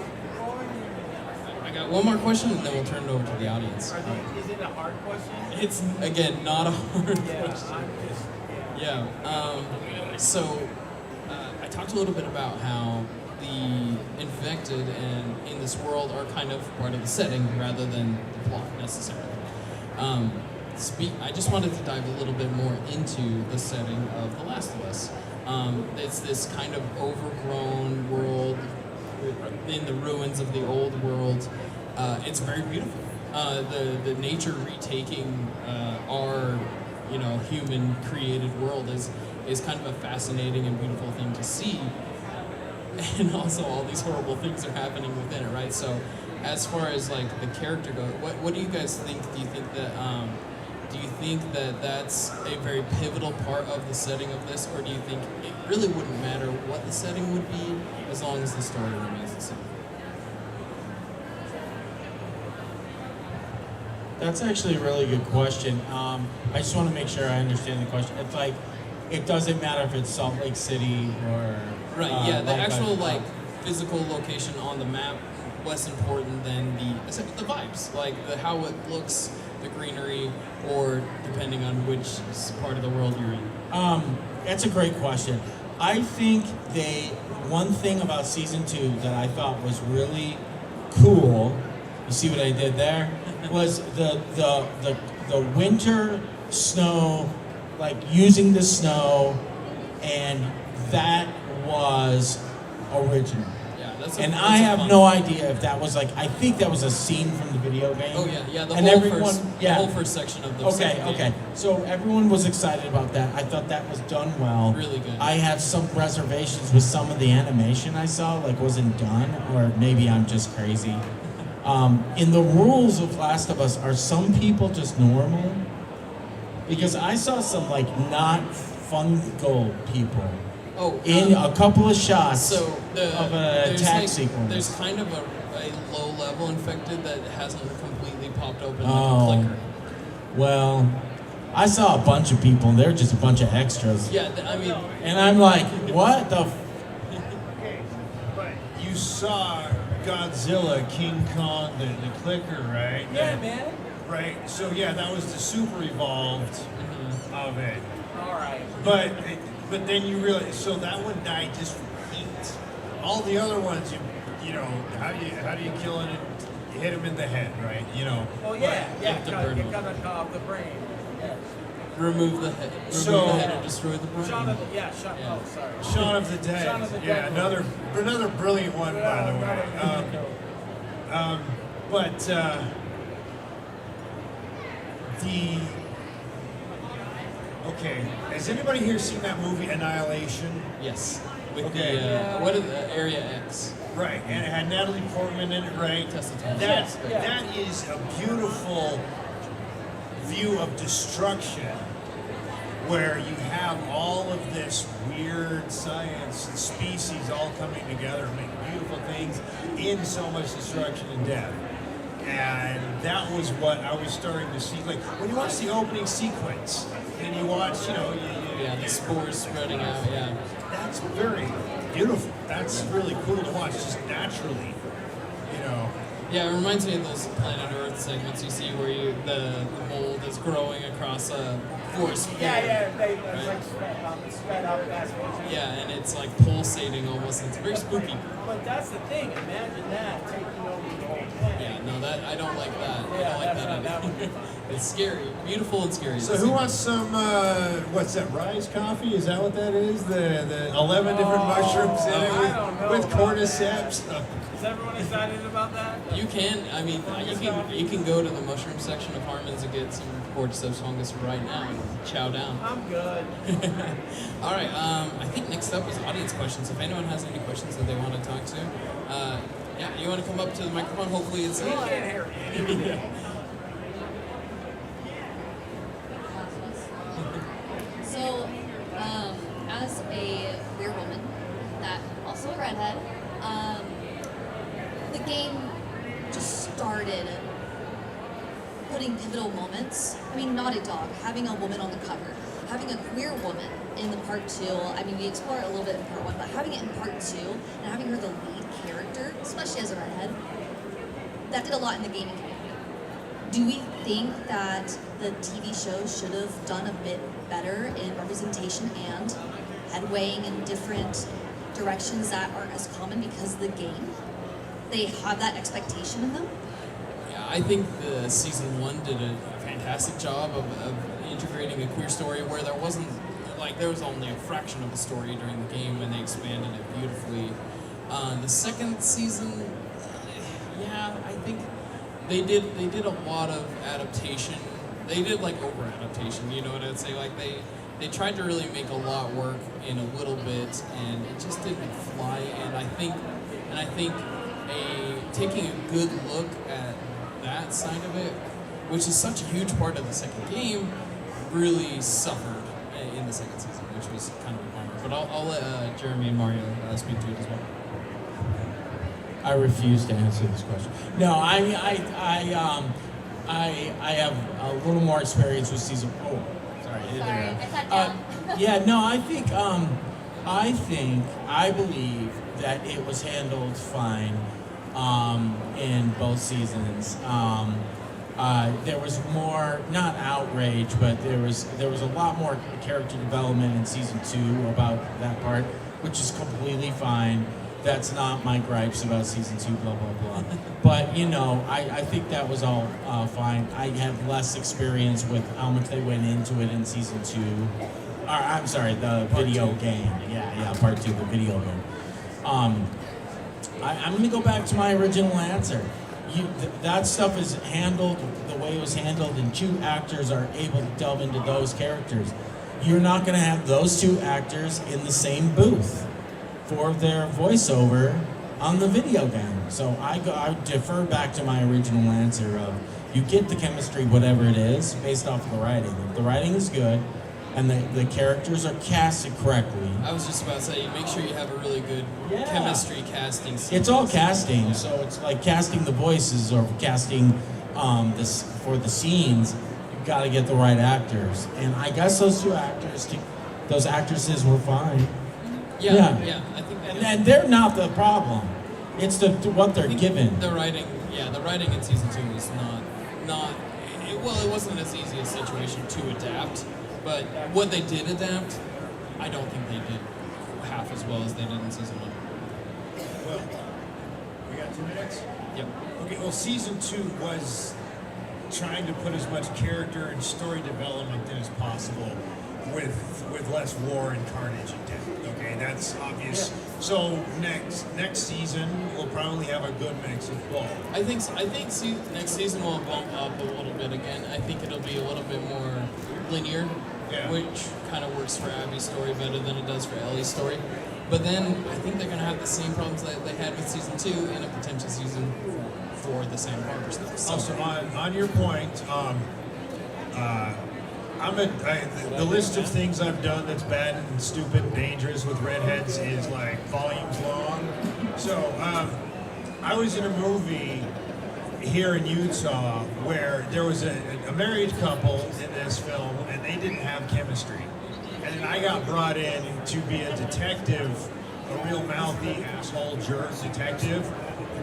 I got one more question, and then we'll turn it over to the audience. Is it a hard question? It's again not a hard question. So I talked a little bit about how the infected and in this world are kind of part of the setting rather than the plot necessarily. I just wanted to dive a little bit more into the setting of The Last of Us. It's this kind of overgrown world in the ruins of the old world. It's very beautiful. The nature retaking our human created world is kind of a fascinating and beautiful thing to see. And also all these horrible things are happening within it, right? So as far as like the character goes, what do you guys think? Do you think that that's a very pivotal part of the setting of this, or do you think it really wouldn't matter what the setting would be as long as the story remains the same? That's actually a really good question. I just want to make sure I understand the question. It's like, it doesn't matter if it's Salt Lake City or... Right, yeah, the actual physical location on the map, less important than the vibes, like how it looks, the greenery, or depending on which part of the world you're in. That's a great question. I think one thing about season 2 that I thought was really cool, you see what I did there, was the winter snow, like using the snow, and that was original. Yeah, and I have no idea if that was I think that was a scene from the video game. Oh yeah, the whole first section of the Okay. So everyone was excited about that. I thought that was done well. Really good. I have some reservations with some of the animation I saw, wasn't done, or maybe I'm just crazy. In the rules of Last of Us, are some people just normal? Because I saw some not fungal people. In a couple of shots of a attack sequence. There's kind of a low-level infected that hasn't completely popped open like a flicker. Well, I saw a bunch of people, and they're just a bunch of extras. Yeah, I mean... And I'm like, what the... Okay, but you saw Godzilla, King Kong, the clicker, right? Yeah, man. Right, so yeah, that was the super evolved of it. All right. But then you realize, so that one died just from heat. All the other ones, you know, how do you kill it? You hit him in the head, right? You know. Oh yeah, you gotta cut off the brain. Yes. Remove the head. Remove the head and destroy the brain. Shaun of the sorry. Shaun of the Dead. Shaun of the yeah, Dead. another brilliant one, by the way. Okay, has anybody here seen that movie Annihilation? Yes. With what is Area X? Right, and it had Natalie Portman in it, right? That is a beautiful view of destruction, where you have all of this weird science and species all coming together and making beautiful things in so much destruction and death. And that was what I was starting to see. Like, when you watch the opening sequence, and you watch, the spores spreading out, that's very beautiful. That's really cool to watch, just naturally, Yeah, it reminds me of those Planet Earth segments you see where the mold is growing across a forest field. It's like spread out fast. Yeah, and it's like pulsating almost. It's very spooky. But that's the thing. Imagine that taking over the whole planet. Yeah, no, I don't like that. I don't like that either. It's scary, beautiful and scary. So who wants some, what's that, Rise coffee? Is that what that is? The 11 different mushrooms in it with cordyceps? Is everyone excited about that? You can, you can go to the mushroom section of Harmon's and get some cordyceps fungus right now and chow down. I'm good. All right, I think next up is audience questions. If anyone has any questions that they want to talk to, you want to come up to the microphone? Hopefully it's... We can't hear anything. Redhead. The game just started putting pivotal moments. I mean, Naughty Dog, having a woman on the cover, having a queer woman in the part 2. I mean, we explore it a little bit in part 1, but having it in part 2 and having her the lead character, especially as a redhead, that did a lot in the gaming community. Do we think that the TV show should have done a bit better in representation and headwaying in different directions that aren't as common because of the game? They have that expectation in them? Yeah, I think the season 1 did a fantastic job of integrating a queer story where there wasn't, like, there was only a fraction of the story during the game, and they expanded it beautifully. The second season, yeah, I think they did a lot of adaptation. They did like over adaptation, you know what I'd say? Like they tried to really make a lot work in a little bit, and it just didn't fly. And I think taking a good look at that side of it, which is such a huge part of the second game, really suffered in the second season, which was kind of a bummer. But I'll let Jeremy and Mario speak to it as well. I refuse to answer this question. No, I have a little more experience with season. Oh, sorry. I sat down. Yeah, no, I believe that it was handled fine in both seasons. There was more, not outrage, but there was a lot more character development in season 2 about that part, which is completely fine. That's not my gripes about season 2, blah, blah, blah. But, you know, I think that was all fine. I have less experience with how much they went into it in season 2. I'm sorry, the video game. Yeah, part 2, the video game. I'm going to go back to my original answer. That stuff is handled the way it was handled, and 2 actors are able to delve into those characters. You're not going to have those 2 actors in the same booth for their voiceover on the video game. So I defer back to my original answer of you get the chemistry, whatever it is, based off of the writing. If the writing is good and the characters are casted correctly. I was just about to say, you make sure you have a really good chemistry casting sequence. It's all casting, so it's like casting the voices or casting this for the scenes. You've got to get the right actors, and I guess those actresses were fine. Yeah, I think and they're not the problem. It's what they're given. The writing in season 2 is not. It wasn't as easy a situation to adapt, but what they did adapt, I don't think they did half as well as they did in season 1. Well, we got 2 minutes? Yep. Okay, well, season 2 was trying to put as much character and story development in as possible with less war and carnage and death. Okay, that's obvious. Yeah. So next season we'll probably have a good mix of both. I think next season will bump up a little bit again. I think it'll be a little bit more linear, which kind of works for Abby's story better than it does for Ellie's story. But then I think they're gonna have the same problems that they had with season 2 in a potential season for the Santa Barbara stuff. So. Also, on your point. The list of things I've done that's bad and stupid and dangerous with redheads is like volumes long. So I was in a movie here in Utah where there was a married couple in this film and they didn't have chemistry. And then I got brought in to be a detective, a real mouthy asshole jerk detective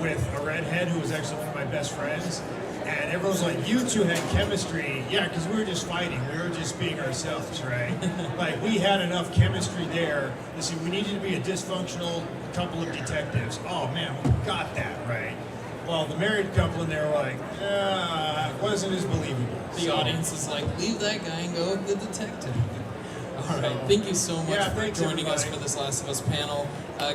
with a redhead who was actually one of my best friends. And everyone's like, you 2 had chemistry. Yeah, because we were just fighting. We were just being ourselves, right? Like, we had enough chemistry there. You see, we needed to be a dysfunctional couple of detectives. Oh, man, we got that, right? Well, the married couple in there were like, it wasn't as believable. The audience is like, leave that guy and go with the detective. All right, thank you so much for joining us for this Last of Us panel.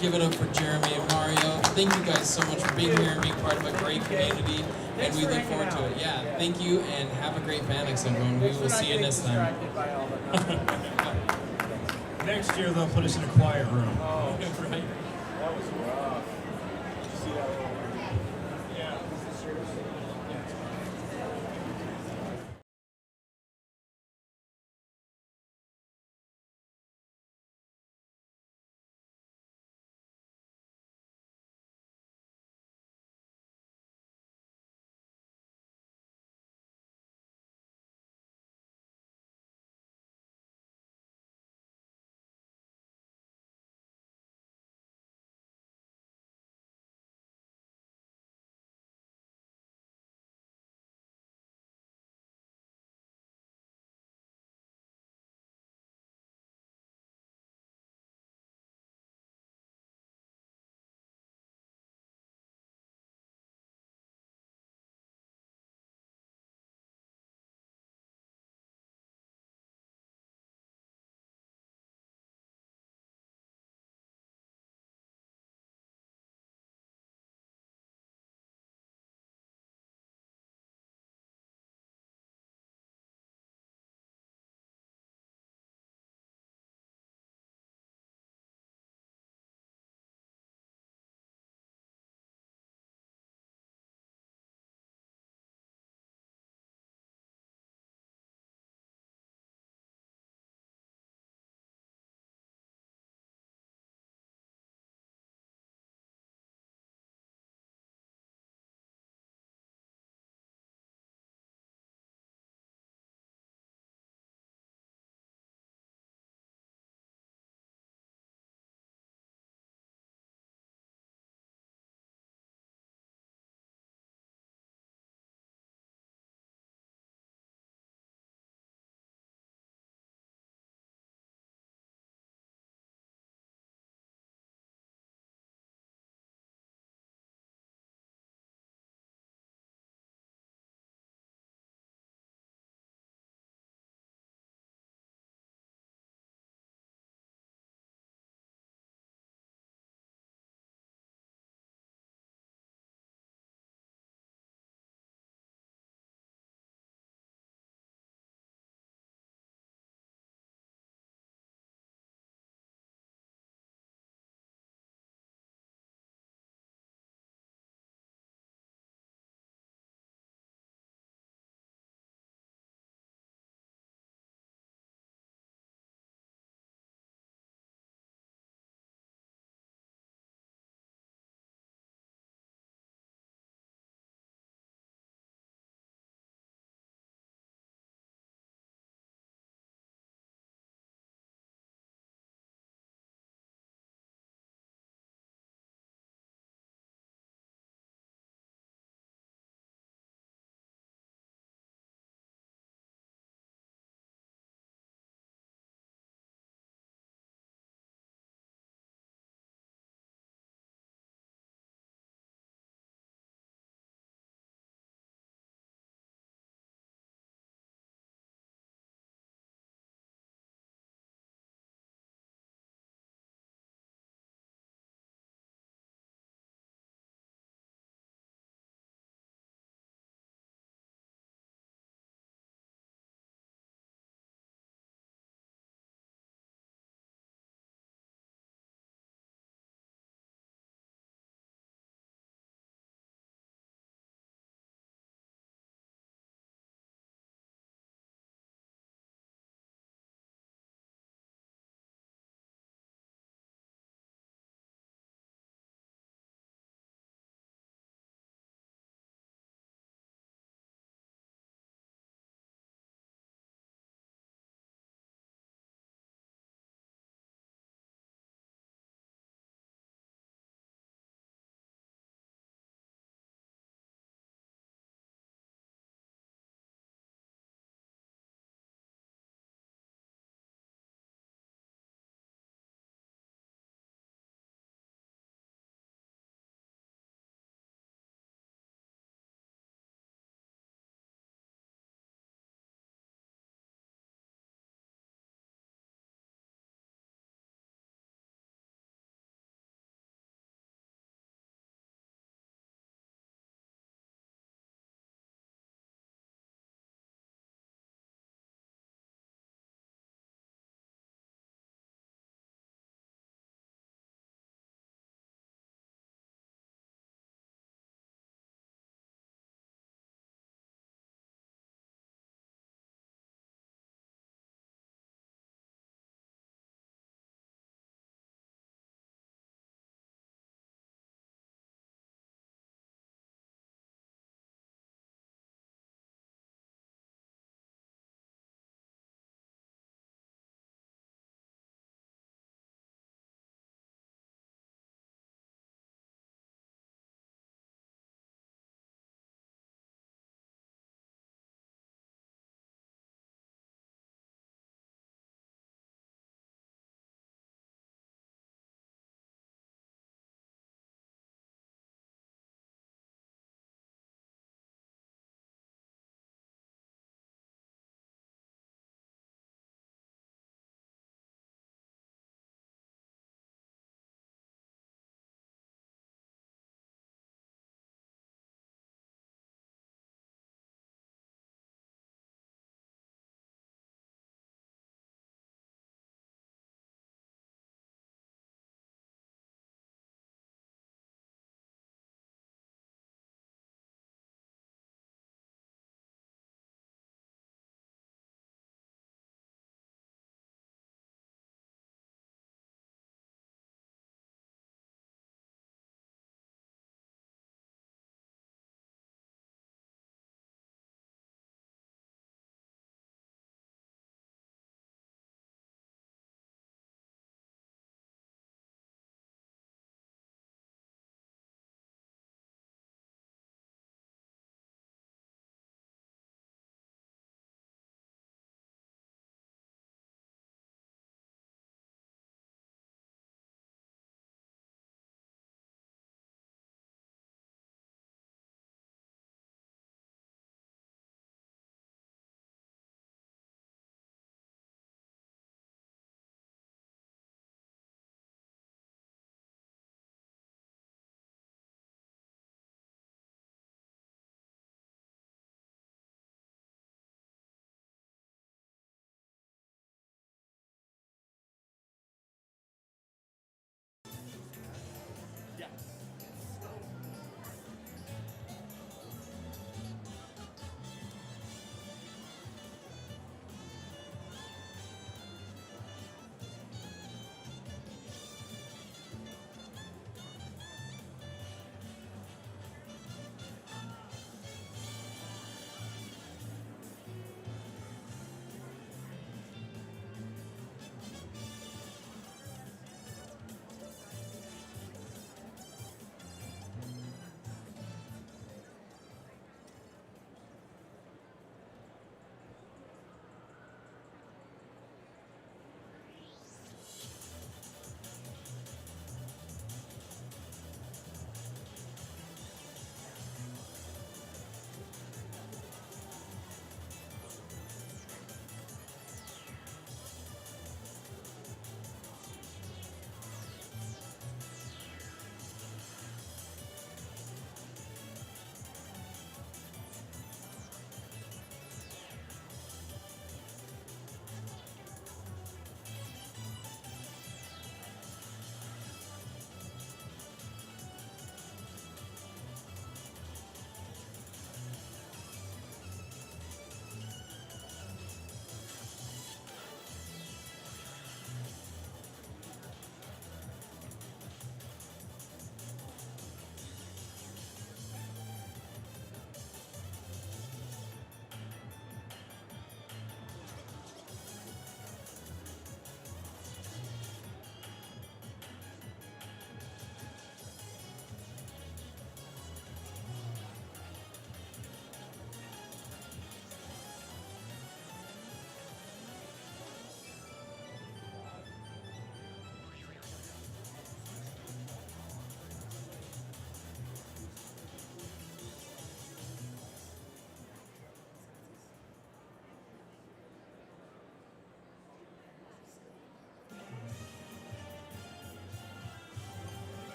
Give it up for Jeremy and Mario. Thank you guys so much for being here and being part of a great community. And we look forward to it. Yeah, thank you and have a great FanX, everyone. We will see you next time. Next year, they'll put us in a quiet room. Oh, right. That was rough. See that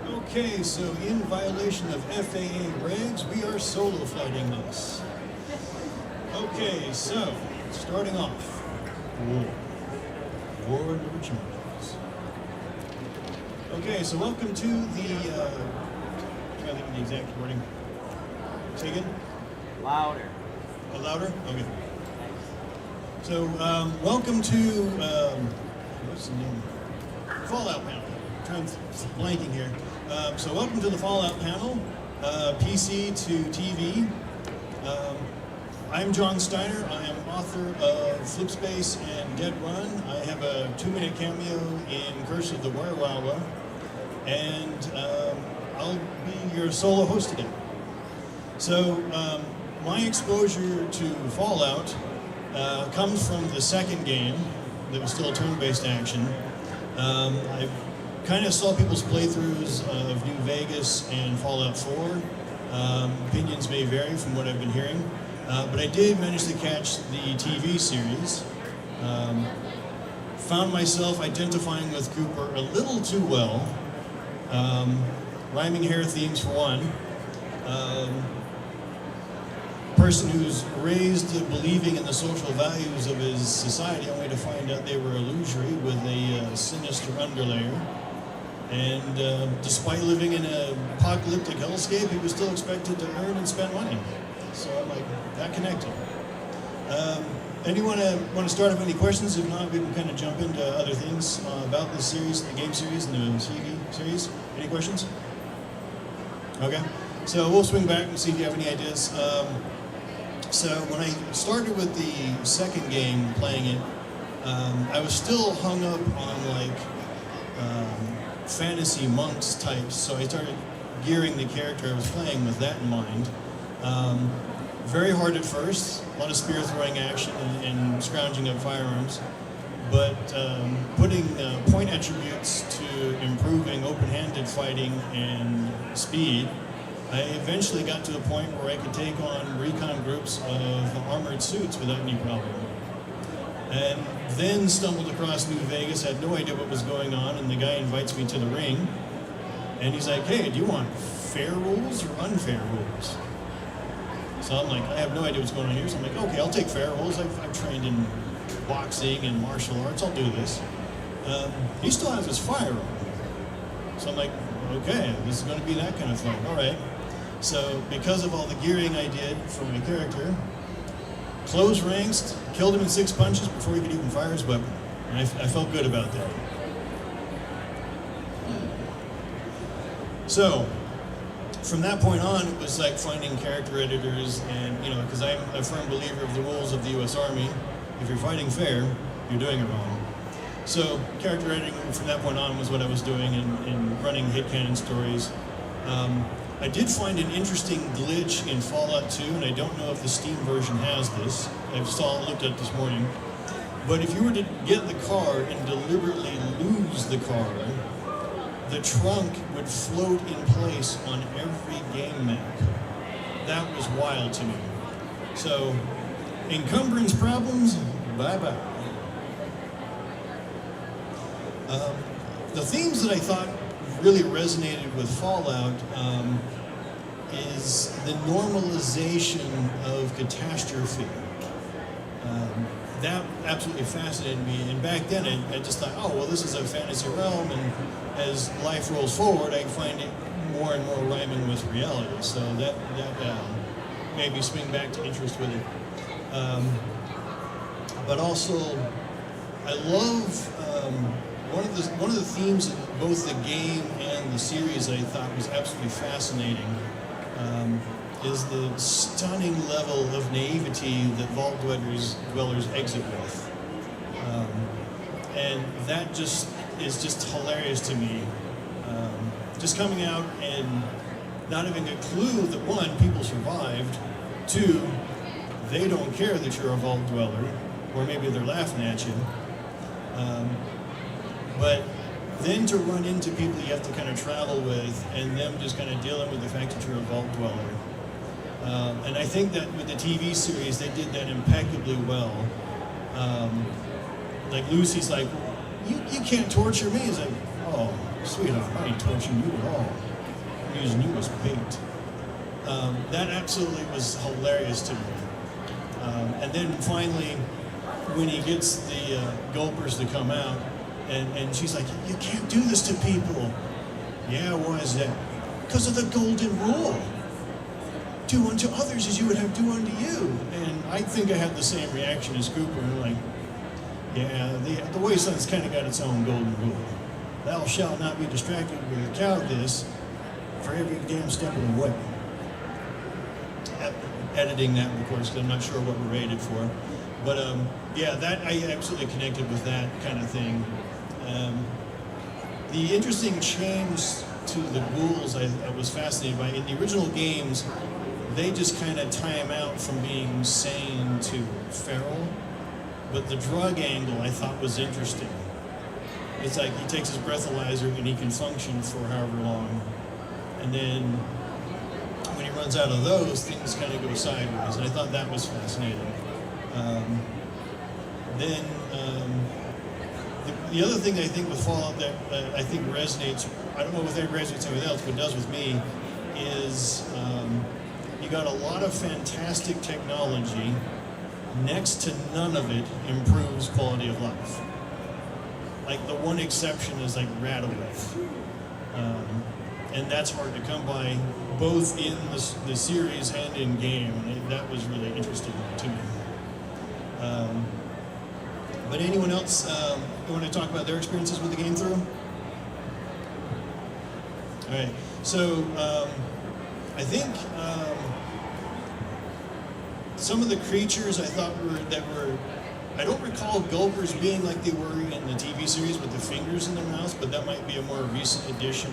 Okay, so in violation of FAA regs, we are solo flighting this. Okay, so starting off, war never changes. Okay, so welcome to the. I think the exact wording. Say again. Louder. Oh, louder. Okay. So welcome to what's the name? Fallout panel. Blanking here. So welcome to the Fallout panel, PC to TV. I'm John Steiner. I am author of Flipspace and Dead Run. I have a 2-minute cameo in Curse of the Werewawa, and I'll be your solo host today. So my exposure to Fallout comes from the second game that was still a turn-based action. I kind of saw people's playthroughs of New Vegas and Fallout 4. Opinions may vary from what I've been hearing, but I did manage to catch the TV series. Found myself identifying with Cooper a little too well. Rhyming hair themes for one. Person who's raised believing in the social values of his society only to find out they were illusory with a sinister underlayer. And despite living in an apocalyptic hellscape, he was still expected to earn and spend money. So I'm like, that connected. Anyone want to start off any questions? If not, we can kind of jump into other things about this series, the game series and the TV series. Any questions? Okay, so we'll swing back and see if you have any ideas. So when I started with the second game, playing it, I was still hung up on like fantasy monks types, so I started gearing the character I was playing with that in mind. Very hard at first, a lot of spear throwing action and scrounging up firearms, but putting point attributes to improving open-handed fighting and speed, I eventually got to a point where I could take on recon groups of armored suits without any problem. And then stumbled across New Vegas, had no idea what was going on, and the guy invites me to the ring. And he's like, hey, do you want fair rules or unfair rules? So I'm like, I have no idea what's going on here. So I'm like, okay, I'll take fair rules. I've trained in boxing and martial arts. I'll do this. He still has his firearm. So I'm like, okay, this is going to be that kind of fight. All right. So because of all the gearing I did for my character, close ranks, killed him in 6 punches before he could even fire his weapon. And I felt good about that. So from that point on, it was like finding character editors and, you know, because I'm a firm believer of the rules of the U.S. Army. If you're fighting fair, you're doing it wrong. So character editing from that point on was what I was doing and running hit canon stories. I did find an interesting glitch in Fallout 2, and I don't know if the Steam version has this. I looked at it this morning. But if you were to get the car and deliberately lose the car, the trunk would float in place on every game map. That was wild to me. So, encumbrance problems, bye-bye. The themes that I thought really resonated with Fallout is the normalization of catastrophe. That absolutely fascinated me, and back then I just thought, oh, well, this is a fantasy realm, and as life rolls forward, I find it more and more rhyming with reality, so that made me swing back to interest with it. But also, I love one of the themes in both the game and the series that I thought was absolutely fascinating is the stunning level of naivety that Vault Dwellers exit with. And that is just hilarious to me. Just coming out and not having a clue that one, people survived, two, they don't care that you're a Vault Dweller, or maybe they're laughing at you. But then to run into people you have to kind of travel with, and them just kind of dealing with the fact that you're a Vault Dweller. And I think that with the TV series, they did that impeccably well. Like Lucy's like, you can't torture me. He's like, oh, Oh, sweetheart, I ain't torturing you at all. I'm using you as bait. That absolutely was hilarious to me. And then finally, when he gets the gulpers to come out, and she's like, you can't do this to people. Yeah, why is that? Because of the golden rule. Do unto others as you would have do unto you. And I think I had the same reaction as Cooper. I'm like, yeah, the wasteland's kind of got its own golden rule. Thou shalt not be distracted with cowardice for every damn step of the way. Editing that, of course, because I'm not sure what we're rated for. But yeah, that I absolutely connected with that kind of thing. The interesting change to the ghouls I was fascinated by. In the original games, they just kind of time out from being sane to feral. But the drug angle I thought was interesting. It's like he takes his breathalyzer and he can function for however long. And then when he runs out of those, things kind of go sideways. And I thought that was fascinating. The other thing I think with Fallout that I think resonates, I don't know if it resonates with anyone else, but does with me, is you got a lot of fantastic technology. Next to none of it improves quality of life. Like the one exception is like Radaway. And that's hard to come by, both in the series and in game. And that was really interesting to me. But anyone else want to talk about their experiences with the game through? All right. So I think some of the creatures I thought were I don't recall gulpers being like they were in the TV series with the fingers in their mouths, but that might be a more recent addition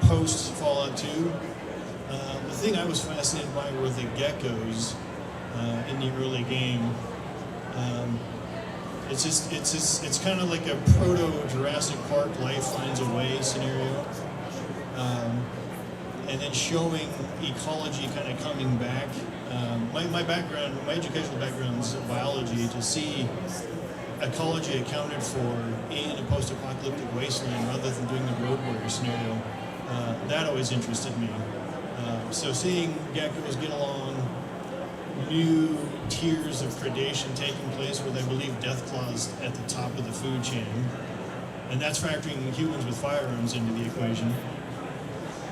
post Fallout 2. The thing I was fascinated by were the geckos in the early game. It's kind of like a proto Jurassic Park Life Finds a Way scenario, and then showing ecology kind of coming back. My background, my educational background is biology. To see ecology accounted for in a post-apocalyptic wasteland rather than doing the road warrior scenario, that always interested me. So seeing geckos get along, new tiers of predation taking place with, I believe, Deathclaws at the top of the food chain, and that's factoring humans with firearms into the equation.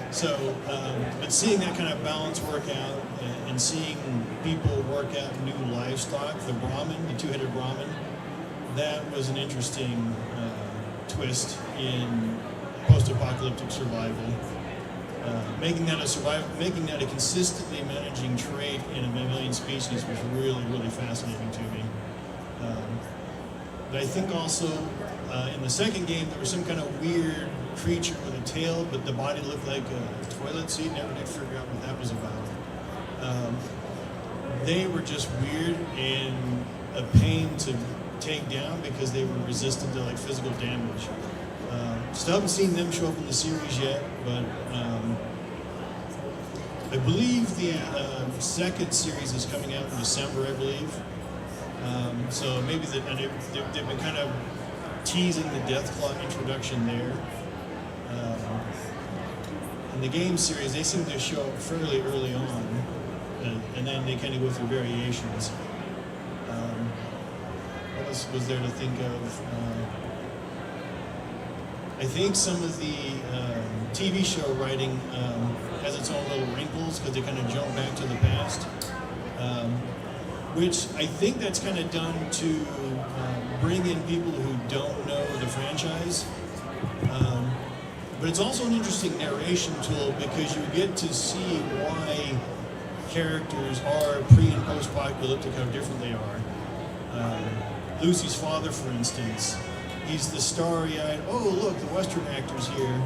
So, but seeing that kind of balance work out, and seeing people work out new livestock, the Brahmin, the two-headed Brahmin, that was an interesting twist in post-apocalyptic survival. Making that a consistently managing trait in a mammalian species was really, really fascinating to me. But I think also in the second game there was some kind of weird creature with a tail, but the body looked like a toilet seat. Never did figure out what that was about. They were just weird and a pain to take down because they were resistant to like physical damage. Still haven't seen them show up in the series yet, but I believe the second series is coming out in December, I believe. So maybe they've been kind of teasing the Deathclaw introduction there. In the game series, they seem to show up fairly early on, and then they kind of go through variations. What else was there to think of? I think some of the TV show writing has its own little wrinkles because they kind of jump back to the past, which I think that's kind of done to bring in people who don't know the franchise. But it's also an interesting narration tool because you get to see why characters are pre- and post-apocalyptic, how different they are. Lucy's father, for instance, he's the starry-eyed, oh look, the Western actor's here.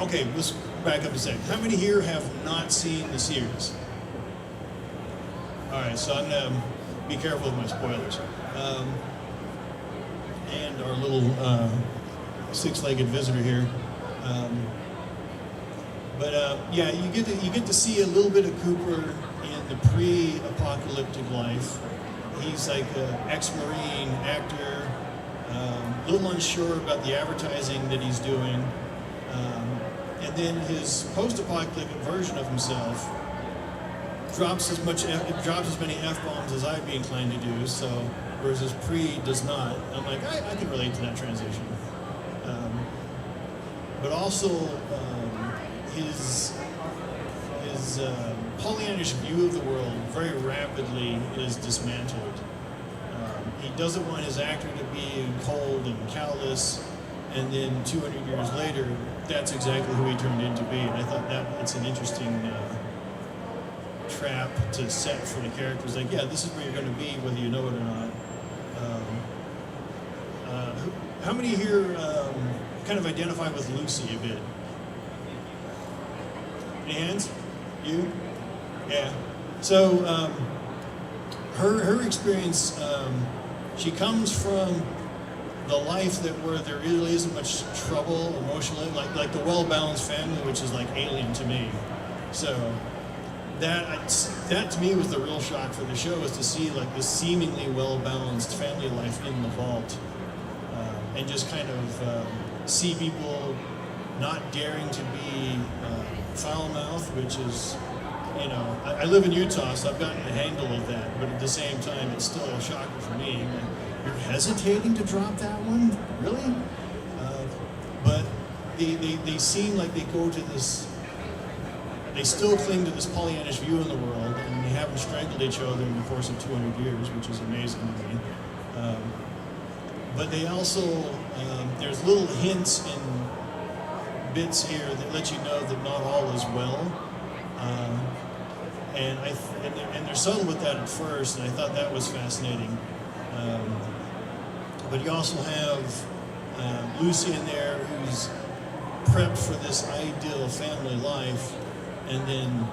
Okay, let's back up a second. How many here have not seen the series? All right, so I'm gonna be careful with my spoilers. And our little six-legged visitor here. Yeah, you get to see a little bit of Cooper in the pre-apocalyptic life. He's like an ex-Marine actor. A little unsure about the advertising that he's doing. And then his post-apocalyptic version of himself drops as many F-bombs as I'd be inclined to do, so, whereas his pre does not. I'm like, I can relate to that transition. But also, his Pollyannish view of the world very rapidly is dismantled. He doesn't want his actor to be cold and callous, and then 200 years later, that's exactly who he turned into be. And I thought that it's an interesting trap to set for the characters. Like, yeah, this is where you're going to be, whether you know it or not. How many here kind of identify with Lucy a bit? Any hands? You? Yeah. So her experience, she comes from the life where there really isn't much trouble emotionally, like the well-balanced family, which is like alien to me. So that to me was the real shock for the show, is to see like this seemingly well-balanced family life in the vault, and just kind of see people not daring to be foul-mouthed, which is, you know, I live in Utah, so I've gotten a handle of that, but at the same time, it's still a shocker for me. You're hesitating to drop that one? Really? But they seem like they go to this, they still cling to this Pollyannish view in the world, and they haven't strangled each other in the course of 200 years, which is amazing to me. But they also, there's little hints and bits here that let you know that not all is well. And they're subtle with that at first, and I thought that was fascinating. But you also have Lucy in there, who's prepped for this ideal family life, and then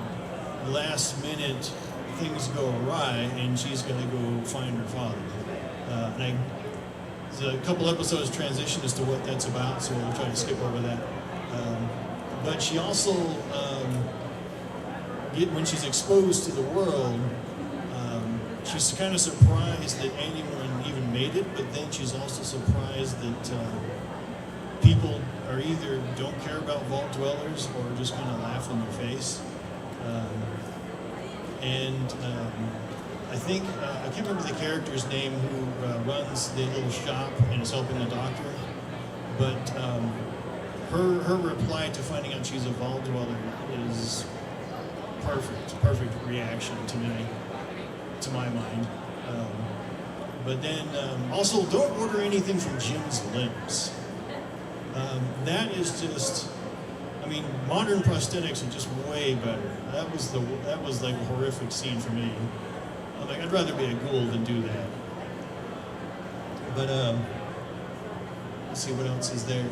last minute things go awry, and she's going to go find her father. There's a couple episodes transition as to what that's about, so we'll try to skip over that. But she also, when she's exposed to the world, she's kind of surprised that anyone even made it, but then she's also surprised that people are either don't care about vault dwellers or just kind of laugh in their face. I think, I can't remember the character's name who runs the little shop and is helping the doctor, but her reply to finding out she's a vault dweller is perfect reaction to me, to my mind. But then also, don't order anything from Jim's Limbs. That is just, I mean, modern prosthetics are just way better. That was like a horrific scene for me. I'm like, I'd rather be a ghoul than do that. But let's see what else is there.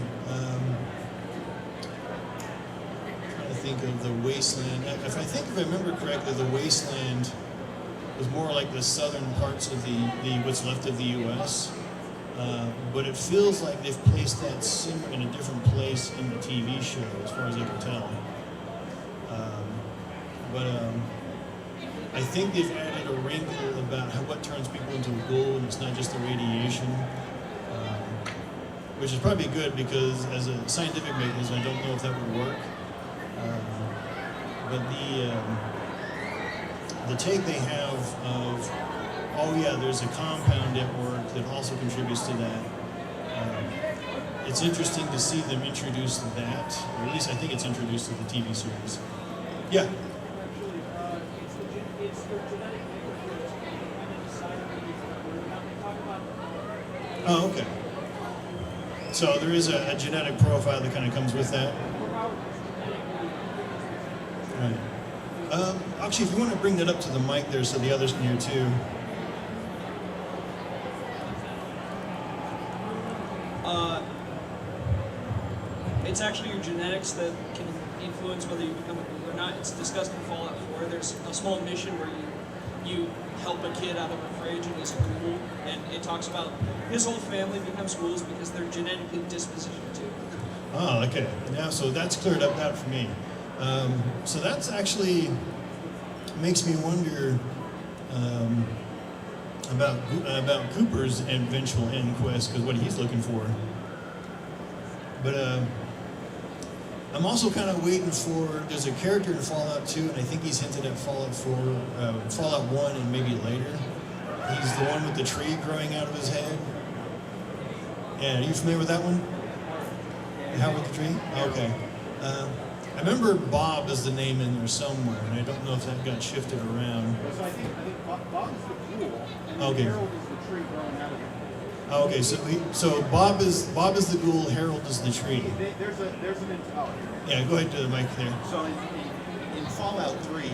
Trying to think of the Wasteland. If I remember correctly, the Wasteland was more like the southern parts of the what's left of the U.S. But it feels like they've placed that somewhere in a different place in the TV show, as far as I can tell. I think they've added a wrinkle about what turns people into a ghoul, and it's not just the radiation, which is probably good, because as a scientific mechanism, I don't know if that would work. But the take they have of, oh yeah, there's a compound at work that also contributes to that. It's interesting to see them introduce that, or at least I think it's introduced to the TV series. Yeah. Oh, okay. So there is a genetic profile that kind of comes with that. Right. Actually, if you want to bring that up to the mic there so the others can hear too. It's actually your genetics that can influence whether you become a ghoul or not. It's discussed in Fallout 4. There's a small mission where you help a kid out of a fridge and he's a ghoul, and it talks about his whole family becomes ghouls because they're genetically dispositioned to. Oh, okay. Yeah, so that's cleared up that for me. So that's actually makes me wonder, about Cooper's eventual end quest, because what he's looking for. But I'm also kind of waiting for, there's a character in Fallout 2, and I think he's hinted at Fallout 4, Fallout 1 and maybe later. He's the one with the tree growing out of his head. Yeah, are you familiar with that one? Howard the Tree? Okay. I remember Bob is the name in there somewhere, and I don't know if that got shifted around. So I think Bob's the ghoul, and Okay. Harold is the tree growing out of him. Okay, so Bob is the ghoul, Harold is the tree. There's an Yeah, go ahead to the mic there. So in Fallout 3,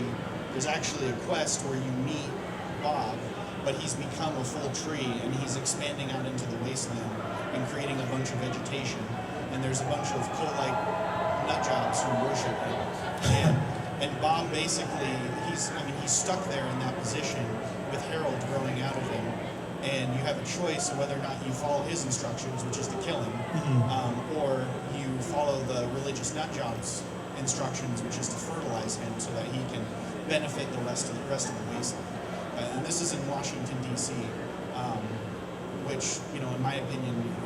there's actually a quest where you meet Bob, but he's become a full tree, and he's expanding out into the wasteland and creating a bunch of vegetation. And there's a bunch of coal-like nutjobs who worship him. And Bob basically, he's stuck there in that position with Harold growing out of him. And you have a choice of whether or not you follow his instructions, which is to kill him, or you follow the religious nutjob's instructions, which is to fertilize him so that he can benefit the rest of the wasteland. And this is in Washington, D.C., which, in my opinion,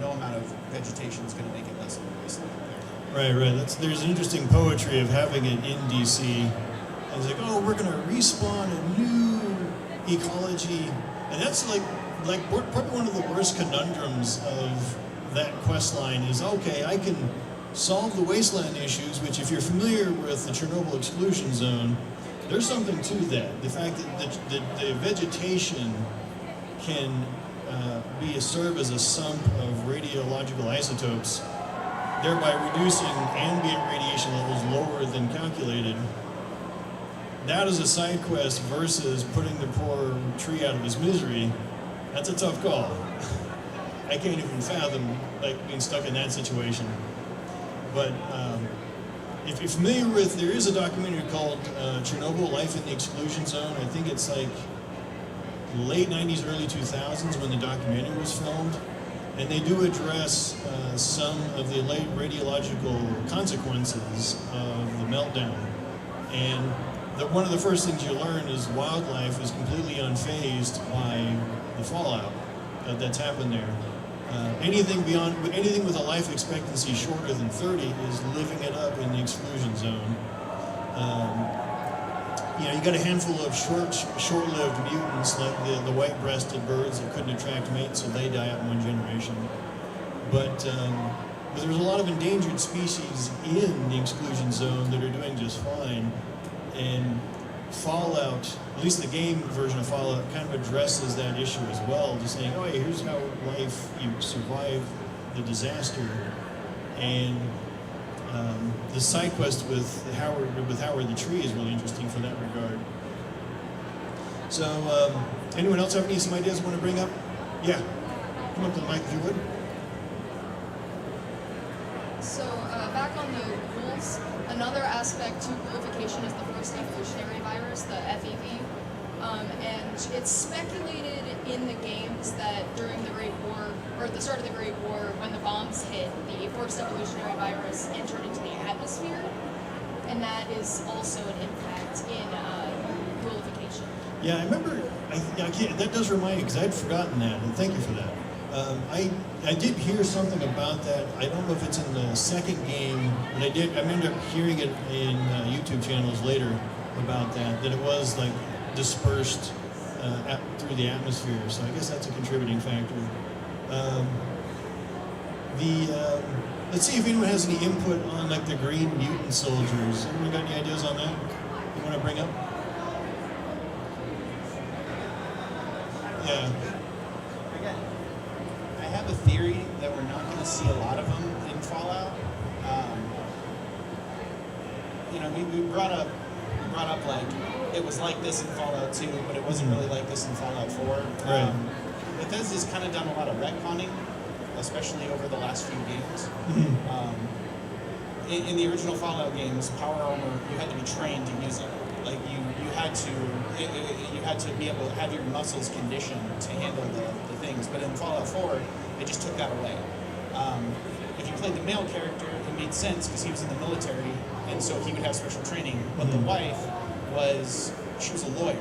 no amount of vegetation is going to make it less of a wasteland. Right. There's interesting poetry of having it in DC. It's like, oh, we're going to respawn a new ecology, and that's like probably one of the worst conundrums of that quest line is, okay, I can solve the wasteland issues, which if you're familiar with the Chernobyl exclusion zone, there's something to that. The fact that the vegetation can serve as a sump of radiological isotopes, thereby reducing ambient radiation levels lower than calculated. That is a side quest versus putting the poor tree out of his misery. That's a tough call. I can't even fathom being stuck in that situation. But if you're familiar with, there is a documentary called Chernobyl, Life in the Exclusion Zone. I think it's like late 90s, early 2000s when the documentary was filmed. And they do address some of the late radiological consequences of the meltdown. And one of the first things you learn is wildlife is completely unfazed by the fallout that's happened there. Anything with a life expectancy shorter than 30 is living it up in the exclusion zone. You got a handful of short-lived mutants like the white-breasted birds that couldn't attract mates, so they die out in one generation. But there's a lot of endangered species in the exclusion zone that are doing just fine. And Fallout, at least the game version of Fallout, kind of addresses that issue as well, just saying, oh, hey, here's how you survive the disaster. And the side quest with Howard the Tree is really interesting for that regard. So, anyone else have some ideas you want to bring up? Yeah, come up to the mic if you would. So, back on the rules, another aspect to ghoulification is the first evolutionary virus, the FEV. And it's speculated in the games that during the Great War, or at the start of the Great War, when the bombs hit, the first evolutionary virus entered into the atmosphere, and that is also an impact in ghoulification. Yeah, I remember, that does remind me, because I'd forgotten that, and thank you for that. I did hear something about that. I don't know if it's in the second game, but I ended up hearing it in YouTube channels later about that it was like dispersed through the atmosphere. So I guess that's a contributing factor. Let's see if anyone has any input on like the green mutant soldiers. Anyone got any ideas on that you want to bring up? Yeah. I have a theory that we're not going to see a lot of them in Fallout. We brought up like it was like this in Fallout 2, but it wasn't really like this in Fallout 4. Right. Bethesda's kind of done a lot of retconning, especially over the last few games. In the original Fallout games, power armor, you had to be trained to use it. Like you had to be able to have your muscles conditioned to handle the things. But in Fallout 4, they just took that away. If you played the male character, it made sense because he was in the military, and so he would have special training. But the wife she was a lawyer,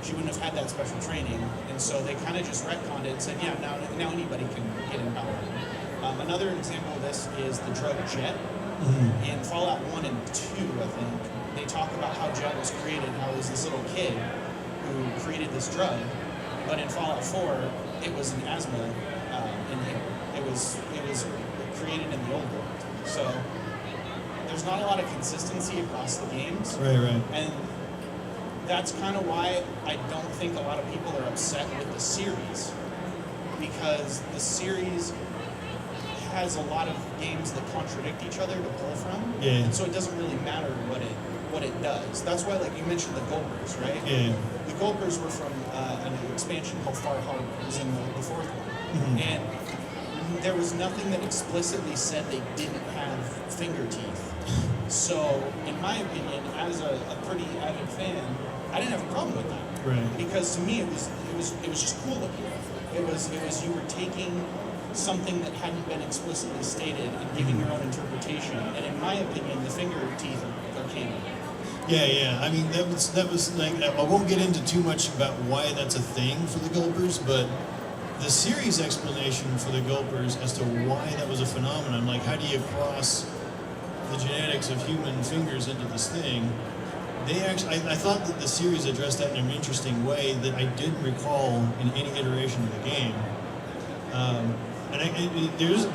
she wouldn't have had that special training. And so they kind of just retconned it and said, yeah, now anybody can get empowered. Another example of this is the drug Jet. In Fallout 1 and 2, I think, they talk about how Jet was created, how it was this little kid who created this drug. But in Fallout 4, it was an asthma inhaler. It was created in the old world. So there's not a lot of consistency across the games. Right. And that's kind of why I don't think a lot of people are upset with the series. Because the series has a lot of games that contradict each other to pull from. Yeah. And so it doesn't really matter what it does. That's why, like you mentioned, the Gulpers, right? Yeah. The Gulpers were from an expansion called Far Harbor. It was in the fourth one. And there was nothing that explicitly said they didn't have finger teeth. So, in my opinion, as a pretty avid fan, I didn't have a problem with that. Right. Because to me, it was just cool looking. It was you were taking something that hadn't been explicitly stated and giving your own interpretation. And in my opinion, the finger teeth are canon. Yeah. I mean, that was like, I won't get into too much about why that's a thing for the Gulpers, but the series explanation for the Gulpers as to why that was a phenomenon, like how do you cross the genetics of human fingers into this thing, they actually, I thought that the series addressed that in an interesting way that I didn't recall in any iteration of the game.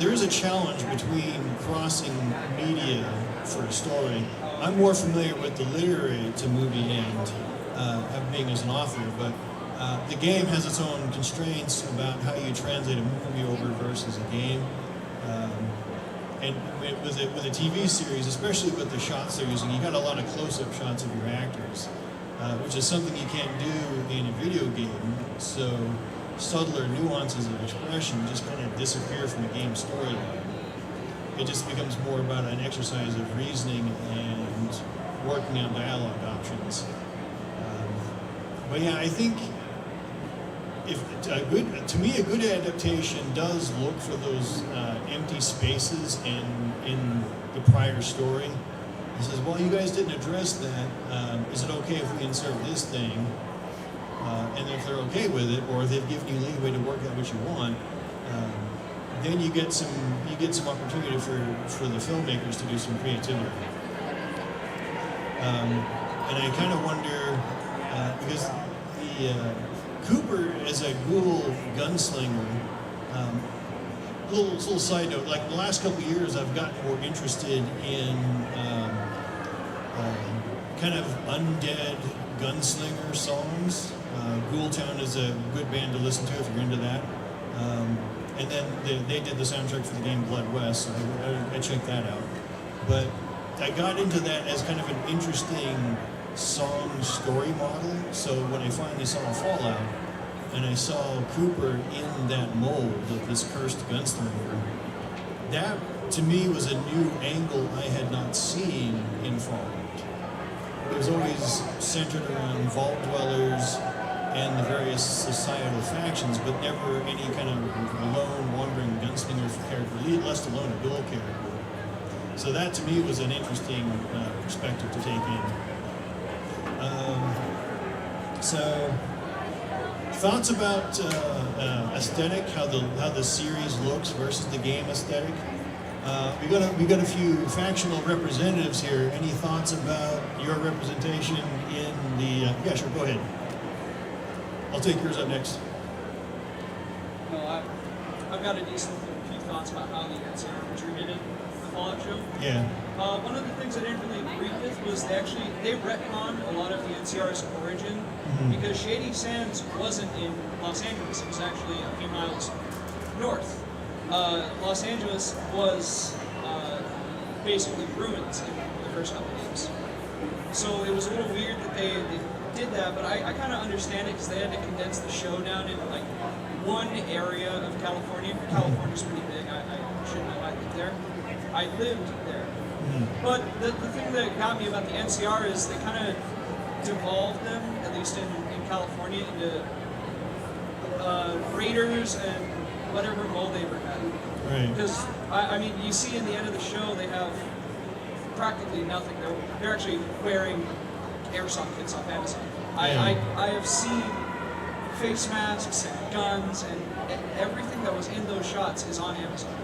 There's a challenge between crossing media for a story. I'm more familiar with the literary to movie end, being as an author, but the game has its own constraints about how you translate a movie over versus a game. And with a TV series, especially with the shots they're using, you got a lot of close-up shots of your actors, which is something you can't do in a video game. So subtler nuances of expression just kind of disappear from the game storyline. It just becomes more about an exercise of reasoning and working on dialogue options. But yeah, I think to me a good adaptation does look for those empty spaces in the prior story. It says, well, you guys didn't address that. Is it okay if we insert this thing? And if they're okay with it, or they've given you leeway to work out what you want, then you get some opportunity for the filmmakers to do some creativity. And I kind of wonder because the Cooper is a ghoul gunslinger. Little side note, like the last couple of years, I've gotten more interested in kind of undead gunslinger songs. Ghoul Town is a good band to listen to if you're into that. And then they did the soundtrack for the game Blood West, so I checked that out. But I got into that as kind of an interesting song story model. So when I finally saw Fallout, and I saw Cooper in that mold of this cursed gunslinger, that to me was a new angle I had not seen in Fallout. It was always centered around vault dwellers and the various societal factions, but never any kind of lone wandering gunslinger character, less alone a dual character. So that to me was an interesting perspective to take in. So thoughts about aesthetic, how the series looks versus the game aesthetic. We got a few factional representatives here. Any thoughts about your representation in the? Yeah, sure. Go ahead. I'll take yours up next. No, I've got a few thoughts about how the NCR was treated in the Fallout show. Yeah. One of the things I didn't really agree with was they retconned a lot of the NCR's origin because Shady Sands wasn't in Los Angeles. It was actually a few miles north. Los Angeles was basically ruins in the first couple of games. So it was a little weird that they did that, but I kind of understand it because they had to condense the show down into like one area of California. California's pretty big. I shouldn't know I lived there. I lived there. But the thing that got me about the NCR is they kind of devolved them, at least in California, into raiders and whatever role they ever had. Right. Because, I mean, you see in the end of the show, they have practically nothing. They're actually wearing airsoft kits off Amazon. I have seen face masks, and guns, and everything that was in those shots is on Amazon.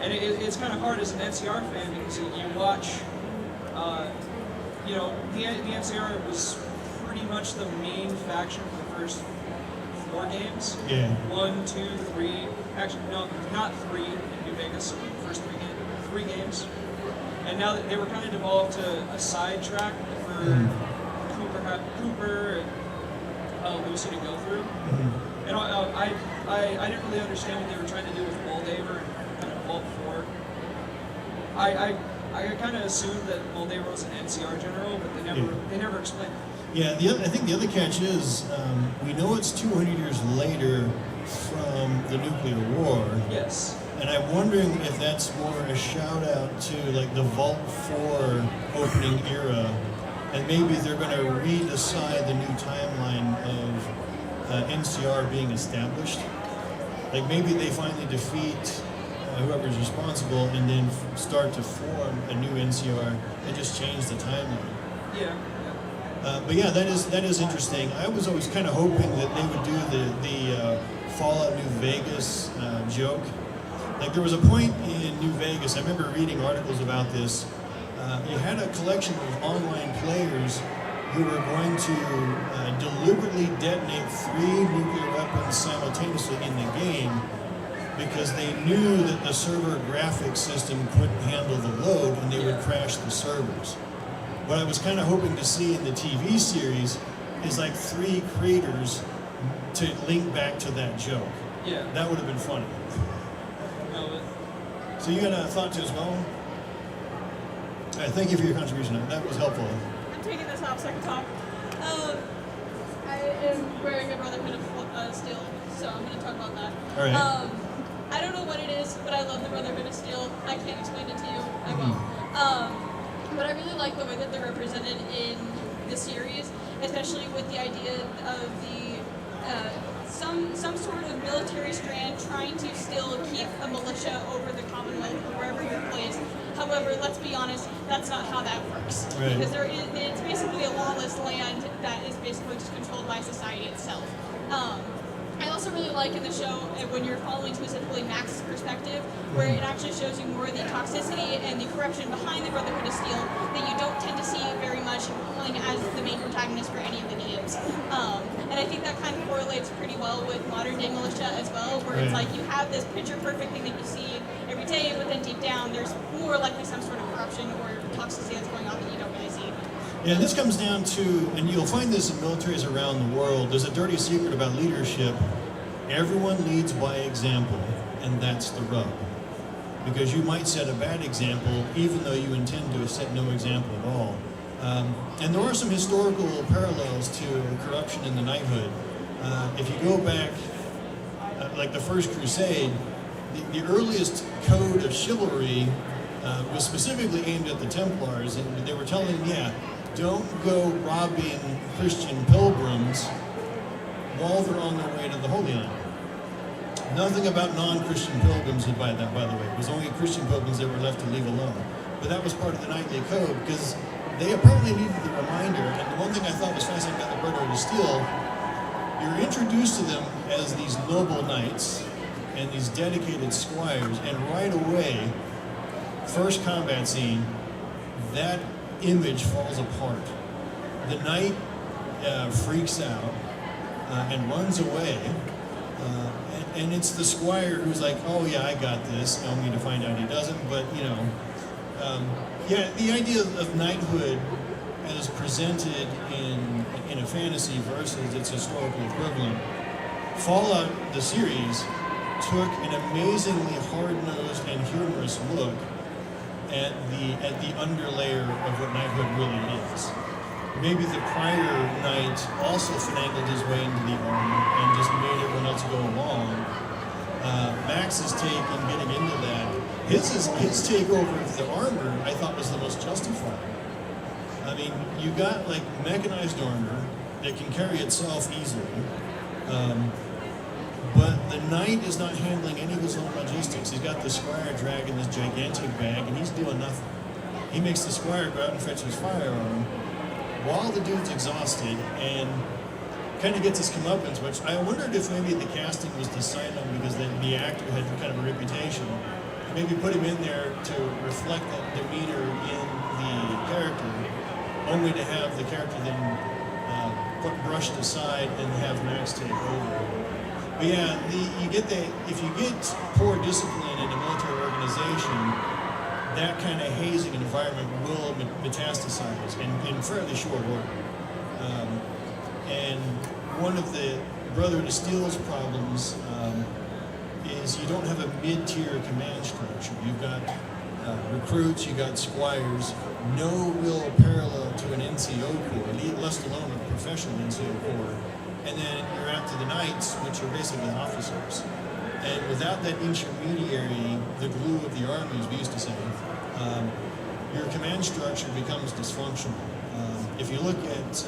And it's kind of hard as an NCR fan because you watch, you know, the NCR was pretty much the main faction for the first 4 games. Yeah. 1, 2, 3. Actually, no, not 3 in New Vegas. The first 3 games. And now that they were kind of devolved to a sidetrack for Cooper and Lucy to go through. And I didn't really understand what they were trying to do with Moldaver and kind of Vault 4. I kind of assumed that Moldaver was an NCR general, but they never explained it. Yeah, I think the other catch is we know it's 200 years later from the nuclear war. Yes. And I'm wondering if that's more a shout out to like the Vault 4 opening era, and maybe they're going to re-decide the new timeline of NCR being established. Like maybe they finally defeat whoever's responsible and then start to form a new NCR and just change the timeline. Yeah. But yeah, that is interesting. I was always kind of hoping that they would do the Fallout New Vegas joke. Like there was a point in New Vegas, I remember reading articles about this. You had a collection of online players who were going to deliberately detonate 3 nuclear weapons simultaneously in the game because they knew that the server graphics system couldn't handle the load and they would crash the servers. What I was kind of hoping to see in the TV series is like 3 craters to link back to that joke. Yeah. That would have been funny. So you got a thought too as well? All right, thank you for your contribution. That was helpful. I'm taking this off so I can talk. I am wearing a Brotherhood of Steel, so I'm going to talk about that. All right. I don't know what it is, but I love the Brotherhood of Steel. I can't explain it to you. I won't. But I really like the way that they're represented in the series, especially with the idea of the some sort of military strand trying to still keep a militia over the Commonwealth or wherever you're placed. However, let's be honest, that's not how that works. Right. Because it's basically a lawless land that is basically just controlled by society itself. I also really like in the show when you're following specifically Max's perspective, where it actually shows you more of the toxicity and the corruption behind the Brotherhood of Steel that you don't tend to see very much playing as the main protagonist for any of the games. And I think that kind of correlates pretty well with modern day militia as well, where it's like you have this picture perfect thing that you see every day, but then deep down there's more likely some sort of corruption or toxicity that's going on that you don't really see. Yeah, this comes down to, and you'll find this in militaries around the world, there's a dirty secret about leadership. Everyone leads by example, and that's the rub. Because you might set a bad example, even though you intend to set no example at all. And there are some historical parallels to corruption in the knighthood. If you go back, like the First Crusade, the earliest code of chivalry was specifically aimed at the Templars, and they were telling them, don't go robbing Christian pilgrims while they're on their way to the Holy Land. Nothing about non-Christian pilgrims by the way. It was only Christian pilgrims that were left to leave alone. But that was part of the knightly code because they apparently needed the reminder. And the one thing I thought was fascinating about the Brotherhood of Steel, you're introduced to them as these noble knights and these dedicated squires, and right away, first combat scene, that image falls apart. The knight freaks out and runs away, and it's the squire who's like, oh yeah, I got this, only to find out he doesn't. But you know, the idea of knighthood as presented in a fantasy versus its historical equivalent, Fallout the series took an amazingly hard-nosed and humorous look at the underlayer of what knighthood really is. Maybe the prior knight also finagled his way into the army and just made everyone else go along. Max's take in getting into that, his take over the armor, I thought was the most justified. I mean, you got like mechanized armor that can carry itself easily, but the knight is not handling any of his own logistics. He's got the squire dragging this gigantic bag, and he's doing nothing. He makes the squire go out and fetch his firearm, while the dude's exhausted and kind of gets his comeuppance, which I wondered if maybe the casting was decided on because the actor had kind of a reputation. Maybe put him in there to reflect that demeanor in the character, only to have the character then brushed aside and have Max take over. But yeah, if you get poor discipline in a military organization, that kind of hazing environment will metastasize in fairly short order. And one of the Brotherhood of Steel's problems is you don't have a mid-tier command structure. You've got recruits, you've got squires, no real parallel to an NCO corps, less alone a professional NCO corps. And then you're out to the knights, which are basically officers. And without that intermediary, the glue of the army, as we used to say, your command structure becomes dysfunctional. If you look at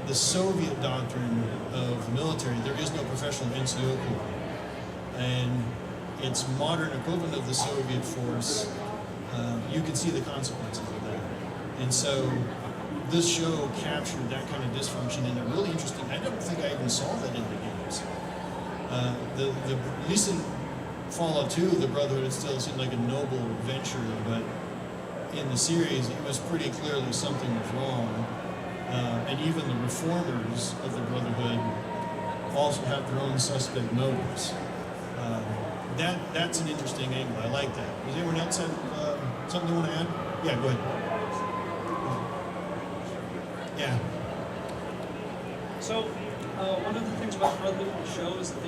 the Soviet doctrine of the military, there is no professional NCO corps. And its modern equivalent of the Soviet force, you can see the consequences of that. And so this show captured that kind of dysfunction in a really interesting, I don't think I even saw that in the games. At least in Fallout 2, the Brotherhood still seemed like a noble venture, but in the series, it was pretty clearly something was wrong. And even the reformers of the Brotherhood also have their own suspect motives. That's an interesting angle. I like that. Does anyone else have something they want to add? Yeah, go ahead. Yeah. So, one of the things about Brotherhood in the show is that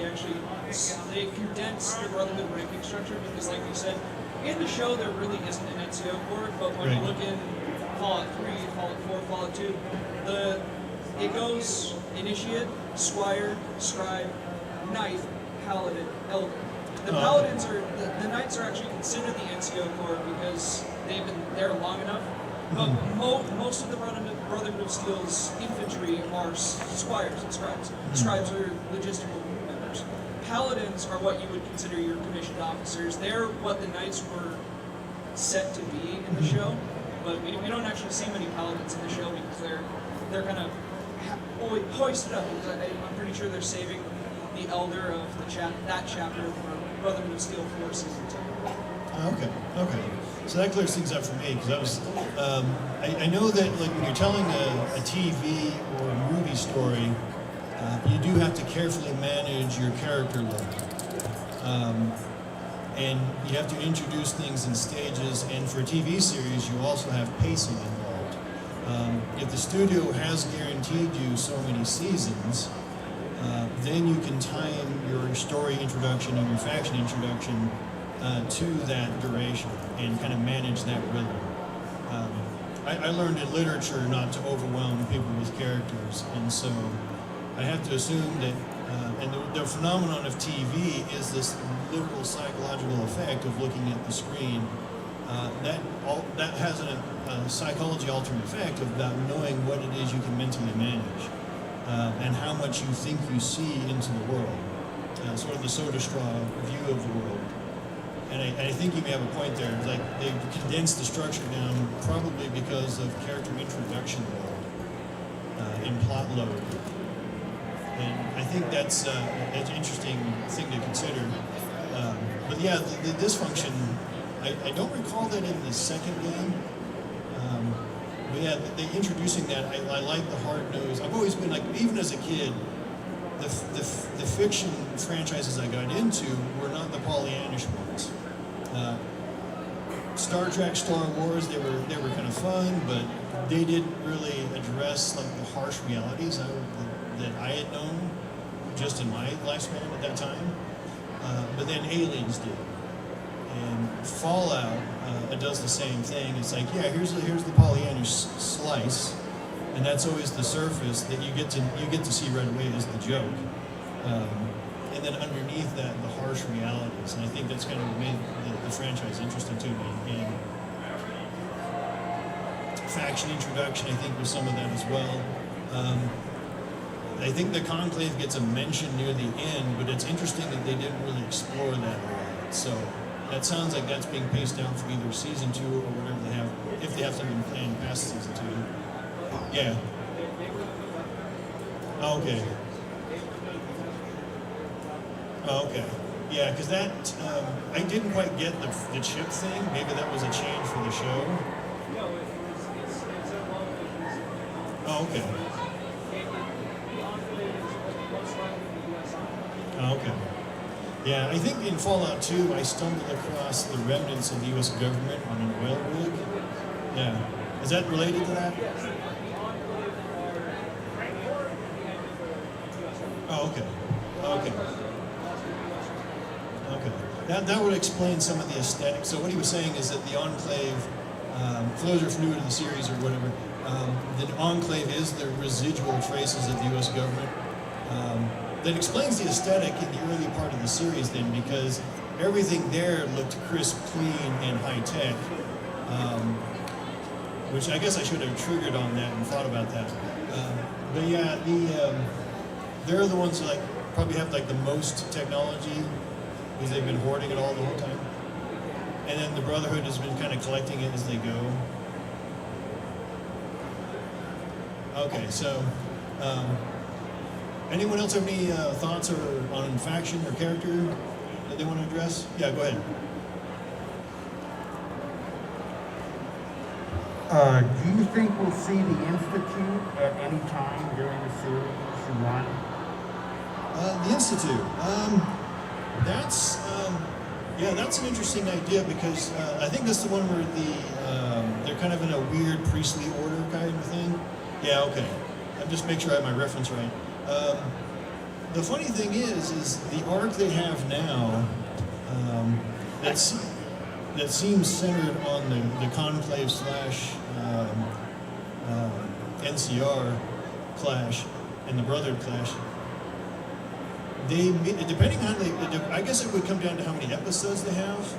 they condense the Brotherhood ranking structure because, like you said, in the show there really isn't an NCO corps, but when you look in Fallout 3, Fallout 4, Fallout 2, it goes Initiate, Squire, Scribe, Knight, Paladin, Elder. The Paladins the Knights are actually considered the NCO corps because they've been there long enough. But most of the Brotherhood of Steel's infantry are squires and scribes. Scribes are logistical members. Paladins are what you would consider your commissioned officers. They're what the Knights were set to be in the show, but we don't actually see many Paladins in the show because they're kind of hoisted up. I'm pretty sure they're saving the Elder of that chapter of Brotherhood of Steel for season 2. Okay. So that clears things up for me because I was, I know that like when you're telling a TV or a movie story, you do have to carefully manage your character load. And you have to introduce things in stages, and for a TV series, you also have pacing involved. If the studio has guaranteed you so many seasons, then you can time your story introduction and your faction introduction to that duration and kind of manage that rhythm. I learned in literature not to overwhelm people with characters, and so I have to assume that, and the phenomenon of TV is this literal psychological effect of looking at the screen. That has a psychology altering effect about knowing what it is you can mentally manage and how much you think you see into the world, sort of the soda straw view of the world. And I think you may have a point there. Like they condensed the structure down probably because of character introduction load and plot load. And I think that's an interesting thing to consider. But yeah, the dysfunction, I don't recall that in the second game. But yeah, they introducing that, I like the hard nose. I've always been like, even as a kid, the fiction franchises I got into were not the Pollyannish ones. Star Trek, Star Wars, they were kind of fun, but they didn't really address like the harsh realities that I had known just in my lifespan at that time. But then Aliens did, and Fallout does the same thing. It's like, yeah, here's the Pollyannish slice, and that's always the surface that you get to see right away as the joke. And then underneath that, the harsh realities. And I think that's kind of what made the franchise interesting to me. And faction introduction, I think, was some of that as well. I think the Conclave gets a mention near the end, but it's interesting that they didn't really explore that a lot. So that sounds like that's being paced down for either season 2 or whatever they have, if they have something planned past season 2. Yeah. Okay. Oh, okay. Yeah, because that, I didn't quite get the chip thing. Maybe that was a change for the show. Oh, okay. Oh, okay. Yeah, I think in Fallout 2, I stumbled across the remnants of the U.S. government on an oil rig. Yeah. Is that related to that? Oh, okay. Okay. Okay. That would explain some of the aesthetic. So what he was saying is that the Enclave, for those who are new to the series or whatever, the Enclave is the residual traces of the U.S. government. That explains the aesthetic in the early part of the series then, because everything there looked crisp, clean, and high-tech. Which I guess I should have triggered on that and thought about that. But yeah, they're the ones who probably have the most technology, because they've been hoarding it all the whole time. And then the Brotherhood has been kind of collecting it as they go. Okay, so anyone else have any thoughts on faction or character that they want to address? Yeah, go ahead. Do you think we'll see the Institute at any time during the series run? The Institute. That's an interesting idea, because I think that's the one where they're kind of in a weird priestly order kind of thing. Yeah, okay. I'll just make sure I have my reference right. The funny thing is the arc they have now, that seems centered on the Conclave / NCR clash and the Brotherhood clash. Depending on I guess it would come down to how many episodes they have,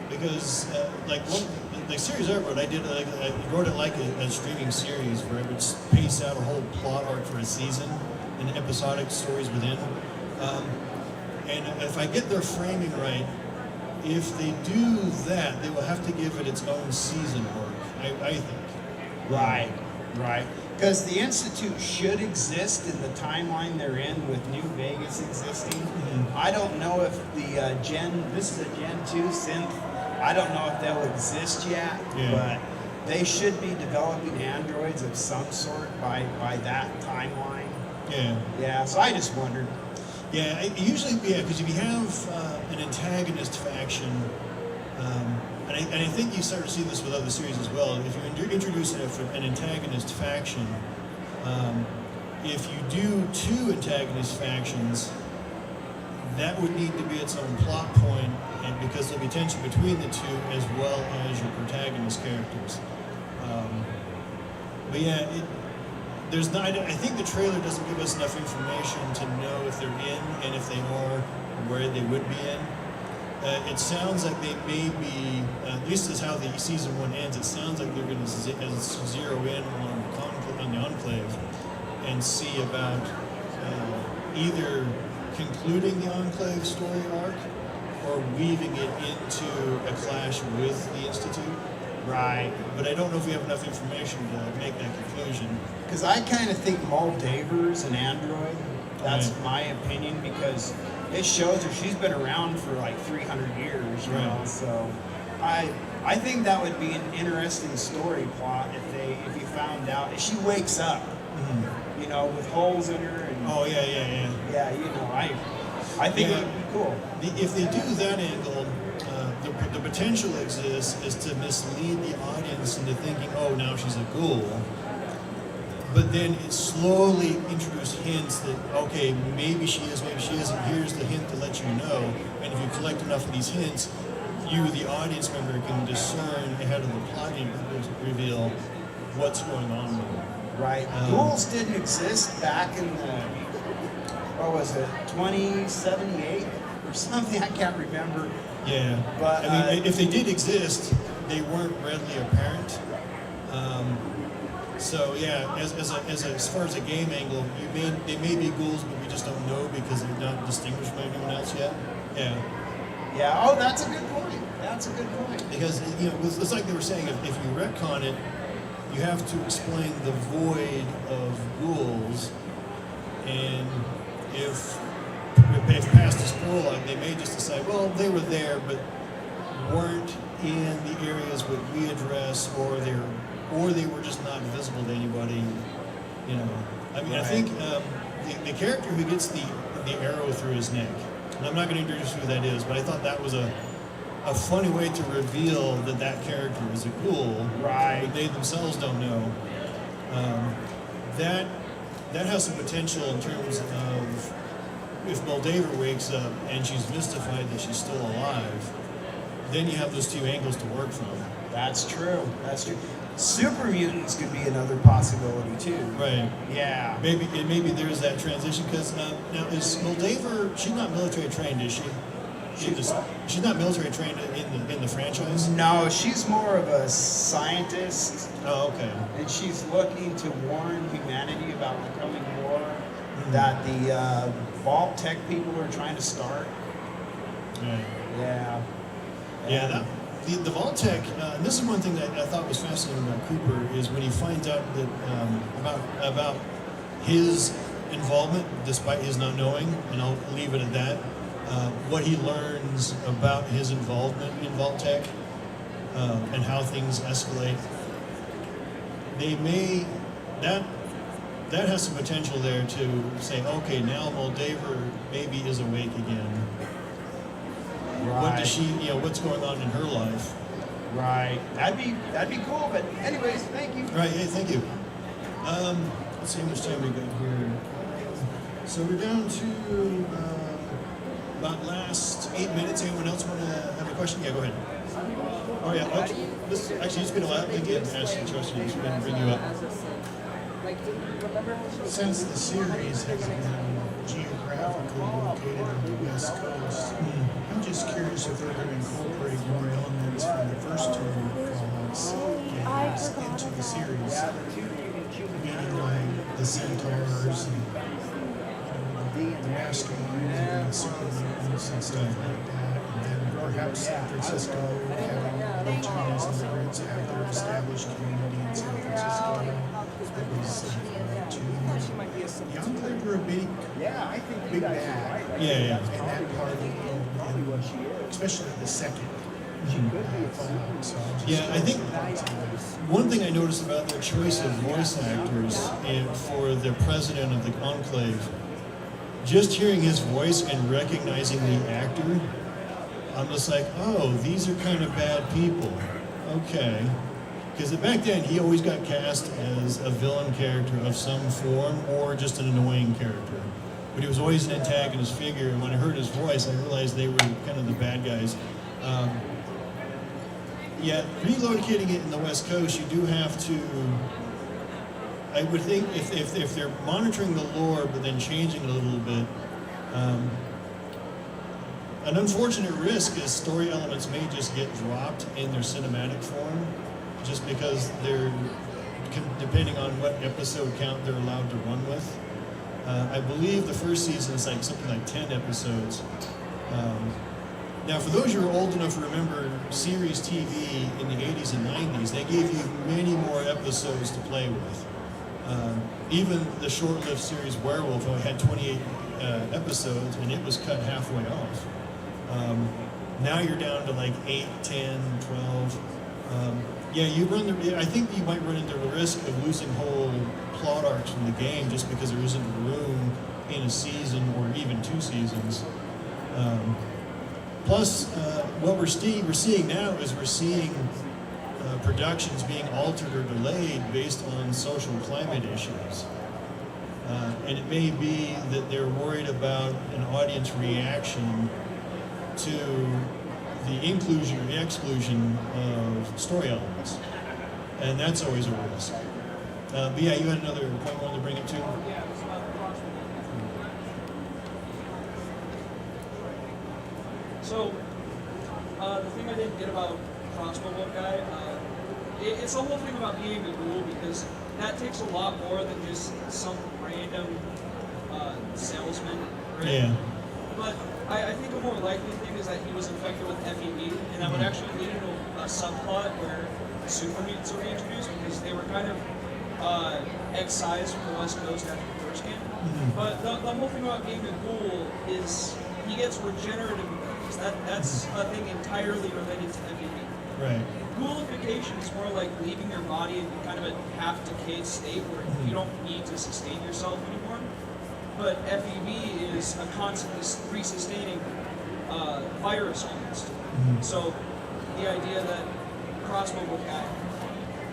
because the series I wrote, I wrote it like a streaming series where it would pace out a whole plot arc for a season and episodic stories within. And if I get their framing right, if they do that, they will have to give it its own season arc, I think. Right. Because the Institute should exist in the timeline they're in, with New Vegas existing. Mm-hmm. I don't know if this is a Gen 2 synth, I don't know if they'll exist yet, but they should be developing androids of some sort by that timeline. Yeah, so I just wondered. Yeah, because if you have an antagonist faction, and I think you start to see this with other series as well, if you introduce an antagonist faction, if you do 2 antagonist factions, that would need to be its own plot point, and because there'll be tension between the 2 as well as your protagonist characters. But yeah, I think the trailer doesn't give us enough information to know if they're in, and if they are, where they would be in. It sounds like they may be, at least as how the season 1 ends, it sounds like they're going to zero in on the Enclave and see about either concluding the Enclave story arc or weaving it into a clash with the Institute. Right. But I don't know if we have enough information to make that conclusion. Because I kind of think Moldaver's an android. That's my opinion, because it shows her she's been around for 300 years, you know. So I think that would be an interesting story plot if you found out if she wakes up, you know, with holes in her. And, yeah, you know, I think it would be cool. If they do that angle, the potential exists is to mislead the audience into thinking, oh, now she's a ghoul. But then it slowly introduced hints that, okay, maybe she is, maybe she isn't. Here's the hint to let you know. And if you collect enough of these hints, you, the audience member, can discern ahead of the plot reveal what's going on with her. Right. Ghouls didn't exist back in the, 2078 or something? I can't remember. Yeah. But I mean, if they did exist, they weren't readily apparent. So yeah, as far as a game angle, they may be ghouls, but we just don't know because they're not distinguished from anyone else yet. Yeah. Yeah. Oh, that's a good point. That's a good point. Because it's like they were saying, if you retcon it, you have to explain the void of ghouls, and if past is prologue, they may just decide, well, they were there, but weren't in the areas that we address, or they were just not visible to anybody. You know, I mean, I think the character who gets the arrow through his neck, and I'm not going to introduce who that is, but I thought that was a funny way to reveal that character is a ghoul. Right. But they themselves don't know. That has some potential in terms of if Moldaver wakes up and she's mystified that she's still alive, then you have those two angles to work from. That's true. That's true. Super mutants could be another possibility too. Right. Yeah. Maybe there's that transition because now is Moldaver? She's not military trained, is she? She's not military trained in the franchise. No, she's more of a scientist. Oh, okay. And she's looking to warn humanity about the coming war that the Vault Tech people are trying to start. Right. Yeah. Yeah. The Vault Tech, and this is one thing that I thought was fascinating about Cooper, is when he finds out that about his involvement, despite his not knowing, and I'll leave it at that. What he learns about his involvement in Vault Tech and how things escalate. That has some potential there to say, okay, now Moldaver maybe is awake again. Right. What does she, what's going on in her life? Right. That'd be cool. But anyways, thank you. Right. Hey, thank you. Let's see how much time we got here. So we're down to about last 8 minutes. Anyone else want to have a question? Yeah, go ahead. Oh yeah. Actually, it's been a while. I did ask you a question. It's going to bring you up. Since the series has been geographically located on the West Coast, I'm just curious if they're going to incorporate more elements from the first two Fallout games into the series, meaning like the centaurs and the mastermind and the super mutants and stuff like that, and then perhaps San Francisco having the Chinese immigrants have their established community in San Francisco. That was the Enclave were a big bad. Yeah. And that part of especially the second. Yeah, I think one thing I noticed about their choice of voice actors for the president of the Enclave, just hearing his voice and recognizing the actor, I'm just like, oh, these are kind of bad people. Okay. Because back then, he always got cast as a villain character of some form or just an annoying character. But he was always an antagonist figure, and when I heard his voice, I realized they were kind of the bad guys. Yeah, relocating it in the West Coast, you do have to, I would think, if they're monitoring the lore but then changing it a little bit, an unfortunate risk is story elements may just get dropped in their cinematic form, just because they're, depending on what episode count they're allowed to run with. I believe the first season is like something like 10 episodes. Now, for those who are old enough to remember series TV in the 80s and 90s, they gave you many more episodes to play with. Even the short-lived series Werewolf only had 28 episodes, and it was cut halfway off. Now you're down to like 8, 10, 12. Yeah, I think you might run into the risk of losing whole plot arcs from the game just because there isn't room in a season or even 2 seasons. Plus, what we're seeing now is we're seeing productions being altered or delayed based on social climate issues. And it may be that they're worried about an audience reaction to the inclusion or the exclusion of story elements. And that's always a risk. But yeah, you had another point you wanted to bring it to? So, the thing I didn't get about Crossbow Boat Guy, it's the whole thing about being a ghoul, because that takes a lot more than just some random salesman, right? Yeah. But I think a more likely thing is that he was infected with FEV, and that would actually lead to a subplot where super mutants are reintroduced because they were kind of excised from the West Coast after the first game. But the whole thing about Game and Ghoul is he gets regenerative abilities. That's a thing entirely related to FEV. Right. Ghoulification is more like leaving your body in kind of a half-decayed state where you don't need to sustain yourself anymore. But FEV is a constantly re-sustaining virus almost. So the idea that Crossbow Cat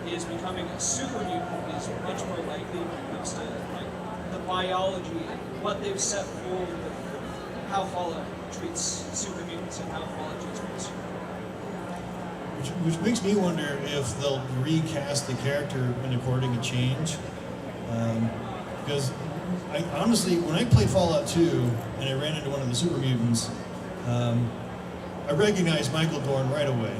is becoming a super mutant is much more likely when it comes to like the biology and what they've set forward with how Fallout treats super mutants and how Fallout treats mutants. Which makes me wonder if they'll recast the character in according to change. Because I honestly, when I played Fallout 2 and I ran into one of the super mutants, I recognized Michael Dorn right away.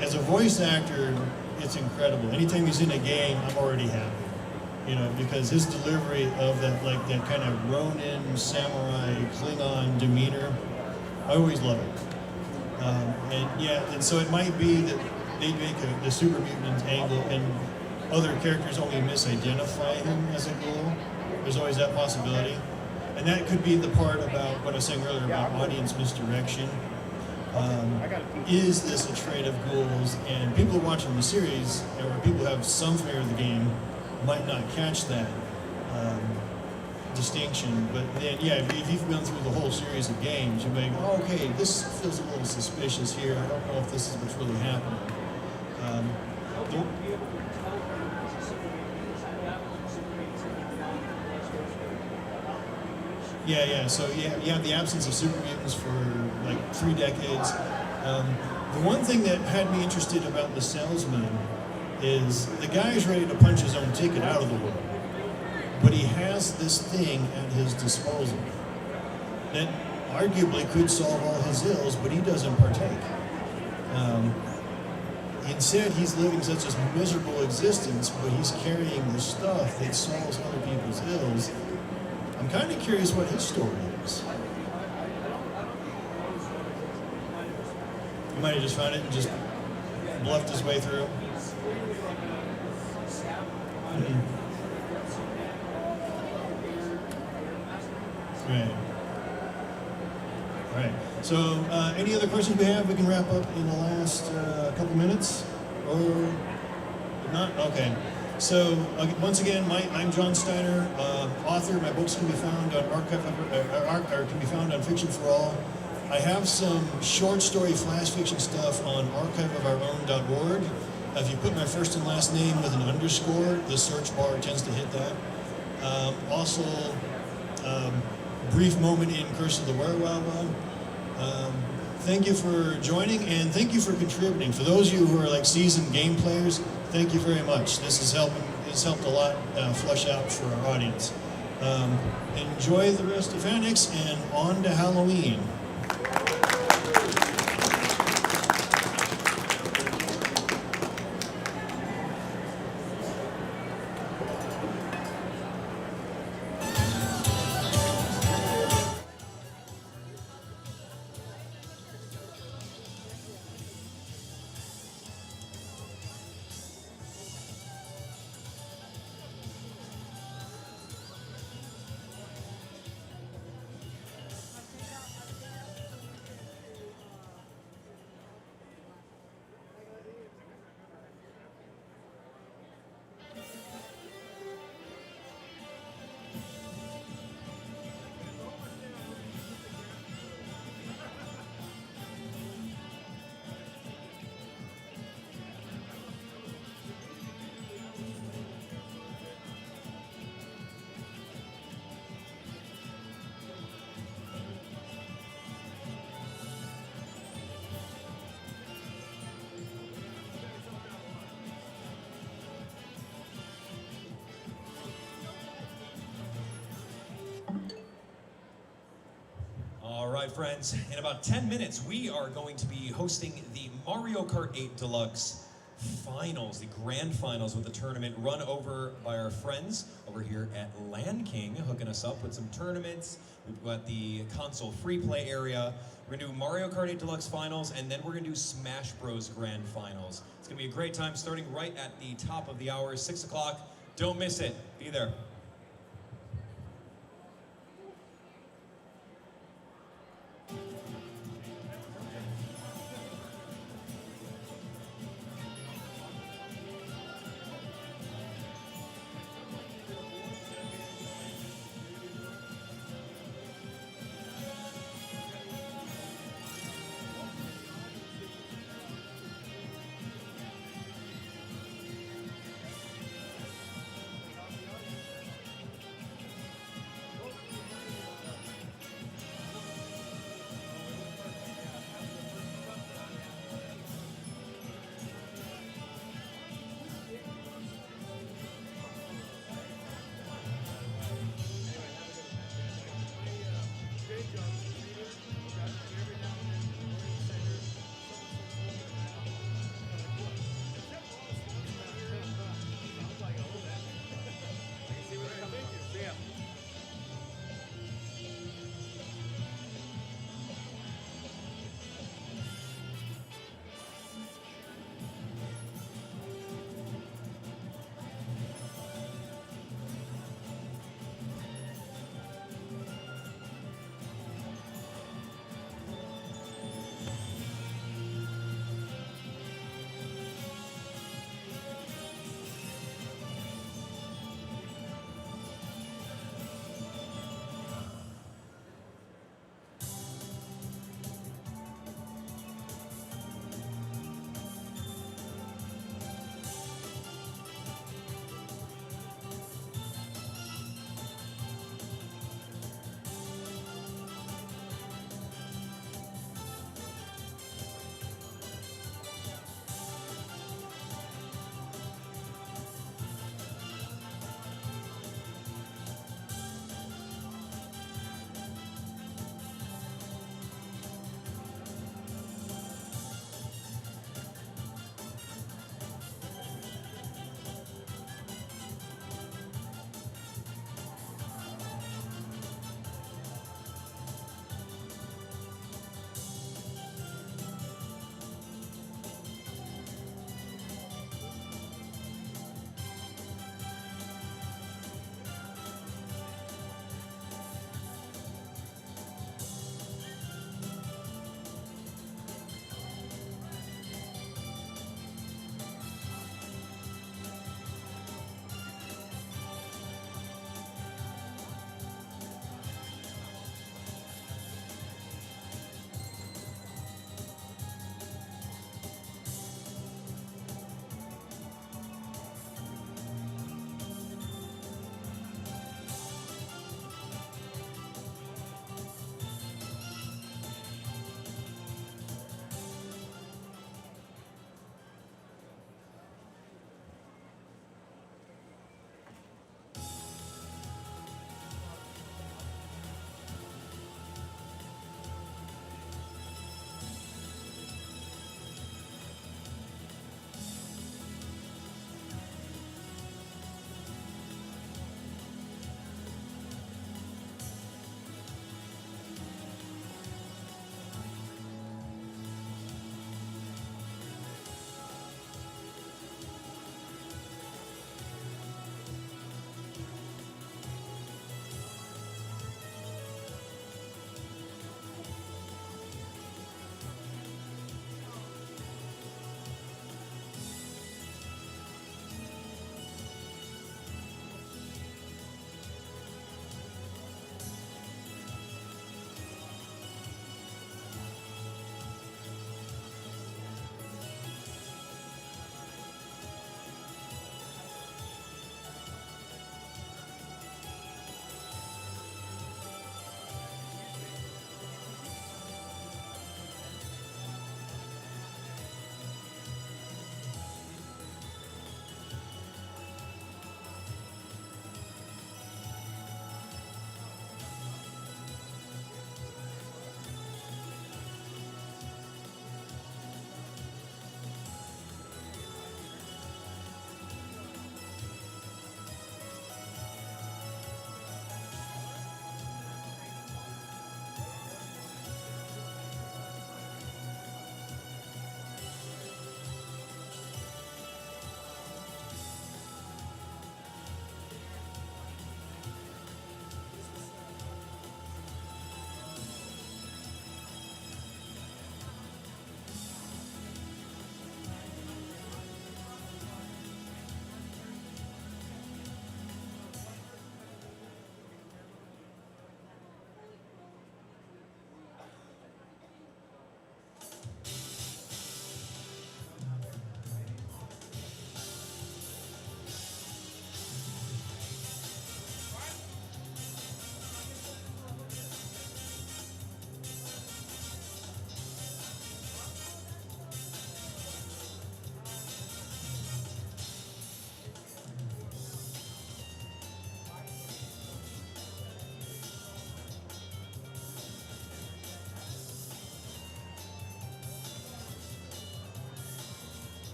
As a voice actor, it's incredible. Anytime he's in a game, I'm already happy. You know, because his delivery of that kind of Ronin, samurai, Klingon demeanor, I always love it. And so it might be that they make the super mutant angle and other characters only misidentify him as a ghoul. There's always that possibility. And that could be the part about what I was saying earlier about audience misdirection. Is this a trade of ghouls? And people watching the series, or people who have some familiar with the game, might not catch that distinction. But then, yeah, if you've gone through the whole series of games, you may go, oh, okay, this feels a little suspicious here. I don't know if this is what's really happening. Yeah. So you have the absence of super mutants for like 3 decades. The one thing that had me interested about the salesman is the guy's ready to punch his own ticket out of the world, but he has this thing at his disposal that arguably could solve all his ills, but he doesn't partake. Instead, he's living such a miserable existence, but he's carrying the stuff that solves other people's ills. I'm kind of curious what his story is. He might have just found it and just bluffed his way through. Right. So, any other questions we have? We can wrap up in the last couple minutes, or not? Okay. So, once again, I'm John Steiner, author. My books can be found on can be found on Fiction for All. I have some short story flash fiction stuff on archiveofourown.org. If you put my first and last name with an underscore, the search bar tends to hit that. Also, brief moment in Curse of the Werewolf. Thank you for joining, and thank you for contributing. For those of you who are like seasoned game players, thank you very much. This is helped a lot flush out for our audience. Enjoy the rest of FanX, and on to Halloween. All right, friends, in about 10 minutes, we are going to be hosting the Mario Kart 8 Deluxe finals, the grand finals with the tournament run over by our friends over here at Land King, hooking us up with some tournaments. We've got the console free play area. We're gonna do Mario Kart 8 Deluxe finals, and then we're gonna do Smash Bros grand finals. It's gonna be a great time starting right at the top of the hour, 6 o'clock. Don't miss it, be there.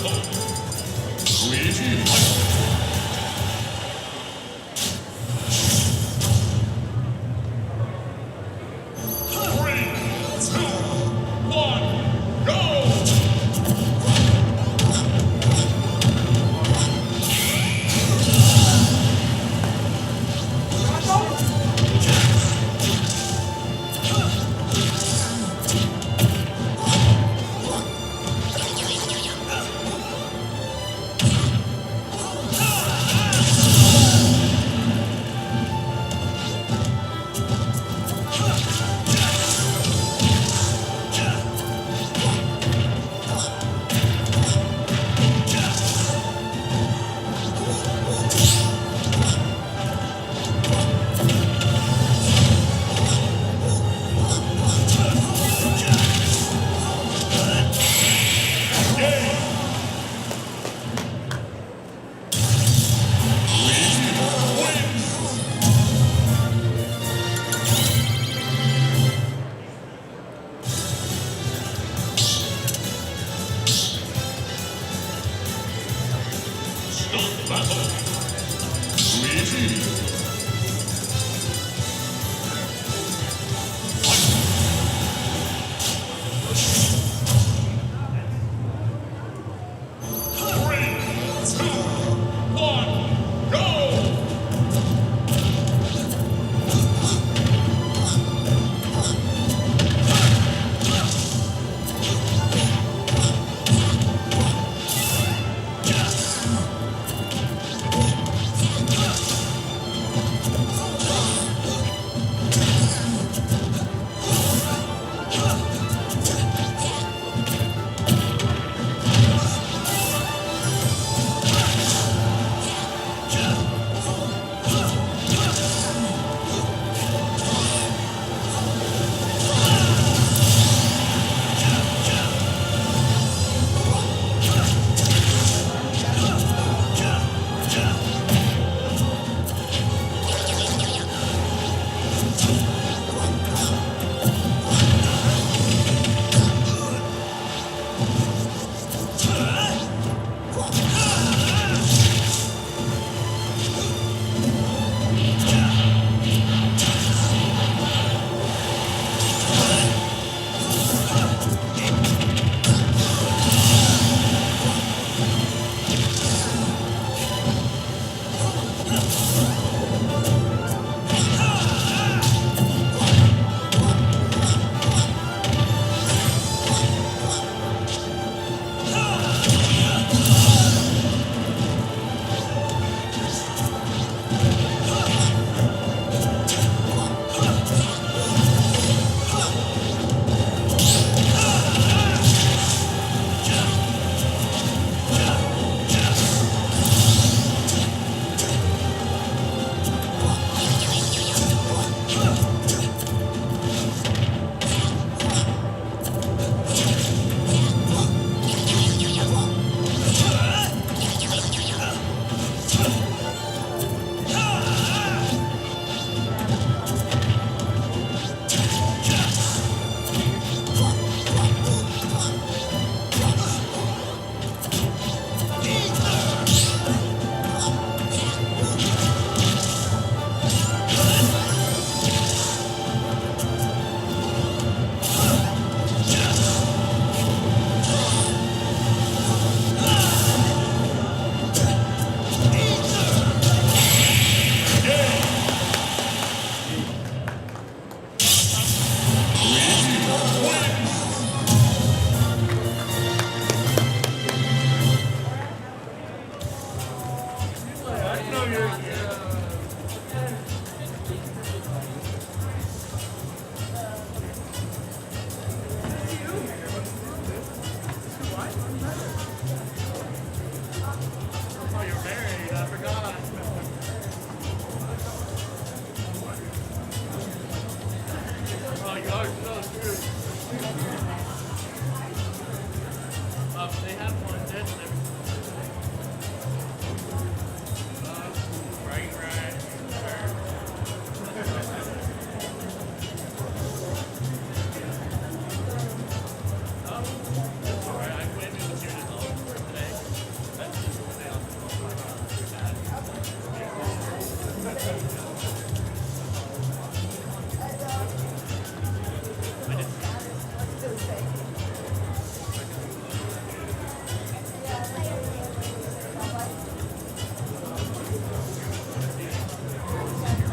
battle. Luigi, fight! 3, 2, 1, go! Start battle. Luigi.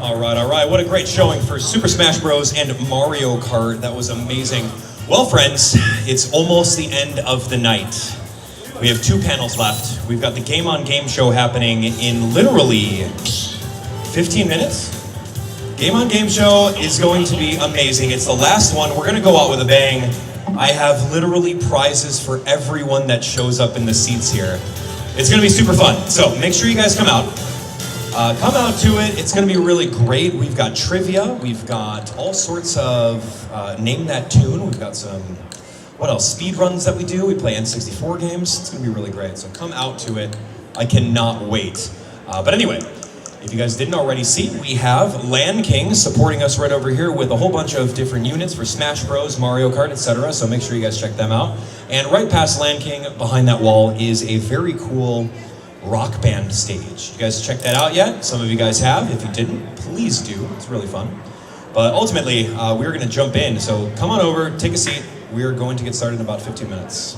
All right. What a great showing for Super Smash Bros. And Mario Kart. That was amazing. Well, friends, it's almost the end of the night. We have 2 panels left. We've got the Game on Game show happening in literally 15 minutes. Game on Game show is going to be amazing. It's the last one. We're going to go out with a bang. I have literally prizes for everyone that shows up in the seats here. It's going to be super fun. So make sure you guys come out. Come out to it. It's going to be really great. We've got trivia. We've got all sorts of name that tune. We've got some, what else? Speed runs that we do. We play N64 games. It's going to be really great. So come out to it. I cannot wait. But anyway, if you guys didn't already see, we have Land King supporting us right over here with a whole bunch of different units for Smash Bros, Mario Kart, etc. So make sure you guys check them out. And right past Land King, behind that wall, is a very cool rock band stage. You guys checked that out yet? Some of you guys have. If you didn't, please do. It's really fun. But ultimately, we're going to jump in. So come on over, take a seat. We're going to get started in about 15 minutes.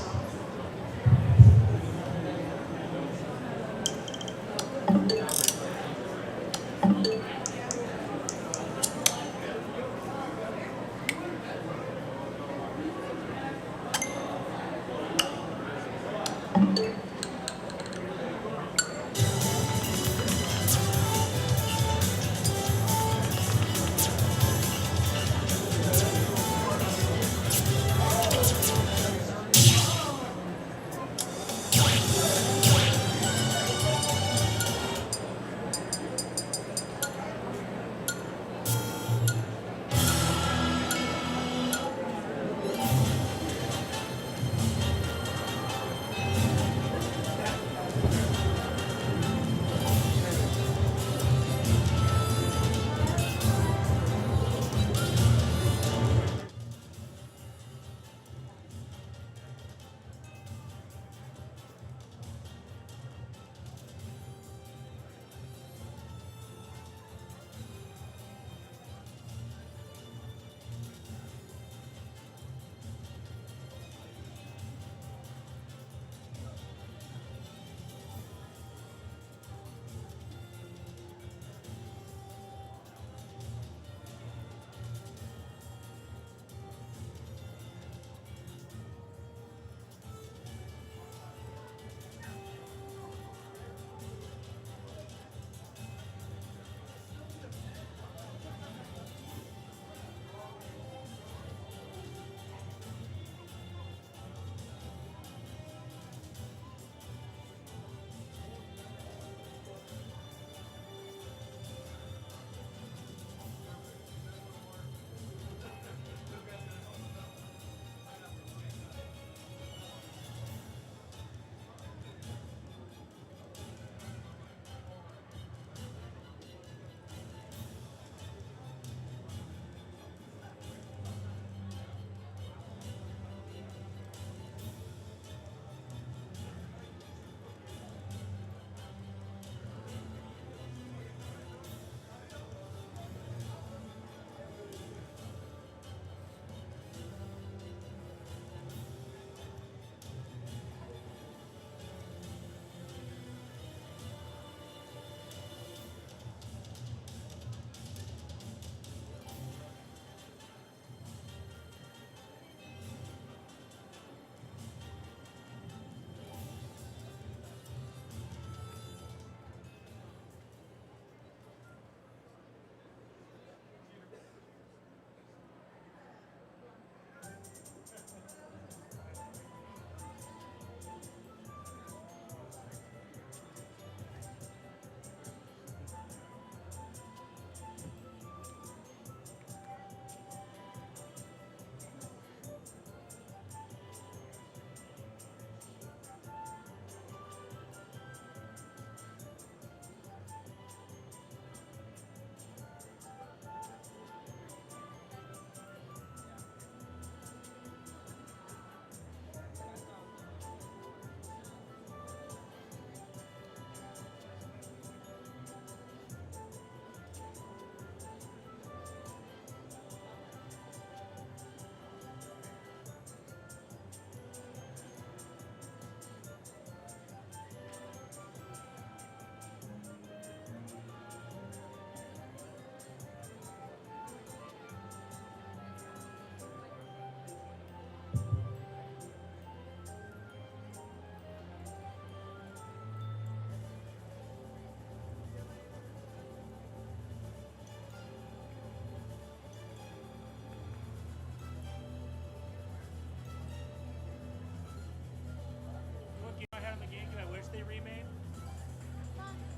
they remade?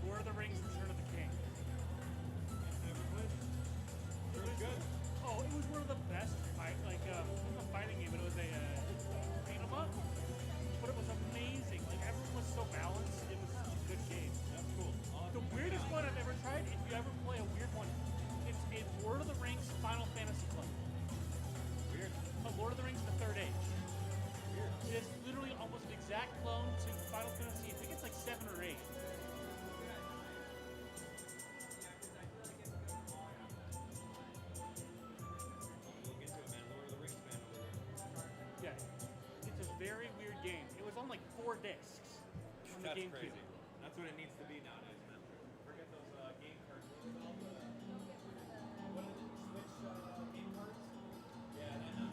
Lord of the Rings: Return of the King. It was good. Oh, it was one of the best it was a fighting game, but it was a beat 'em up. But it was amazing. Like everything was so balanced. It was such a good game. That's cool. The weirdest one I've ever tried. If you ever play a weird one, it's Lord of the Rings Final Fantasy Club. Weird. Lord of the Rings: The Third Age. Weird. It is literally almost an exact clone to Final Fantasy. I think it's like 7 or 8. Yeah, it's a very weird game. It was on like 4 discs on the That's GameCube. crazy. That's what it needs to be nowadays, man. Forget those game cards. What is it? Switch game cards? Yeah, that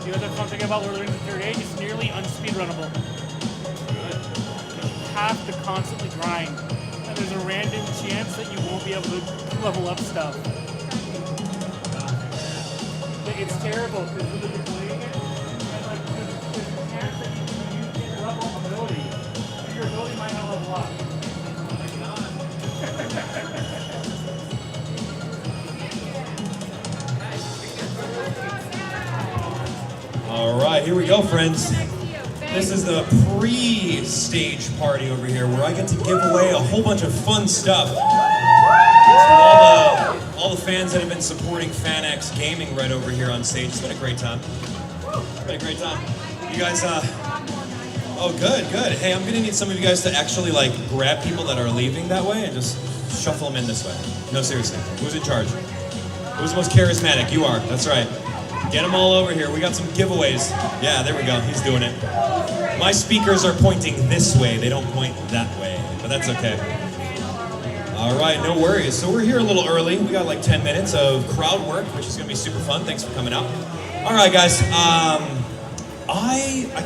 The other fun thing about Lord of the Rings: The Third Age, it's nearly unspeedrunnable. You have to constantly grind, and there's a random chance that you won't be able to level up stuff. It's terrible because you're playing it, and like there's a chance that you can level up ability, and your ability might not level up. All right, here we go, friends. This is the pre-stage party over here where I get to give away a whole bunch of fun stuff to all the fans that have been supporting FanX Gaming right over here on stage. It's been a great time. It's been a great time. You guys, oh, good. Hey, I'm gonna need some of you guys to actually like grab people that are leaving that way and just shuffle them in this way. No, seriously, who's in charge? Who's the most charismatic? You are, that's right. Get them all over here. We got some giveaways. Yeah, there we go. He's doing it. My speakers are pointing this way. They don't point that way, but that's okay. All right, no worries. So we're here a little early. We got like 10 minutes of crowd work, which is going to be super fun. Thanks for coming out. All right, guys. I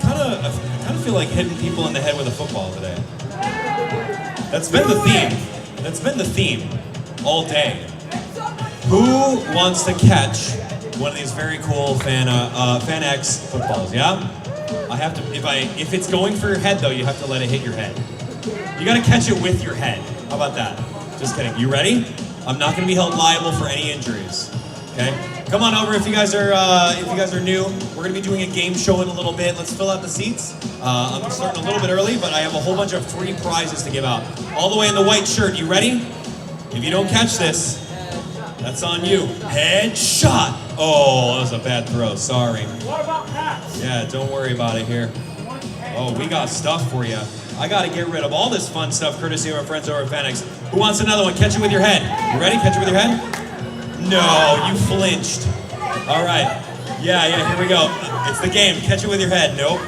kind of feel like hitting people in the head with a football today. That's been the theme. That's been the theme all day. Who wants to catch one of these very cool FanX footballs? Yeah. I have to. If it's going for your head though, you have to let it hit your head. You got to catch it with your head. How about that? Just kidding. You ready? I'm not going to be held liable for any injuries. Okay. Come on over if you guys are new. We're going to be doing a game show in a little bit. Let's fill out the seats. I'm starting a little bit early, but I have a whole bunch of free prizes to give out. All the way in the white shirt. You ready? If you don't catch this, that's on you. Headshot. Oh, that was a bad throw. Sorry. What about hats? Yeah, don't worry about it here. Oh, we got stuff for you. I got to get rid of all this fun stuff courtesy of our friends over at FanX. Who wants another one? Catch it with your head. You ready? Catch it with your head? No, you flinched. All right. Yeah, here we go. It's the game. Catch it with your head. Nope.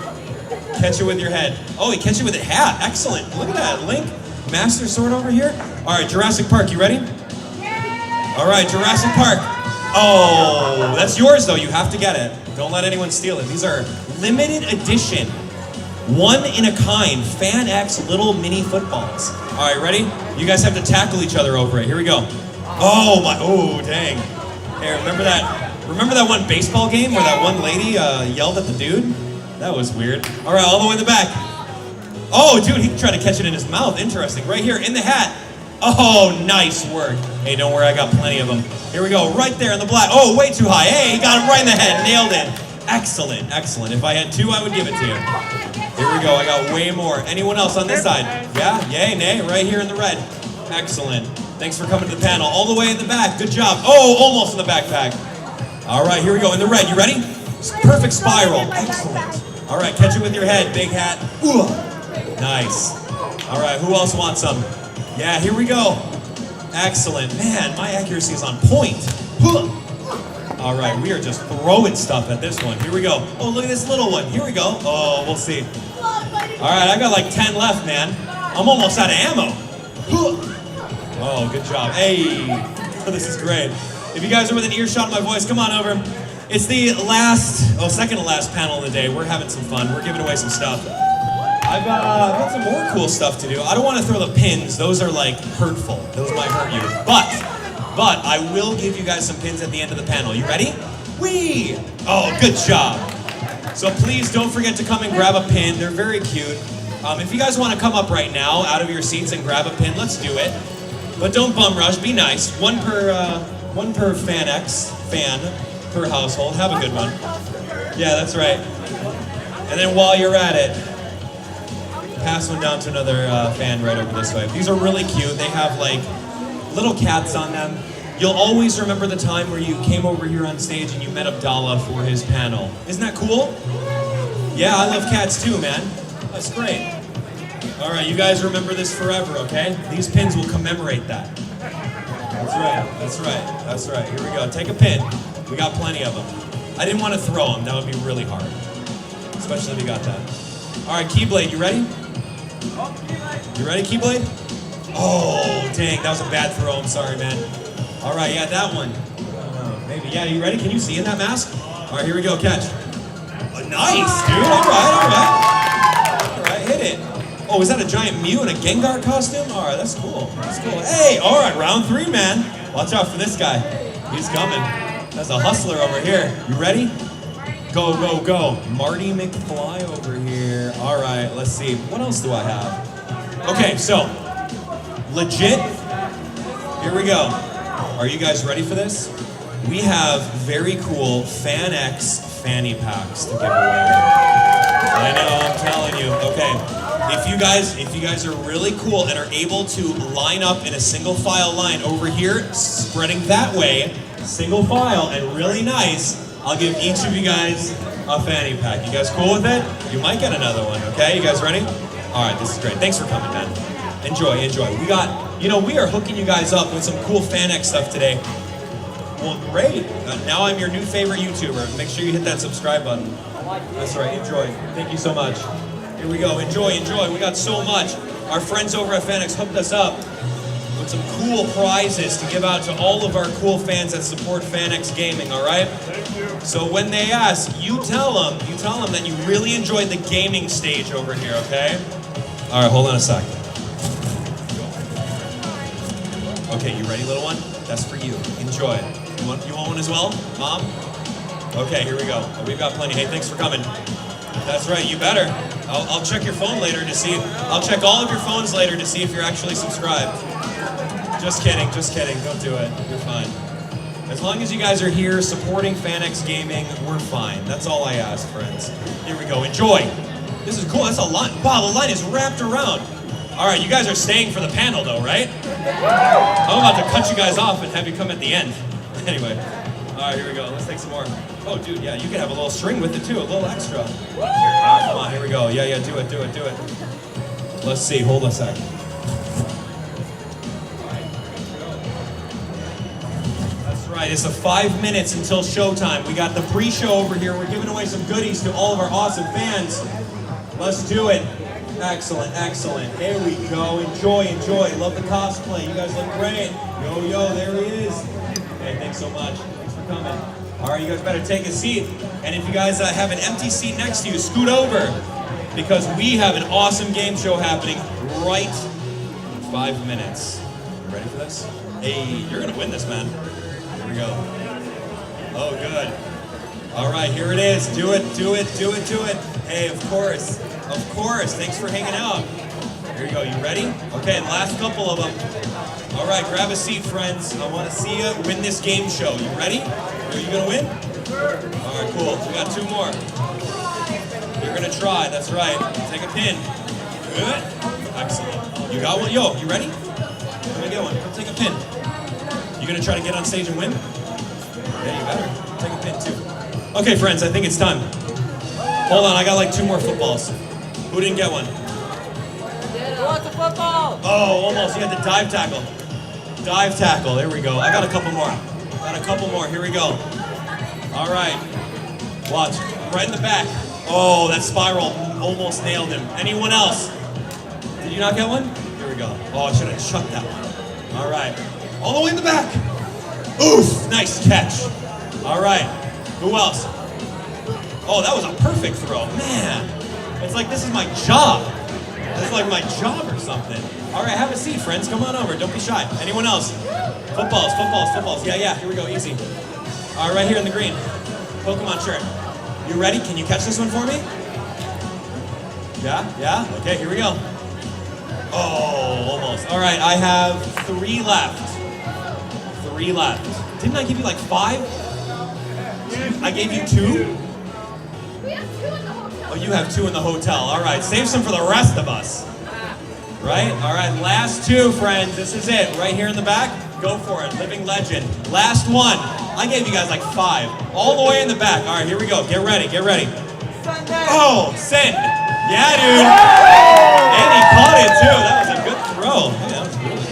Catch it with your head. Oh, he catch it with a hat. Excellent. Look at that. Link. Master Sword over here. All right, Jurassic Park. You ready? All right, Jurassic Park. Oh, that's yours though. You have to get it. Don't let anyone steal it. These are limited edition, one in a kind, FanX little mini footballs. All right, ready? You guys have to tackle each other over it. Here we go. Oh my, oh dang. Hey, remember that one baseball game where that one lady yelled at the dude? That was weird. All right, all the way in the back. Oh, dude, he tried to catch it in his mouth. Interesting. Right here in the hat. Oh, nice work. Hey, don't worry, I got plenty of them. Here we go, right there in the black. Oh, way too high. Hey, he got him right in the head, nailed it. Excellent, excellent. If I had two, I would give it to you. Here we go, I got way more. Anyone else on this side? Yeah, yay, nay, right here in the red. Excellent. Thanks for coming to the panel. All the way in the back, good job. Oh, almost in the backpack. All right, here we go, in the red. You ready? Perfect spiral, excellent. All right, catch it with your head, big hat. Ooh, nice. All right, who else wants some? Yeah, here we go. Excellent. Man, my accuracy is on point. All right, we are just throwing stuff at this one. Here we go. Oh, look at this little one. Here we go. Oh, we'll see. All right, I got like 10 left, man. I'm almost out of ammo. Oh, good job. Hey, this is great. If you guys are within earshot of my voice, come on over. It's the second to last panel of the day. We're having some fun. We're giving away some stuff. I've got some more cool stuff to do. I don't want to throw the pins. Those are like hurtful. Those might hurt you. But I will give you guys some pins at the end of the panel. You ready? Whee! Oh, good job. So please don't forget to come and grab a pin. They're very cute. If you guys want to come up right now out of your seats and grab a pin, let's do it. But don't bum rush. Be nice. One per FanX fan per household. Have a good one. Yeah, that's right. And then while you're at it, pass one down to another fan right over this way. These are really cute. They have like little cats on them. You'll always remember the time where you came over here on stage and you met Abdallah for his panel. Isn't that cool? Yeah, I love cats too, man. That's great. All right, you guys remember this forever, okay? These pins will commemorate that. That's right, that's right, that's right. Here we go. Take a pin. We got plenty of them. I didn't want to throw them. That would be really hard, especially if you got that. All right, Keyblade, you ready? You ready, Keyblade? Oh, dang, that was a bad throw. I'm sorry, man. All right, yeah, that one. Maybe. Yeah, you ready? Can you see in that mask? All right, here we go. Catch. Nice, dude. All right. All right, hit it. Oh, is that a giant Mew in a Gengar costume? All right, that's cool. That's cool. Hey, all right, round 3, man. Watch out for this guy. He's coming. That's a hustler over here. You ready? Go, go, go. Marty McFly over here. All right, let's see. What else do I have? Okay, so, legit. Here we go. Are you guys ready for this? We have very cool FanX fanny packs to give away. I know, I'm telling you. Okay. If you guys are really cool and are able to line up in a single file line over here, spreading that way, single file and really nice, I'll give each of you guys a fanny pack. You guys cool with it? You might get another one, okay? You guys ready? All right, this is great. Thanks for coming, man. Enjoy, enjoy. We are hooking you guys up with some cool FanX stuff today. Well, great. Now I'm your new favorite YouTuber. Make sure you hit that subscribe button. That's right, enjoy. Thank you so much. Here we go, enjoy, enjoy. We got so much. Our friends over at FanX hooked us up with some cool prizes to give out to all of our cool fans that support FanX Gaming, all right? Thank you. So when they ask, you tell them that you really enjoyed the gaming stage over here, okay? All right, hold on a sec. Okay, you ready, little one? That's for you. Enjoy. You want one as well, Mom? Okay, here we go. We've got plenty. Hey, thanks for coming. That's right, you better. I'll check your phone later to see. I'll check all of your phones later to see if you're actually subscribed. Just kidding, just kidding. Don't do it. You're fine. As long as you guys are here supporting FanX Gaming, we're fine. That's all I ask, friends. Here we go. Enjoy. This is cool. That's a line. Wow, the line is wrapped around. All right, you guys are staying for the panel, though, right? I'm about to cut you guys off and have you come at the end. Anyway. All right, here we go. Let's take some more. Oh, dude, yeah, you can have a little string with it, too. A little extra. All right, come on, here we go. Yeah, do it. Let's see. Hold a sec. That's right. It's 5 minutes until showtime. We got the pre-show over here. We're giving away some goodies to all of our awesome fans. Let's do it. Excellent, excellent. There we go. Enjoy. Love the cosplay. You guys look great. Yo, there he is. Hey, thanks so much. Thanks for coming. All right, you guys better take a seat. And if you guys have an empty seat next to you, scoot over. Because we have an awesome game show happening right in 5 minutes. You ready for this? Hey, you're going to win this, man. Here we go. Oh, good. All right, here it is. Do it. Hey, of course. Thanks for hanging out. Here you go. You ready? Okay, and last couple of them. All right, grab a seat, friends. I want to see you win this game show. You ready? Are you going to win? All right, cool. We got 2 more. You're going to try. That's right. Take a pin. Good. Excellent. You got one? Yo, you ready? Let me get one. Come take a pin. You going to try to get on stage and win? Yeah, you better. Take a pin, too. Okay, friends, I think it's time. Hold on, I got like 2 more footballs. Who didn't get one? Who wants a football? Oh, almost. You had the dive tackle. Dive tackle. There we go. I got a couple more. Here we go. All right. Watch. Right in the back. Oh, that spiral almost nailed him. Anyone else? Did you not get one? Here we go. Oh, I should have chucked that one. All right. All the way in the back. Oof. Nice catch. All right. Who else? Oh, that was a perfect throw. Man. It's like this is my job. It's like my job or something. All right, have a seat, friends. Come on over. Don't be shy. Anyone else? Footballs. Yeah. Here we go. Easy. All right, right here in the green. Pokemon shirt. You ready? Can you catch this one for me? Yeah? Okay, here we go. Oh, almost. All right, I have 3 left. Didn't I give you like 5? I gave you 2? Oh, you have 2 in the hotel. All right, save some for the rest of us. Right? All right, last 2, friends. This is it. Right here in the back. Go for it. Living legend. Last one. I gave you guys like 5. All the way in the back. All right, here we go. Get ready. Oh, send. Yeah, dude. And he caught it, too. That was a good throw. Yeah, that was really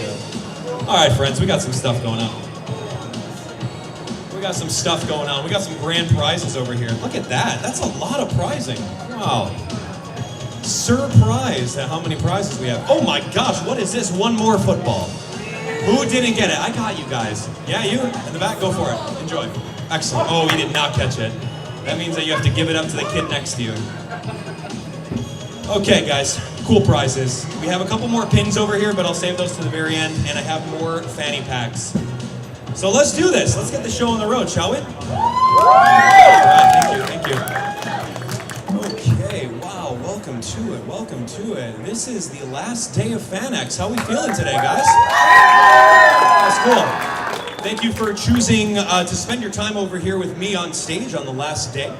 good. All right, friends. We got some stuff going on. We got some grand prizes over here. Look at that. That's a lot of prizing. Wow. Surprised at how many prizes we have. Oh my gosh, what is this? 1 more football. Who didn't get it? I got you guys. Yeah, you in the back. Go for it. Enjoy. Excellent. Oh, he did not catch it. That means that you have to give it up to the kid next to you. Okay, guys, cool prizes. We have a couple more pins over here, but I'll save those to the very end, and I have more fanny packs. So let's do this. Let's get the show on the road, shall we? All right, thank you. Okay, wow, welcome to it, welcome to it. This is the last day of FanX. How are we feeling today, guys? That's cool. Thank you for choosing to spend your time over here with me on stage on the last day.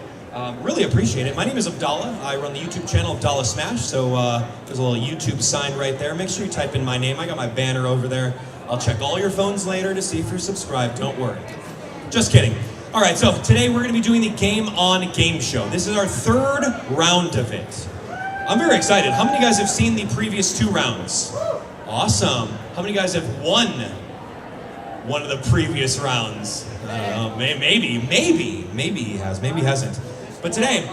Really appreciate it. My name is Abdallah. I run the YouTube channel Abdallah Smash, so there's a little YouTube sign right there. Make sure you type in my name. I got my banner over there. I'll check all your phones later to see if you're subscribed. Don't worry. Just kidding. All right, so today we're going to be doing the Game on Gameshow. This is our third round of it. I'm very excited. How many of you guys have seen the previous 2 rounds? Awesome. How many guys have won one of the previous rounds? I don't know. Maybe he has, maybe he hasn't. But today,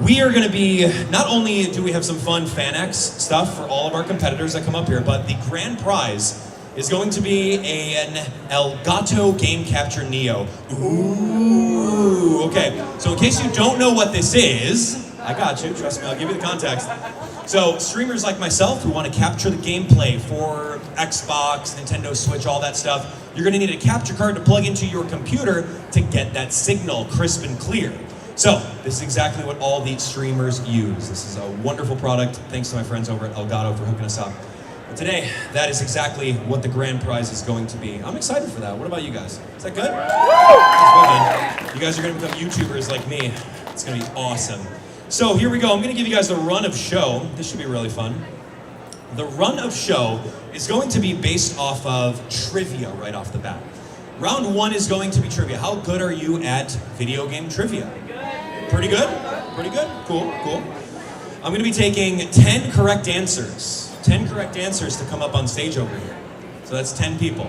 we are going to be, not only do we have some fun FanX stuff for all of our competitors that come up here, but the grand prize is going to be an Elgato Game Capture Neo. Ooh, okay. So in case you don't know what this is, I got you, trust me, I'll give you the context. So streamers like myself who want to capture the gameplay for Xbox, Nintendo Switch, all that stuff, you're going to need a capture card to plug into your computer to get that signal crisp and clear. So this is exactly what all the streamers use. This is a wonderful product. Thanks to my friends over at Elgato for hooking us up. But today, that is exactly what the grand prize is going to be. I'm excited for that. What about you guys? Is that good? That's good, man. You guys are going to become YouTubers like me. It's going to be awesome. So here we go. I'm going to give you guys the run of show. This should be really fun. The run of show is going to be based off of trivia right off the bat. Round 1 is going to be trivia. How good are you at video game trivia? Pretty good? Pretty good? Cool, cool. I'm going to be taking 10 correct answers. 10 correct answers to come up on stage over here. So that's 10 people.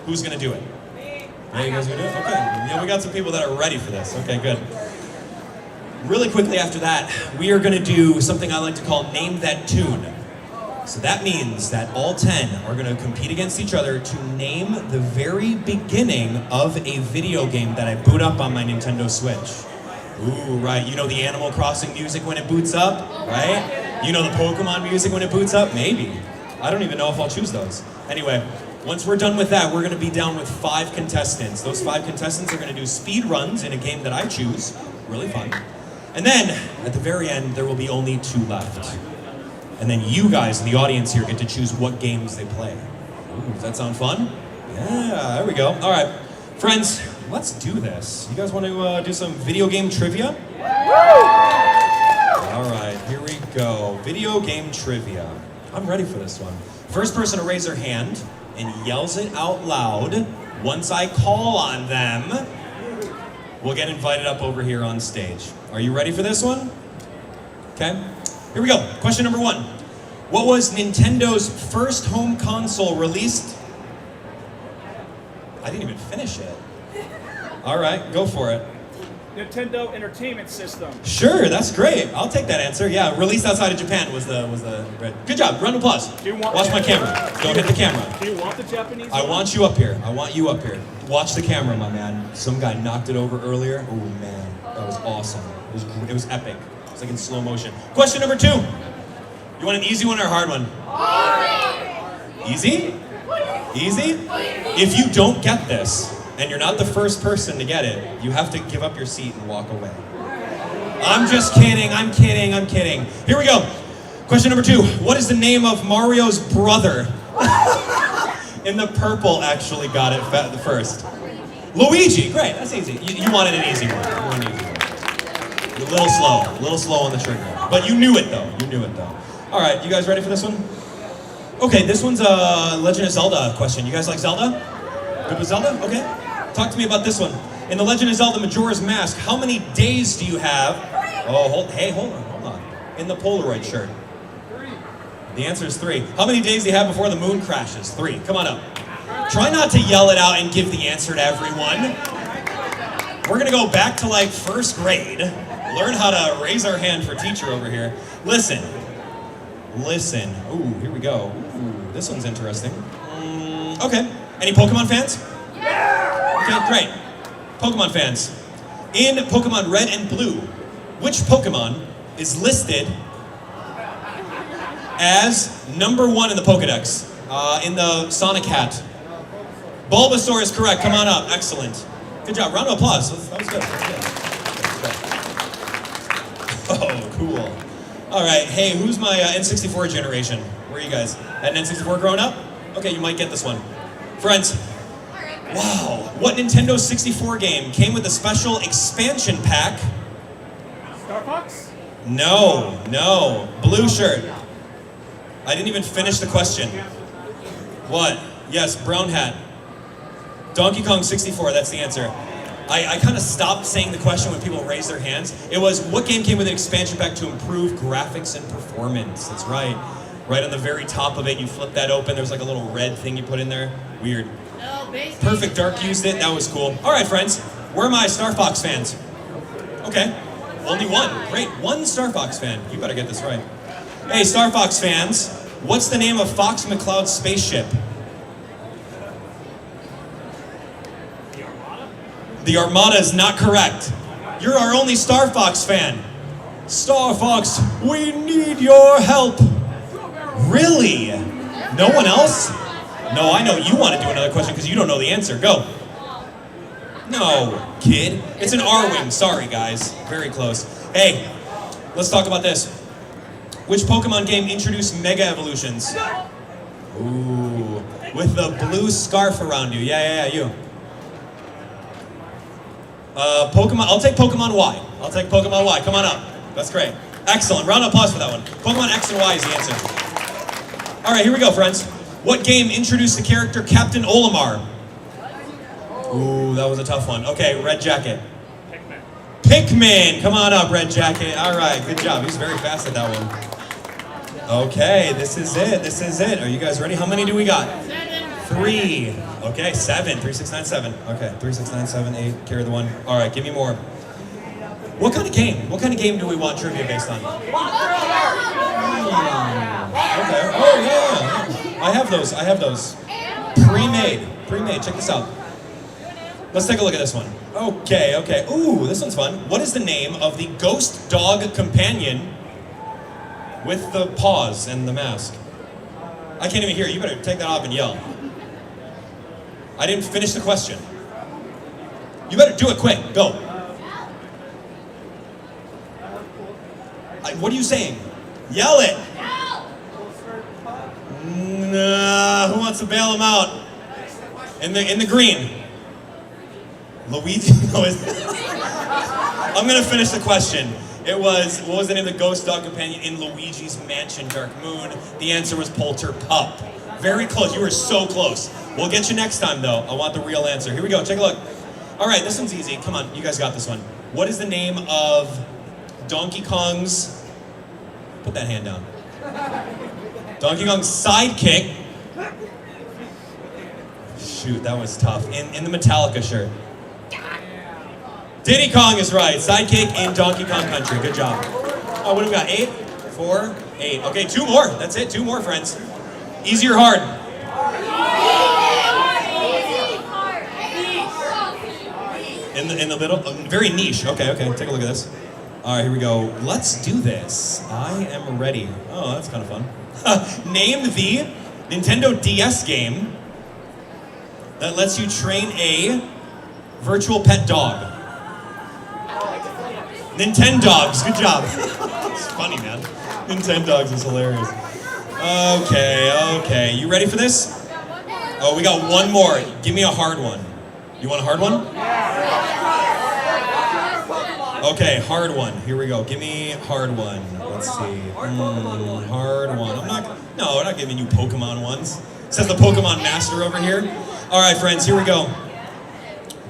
Who's going to do it? Yeah, you guys are going to do it? Okay. Yeah, we got some people that are ready for this. Okay, good. Really quickly after that, we are going to do something I like to call Name That Tune. So that means that all 10 are going to compete against each other to name the very beginning of a video game that I boot up on my Nintendo Switch. Ooh, right. You know the Animal Crossing music when it boots up, right? You know the Pokémon music when it boots up? Maybe. I don't even know if I'll choose those. Anyway, once we're done with that, we're going to be down with 5 contestants. Those 5 contestants are going to do speed runs in a game that I choose. Really fun. And then, at the very end, there will be only 2 left. And then you guys in the audience here get to choose what games they play. Ooh, does that sound fun? Yeah, there we go. All right, friends, let's do this. You guys want to do some video game trivia? All right, here we go. Video game trivia. I'm ready for this one. First person to raise their hand and yells it out loud once I call on them will get invited up over here on stage. Are you ready for this one? Okay. Here we go. Question number 1. What was Nintendo's first home console released? I didn't even finish it. All right, go for it. Nintendo Entertainment System. Sure, that's great. I'll take that answer. Yeah, released outside of Japan was the good job. Round of applause. Watch my camera. Don't hit the camera. Do you want the Japanese I want you up here. I want you up here. Watch the camera, my man. Some guy knocked it over earlier. Oh man, that was awesome. It was epic. It's like in slow motion. Question number 2. You want an easy one or a hard one? Easy? Easy? If you don't get this, and you're not the first person to get it, you have to give up your seat and walk away. I'm just kidding, I'm kidding, I'm kidding. Here we go. Question number 2. What is the name of Mario's brother? In the purple actually got it the first. Luigi, great, that's easy. You wanted an easy one. You wanted an easy one. You're a little slow on the trigger. But you knew it though, All right, you guys ready for this one? Okay, this one's a Legend of Zelda question. You guys like Zelda? Good with Zelda? Okay. Talk to me about this one. In The Legend of Zelda Majora's Mask, how many days do you have? Oh, hold on. In the Polaroid shirt. 3. The answer is 3. How many days do you have before the moon crashes? 3. Come on up. Try not to yell it out and give the answer to everyone. We're gonna go back to like 1st grade. Learn how to raise our hand for teacher over here. Listen. Ooh, here we go. Ooh, this one's interesting. Okay. Any Pokemon fans? Yeah! Okay, great. Pokemon fans. In Pokemon Red and Blue, which Pokemon is listed as #1 in the Pokedex? In the Sonic hat. Bulbasaur is correct. Come on up. Excellent. Good job. Round of applause. That was good. Oh, cool. All right. Hey, who's my N64 generation? Where are you guys? Had an N64 growing up? Okay, you might get this one. Friends. Wow. What Nintendo 64 game came with a special expansion pack? Star Fox? No. Blue shirt. I didn't even finish the question. What? Yes, brown hat. Donkey Kong 64, that's the answer. I kind of stopped saying the question when people raised their hands. It was, what game came with an expansion pack to improve graphics and performance? That's right. Right on the very top of it, you flip that open, there's like a little red thing you put in there. Weird. Perfect Dark used it, that was cool. All right, friends, where are my Star Fox fans? Okay, only one. Great, one Star Fox fan. You better get this right. Hey, Star Fox fans, what's the name of Fox McCloud's spaceship? The Armada is not correct. You're our only Star Fox fan. Star Fox, we need your help. Really? No one else? No, I know you want to do another question because you don't know the answer. Go. No, kid. It's an R-Wing. Sorry, guys. Very close. Hey, let's talk about this. Which Pokemon game introduced Mega Evolutions? Ooh, with the blue scarf around you. Yeah, you. Pokemon, I'll take Pokemon Y. I'll take Pokemon Y. Come on up. That's great. Excellent. Round of applause for that one. Pokemon X and Y is the answer. All right, here we go, friends. What game introduced the character Captain Olimar? Ooh, that was a tough one. Okay, Red Jacket. Pikmin. Come on up, Red Jacket. All right, good job. He's very fast at that one. Okay, this is it. Are you guys ready? How many do we got? 3. Okay, 7. 3, 6, 9, 7. Okay, 3, 6, 9, 7, 8. Carry the 1. All right, give me more. What kind of game? What kind of game do we want trivia based on? Okay. Oh yeah. I have those. Pre-made. Check this out. Let's take a look at this one. Okay. Ooh, this one's fun. What is the name of the ghost dog companion with the paws and the mask? I can't even hear you. You better take that off and yell. I didn't finish the question. You better do it quick. Go. What are you saying? Yell it. Nah, who wants to bail him out? In the green. Luigi? No, I'm gonna finish the question. It was, what was the name of the ghost dog companion in Luigi's Mansion Dark Moon? The answer was Polterpup. Very close, you were so close. We'll get you next time though. I want the real answer. Here we go, take a look. All right, this one's easy. Come on, you guys got this one. What is the name of Donkey Kong's, put that hand down. Donkey Kong's sidekick. Shoot, that was tough. In the Metallica shirt. Diddy Kong is right. Sidekick in Donkey Kong Country. Good job. Oh, what do we got? 8, 4, 8. Okay, 2 more. That's it. 2 more, friends. Easy or hard? In the middle. Very niche. Okay. Take a look at this. All right, here we go. Let's do this. I am ready. Oh, that's kind of fun. Name the Nintendo DS game that lets you train a virtual pet dog. Nintendogs, good job. It's funny, man. Nintendogs is hilarious. Okay. You ready for this? Oh, we got one more. Give me a hard one. You want a hard one? Okay, hard one. Here we go. Give me hard one. Let's see. Hard one. I'm not giving you Pokemon ones. Says the Pokemon Master over here. All right, friends, here we go.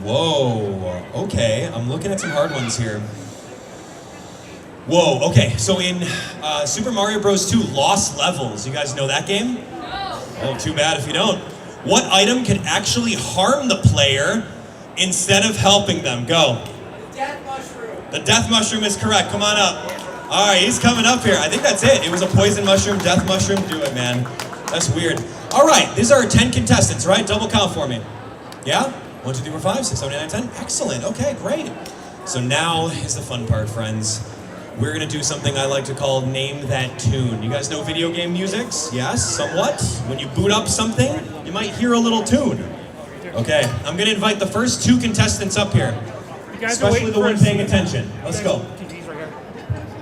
Whoa. Okay, I'm looking at some hard ones here. Whoa, okay, so in Super Mario Bros. 2 Lost Levels, you guys know that game? No. Oh, too bad if you don't. What item can actually harm the player instead of helping them? Go. Death mushroom. The death mushroom is correct, come on up. All right, he's coming up here. I think that's it. It was a poison mushroom, death mushroom. Do it, man. That's weird. All right, these are our 10 contestants, right? Double count for me. Yeah? 1, 2, 3, 4, 5, 6, 7, 8, 9, 10. Excellent, okay, great. So now is the fun part, friends. We're gonna do something I like to call Name That Tune. You guys know video game musics? Yes, somewhat. When you boot up something, you might hear a little tune. Okay, I'm gonna invite the first 2 contestants up here. Especially the one paying attention. Let's go.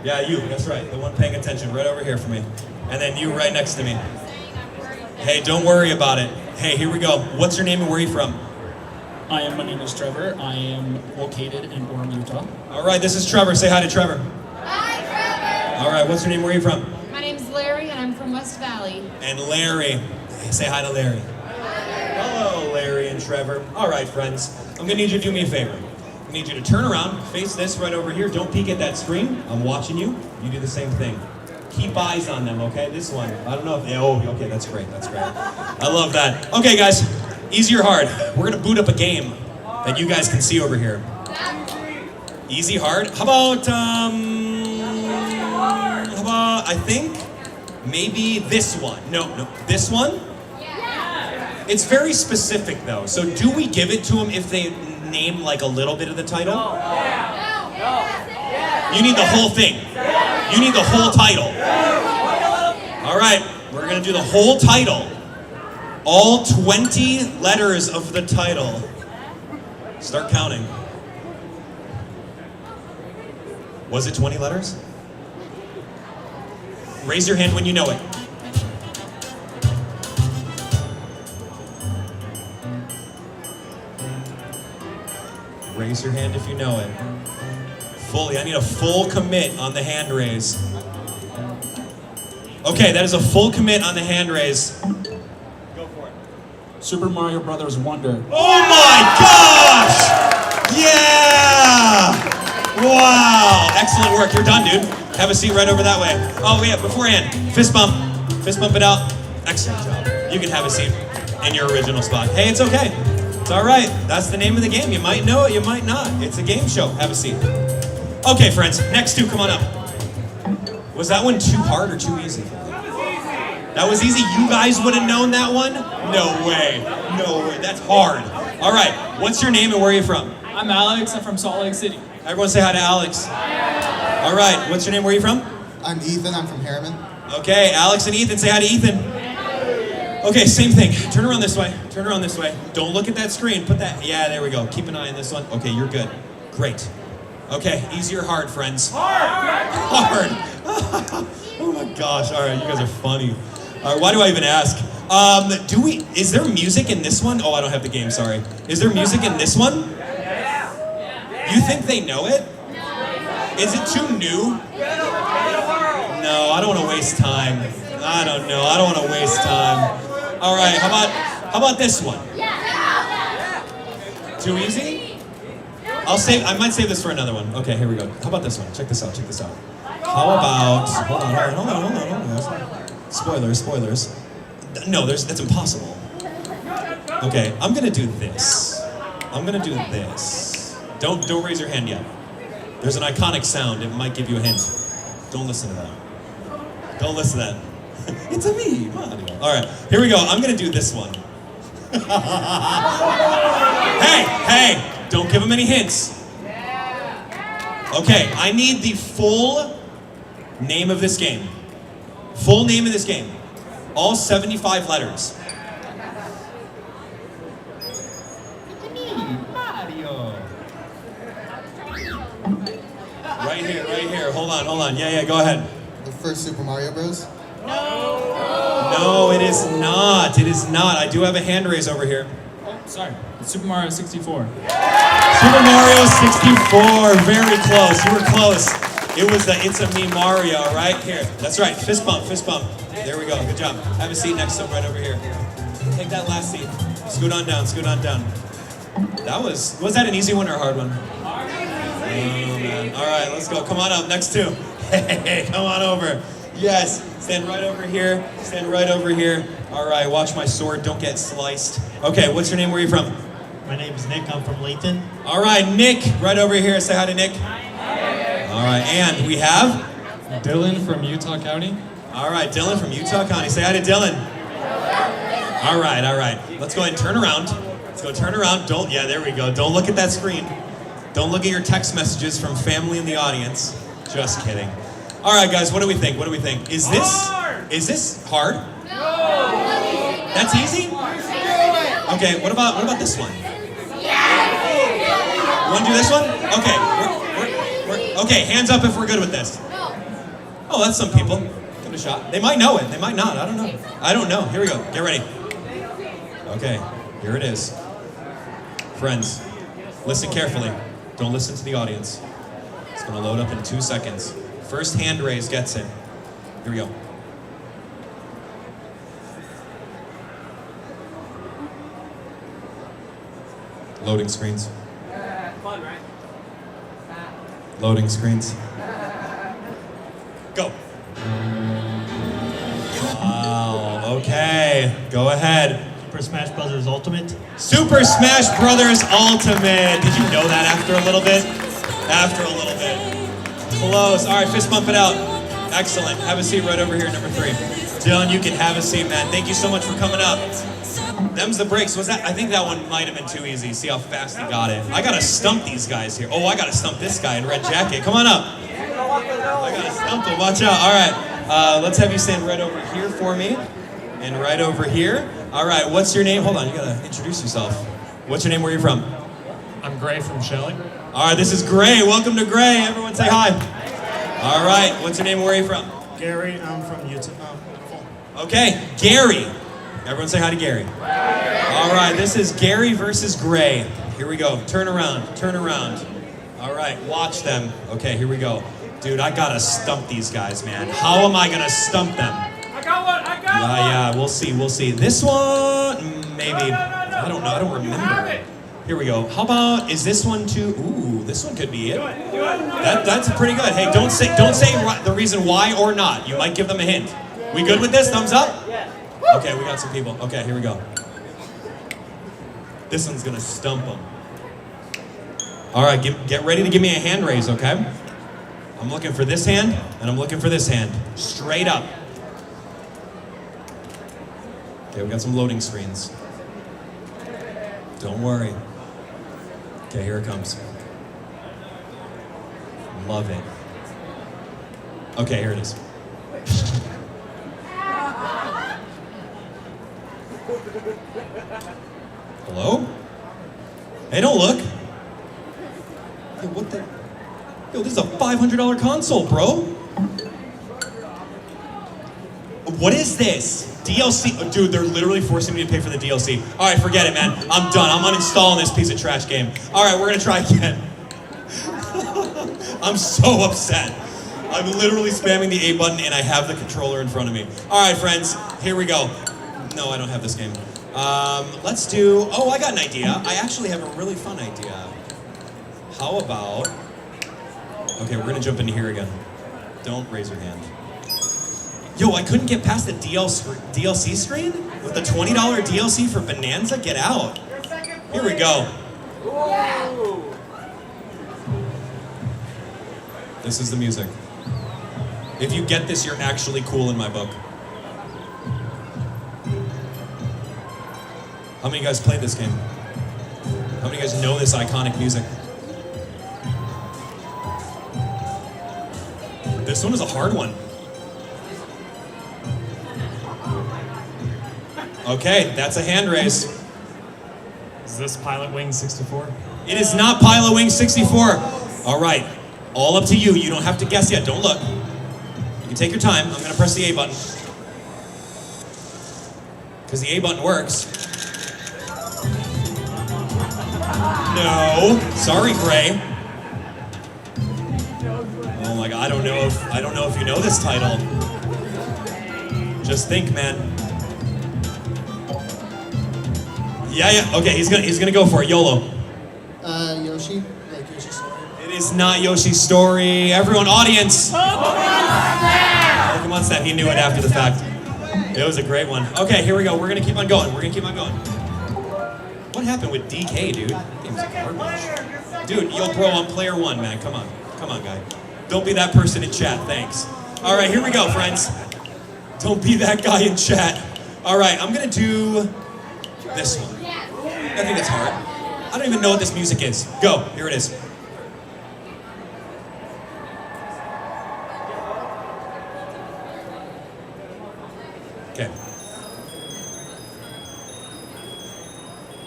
Yeah, you, that's right. The one paying attention, right over here for me. And then you right next to me. Hey, don't worry about it. Hey, here we go. What's your name and where are you from? My name is Trevor. I am located in Orem, Utah. All right, this is Trevor. Say hi to Trevor. Hi, Trevor. All right, what's your name? Where are you from? My name's Larry, and I'm from West Valley. And Larry. Say hi to Larry. Hello, Larry and Trevor. All right, friends. I'm gonna need you to do me a favor. I need you to turn around, face this right over here. Don't peek at that screen. I'm watching you. You do the same thing. Keep eyes on them, okay? This one. I don't know if they, oh, okay, that's great, that's great. I love that. Okay, guys, easy or hard? We're gonna boot up a game that you guys can see over here. Easy, hard? How about, I think, maybe this one. No, this one? It's very specific though, so do we give it to them if they name like a little bit of the title? You need the whole thing. You need the whole title. All right, we're gonna do the whole title. All 20 letters of the title. Start counting. Was it 20 letters? Raise your hand when you know it. Raise your hand if you know it. Fully, I need a full commit on the hand raise. Okay, that is a full commit on the hand raise. Go for it. Super Mario Brothers Wonder. Oh my gosh! Yeah! Wow! Excellent work. You're done, dude. Have a seat right over that way. Oh yeah, beforehand, fist bump. Fist bump it out. Excellent job. You can have a seat in your original spot. Hey, it's okay. It's all right. That's the name of the game. You might know it, you might not. It's a game show. Have a seat. Okay, friends. Next 2, come on up. Was that one too hard or too easy? That was easy? You guys would have known that one? No way. No way. That's hard. All right. What's your name and where are you from? I'm Alex. I'm from Salt Lake City. Everyone say hi to Alex. All right. What's your name? Where are you from? I'm Ethan. I'm from Harriman. Okay. Alex and Ethan. Say hi to Ethan. Okay, same thing. Turn around this way. Turn around this way. Don't look at that screen. Put that, yeah, there we go. Keep an eye on this one. Okay, you're good. Great. Okay, easy or hard, friends? Hard! Oh my gosh, all right, you guys are funny. All right, why do I even ask? Is there music in this one? Oh, I don't have the game, sorry. Is there music in this one? You think they know it? Is it too new? No, I don't want to waste time. I don't know, I don't want to waste time. All right, how about this one? Too easy? I might save this for another one. Okay, here we go. How about this one? Check this out, check this out. How about, hold on. Spoilers. No, that's impossible. Okay, I'm gonna do this. Don't raise your hand yet. There's an iconic sound, it might give you a hint. Don't listen to that. Don't listen to that. It's a me, Mario. All right, here we go. I'm gonna do this one. Hey, don't give him any hints. Okay, I need the full name of this game. Full name of this game. All 75 letters. Mario. Right here. Hold on. Yeah, go ahead. The first Super Mario Bros. No, it is not. I do have a hand raise over here. Oh, sorry. It's Super Mario 64. Super Mario 64, very close. You were close. It was the It's a Me Mario, right here. That's right, fist bump. There we go, good job. Have a seat next to him right over here. Take that last seat. Scoot on down. Was that an easy one or a hard one? Oh man, all right, let's go. Come on up, next 2. Hey, come on over. Yes, stand right over here. All right, watch my sword, don't get sliced. Okay, what's your name, where are you from? My name's Nick, I'm from Layton. All right, Nick, right over here. Say hi to Nick. All right, and we have? Dylan from Utah County. All right, Dylan from Utah County. Say hi to Dylan. All right. Let's go ahead and turn around. Don't, yeah, there we go. Don't look at that screen. Don't look at your text messages from family in the audience. Just kidding. All right, guys, what do we think? What do we think? Is this hard? No. That's easy? Okay, what about this one? You want to do this one? Okay, okay, hands up if we're good with this. Oh, that's some people. Give it a shot. They might know it. They might not. I don't know. I don't know. Here we go. Get ready. Okay, here it is. Friends, listen carefully. Don't listen to the audience. It's going to load up in 2 seconds. First hand raise gets it. Here we go. Loading screens. Fun, right? Loading screens. Go. Wow, okay. Go ahead. Super Smash Brothers Ultimate. Super Smash Brothers Ultimate. Did you know that after a little bit? After a little bit. Close. All right, fist bump it out. Excellent. Have a seat right over here, number 3. Dylan, you can have a seat, man. Thank you so much for coming up. Them's the breaks. Was that? I think that one might have been too easy. See how fast he got it. I gotta stump these guys here. Oh, I gotta stump this guy in red jacket. Come on up. I gotta stump him. Watch out. All right. Let's have you stand right over here for me, and right over here. All right. What's your name? Hold on. You gotta introduce yourself. What's your name? Where are you from? I'm Gray from Shelley. All right. This is Gray. Welcome to Gray. Everyone say hi. All right. What's your name? Where are you from? Gary, I'm from Utah. Okay, Gary. Everyone say hi to Gary. All right, this is Gary versus Gray. Here we go. Turn around, turn around. All right, watch them. Okay, here we go. Dude, I gotta stump these guys, man. How am I gonna stump them? I got one. Yeah, we'll see, we'll see. This one, maybe. I don't know, I don't remember. Here we go. How about, is this one too? Ooh, this one could be it. Do it. That's pretty good. Hey, don't say the reason why or not. You might give them a hint. We good with this? Thumbs up? Yeah. Okay, we got some people. Okay, here we go. This one's gonna stump them. All right, get ready to give me a hand raise, okay? I'm looking for this hand, and I'm looking for this hand. Straight up. Okay, we got some loading screens. Don't worry. Okay, here it comes. Love it. Okay, here it is. Hello? Hey, don't look. Yo, what the? Yo, this is a $500 console, bro. What is this? DLC? Oh, dude, they're literally forcing me to pay for the DLC. All right, forget it, man. I'm done. I'm uninstalling this piece of trash game. All right, we're gonna try again. I'm so upset. I'm literally spamming the A button and I have the controller in front of me. All right, friends, here we go. No, I don't have this game. Let's do, oh, I got an idea. I actually have a really fun idea. How about, okay, we're gonna jump into here again. Don't raise your hand. Yo, I couldn't get past the DLC screen? With the $20 DLC for Bonanza? Get out. Here we go. This is the music. If you get this, you're actually cool in my book. How many of you guys played this game? How many of you guys know this iconic music? This one is a hard one. Okay, that's a hand raise. Is this Pilot Wing 64? It is not Pilot Wing 64. All right, all up to you. You don't have to guess yet. Don't look. You can take your time. I'm gonna press the A button. Because the A button works. No, sorry, Gray. Oh my God, I don't know if you know this title. Just think, man. Yeah. Okay, he's gonna go for it. YOLO. Yoshi, like Yoshi's Story. It is not Yoshi's Story. Everyone, audience. Pokemon Snap. He knew it after the fact. It was a great one. Okay, here we go. We're gonna keep on going. What happened with DK, dude? That game's garbage. Dude, yo, bro, I'm player 1, man. Come on, guy. Don't be that person in chat. Thanks. All right, here we go, friends. Don't be that guy in chat. All right, I'm gonna do this one. I think that's hard. I don't even know what this music is. Go. Here it is.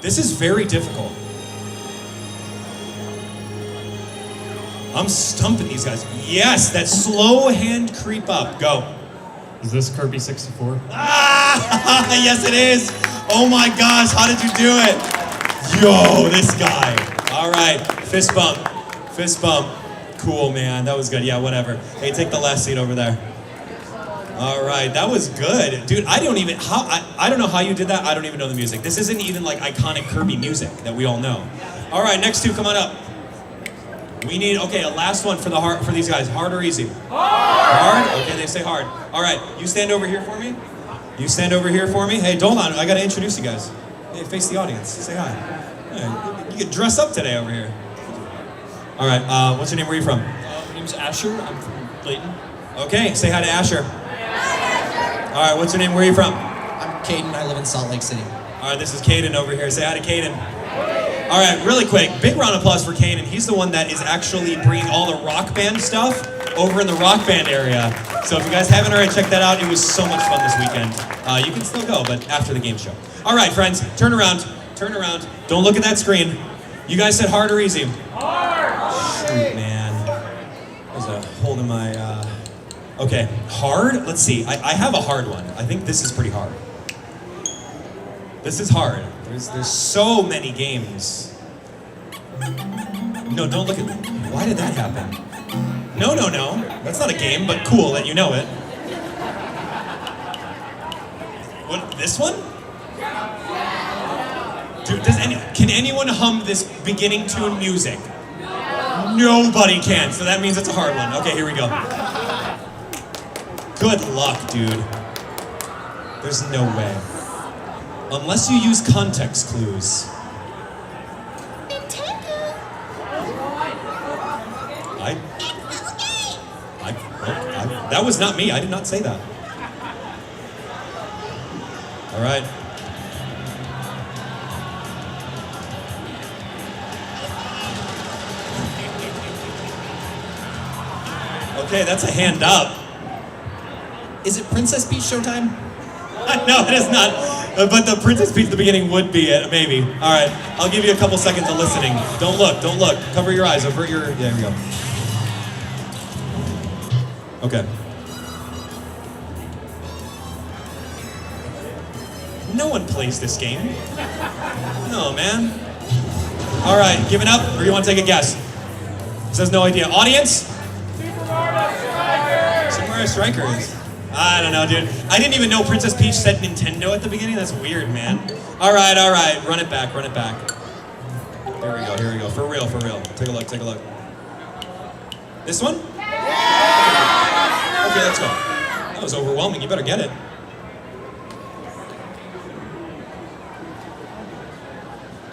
This is very difficult. I'm stumping these guys. Yes, that slow hand creep up. Go. Is this Kirby 64? Ah, yes it is. Oh my gosh, how did you do it? Yo, this guy. All right, fist bump, fist bump. Cool, man, that was good. Yeah, whatever. Hey, take the last seat over there. All right, that was good. Dude, I don't know how you did that. I don't even know the music. This isn't even like iconic Kirby music that we all know. All right, next two, come on up. We need, okay, a last one for for these guys. Hard or easy? Hard? Okay, they say hard. All right, you stand over here for me. You stand over here for me. Hey, hold on, I gotta introduce you guys. Hey, face the audience, say hi. Hey, you get dressed up today over here. All right, what's your name, where are you from? My name's Asher, I'm from Layton. Okay, say hi to Asher. All right, what's your name, where are you from? I'm Caden, I live in Salt Lake City. All right, this is Caden over here. Say hi to Caden. All right, really quick, big round of applause for Caden. He's the one that is actually bringing all the Rock Band stuff over in the Rock Band area. So if you guys haven't already checked that out, it was so much fun this weekend. You can still go, but after the game show. All right, friends, turn around. Turn around. Don't look at that screen. You guys said hard or easy? Hard! Shoot, man. There's a hold in my... Okay, hard? Let's see. I have a hard one. I think this is pretty hard. This is hard. There's so many games. No, don't look at me. Why did that happen? No. That's not a game, but cool that you know it. What, this one? Dude, can anyone hum this beginning tune music? Nobody can, so that means it's a hard one. Okay, here we go. Good luck, dude. There's no way. Unless you use context clues. That was not me. I did not say that. All right. Okay, that's a hand up. Is it Princess Peach showtime? No, it is not. But the Princess Peach at the beginning would be it, maybe. All right, I'll give you a couple seconds of listening. Don't look. Cover your eyes, avert your, there we go. Okay. No one plays this game. No, man. All right, giving up, or you want to take a guess? Says no idea. Audience? Super Mario Strikers. I don't know, dude. I didn't even know Princess Peach said Nintendo at the beginning. That's weird, man. All right. Run it back. Here we go. For real. Take a look. This one? Okay, let's go. That was overwhelming. You better get it.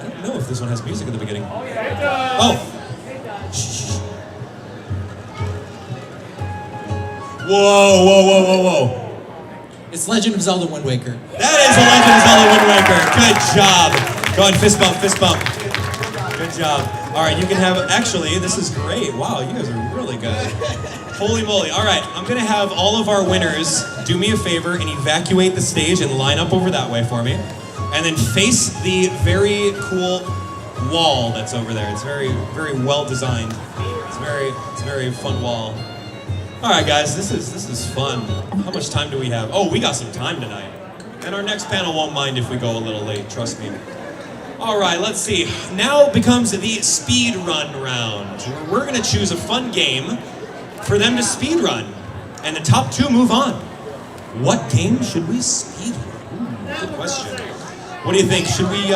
I don't know if this one has music at the beginning. Oh. Whoa. It's Legend of Zelda Wind Waker. That is a Legend of Zelda Wind Waker. Good job. Go ahead, fist bump. Good job. All right, you can have, actually, this is great. Wow, you guys are really good. Holy moly. All right, I'm going to have all of our winners do me a favor and evacuate the stage and line up over that way for me. And then face the very cool wall that's over there. It's very, very well designed. It's a very fun wall. All right, guys, this is fun. How much time do we have? Oh, we got some time tonight. And our next panel won't mind if we go a little late, trust me. All right, let's see. Now becomes the speed run round. We're gonna choose a fun game for them to speed run. And the top two move on. What game should we speed run? Ooh, good question. What do you think? Should we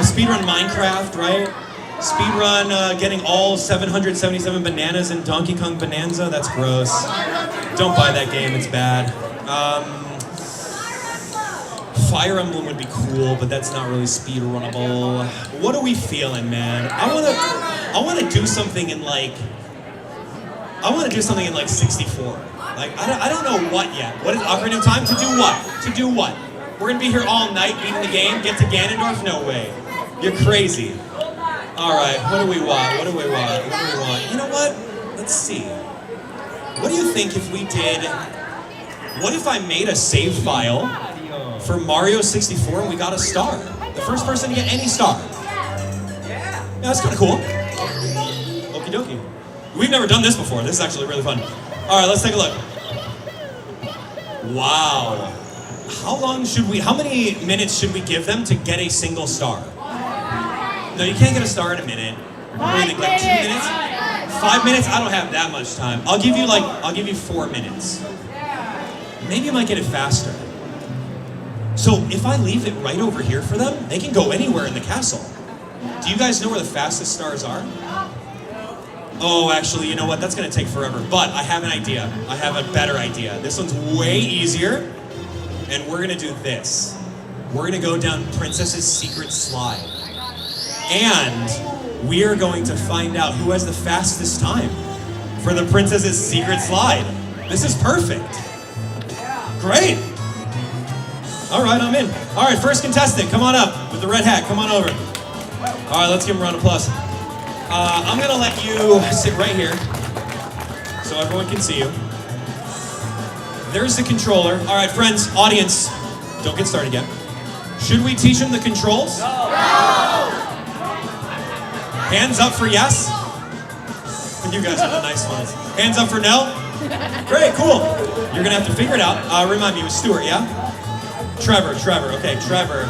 speed run Minecraft, right? Speedrun getting all 777 bananas in Donkey Kong Bonanza? That's gross. Don't buy that game, it's bad. Fire Emblem would be cool, but that's not really speedrunnable. What are we feeling, man? I wanna do something in like 64. Like I don't know what yet. What is Ocarina of Time? To do what? We're gonna be here all night beating the game, get to Ganondorf? No way. You're crazy. All right, what do we want? You know what? Let's see. What do you think if we did, what if I made a save file for Mario 64 and we got a star? The first person to get any star. Yeah, that's kind of cool. Okie dokie. We've never done this before. This is actually really fun. All right, let's take a look. Wow. How many minutes should we give them to get a single star? No, you can't get a star in a minute. What do you think, like 2 minutes? 5 minutes? I don't have that much time. I'll give you 4 minutes. Maybe you might get it faster. So if I leave it right over here for them, they can go anywhere in the castle. Do you guys know where the fastest stars are? Oh, actually, you know what? That's gonna take forever. But I have an idea. I have a better idea. This one's way easier. And we're gonna do this. We're gonna go down Princess's secret slide. And we are going to find out who has the fastest time for the Princess's secret slide. This is perfect. Great. All right, I'm in. All right, first contestant, come on up with the red hat. Come on over. All right, let's give him a round of applause. I'm gonna let you sit right here so everyone can see you. There's the controller. All right, friends, audience, don't get started yet. Should we teach them the controls? No! Hands up for yes. You guys are the nice ones. Hands up for no. Great, cool. You're gonna have to figure it out. Remind me, it was Stuart, yeah? Trevor, okay, Trevor.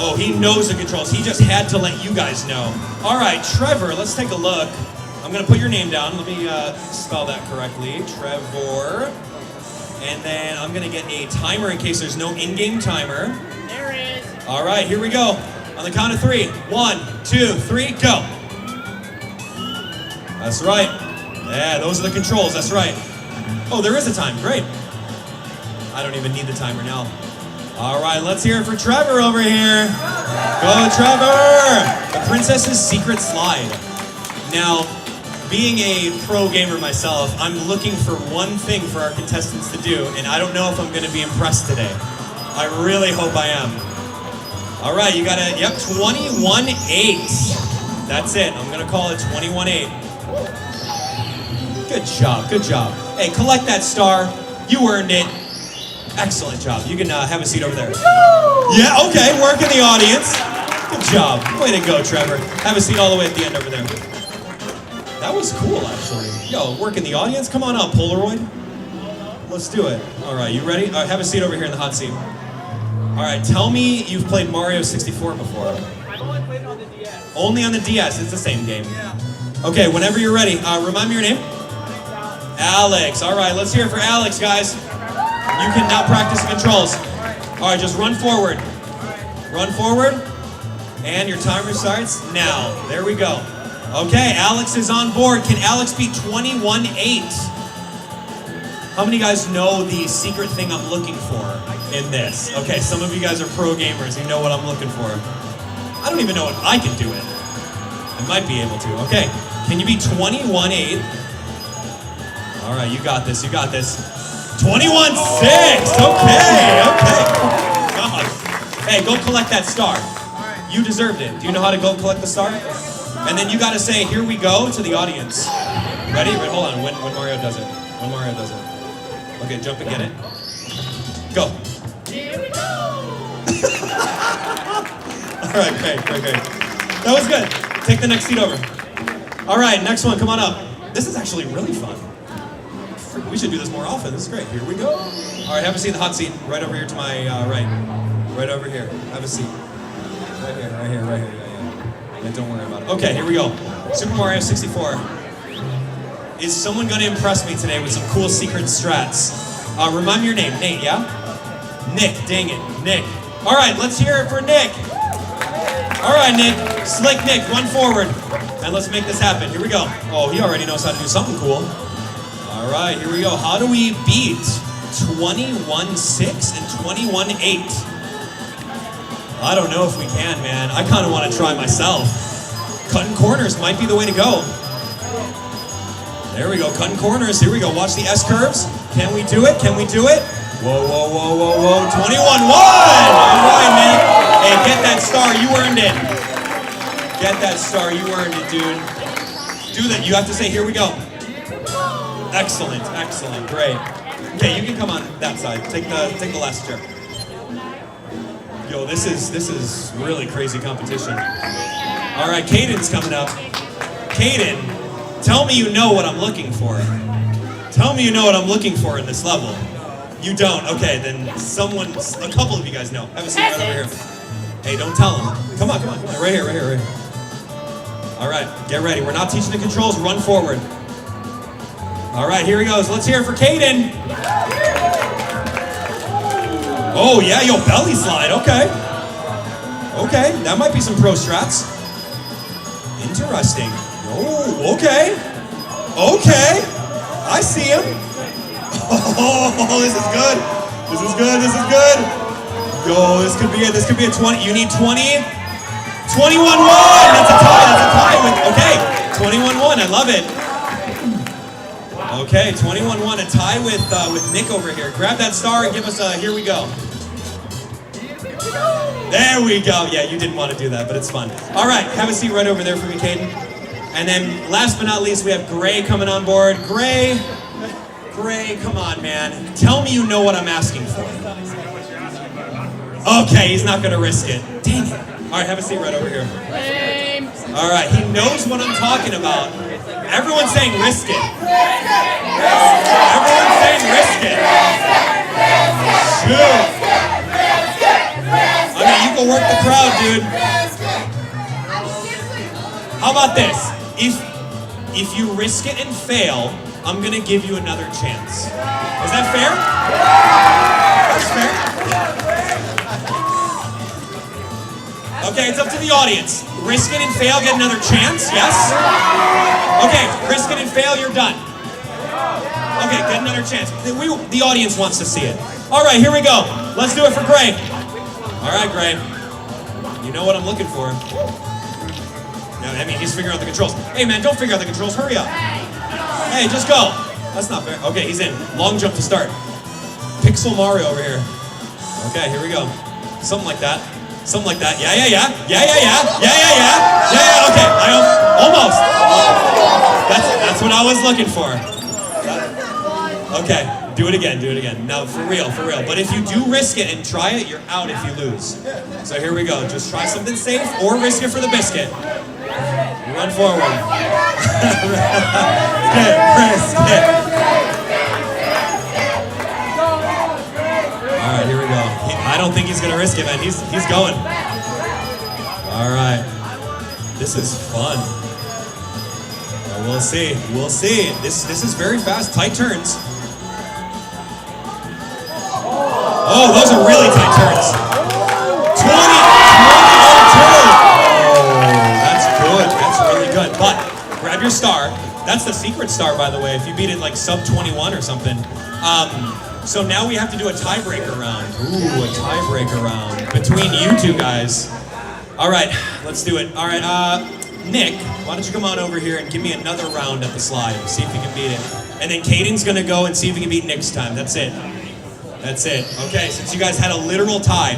Oh, he knows the controls. He just had to let you guys know. All right, Trevor, let's take a look. I'm gonna put your name down. Let me spell that correctly. Trevor. And then I'm gonna get a timer in case there's no in-game timer. There is. All right, here we go. On the count of 3. 1, 2, 3, go. That's right. Yeah, those are the controls, that's right. Oh, there is a time, great. I don't even need the timer now. All right, let's hear it for Trevor over here. Go, Trevor! The Princess's secret slide. Now, being a pro gamer myself, I'm looking for one thing for our contestants to do, and I don't know if I'm gonna be impressed today. I really hope I am. All right, you got it. Yep, 21-8. That's it. I'm gonna call it 21-8. Good job, good job. Hey, collect that star. You earned it. Excellent job. You can have a seat over there. Yeah, okay, work in the audience. Good job. Way to go, Trevor. Have a seat all the way at the end over there. That was cool, actually. Yo, work in the audience. Come on up, Polaroid. Let's do it. All right, you ready? All right, have a seat over here in the hot seat. All right, tell me you've played Mario 64 before. I only played it on the DS. Only on the DS. It's the same game. Yeah. Okay, whenever you're ready, remind me your name. Alex. All right, let's hear it for Alex, guys. You can now practice the controls. All right, just run forward. Run forward. And your timer starts now. There we go. Okay, Alex is on board. Can Alex beat 21-8? How many guys know the secret thing I'm looking for in this? Okay, some of you guys are pro gamers. You know what I'm looking for. I don't even know if I can do it. I might be able to. Okay, can you beat 21-8? All right, you got this, you got this. 21-6, okay. God. Hey, go collect that star. You deserved it. Do you know how to go collect the star? And then you gotta say, here we go, to the audience. Ready? Wait, hold on, when Mario does it. When Mario does it. Okay, jump and get it. Go. Here we go. All right, great. That was good. Take the next seat over. All right, next one, come on up. This is actually really fun. We should do this more often. This is great. Here we go. All right, have a seat in the hot seat. Right over here to my right. Right over here. Have a seat. Right here. Yeah, don't worry about it. Okay, here we go. Super Mario 64. Is someone going to impress me today with some cool secret strats? Remind me your name. Nate, yeah? Nick, dang it. Nick. All right, let's hear it for Nick. All right, Nick. Slick Nick, run forward. And let's make this happen. Here we go. Oh, he already knows how to do something cool. All right, here we go. How do we beat 21-6 and 21-8? I don't know if we can, man. I kind of want to try myself. Cutting corners might be the way to go. There we go, cutting corners. Here we go. Watch the S curves. Can we do it? Whoa. 21-1. All right, man. Hey, get that star. You earned it. Get that star. You earned it, dude. Do that. You have to say, here we go. Excellent. Great. Okay, you can come on that side. Take the last chair. Yo, this is really crazy competition. All right, Caden's coming up. Caden, tell me you know what I'm looking for. Tell me you know what I'm looking for in this level. You don't? Okay, then a couple of you guys know. Have a seat right over here. Hey, don't tell them. Come on. Right here. All right, get ready. We're not teaching the controls. Run forward. All right, here he goes. Let's hear it for Caden. Oh, yeah, yo, belly slide. Okay, that might be some pro strats. Interesting. Oh, okay. I see him. Oh, this is good. Yo, this could be a 20. You need 20. 21-1. That's a tie. Okay, 21-1. I love it. Okay, 21-1. A tie with Nick over here. Grab that star and give us a. Here we go. There we go. Yeah, you didn't want to do that, but it's fun. All right, have a seat right over there for me, Caden. And then, last but not least, we have Gray coming on board. Gray, come on, man. Tell me you know what I'm asking for. Okay, he's not going to risk it. Dang it. All right, have a seat right over here. All right, he knows what I'm talking about. Everyone's saying risk it. Everyone's saying risk it. Shoot. I mean, you can work the crowd, dude. How about this? If you risk it and fail, I'm gonna give you another chance. Is that fair? That's fair. Okay, it's up to the audience. Risk it and fail, get another chance, yes? Okay, risk it and fail, you're done. Okay, get another chance. The audience wants to see it. All right, here we go. Let's do it for Gray. All right, Gray. You know what I'm looking for. No, I mean, he's figuring out the controls. Hey, man, don't figure out the controls. Hurry up. Hey, just go. That's not fair. Okay, he's in. Long jump to start. Pixel Mario over here. Okay, here we go. Something like that. Yeah. Okay, almost. That's what I was looking for. Okay, do it again. Now, for real. But if you do risk it and try it, you're out if you lose. So here we go. Just try something safe or risk it for the biscuit. Run forward. Risk it. All right, here we go. I don't think he's gonna risk it, man. He's going. All right. This is fun. We'll see. This is very fast, tight turns. Oh, those are really tight turns. 20-2. Oh, that's really good. But grab your star. That's the secret star, by the way, if you beat it like sub 21 or something. So now we have to do a tiebreaker round. Ooh, a tiebreaker round between you two guys. All right, let's do it. All right, Nick, why don't you come on over here and give me another round at the slide. See if you can beat it. And then Caden's gonna go and see if he can beat Nick's time. That's it. Okay, since you guys had a literal tie.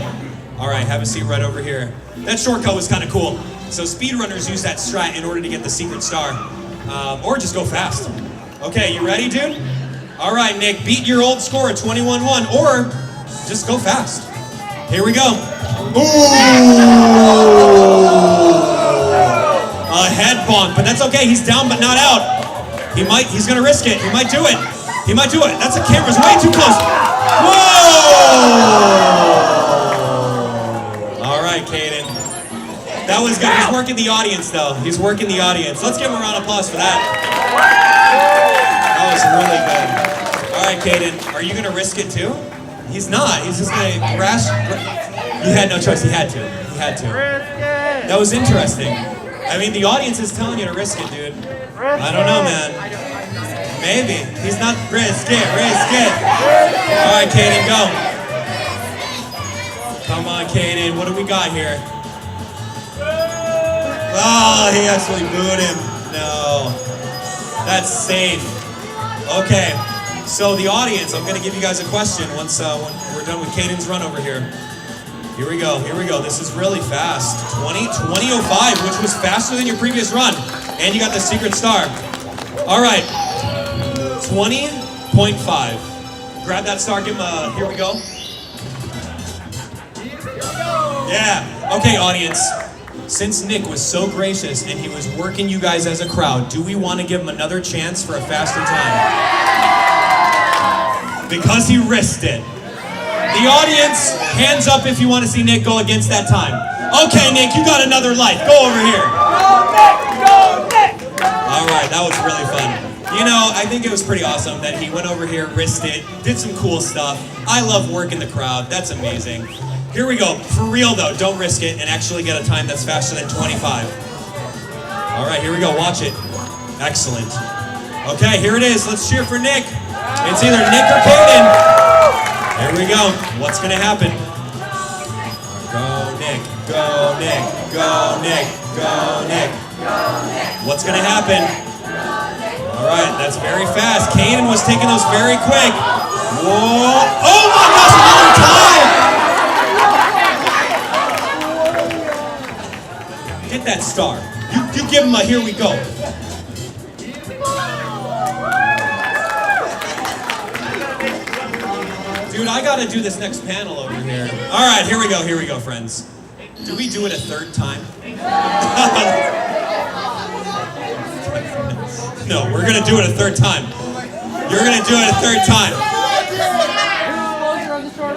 All right, have a seat right over here. That shortcut was kind of cool. So speedrunners use that strat in order to get the secret star. Or just go fast. Okay, you ready, dude? All right, Nick, beat your old score at 21-1, or just go fast. Here we go. Ooh! A head bonk, but that's okay. He's down, but not out. He's gonna risk it. He might do it. That's the camera's way too close. Whoa! All right, Caden. That was good. He's working the audience, though. Let's give him a round of applause for that. That was really good. All right, Caden, are you gonna risk it too? He's not. He's just gonna crash. You had no choice. He had to. That was interesting. I mean, the audience is telling you to risk it, dude. I don't know, man. Maybe. He's not. Risk it. All right, Caden, go. Come on, Caden. What do we got here? Oh, he actually booed him. No. That's safe. Okay. So the audience, I'm going to give you guys a question once when we're done with Caden's run over here. Here we go. This is really fast. 20:05, which was faster than your previous run. And you got the secret star. All right. 20.5. Grab that star, give him a, here we go. Yeah. Okay, audience. Since Nick was so gracious and he was working you guys as a crowd, do we want to give him another chance for a faster time? Because he risked it. The audience, hands up if you want to see Nick go against that time. Okay, Nick, you got another life. Go over here. Go, Nick! Go, Nick! All right, that was really fun. You know, I think it was pretty awesome that he went over here, risked it, did some cool stuff. I love working the crowd. That's amazing. Here we go. For real, though, don't risk it and actually get a time that's faster than 25. All right, here we go. Watch it. Excellent. Okay, here it is. Let's cheer for Nick. It's either Nick or Kaden. Here we go. What's going to happen? Go, Nick. Go, Nick. Go, Nick. Go, Nick. What's going to happen? All right, that's very fast. Kaden was taking those very quick. Whoa. Oh, my gosh, another time. Get that star. You give him a here we go. Dude, I gotta do this next panel over here. All right, here we go, friends. Do we do it a third time? No, we're gonna do it a third time. You're gonna do it a third time.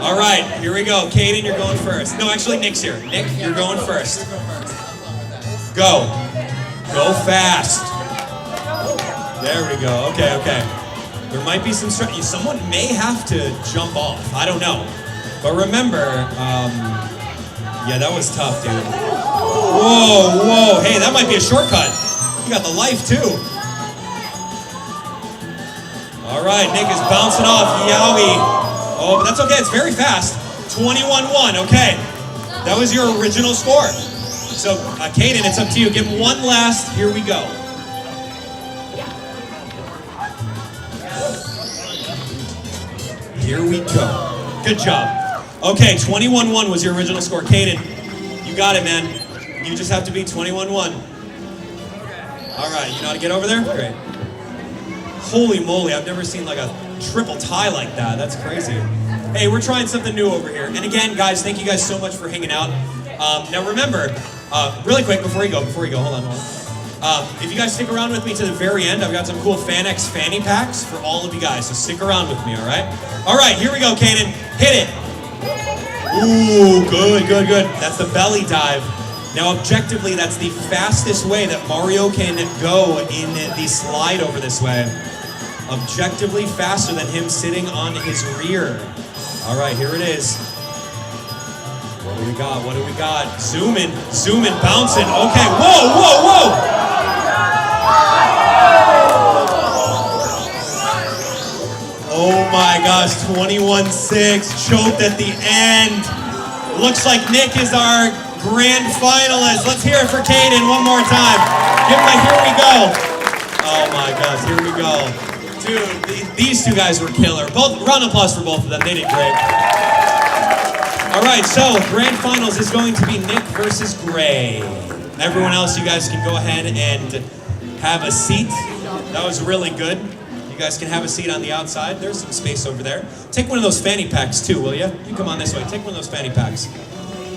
All right, here we go. Kaden, you're going first. No, actually, Nick's here. Nick, you're going first. Go. Go fast. There we go. Okay. There might be some someone may have to jump off. I don't know. But remember, yeah, that was tough, dude. Whoa. Hey, that might be a shortcut. You got the life, too. All right, Nick is bouncing off. Yowie. Oh, but that's okay. It's very fast. 21-1. Okay. That was your original score. So, Kaden, it's up to you. Give him one last. Here we go. Here we go. Good job. Okay, 21-1 was your original score. Kaden, you got it, man. You just have to beat 21-1. All right, you know how to get over there? Great. Holy moly, I've never seen like a triple tie like that. That's crazy. Hey, we're trying something new over here. And again, guys, thank you guys so much for hanging out. Now remember, really quick, before you go, hold on. If you guys stick around with me to the very end, I've got some cool FanX fanny packs for all of you guys, so stick around with me, all right? All right, here we go, Kaden. Hit it. Ooh, good. That's the belly dive. Now, objectively, that's the fastest way that Mario can go in the slide over this way. Objectively faster than him sitting on his rear. All right, here it is. What do we got? Zoom in, bouncing. Okay, whoa. Oh my gosh, 21-6, choked at the end. Looks like Nick is our grand finalist. Let's hear it for Kaden one more time. Give him a here we go. Oh my gosh, here we go. Dude, these two guys were killer. Round of applause for both of them, they did great. All right, so grand finals is going to be Nick versus Gray. Everyone else, you guys can go ahead and have a seat. That was really good. You guys can have a seat on the outside. There's some space over there. Take one of those fanny packs too, will you? You come on this way. Take one of those fanny packs.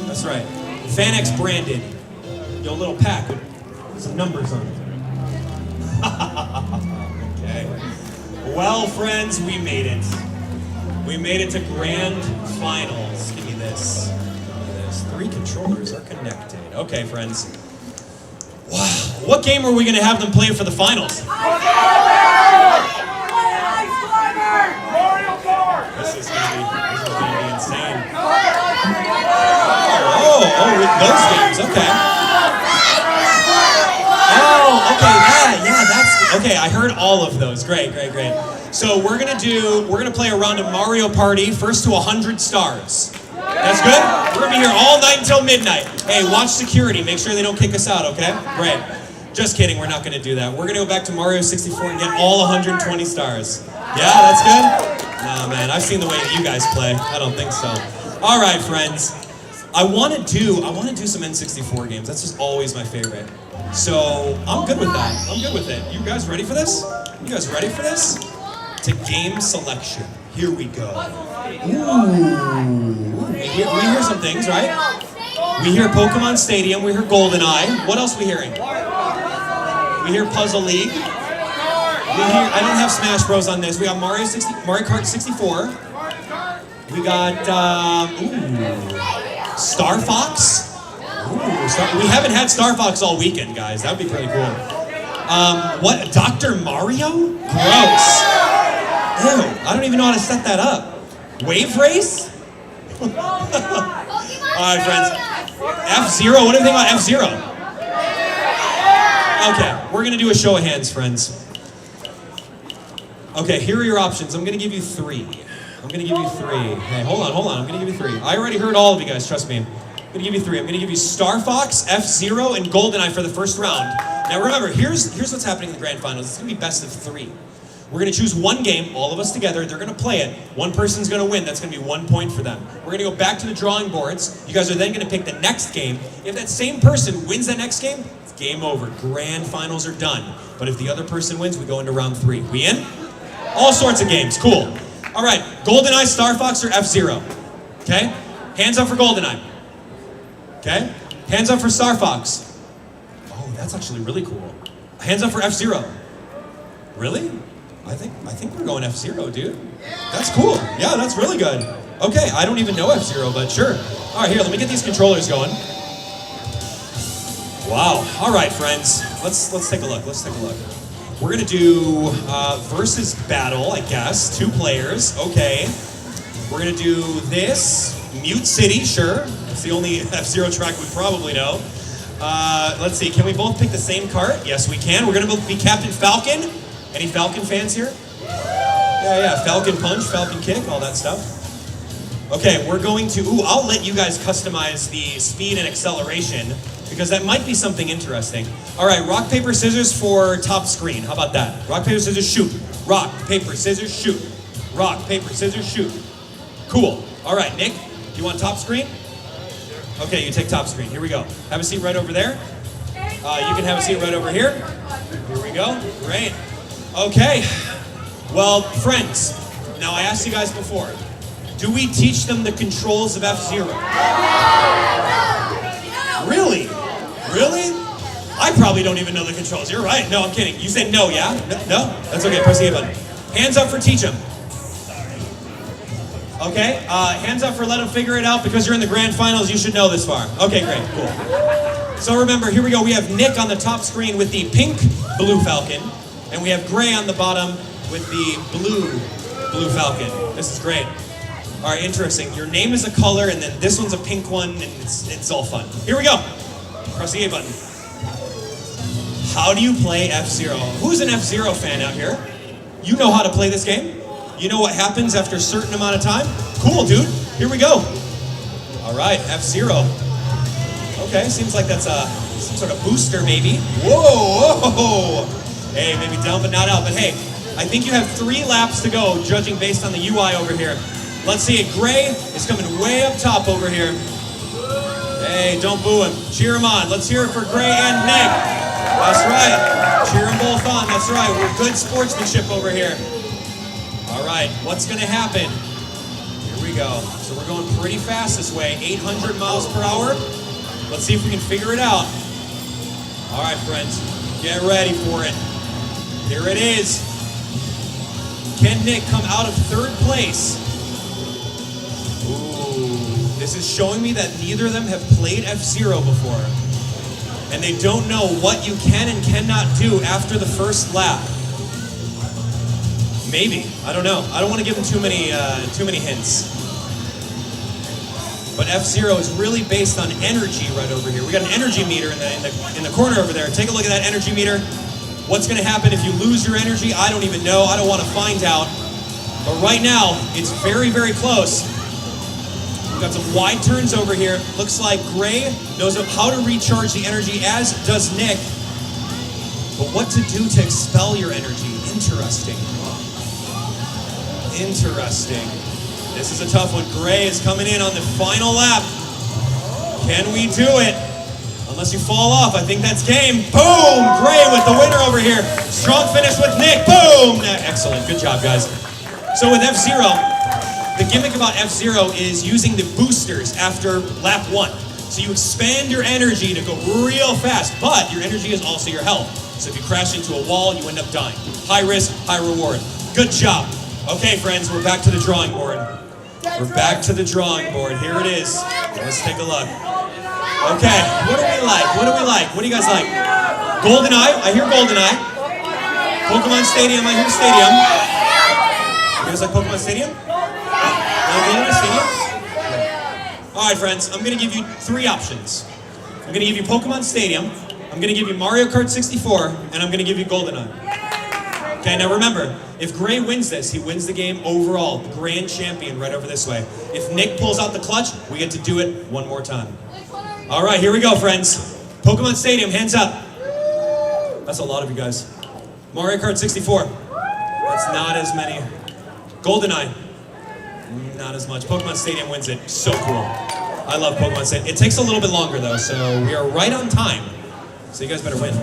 That's right. FanX branded. Your little pack with some numbers on it. Okay. Well, friends, we made it. We made it to grand finals. Give me this. Three controllers are connected. Okay, friends. Wow. What game are we going to have them play for the finals? This is gonna be insane. Oh, those games, okay. Oh, okay, yeah, that's okay. I heard all of those. Great. So we're gonna play a round of Mario Party, first to 100 stars. That's good? We're gonna be here all night until midnight. Hey, watch security. Make sure they don't kick us out, okay? Great. Just kidding, we're not gonna do that. We're gonna go back to Mario 64 and get all 120 stars. Yeah, that's good? Nah, man, I've seen the way that you guys play. I don't think so. All right, friends. I want to do some N64 games. That's just always my favorite. So I'm good with that. I'm good with it. You guys ready for this? You guys ready for this? To game selection. Here we go. Ooh. We hear some things, right? We hear Pokemon Stadium, we hear GoldenEye. What else are we hearing? We hear Puzzle League. We hear, I don't have Smash Bros on this. We got Mario Kart 64. We got, Star Fox. Ooh, we haven't had Star Fox all weekend, guys. That would be pretty cool. What, Dr. Mario? Gross. Ew, I don't even know how to set that up. Wave Race? Alright, friends. F-Zero, what do you think about F-Zero? Okay, we're gonna do a show of hands, friends. Okay, here are your options. I'm gonna give you 3. Hey, hold on, I'm gonna give you 3. I already heard all of you guys, trust me. I'm gonna give you 3. I'm gonna give you Star Fox, F-Zero, and GoldenEye for the first round. Now remember, here's what's happening in the grand finals. It's gonna be best of 3. We're gonna choose one game, all of us together, they're gonna play it. One person's gonna win, that's gonna be 1 point for them. We're gonna go back to the drawing boards. You guys are then gonna pick the next game. If that same person wins that next game, it's game over. Grand finals are done. But if the other person wins, we go into round 3. We in? All sorts of games, cool. All right, GoldenEye, Star Fox, or F-Zero? Okay, hands up for GoldenEye. Okay, hands up for Star Fox. Oh, that's actually really cool. Hands up for F-Zero. Really? I think we're going F-Zero, dude. That's cool. Yeah, that's really good. Okay, I don't even know F-Zero, but sure. All right, here, let me get these controllers going. Wow. All right, friends. Let's take a look. We're gonna do versus battle, I guess. 2 players. Okay. We're gonna do this. Mute City, sure. It's the only F-Zero track we probably know. Let's see. Can we both pick the same cart? Yes, we can. We're gonna both be Captain Falcon. Any Falcon fans here? Yeah. Falcon Punch, Falcon Kick, all that stuff. Okay, we're going to, I'll let you guys customize the speed and acceleration because that might be something interesting. All right, rock, paper, scissors for top screen. How about that? Rock, paper, scissors, shoot. Rock, paper, scissors, shoot. Rock, paper, scissors, shoot. Cool. All right, Nick, you want top screen? Okay, you take top screen. Here we go. Have a seat right over there. You can have a seat right over here. Here we go. Great. Okay, well, friends, now I asked you guys before, do we teach them the controls of F-Zero? Really? Really? I probably don't even know the controls. You're right. No, I'm kidding. You said no, yeah? No? That's okay. Press the A button. Hands up for teach them. Okay, hands up for let them figure it out because you're in the grand finals. You should know this far. Okay, great, cool. So remember, here we go. We have Nick on the top screen with the pink Blue Falcon. And we have Gray on the bottom with the blue Falcon. This is great. All right, interesting. Your name is a color, and then this one's a pink one, and it's all fun. Here we go. Press the A button. How do you play F-Zero? Who's an F-Zero fan out here? You know how to play this game? You know what happens after a certain amount of time? Cool, dude. Here we go. All right, F-Zero. Okay, seems like that's some sort of booster, maybe. Whoa! Hey, maybe down but not out, but hey, I think you have 3 laps to go, judging based on the UI over here. Let's see it. Gray is coming way up top over here. Hey, don't boo him. Cheer him on. Let's hear it for Gray and Nick. That's right. Cheer them both on. That's right. We're good sportsmanship over here. All right, what's going to happen? Here we go. So we're going pretty fast this way, 800 miles per hour. Let's see if we can figure it out. All right, friends, get ready for it. Here it is. Can Nick come out of 3rd place? Ooh, this is showing me that neither of them have played F-Zero before. And they don't know what you can and cannot do after the first lap. Maybe, I don't know. I don't want to give them too many hints. But F-Zero is really based on energy right over here. We got an energy meter in the corner over there. Take a look at that energy meter. What's going to happen if you lose your energy? I don't even know. I don't want to find out. But right now, it's very, very close. We've got some wide turns over here. Looks like Gray knows how to recharge the energy, as does Nick. But what to do to expel your energy? Interesting. Interesting. This is a tough one. Gray is coming in on the final lap. Can we do it? Unless you fall off, I think that's game. Boom! Gray with the winner over here. Strong finish with Nick. Boom! Excellent. Good job, guys. So with F-Zero, the gimmick about F-Zero is using the boosters after lap 1. So you expand your energy to go real fast, but your energy is also your health. So if you crash into a wall, you end up dying. High risk, high reward. Good job. Okay, friends, we're back to the drawing board. We're back to the drawing board. Here it is. Let's take a look. Okay, what do we like? What do we like? What do you guys like? GoldenEye. I hear GoldenEye. Pokemon Stadium. I hear Stadium. You guys like Pokemon Stadium? Pokemon Stadium? All right, friends. I'm going to give you 3 options. I'm going to give you Pokemon Stadium. I'm going to give you Mario Kart 64, and I'm going to give you GoldenEye. Okay, now remember, if Gray wins this, he wins the game overall, the grand champion right over this way. If Nick pulls out the clutch, we get to do it one more time. All right, here we go, friends. Pokemon Stadium, hands up. That's a lot of you guys. Mario Kart 64. That's not as many. GoldenEye. Not as much. Pokemon Stadium wins it. So cool. I love Pokemon Stadium. It takes a little bit longer, though, so we are right on time. So you guys better win.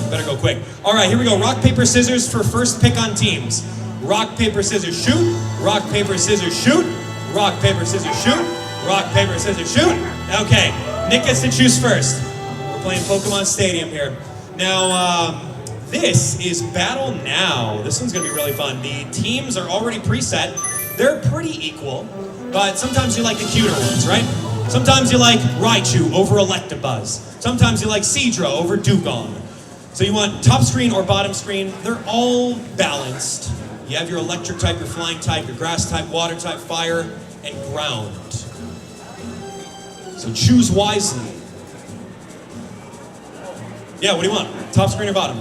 Better go quick. All right, here we go. Rock, paper, scissors for first pick on teams. Rock, paper, scissors, shoot. Rock, paper, scissors, shoot. Rock, paper, scissors, shoot. Rock, paper, scissors, shoot. Okay, Nick gets to choose first. We're playing Pokemon Stadium here. Now, this is Battle Now. This one's going to be really fun. The teams are already preset. They're pretty equal, but sometimes you like the cuter ones, right? Sometimes you like Raichu over Electabuzz. Sometimes you like Seadra over Dugong. So you want top screen or bottom screen. They're all balanced. You have your electric type, your flying type, your grass type, water type, fire, and ground. So choose wisely. Yeah, what do you want? Top screen or bottom?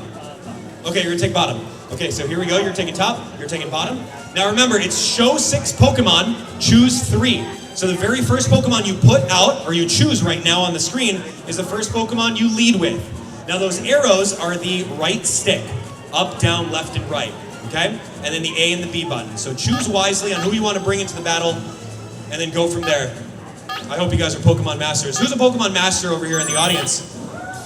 Okay, you're gonna take bottom. Okay, so here we go. You're taking top, you're taking bottom. Now remember, it's show 6 Pokemon, choose 3. So the very first Pokemon you put out, or you choose right now on the screen, is the first Pokemon you lead with. Now those arrows are the right stick. Up, down, left, and right. Okay? And then the A and the B button. So choose wisely on who you want to bring into the battle, and then go from there. I hope you guys are Pokemon Masters. Who's a Pokemon Master over here in the audience?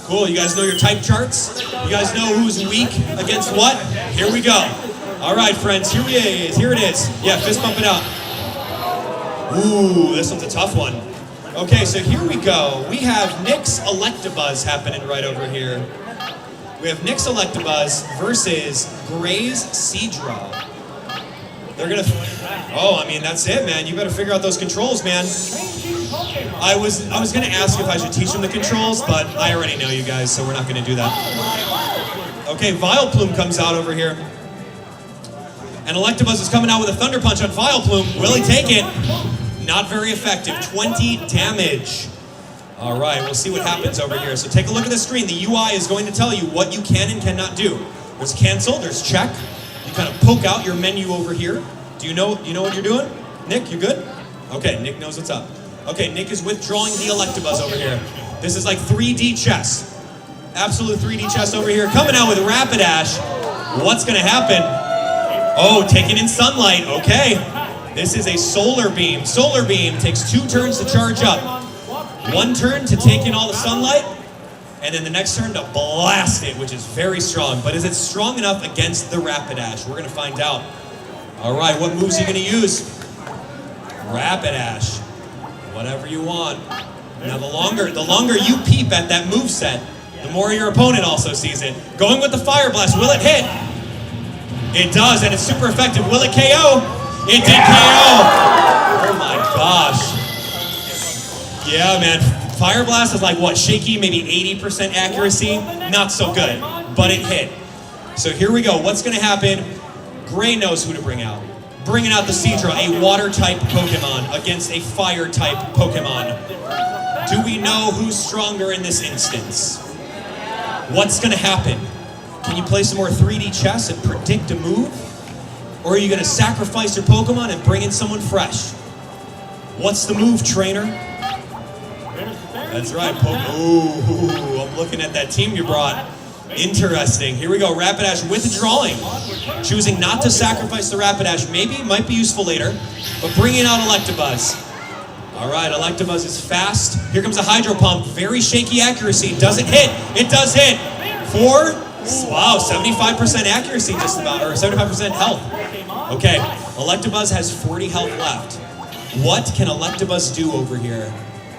Cool, you guys know your type charts? You guys know who's weak against what? Here we go. All right, friends, here it is. Yeah, fist bump it out. Ooh, this one's a tough one. Okay, so here we go. We have Nick's Electabuzz happening right over here. We have Nick's Electabuzz versus Gray's Seadra. They're gonna, oh, I mean, that's it, man. You better figure out those controls, man. I was gonna ask if I should teach them the controls, but I already know you guys, so we're not gonna do that. Okay, Vileplume comes out over here. And Electabuzz is coming out with a Thunder Punch on Vileplume. Will he take it? Not very effective. 20 damage. All right, we'll see what happens over here. So take a look at the screen. The UI is going to tell you what you can and cannot do. There's cancel, there's check. You kind of poke out your menu over here. Do you know what you're doing? Nick, you good? Okay, Nick knows what's up. Okay, Nick is withdrawing the Electabuzz over here. This is like 3D chess. Absolute 3D chess over here. Coming out with Rapidash. What's gonna happen? Oh, taking in sunlight. Okay. This is a solar beam. Solar beam takes 2 turns to charge up. 1 turn to take in all the sunlight, and then the next turn to blast it, which is very strong. But is it strong enough against the Rapidash? We're gonna find out. All right, what moves are you gonna use? Rapidash. Whatever you want. Now the longer you peep at that moveset, the more your opponent also sees it. Going with the Fire Blast, will it hit? It does, and it's super effective. Will it KO? It did KO! Oh my gosh. Yeah, man. Fire Blast is like, what, shaky, maybe 80% accuracy? Not so good, but it hit. So here we go. What's going to happen? Gray knows who to bring out. Bringing out the Seadra, a water-type Pokemon against a fire-type Pokemon. Do we know who's stronger in this instance? What's going to happen? Can you play some more 3D chess and predict a move? Or are you going to sacrifice your Pokemon and bring in someone fresh? What's the move, trainer? That's right, Ooh, I'm looking at that team you brought. Interesting. Here we go, Rapidash withdrawing. Choosing not to sacrifice the Rapidash. Maybe it might be useful later, but bringing out Electabuzz. All right, Electabuzz is fast. Here comes a Hydro Pump. Very shaky accuracy. Does it hit? It does hit. 4. Wow, 75% accuracy just about, or 75% health. Okay, Electabuzz has 40 health left. What can Electabuzz do over here?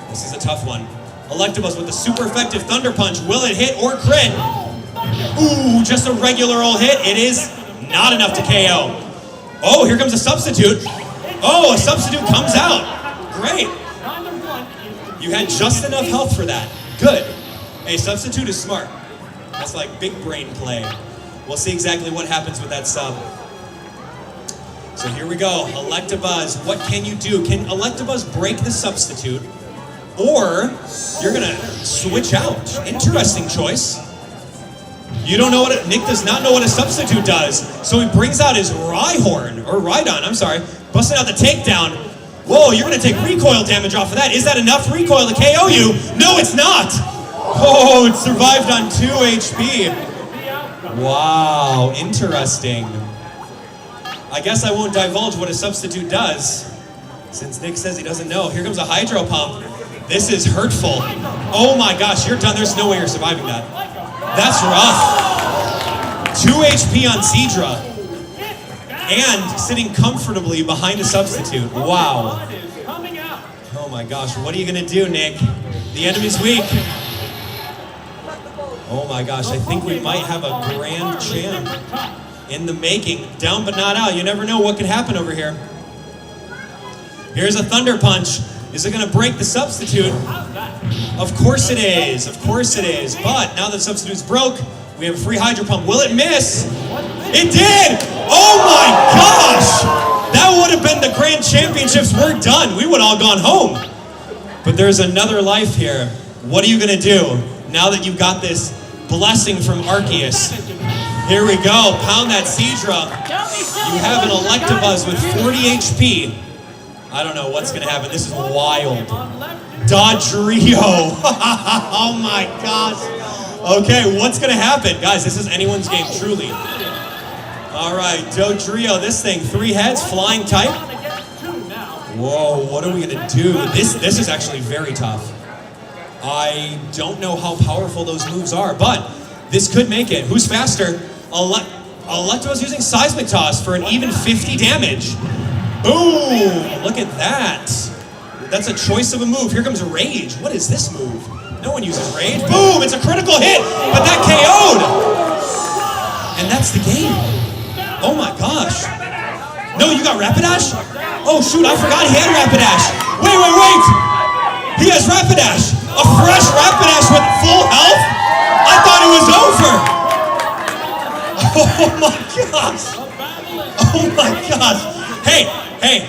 This is a tough one. Electabuzz with the super effective Thunder Punch. Will it hit or crit? Ooh, just a regular old hit. It is not enough to KO. Oh, here comes a substitute. Oh, a substitute comes out. Great. You had just enough health for that. Good. Hey, substitute is smart. That's like big brain play. We'll see exactly what happens with that sub. So here we go. Electabuzz, what can you do? Can Electabuzz break the substitute? Or you're gonna switch out. Interesting choice. You don't know what Nick does not know what a substitute does. So he brings out his Rhydon, I'm sorry, busting out the takedown. Whoa, you're gonna take recoil damage off of that. Is that enough recoil to KO you? No, it's not. Oh, it survived on 2 HP. Wow, interesting. I guess I won't divulge what a substitute does, since Nick says he doesn't know. Here comes a Hydro Pump. This is hurtful. Oh my gosh, you're done. There's no way you're surviving that. That's rough. 2 HP on Seadra. And sitting comfortably behind a substitute. Wow. Oh my gosh, what are you gonna do, Nick? The enemy's weak. Oh my gosh, I think we might have a grand champ in the making. Down but not out. You never know what could happen over here. Here's a Thunder Punch. Is it gonna break the substitute? Of course it is. Of course it is. But now that the substitute's broke, we have a free Hydro Pump. Will it miss? It did! Oh my gosh! That would have been the Grand Championships. We're done. We would have all gone home. But there's another life here. What are you gonna do now that you've got this blessing from Arceus? Here we go. Pound that Seadra. You have an Electabuzz with 40 HP. I don't know what's gonna happen. This is wild. Dodrio. Oh my gosh. Okay, what's gonna happen? Guys, this is anyone's game, truly. All right, Dodrio, this thing, 3 heads, flying type. Whoa, what are we gonna do? This is actually very tough. I don't know how powerful those moves are, but this could make it. Who's faster? Electabuzz using Seismic Toss for an even 50 damage. Boom! Look at that. That's a choice of a move. Here comes Rage. What is this move? No one uses Rage. Boom! It's a critical hit, but that KO'd! And that's the game. Oh my gosh. No, you got Rapidash? Oh shoot, I forgot he had Rapidash. Wait! He has Rapidash. A fresh Rapidash with full health? I thought it was over. Oh my gosh. Oh my gosh. Hey,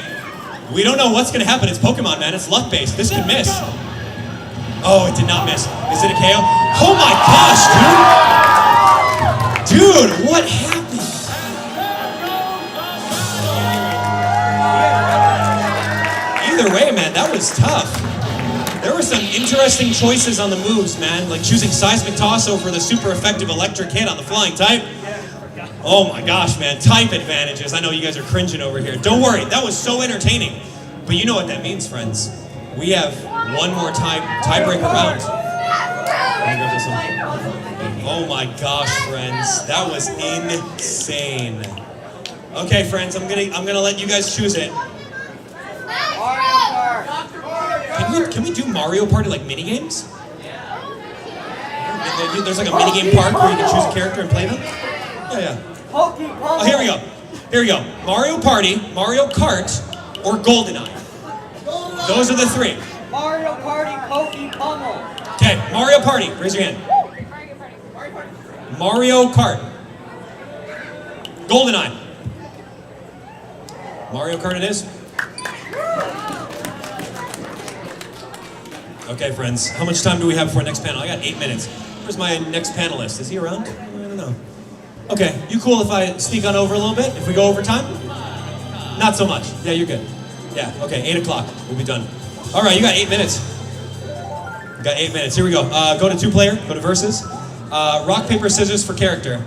we don't know what's gonna happen. It's Pokemon, man. It's luck-based. This could miss. Oh, it did not miss. Is it a KO? Oh my gosh, dude! Dude, what happened? Either way, man, that was tough. There were some interesting choices on the moves, man. Like choosing Seismic Toss over the super effective Electric Hit on the flying type. Oh my gosh, man, type advantages. I know you guys are cringing over here. Don't worry, that was so entertaining. But you know what that means, friends. We have one more tiebreaker round. Oh my gosh, friends, that was insane. Okay, friends, I'm gonna let you guys choose it. Can we do Mario Party like mini games? There's like a mini game park where you can choose a character and play them. Yeah. Oh, here we go. Mario Party, Mario Kart, or GoldenEye. Those are the 3. Mario Party, Pokémon. Okay, Mario Party. Raise your hand. Mario Kart. GoldenEye. Mario Kart it is. Okay, friends. How much time do we have for our next panel? I got 8 minutes. Where's my next panelist? Is he around? I don't know. Okay, you cool if I sneak on over a little bit? If we go over time? Not so much. Yeah, you're good. Yeah, okay, 8 o'clock. We'll be done. All right, you got 8 minutes. You got 8 minutes. Here we go. Go to 2-player. Go to versus. Rock, paper, scissors for character.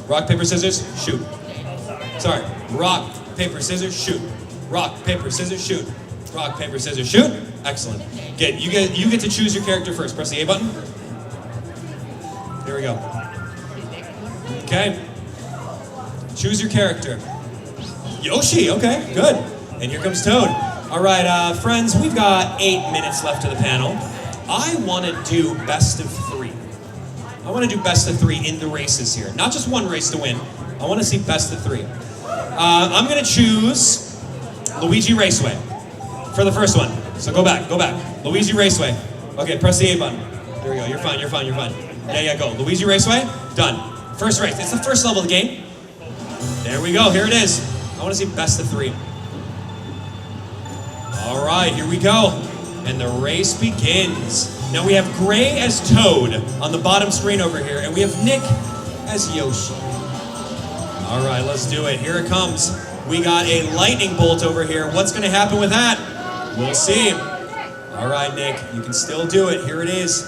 Rock, paper, scissors, shoot. Sorry. Rock, paper, scissors, shoot. Rock, paper, scissors, shoot. Rock, paper, scissors, shoot. Excellent. Good. You get to choose your character first. Press the A button. Here we go. Okay. Choose your character. Yoshi. Okay. Good. And here comes Toad. All right, friends. We've got 8 minutes left to the panel. I want to do best of 3. I want to do best of 3 in the races here. Not just one race to win. I want to see best of 3. I'm going to choose Luigi Raceway for the first one. So go back. Luigi Raceway. Okay, press the A button. There we go. You're fine. Yeah, go. Luigi Raceway. Done. First race. It's the first level of the game. There we go. Here it is. I want to see best of 3. All right, here we go. And the race begins. Now we have Gray as Toad on the bottom screen over here, and we have Nick as Yoshi. All right, let's do it. Here it comes. We got a lightning bolt over here. What's going to happen with that? We'll see. All right, Nick, you can still do it. Here it is.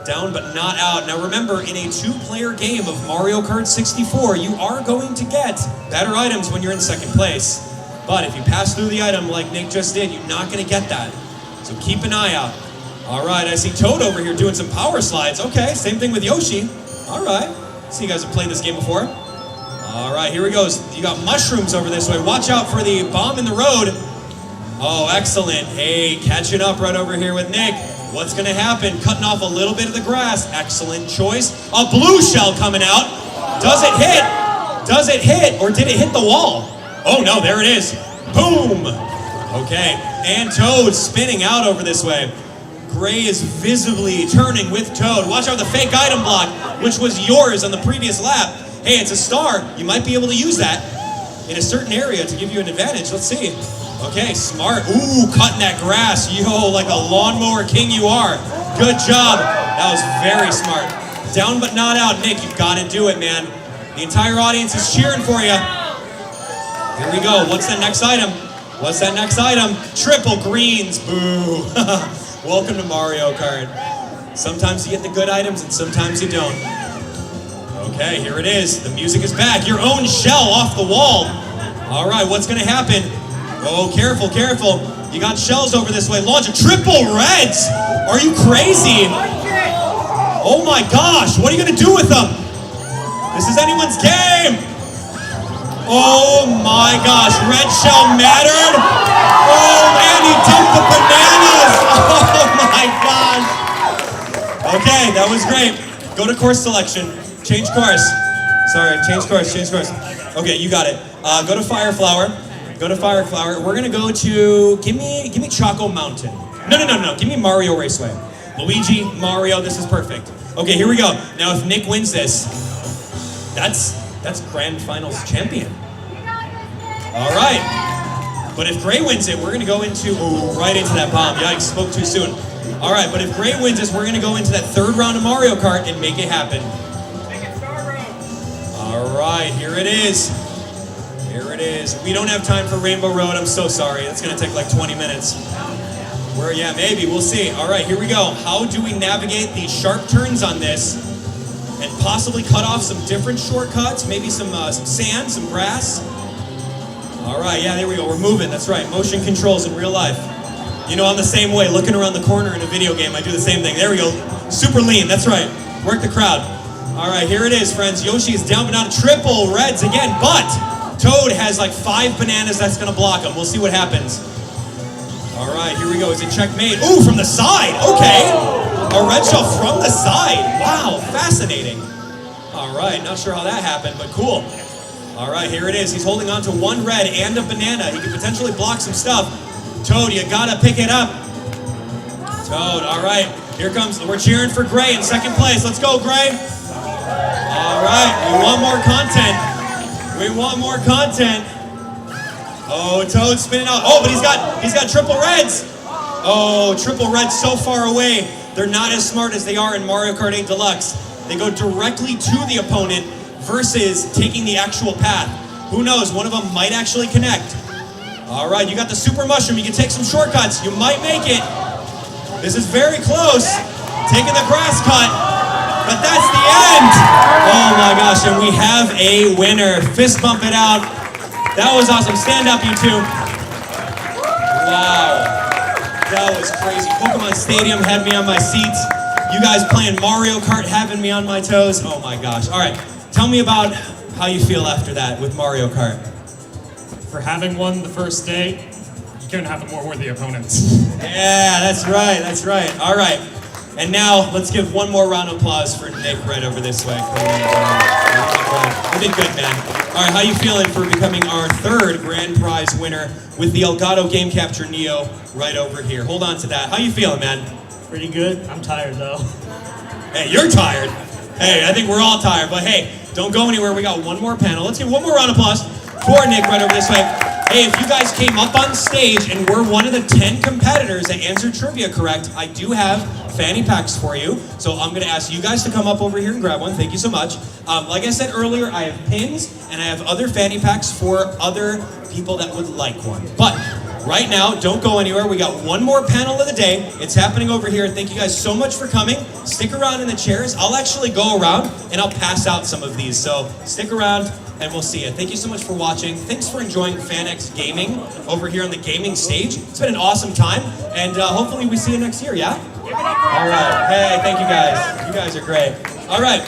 Down but not out. Now remember, in a 2-player game of Mario Kart 64, you are going to get better items when you're in second place. But if you pass through the item like Nick just did, you're not going to get that. So keep an eye out. All right, I see Toad over here doing some power slides. Okay, same thing with Yoshi. All right. See, you guys have played this game before. All right, here we go. You got mushrooms over this way. Watch out for the bomb in the road. Oh, excellent. Hey, catching up right over here with Nick. What's going to happen? Cutting off a little bit of the grass. Excellent choice. A blue shell coming out. Does it hit? Does it hit? Or did it hit the wall? Oh, no, there it is. Boom. Okay, and Toad spinning out over this way. Gray is visibly turning with Toad. Watch out for the fake item block, which was yours on the previous lap. Hey, it's a star. You might be able to use that in a certain area to give you an advantage. Let's see. Okay, smart. Ooh, cutting that grass. Yo, like a lawnmower king you are. Good job. That was very smart. Down but not out. Nick, you've got to do it, man. The entire audience is cheering for you. Here we go. What's the next item? What's that next item? Triple greens. Boo. Welcome to Mario Kart. Sometimes you get the good items and sometimes you don't. Okay, here it is. The music is back. Your own shell off the wall. All right, what's going to happen? Oh, careful, careful. You got shells over this way. Launch a triple reds. Are you crazy? Oh my gosh, what are you going to do with them? This is anyone's game. Oh my gosh, red shell mattered. Oh, and he dumped the bananas. Oh my gosh. Okay, that was great. Go to course selection. Change course. Sorry, change course. Okay, you got it. Go to Fire Flower. We're gonna go to, give me Choco Mountain. No. Give me Mario Raceway. Luigi, Mario, this is perfect. Okay, here we go. Now if Nick wins this, that's Grand Finals champion. All right. But if Gray wins it, we're going to go into, right into that bomb. Yikes, spoke too soon. All right, but if Gray wins this, we're going to go into that third round of Mario Kart and make it happen. All right, here it is. We don't have time for Rainbow Road. I'm so sorry. That's going to take like 20 minutes. Yeah, maybe. We'll see. All right, here we go. How do we navigate these sharp turns on this and possibly cut off some different shortcuts? Maybe some sand, some grass. All right, yeah, there we go. We're moving. That's right. Motion controls in real life. You know, I'm the same way. Looking around the corner in a video game, I do the same thing. There we go. Super lean. That's right. Work the crowd. All right, here it is, friends. Yoshi is down but not triple reds again, but Toad has like 5 bananas that's going to block him. We'll see what happens. All right, here we go. Is it checkmate? Ooh, from the side. Okay. A red shell from the side. Wow, fascinating. All right, not sure how that happened, but cool. All right, here it is. He's holding on to 1 red and a banana. He could potentially block some stuff. Toad, you gotta pick it up. Toad, all right. Here comes, we're cheering for Gray in second place. Let's go, Gray. All right, we want more content. Oh, Toad spinning out. Oh, but he's got triple reds. Oh, triple reds so far away. They're not as smart as they are in Mario Kart 8 Deluxe. They go directly to the opponent versus taking the actual path. Who knows, one of them might actually connect. All right, you got the super mushroom. You can take some shortcuts. You might make it. This is very close. Taking the grass cut, but that's the end. Oh my gosh, and we have a winner. Fist bump it out. That was awesome. Stand up, you two. Wow, that was crazy. Pokemon Stadium had me on my seats. You guys playing Mario Kart having me on my toes. Oh my gosh. All right, tell me about how you feel after that with Mario Kart. For having won the first day, you couldn't have a more worthy opponent. Yeah, that's right. All right. And now, let's give one more round of applause for Nick right over this way. You did good, man. All right, how you feeling for becoming our third grand prize winner with the Elgato Game Capture Neo right over here? Hold on to that. How you feeling, man? Pretty good. I'm tired, though. Hey, you're tired. Hey, I think we're all tired, but hey, don't go anywhere. We got one more panel. Let's give one more round of applause for Nick right over this way. Hey, if you guys came up on stage and were one of the 10 competitors that answered trivia correct, I do have fanny packs for you. So I'm going to ask you guys to come up over here and grab one. Thank you so much. Like I said earlier, I have pins and I have other fanny packs for other people that would like one. But right now, don't go anywhere. We got one more panel of the day. It's happening over here. Thank you guys so much for coming. Stick around in the chairs. I'll actually go around and I'll pass out some of these. So stick around and we'll see you. Thank you so much for watching. Thanks for enjoying FanX Gaming over here on the gaming stage. It's been an awesome time. And hopefully we see you next year, yeah? All right. Hey, thank you guys. You guys are great. All right.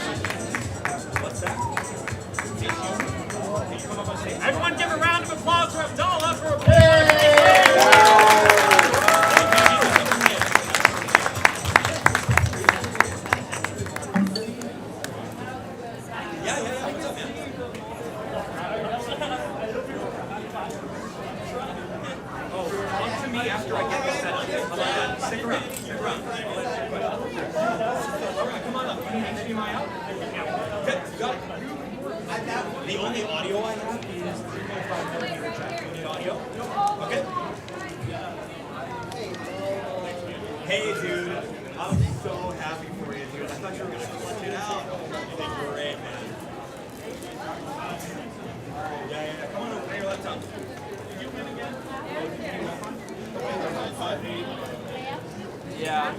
Everyone give a round of applause for Abdallah for a The only audio I have is 3.5 millimeter jack. You need audio? Okay. Hey, dude. I'm so happy for you, dude. I thought you were going to clutch it out. You did great, man. Yeah. Come on over here. Let's talk. Did you win again? Yeah.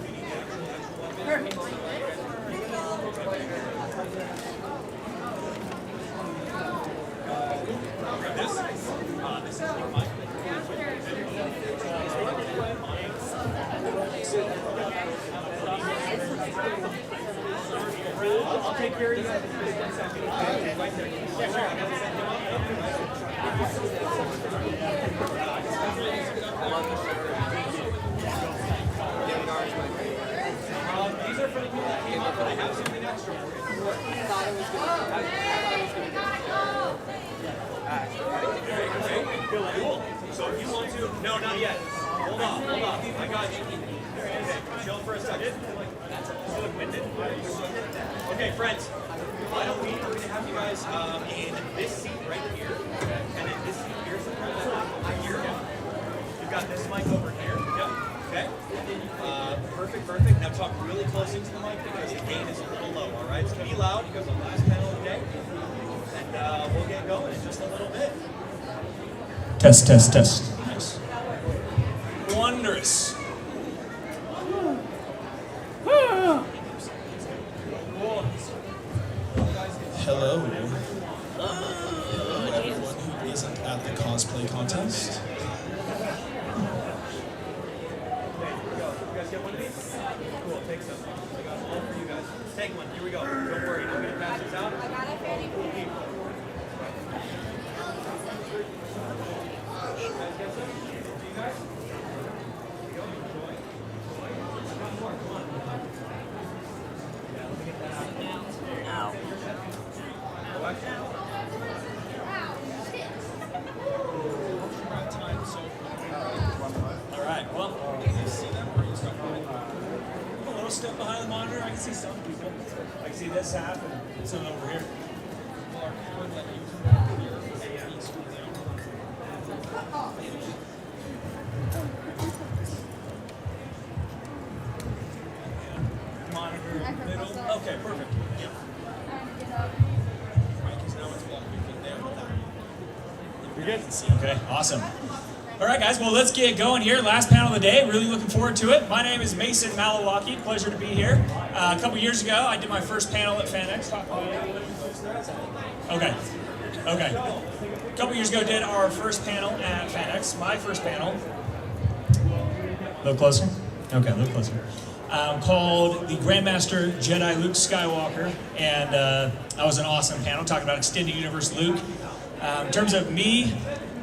This is for Mike. I'll take care of you guys in just 1 second. Right there. Yeah, these are for the people that came up, but I have something extra for you. Cool. So if you want to, no, not yet. Hold on. I got you. Okay, chill for a second. Okay, friends. Final week, we're going to have you guys in this seat right here, and then this seat here, so here. You've got this mic over here. Yep. Okay. Perfect. Now talk really close into the mic because the gain is a little low. All right. So be loud because the last panel of the day, and we'll get going in just a little bit. Test. Nice. Wondrous. Hello. Everyone who isn't at the cosplay contest. You guys get one of these? Cool, take some. I got all for you guys. Take one. Here we go. Don't worry. I'm going to pass this out. I got it, Freddie. You guys get some? You guys? Here we go. Enjoy. One more. Come on. Yeah, let me get that out. Ow. All right, well, a little step behind the monitor. I can see some people. I can see this half and some over here. Monitor, middle. Okay, perfect. Yeah. You're good? Okay, awesome. All right, guys, well, let's get going here. Last panel of the day. Really looking forward to it. My name is Mason Malawaki. Pleasure to be here. A couple years ago, I did my first panel at FanX. Okay. A couple years ago, did our first panel at FanX. My first panel. A little closer? Okay, a little closer. Called the Grandmaster Jedi Luke Skywalker. And that was an awesome panel talking about Extended Universe Luke. In terms of me,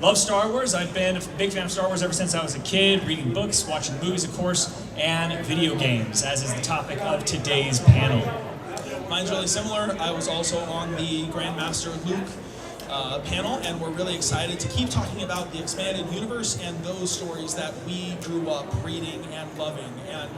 love Star Wars. I've been a big fan of Star Wars ever since I was a kid, reading books, watching movies, of course. and video games, as is the topic of today's panel. Mine's really similar. I was also on the Grandmaster Luke panel, and we're really excited to keep talking about the expanded universe and those stories that we grew up reading and loving. And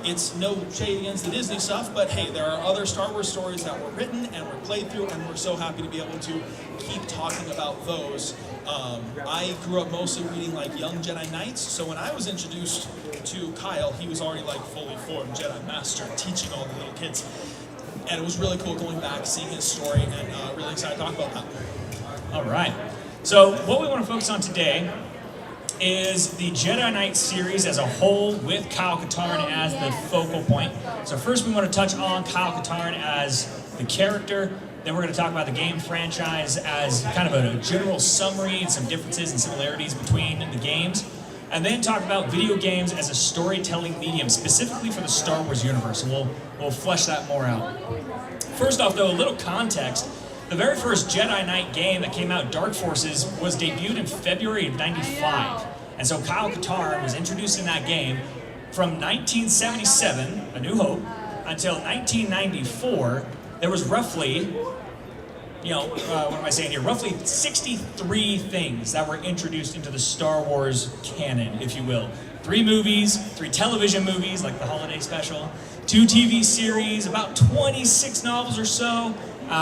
it's no shade against the Disney stuff, but hey, there are other Star Wars stories that were written and were played through, and we're so happy to be able to keep talking about those. I grew up mostly reading like Young Jedi Knights, so when I was introduced to Kyle, he was already like fully formed Jedi Master, teaching all the little kids. And it was really cool going back, seeing his story, and really excited to talk about that. All right. So what we want to focus on today is the Jedi Knight series as a whole, with Kyle Katarn as the focal point. So first we want to touch on Kyle Katarn as the character. Then we're going to talk about the game franchise as kind of a general summary and some differences and similarities between the games. And then talk about video games as a storytelling medium, specifically for the Star Wars universe. And we'll flesh that more out. First off, though, a little context. The very first Jedi Knight game that came out, Dark Forces, was debuted in February of '95. And so Kyle Katarn was introduced in that game from 1977, A New Hope, until 1994. There was roughly, what am I saying here? Roughly 63 things that were introduced into the Star Wars canon, if you will. 3 movies, 3 television movies, like the holiday special, 2 TV series, about 26 novels or so,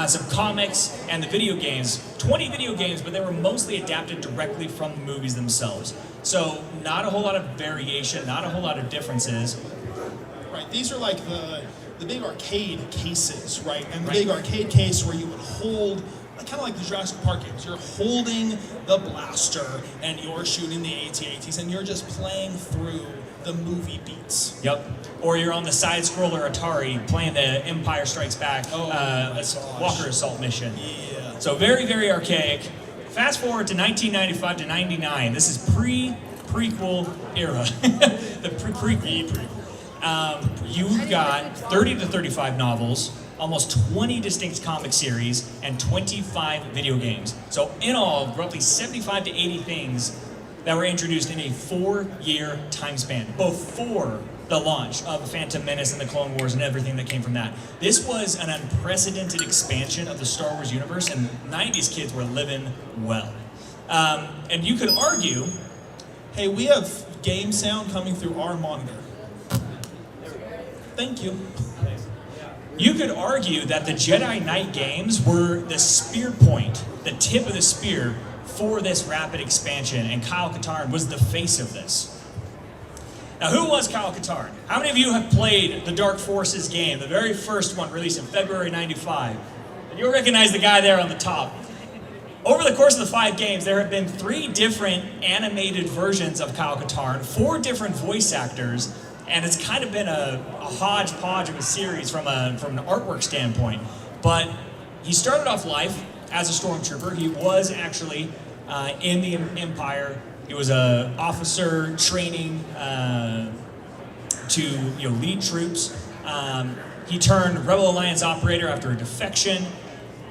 some comics, and the video games. 20 video games, but they were mostly adapted directly from the movies themselves. So not a whole lot of variation, not a whole lot of differences. Right, these are like the big arcade cases, right? And the big arcade case where you would hold, kind of like the Jurassic Park games, you're holding the blaster and you're shooting the AT-ATs and you're just playing through the movie beats. Yep. Or you're on the side-scroller Atari playing the Empire Strikes Back Walker Assault mission. Yeah. So very, very archaic. Fast forward to 1995 to 99. This is prequel era. The prequel. You've got 30 to 35 novels, almost 20 distinct comic series, and 25 video games. So in all, roughly 75 to 80 things that were introduced in a 4-year time span, before the launch of Phantom Menace and the Clone Wars and everything that came from that. This was an unprecedented expansion of the Star Wars universe, and 90s kids were living well. And you could argue, hey, we have game sound coming through our monitor. Thank you. You could argue that the Jedi Knight games were the spear point, the tip of the spear for this rapid expansion, and Kyle Katarn was the face of this. Now, who was Kyle Katarn? How many of you have played the Dark Forces game, the very first one released in February '95? And you'll recognize the guy there on the top. Over the course of the 5 games, there have been 3 different animated versions of Kyle Katarn, 4 different voice actors, and it's kind of been a hodgepodge of a series from an artwork standpoint. But he started off life as a stormtrooper. He was actually in the Empire. He was an officer training to lead troops. He turned Rebel Alliance operator after a defection.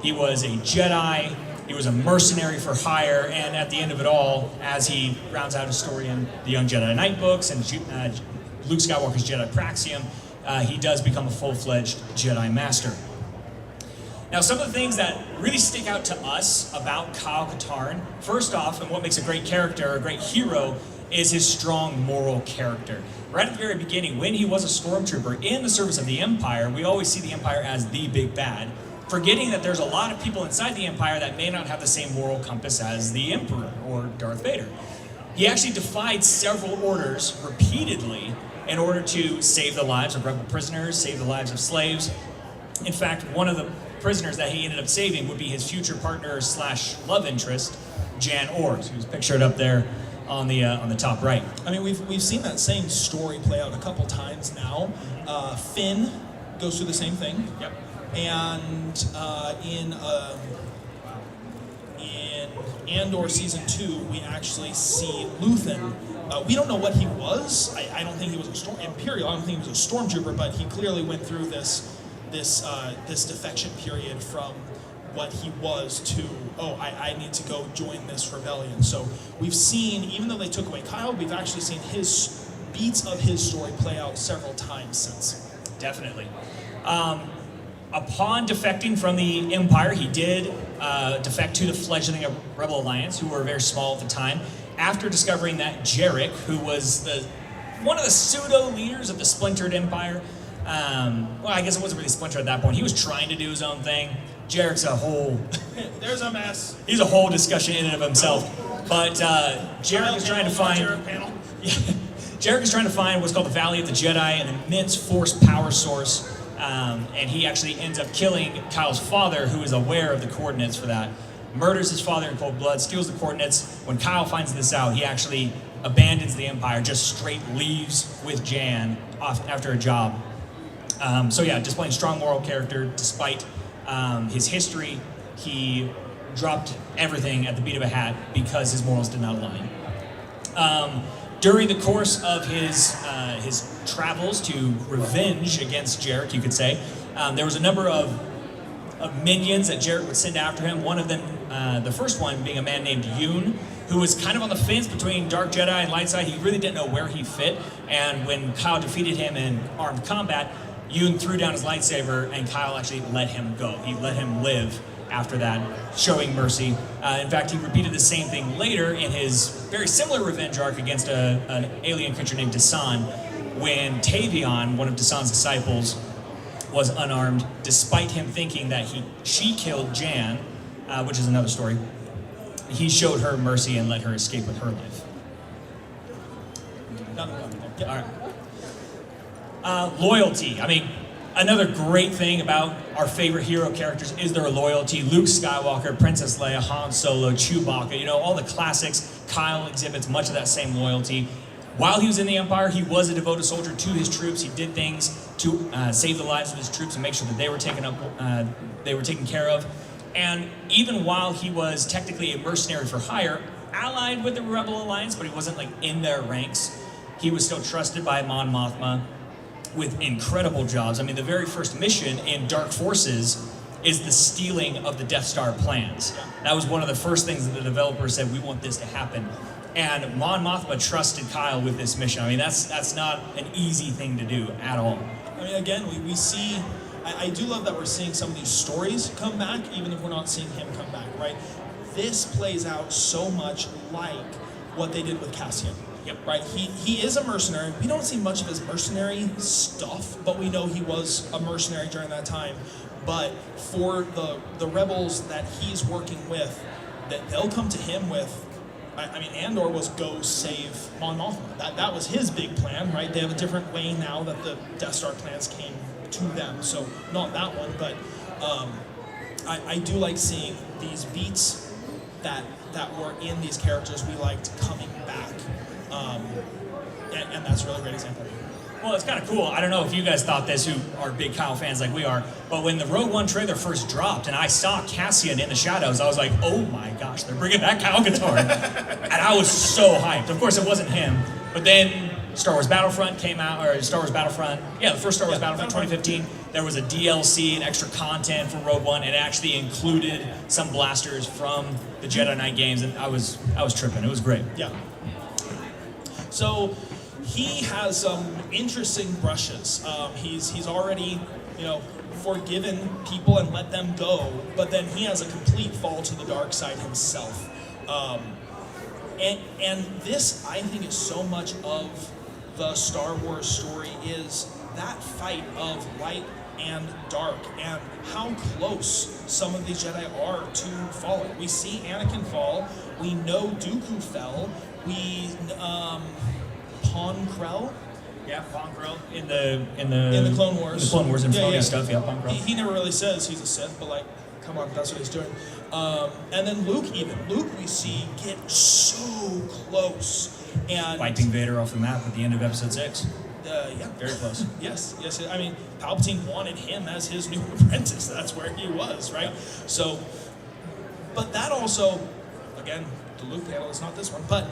He was a Jedi. He was a mercenary for hire. And at the end of it all, as he rounds out his story in the Young Jedi Knight books and Luke Skywalker's Jedi Praxium, he does become a full-fledged Jedi Master. Now, some of the things that really stick out to us about Kyle Katarn, first off, and what makes a great character, a great hero, is his strong moral character. Right at the very beginning, when he was a stormtrooper in the service of the Empire, we always see the Empire as the big bad, forgetting that there's a lot of people inside the Empire that may not have the same moral compass as the Emperor or Darth Vader. He actually defied several orders repeatedly in order to save the lives of rebel prisoners, save the lives of slaves. In fact, one of the prisoners that he ended up saving would be his future partner / love interest, Jan Ors, who's pictured up there on the top right. I mean, we've seen that same story play out a couple times now. Finn goes through the same thing. Yep. And in Andor Season 2, we actually see Luthen. We don't know what he was. I don't think he was a Imperial. I don't think he was a stormtrooper, but he clearly went through this defection period from what he was to, I need to go join this rebellion. So we've seen, even though they took away Kyle, we've actually seen his beats of his story play out several times since. Definitely. Upon defecting from the Empire, he did defect to the fledgling Rebel Alliance, who were very small at the time. After discovering that Jarek, who was one of the pseudo-leaders of the splintered Empire, well, I guess it wasn't really splintered at that point. He was trying to do his own thing. Jarek's a whole... There's a mess. He's a whole discussion in and of himself. But Jarek is trying to find... Jarek is trying to find what's called the Valley of the Jedi, an immense force power source. And he actually ends up killing Kyle's father, who is aware of the coordinates for that. Murders his father in cold blood, steals the coordinates. When Kyle finds this out, he actually abandons the Empire, just straight leaves with Jan after a job. So yeah, displaying strong moral character despite his history. He dropped everything at the beat of a hat because his morals did not align. During the course of his travels to revenge against Jarek, you could say, there was a number of minions that Jarek would send after him. One of them, the first one being a man named Yoon, who was kind of on the fence between Dark Jedi and Light Side. He really didn't know where he fit. And when Kyle defeated him in armed combat, Yoon threw down his lightsaber, and Kyle actually let him go. He let him live after that, showing mercy. In fact, he repeated the same thing later in his very similar revenge arc against an alien creature named Dasan, when Tavion, one of Dasan's disciples, was unarmed, despite him thinking that she killed Jan, which is another story. He showed her mercy and let her escape with her life. All right. Loyalty. I mean, another great thing about our favorite hero characters is their loyalty. Luke Skywalker, Princess Leia, Han Solo, Chewbacca, you know, all the classics. Kyle exhibits much of that same loyalty. While he was in the Empire, he was a devoted soldier to his troops. He did things to save the lives of his troops and make sure that they were taken care of. And even while he was technically a mercenary for hire, allied with the Rebel Alliance, but he wasn't like in their ranks, he was still trusted by Mon Mothma with incredible jobs. I mean, the very first mission in Dark Forces is the stealing of the Death Star plans. That was one of the first things that the developers said, we want this to happen. And Mon Mothma trusted Kyle with this mission. I mean, that's not an easy thing to do at all. I mean, again, we see, I do love that we're seeing some of these stories come back, even if we're not seeing him come back, right? This plays out so much like what they did with Cassian. Yep. Right, he is a mercenary. We don't see much of his mercenary stuff, but we know he was a mercenary during that time. But for the rebels that he's working with, that they'll come to him with, I mean, Andor was go save Mon Mothma. That was his big plan, right? They have a different way now that the Death Star plans came to them, so not that one, but I do like seeing these beats that were in these characters we liked coming back. And that's a really great example. Well, it's kind of cool. I don't know if you guys thought this, who are big Kyle fans like we are, but when the Rogue One trailer first dropped and I saw Cassian in the shadows, I was like, oh my gosh, they're bringing back Kyle Katarn. And I was so hyped. Of course, it wasn't him, but then Star Wars Battlefront came out, or Star Wars Battlefront, the first Star Wars Battlefront 2015, there was a DLC and extra content for Rogue One. It actually included some blasters from the Jedi Knight games, and I was tripping. It was great. Yeah. So he has some interesting brushes. He's already, forgiven people and let them go, but then he has a complete fall to the dark side himself. And this, I think, is so much of the Star Wars story, is that fight of light and dark, and how close some of these Jedi are to falling. We see Anakin fall. We know Dooku fell. We Pon Krell. Yeah, Pon Krell in the Clone Wars. In the Clone Wars and Freddy stuff. Yeah, Pon Krell. He never really says he's a Sith, but like, come on, that's what he's doing. And then Luke, we see get so close and wiping Vader off the map at the end of Episode 6. Yeah, very close. Yes. I mean, Palpatine wanted him as his new apprentice. That's where he was, right? So, but that also, again, the Luke panel is not this one, but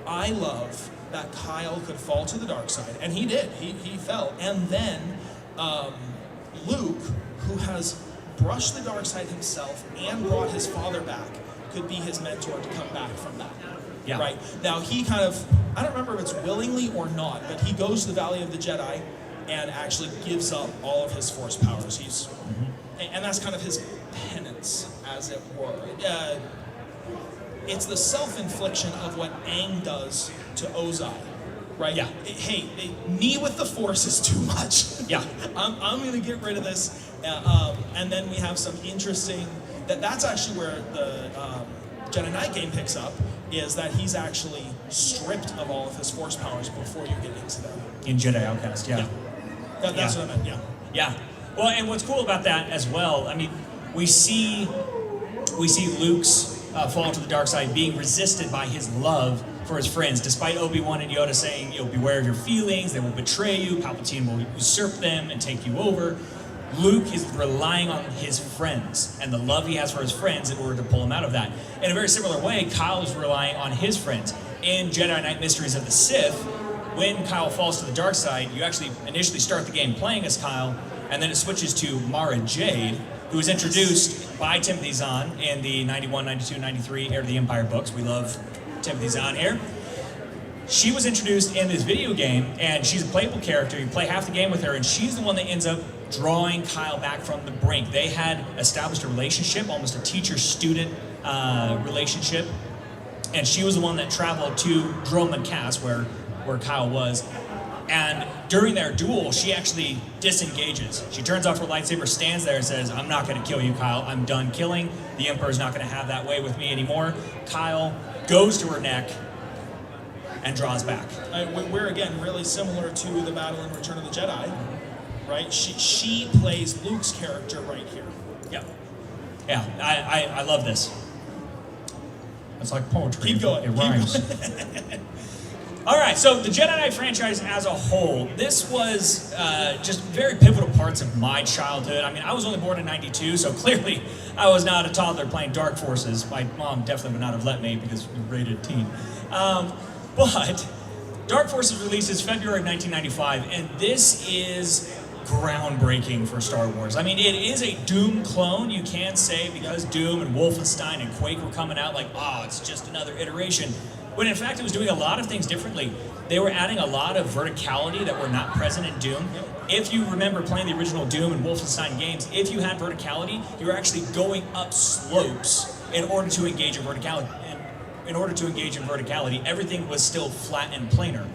I love that Kyle could fall to the dark side, and he did. He fell, and then Luke, who has brushed the dark side himself and brought his father back, could be his mentor to come back from that. Yeah. Right? Now he kind of, I don't remember if it's willingly or not, but he goes to the Valley of the Jedi and actually gives up all of his Force powers. He's, and that's kind of his penance, as it were. It's the self-infliction of what Aang does to Ozai. Right? Yeah. Hey, me with the Force is too much. Yeah. I'm going to get rid of this. And then we have some interesting, that's actually where the Jedi Knight game picks up, is that he's actually stripped of all of his Force powers before you get into them. In Jedi Outcast, yeah. That's what I meant, yeah. Yeah. Well, and what's cool about that as well, I mean, we see Luke's fall to the dark side being resisted by his love for his friends, despite Obi-Wan and Yoda saying, beware of your feelings, they will betray you, Palpatine will usurp them and take you over. Luke is relying on his friends and the love he has for his friends in order to pull him out of that. In a very similar way, Kyle is relying on his friends. In Jedi Knight Mysteries of the Sith, when Kyle falls to the dark side, you actually initially start the game playing as Kyle, and then it switches to Mara Jade, who was introduced by Timothy Zahn in the 91, 92, 93 Heir to the Empire books. We love Timothy Zahn here. She was introduced in this video game, and she's a playable character. You play half the game with her, and she's the one that ends up drawing Kyle back from the brink. They had established a relationship, almost a teacher-student relationship, and she was the one that traveled to Dromund Cass, where Kyle was. And during their duel, she actually disengages. She turns off her lightsaber, stands there and says, I'm not going to kill you, Kyle. I'm done killing. The Emperor's not going to have that way with me anymore. Kyle goes to her neck and draws back. We're, again, really similar to the battle in Return of the Jedi, right? She plays Luke's character right here. Yeah. Yeah, I love this. It's like poetry. Keep going. It rhymes. All right, so the Jedi Knight franchise as a whole, this was just very pivotal parts of my childhood. I mean, I was only born in '92, so clearly I was not a toddler playing Dark Forces. My mom definitely would not have let me because we rated teen. But Dark Forces releases February of 1995, and this is groundbreaking for Star Wars. I mean, it is a Doom clone, you can say, because Doom and Wolfenstein and Quake were coming out like, oh, it's just another iteration. When in fact it was doing a lot of things differently. They were adding a lot of verticality that were not present in Doom. If you remember playing the original Doom and Wolfenstein games, if you had verticality, you were actually going up slopes in order to engage in verticality. In order to engage in verticality, everything was still flat and planar.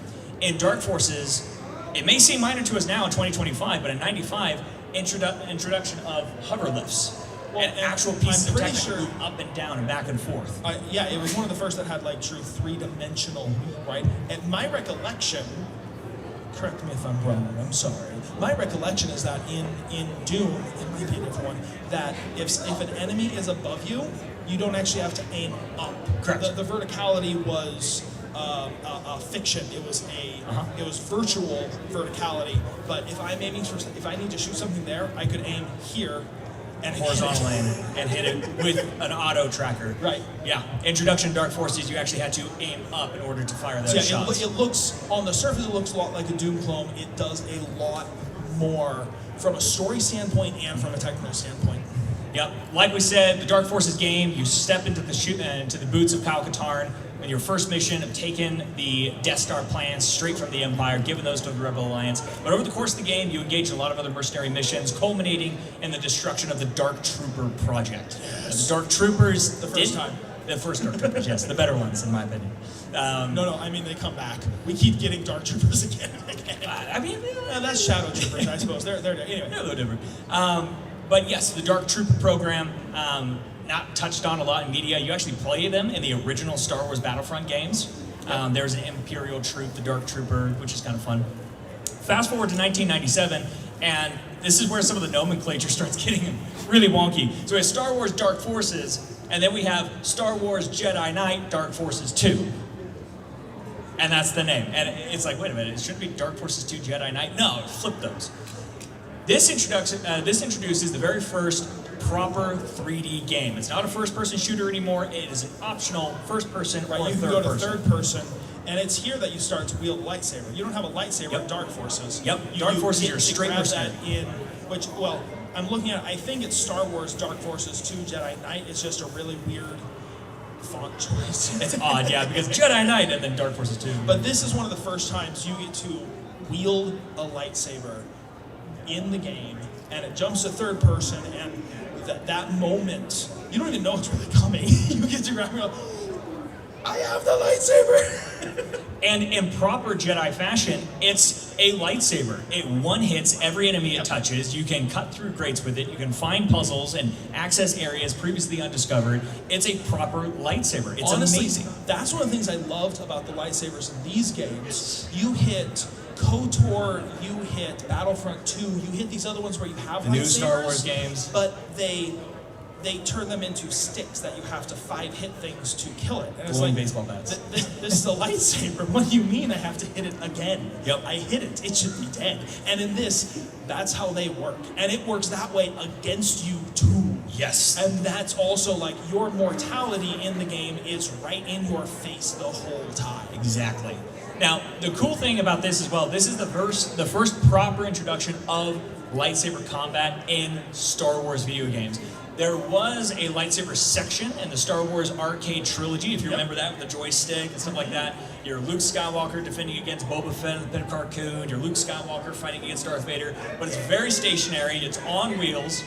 In Dark Forces, it may seem minor to us now in 2025, but in '95, introduction of hover lifts. And actual pieces of tech that move up and down and back and forth. Yeah, it was one of the first that had like true three-dimensional, right? And my recollection, correct me if I'm wrong, I'm sorry. My recollection is that in Doom, it might be a different one, that if an enemy is above you, you don't actually have to aim up. Correct. The verticality was a fiction. It was it was virtual verticality. But if I'm aiming for, if I need to shoot something there, I could aim here. And horizontal aim and hit it with an auto tracker. Right. Yeah. Introduction to Dark Forces, you actually had to aim up in order to fire those shots. It looks, on the surface, it looks a lot like a Doom clone. It does a lot more from a story standpoint and from a technical standpoint. Yep. Like we said, the Dark Forces game, you step into the boots of Kyle Katarn. In your first mission of taking the Death Star plans straight from the Empire, giving those to the Rebel Alliance. But over the course of the game, you engage in a lot of other mercenary missions, culminating in the destruction of the Dark Trooper project. Yes. The Dark Troopers... The first time. The first Dark Troopers, yes. The better ones, in my opinion. No, I mean, they come back. We keep getting Dark Troopers again and again. I mean... that's Shadow Troopers, I suppose. They're anyway. They're a little different. But yes, the Dark Trooper program... not touched on a lot in media. You actually play them in the original Star Wars Battlefront games. There's an Imperial troop, the Dark Trooper, which is kind of fun. Fast forward to 1997, and this is where some of the nomenclature starts getting really wonky. So we have Star Wars Dark Forces, and then we have Star Wars Jedi Knight Dark Forces 2. And that's the name. And it's like, wait a minute, it shouldn't be Dark Forces 2 Jedi Knight? No, flip those. This introduces the very first proper 3D game. It's not a first-person shooter anymore. It is an optional first-person or you can third go to person. third person, and it's here that you start to wield a lightsaber. You don't have a lightsaber in Dark Forces. Yep. Dark Forces, you're straight grab person. that in, which, well, I'm looking at, I think it's Star Wars Dark Forces 2 Jedi Knight. It's just a really weird font choice. It's odd, yeah, because Jedi Knight and then Dark Forces 2. But this is one of the first times you get to wield a lightsaber in the game, and it jumps to third person, and that moment, you don't even know it's really coming. You get to grab it, I have the lightsaber! And in proper Jedi fashion, it's a lightsaber. It one-hits every enemy it touches. You can cut through grates with it. You can find puzzles and access areas previously undiscovered. It's a proper lightsaber. It's Honestly, amazing. That's one of the things I loved about the lightsabers in these games. You hit KOTOR, you hit Battlefront 2, you hit these other ones where you have The lightsabers. new Star Wars games. But they turn them into sticks that you have to hit things to kill it. And it's Glowing like, baseball bats. This is a lightsaber. What do you mean I have to hit it again? Yep. I hit it. It should be dead. And in this, that's how they work. And it works that way against you too. Yes. And that's also like your mortality in the game is right in your face the whole time. Exactly. Now, the cool thing about this as well, this is the first proper introduction of lightsaber combat in Star Wars video games. There was a lightsaber section in the Star Wars arcade trilogy, if you remember that, with the joystick and stuff like that. You're Luke Skywalker defending against Boba Fett in the Pit Carcoon. You're Luke Skywalker fighting against Darth Vader. But it's very stationary. It's on wheels.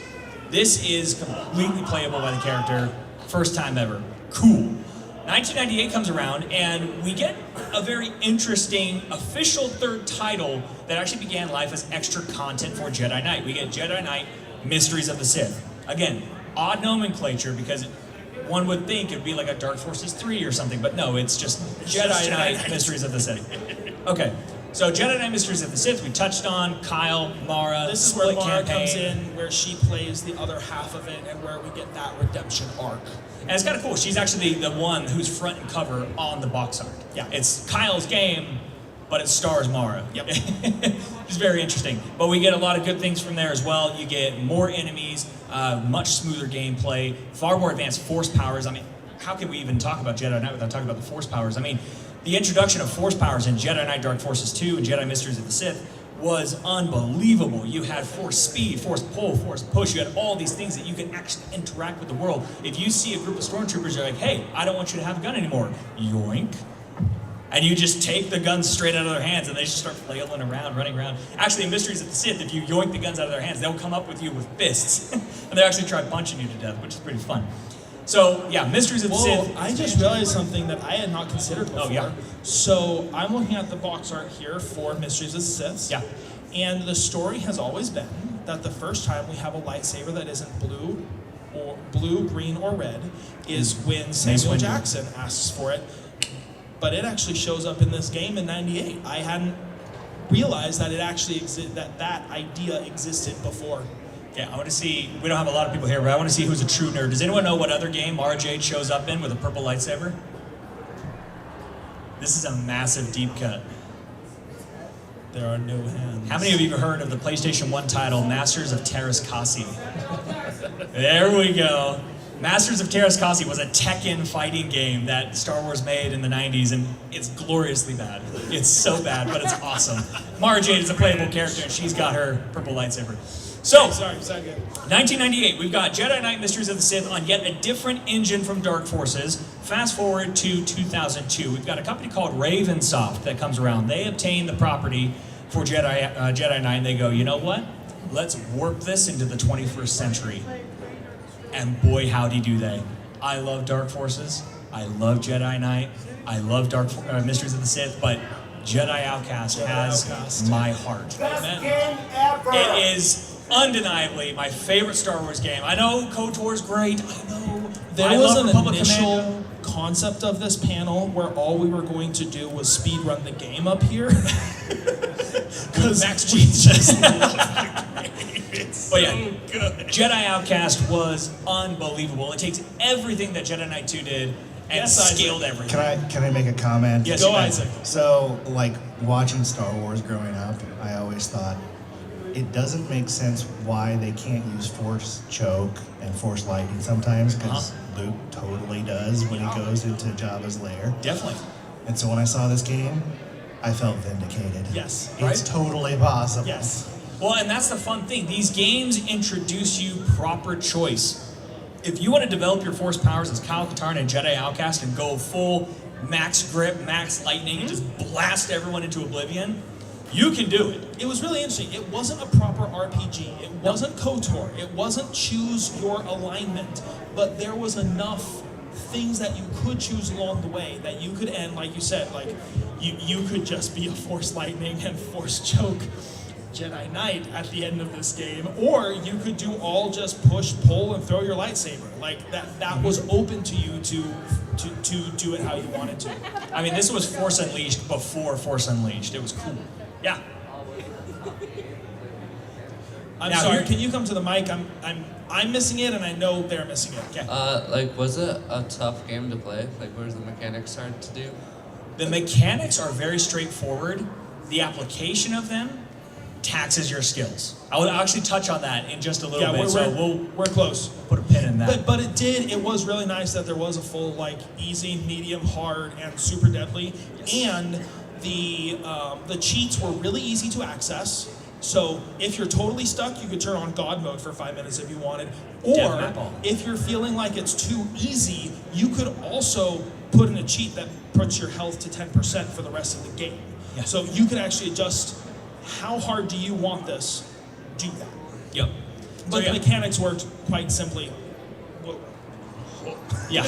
This is completely playable by the character. First time ever. Cool. 1998 comes around, and we get a very interesting official third title that actually began life as extra content for Jedi Knight. We get Jedi Knight Mysteries of the Sith. Again, odd nomenclature because one would think it'd be like a Dark Forces 3 or something, but no, it's just Jedi Knight Mysteries of the Sith. Okay, so Jedi Knight Mysteries of the Sith, we touched on Kyle, Mara, This is where split Mara campaign. comes in, where she plays the other half of it, and where we get that redemption arc. And it's kind of cool. She's actually the one who's front and cover on the box art. Yeah, it's Kyle's game, but it stars Mara. Yep. It's very interesting. But we get a lot of good things from there as well. You get more enemies, much smoother gameplay, far more advanced force powers. I mean, how can we even talk about Jedi Knight without talking about the force powers? I mean, the introduction of force powers in Jedi Knight Dark Forces 2 and Jedi Mysteries of the Sith was unbelievable. You had force speed, force pull, force push. You had all these things that you can actually interact with the world. If you see a group of stormtroopers, you're like, hey, I don't want you to have a gun anymore. Yoink. And you just take the guns straight out of their hands and they just start flailing around, running around. Actually, in Mysteries of the Sith, if you yoink the guns out of their hands, they'll come up with you with fists. And they actually try punching you to death, which is pretty fun. So, yeah, Mysteries of the Sith. I just realized something that I had not considered before. Oh, yeah. So I'm looking at the box art here for Mysteries of the Sith. Yeah. And the story has always been that the first time we have a lightsaber that isn't blue, green, or red is when Samuel Jackson asks for it. But it actually shows up in this game in '98. I hadn't realized that it actually that idea existed before. Yeah, I want to see, we don't have a lot of people here, but I want to see who's a true nerd. Does anyone know what other game Mara Jade shows up in with a purple lightsaber? This is a massive deep cut. There are no hands. How many of you have heard of the PlayStation 1 title, Masters of Terras Kasi? There we go. Masters of Terras Kasi was a Tekken fighting game that Star Wars made in the 90s, and it's gloriously bad. It's so bad, but it's awesome. Mara Jade is a playable character, and she's got her purple lightsaber. So, sorry, 1998, we've got Jedi Knight Mysteries of the Sith on yet a different engine from Dark Forces. Fast forward to 2002, we've got a company called Ravensoft that comes around. They obtain the property for Jedi Knight, and they go, you know what? Let's warp this into the 21st century. And boy, howdy do they. I love Dark Forces. I love Jedi Knight. I love Mysteries of the Sith, but Jedi Outcast has my heart. Best game ever. It is undeniably my favorite Star Wars game. I know KOTOR's great. I know. There was an Republic initial Commando. concept of this panel where all we were going to do was speed run the game up here. Because Max we Cheats. just love the game. It's But yeah, so good. Jedi Outcast was unbelievable. It takes everything that Jedi Knight 2 did and scaled everything. Can I make a comment? Yes, go Isaac. So, like, watching Star Wars growing up, I always thought it doesn't make sense why they can't use Force Choke and Force Lightning sometimes, because Luke totally does when he goes into Jabba's lair. Definitely. And so when I saw this game, I felt vindicated. Yes. It's totally possible. Yes. Well, and that's the fun thing. These games introduce you proper choice. if you want to develop your force powers as Kyle Katarn and Jedi Outcast and go full max grip, max lightning, and just blast everyone into oblivion, you can do it. It was really interesting. It wasn't a proper RPG. It wasn't KOTOR. It wasn't choose your alignment. But there was enough things that you could choose along the way that you could end, like you said, like you could just be a Force Lightning and Force Choke Jedi Knight at the end of this game, or you could do all just push, pull, and throw your lightsaber. Like that was open to you to do it how you wanted to. I mean, this was Force Unleashed before Force Unleashed. It was cool. Yeah. I'm sorry. Can you come to the mic? I'm missing it, and I know they're missing it. Okay. Like, was it a tough game to play? Like, where's the mechanics hard to do? The mechanics are very straightforward. The application of them taxes your skills. I will actually touch on that in just a little bit. We're close. Put a pin in that. But it was really nice that there was a full like easy, medium, hard, and super deadly, and the cheats were really easy to access. So if you're totally stuck, you could turn on God mode for 5 minutes if you wanted. Or if you're feeling like it's too easy, you could also put in a cheat that puts your health to 10% for the rest of the game. Yeah. So you can actually adjust how hard do you want this, do that. Yep. But the mechanics worked quite simply. Yeah.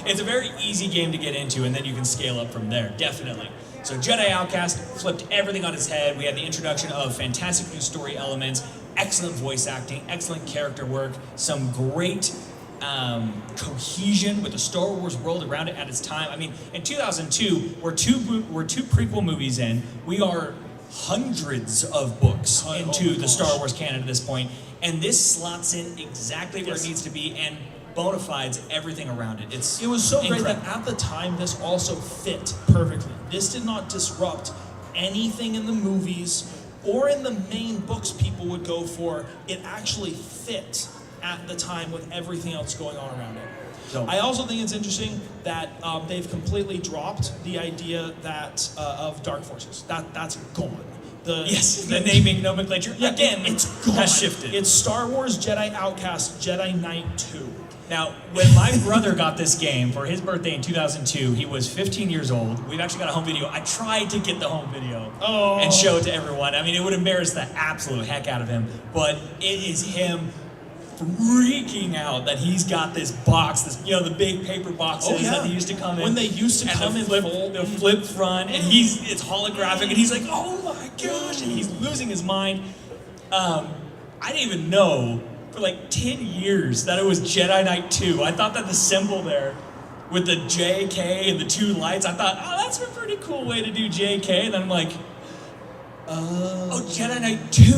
It's a very easy game to get into, and then you can scale up from there, definitely. So Jedi Outcast flipped everything on its head. We had the introduction of fantastic new story elements, excellent voice acting, excellent character work, some great cohesion with the Star Wars world around it at its time. I mean, in 2002, we're two prequel movies in. We are hundreds of books into the Star Wars canon at this point, and this slots in exactly where it needs to be and bona fides everything around it. It was so great that at the time this also fit perfectly. This did not disrupt anything in the movies or in the main books people would go for. It actually fit at the time with everything else going on around it. So, I also think it's interesting that they've completely dropped the idea that of dark forces. That's gone. The naming nomenclature, again, it's gone. Has shifted. It's Star Wars Jedi Outcast Jedi Knight 2. Now, when my brother got this game for his birthday in 2002, he was 15 years old. We've actually got a home video. I tried to get the home video and show it to everyone. I mean, it would embarrass the absolute heck out of him, but it is him freaking out that he's got this box, the big paper boxes that he used to come in. When they used to come in the flip front, and it's holographic, and he's like, oh my gosh, and he's losing his mind. I didn't even know for like 10 years that it was Jedi Knight 2. I thought that the symbol there with the JK and the two lights, I thought, oh, that's a pretty cool way to do JK. And then I'm like, oh, Jedi Knight 2.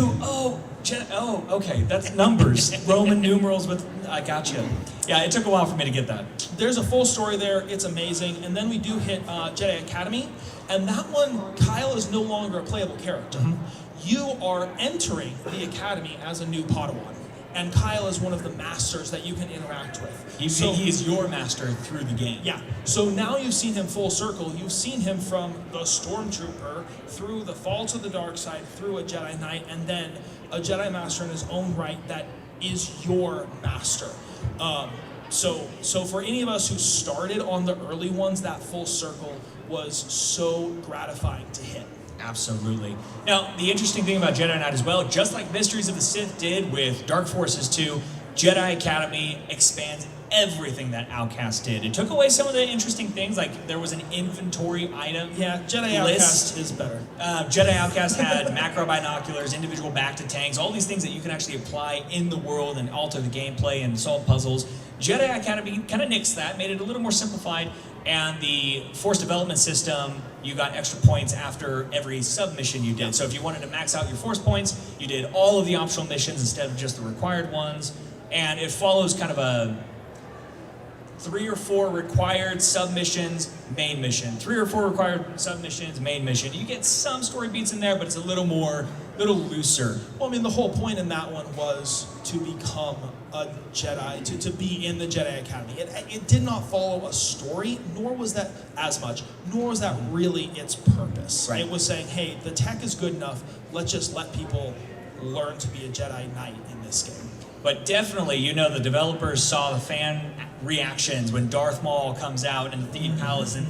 Oh, okay, that's numbers. Roman numerals with, I gotcha. Yeah, it took a while for me to get that. There's a full story there, it's amazing. And then we do hit Jedi Academy, and that one, Kyle is no longer a playable character. You are entering the Academy as a new Padawan, and Kyle is one of the masters that you can interact with. He is your master through the game. Yeah, so now you've seen him full circle. You've seen him from the Stormtrooper, through the fall to the dark side, through a Jedi Knight, and then a Jedi Master in his own right that is your master. So for any of us who started on the early ones, that full circle was so gratifying to hit. Absolutely. Now, the interesting thing about Jedi Knight as well, just like Mysteries of the Sith did with Dark Forces 2, Jedi Academy expands everything that Outcast did. It took away some of the interesting things, like there was an inventory item Jedi Outcast is better. Jedi Outcast had macro binoculars, individual back-to-tanks, all these things that you can actually apply in the world and alter the gameplay and solve puzzles. Jedi Academy kind of nixed that, made it a little more simplified, and the Force Development System, you got extra points after every submission you did. So if you wanted to max out your Force points, you did all of the optional missions instead of just the required ones, and it follows kind of a 3 or 4 required submissions, main mission. 3 or 4 required submissions, main mission. You get some story beats in there, but it's a little looser. Well, I mean, the whole point in that one was to become a Jedi, to be in the Jedi Academy. It did not follow a story, nor was that really its purpose. Right. It was saying, hey, the tech is good enough, let's just let people learn to be a Jedi Knight in this game. But definitely, you know, the developers saw the fan reactions when Darth Maul comes out in the Themed Palace and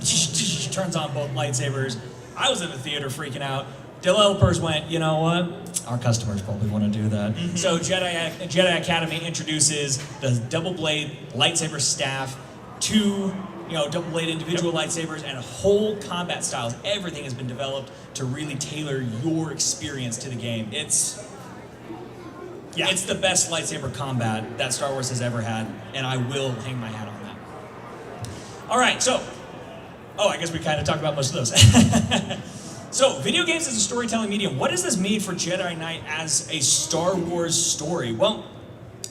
turns on both lightsabers. I was in the theater freaking out. Developers went, you know what? Our customers probably want to do that. So Jedi Academy introduces the double blade lightsaber staff, two double blade individual lightsabers, and whole combat styles. Everything has been developed to really tailor your experience to the game. It's the best lightsaber combat that Star Wars has ever had, and I will hang my hat on that. All right, so, I guess we kind of talked about most of those. So, video games as a storytelling medium. What does this mean for Jedi Knight as a Star Wars story? Well,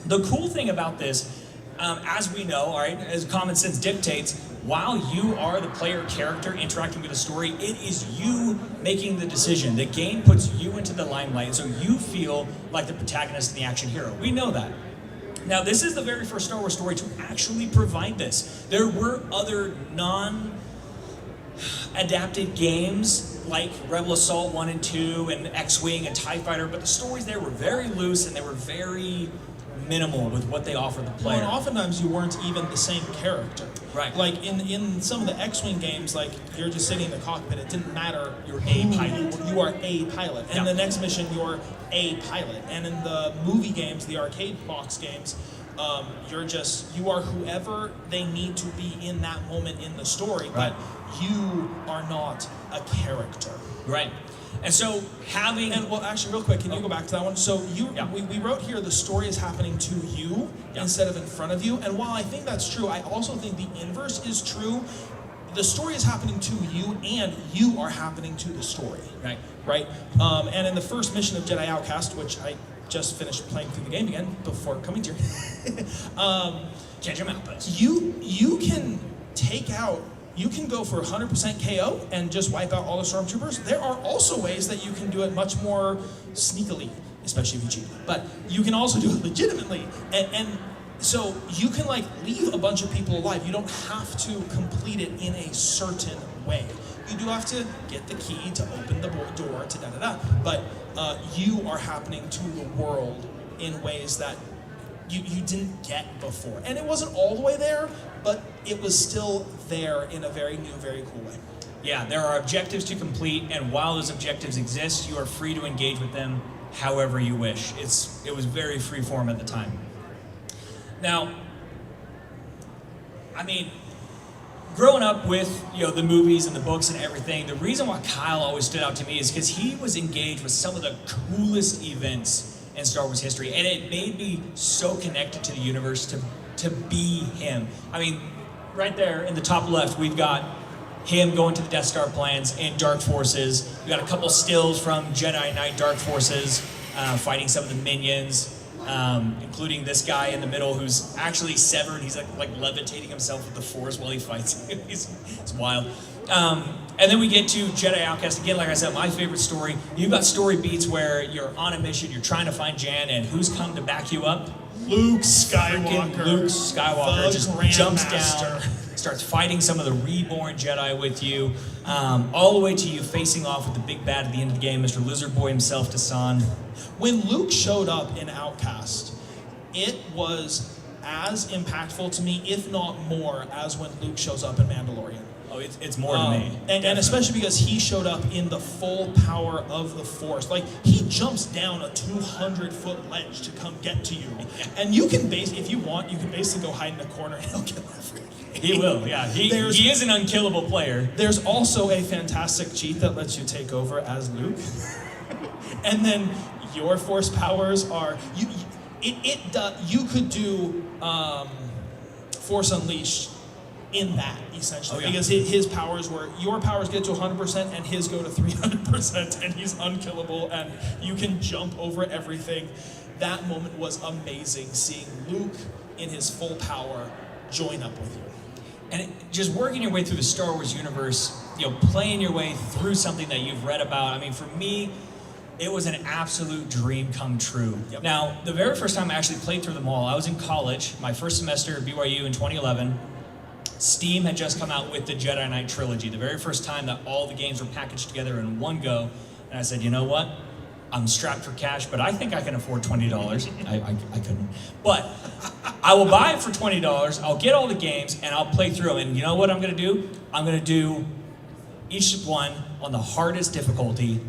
the cool thing about this, as we know, all right, as common sense dictates, while you are the player character interacting with the story, it is you making the decision. The game puts you into the limelight, so you feel like the protagonist and the action hero. We know that. Now, this is the very first Star Wars story to actually provide this. There were other non-adapted games like Rebel Assault 1 and 2 and X-Wing and TIE Fighter, but the stories there were very loose and they were very minimal with what they offered the player. Well, and oftentimes you weren't even the same character. Right. Like in some of the X-Wing games, like you're just sitting in the cockpit, it didn't matter, you're a pilot. You are a pilot. And the next mission, you're a pilot. And in the movie games, the arcade box games, you are whoever they need to be in that moment in the story, but you are not a character. Right. And so actually real quick, can you go back to that one? So we wrote here the story is happening to you instead of in front of you. And while I think that's true, I also think the inverse is true. The story is happening to you and you are happening to the story. Right. Right? And in the first mission of Jedi Outcast, which I just finished playing through the game again before coming to here. Change your mouth. You can take out. You can go for 100% KO and just wipe out all the stormtroopers. There are also ways that you can do it much more sneakily, especially if you cheat. But you can also do it legitimately. And so you can leave a bunch of people alive. You don't have to complete it in a certain way. You do have to get the key to open the door to da-da-da. But you are happening to the world in ways that you didn't get before. And it wasn't all the way there, but it was still there in a very new, very cool way. Yeah, there are objectives to complete, and while those objectives exist, you are free to engage with them however you wish. It was very free form at the time. Now, I mean, growing up with the movies and the books and everything, the reason why Kyle always stood out to me is because he was engaged with some of the coolest events in Star Wars history, and it made me so connected to the universe to be him. I mean, right there in the top left, we've got him going to the Death Star plans in Dark Forces. We got a couple stills from Jedi Knight Dark Forces, fighting some of the minions, including this guy in the middle who's actually severed. He's like levitating himself with the Force while he fights. It's wild. And then we get to Jedi Outcast. Again, like I said, my favorite story. You've got story beats where you're on a mission, you're trying to find Jan, and who's come to back you up? Luke Skywalker. Luke Skywalker just jumps Grandmaster. down, starts fighting some of the reborn Jedi with you, all the way to you facing off with the big bad at the end of the game, Mr. Lizard Boy himself, Tassan. When Luke showed up in Outcast, it was as impactful to me, if not more, as when Luke shows up in Mandalorian. Oh, it's more to me. And especially because he showed up in the full power of the Force. Like, he jumps down a 200-foot ledge to come get to you. And you can if you want, you can basically go hide in a corner and he'll kill everything. He will, yeah. He is an unkillable player. There's also a fantastic cheat that lets you take over as Luke. And then your Force powers are... You could do Force Unleashed in that, essentially, because his powers were, your powers get to 100% and his go to 300%, and he's unkillable, and you can jump over everything. That moment was amazing, seeing Luke in his full power join up with you. And just working your way through the Star Wars universe, playing your way through something that you've read about. I mean, for me, it was an absolute dream come true. Yep. Now, the very first time I actually played through them all, I was in college, my first semester at BYU in 2011. Steam had just come out with the Jedi Knight trilogy, the very first time that all the games were packaged together in one go. And I said, you know what? I'm strapped for cash, but I think I can afford $20. I couldn't. But I will buy it for $20, I'll get all the games, and I'll play through them. And you know what I'm gonna do? I'm gonna do each one on the hardest difficulty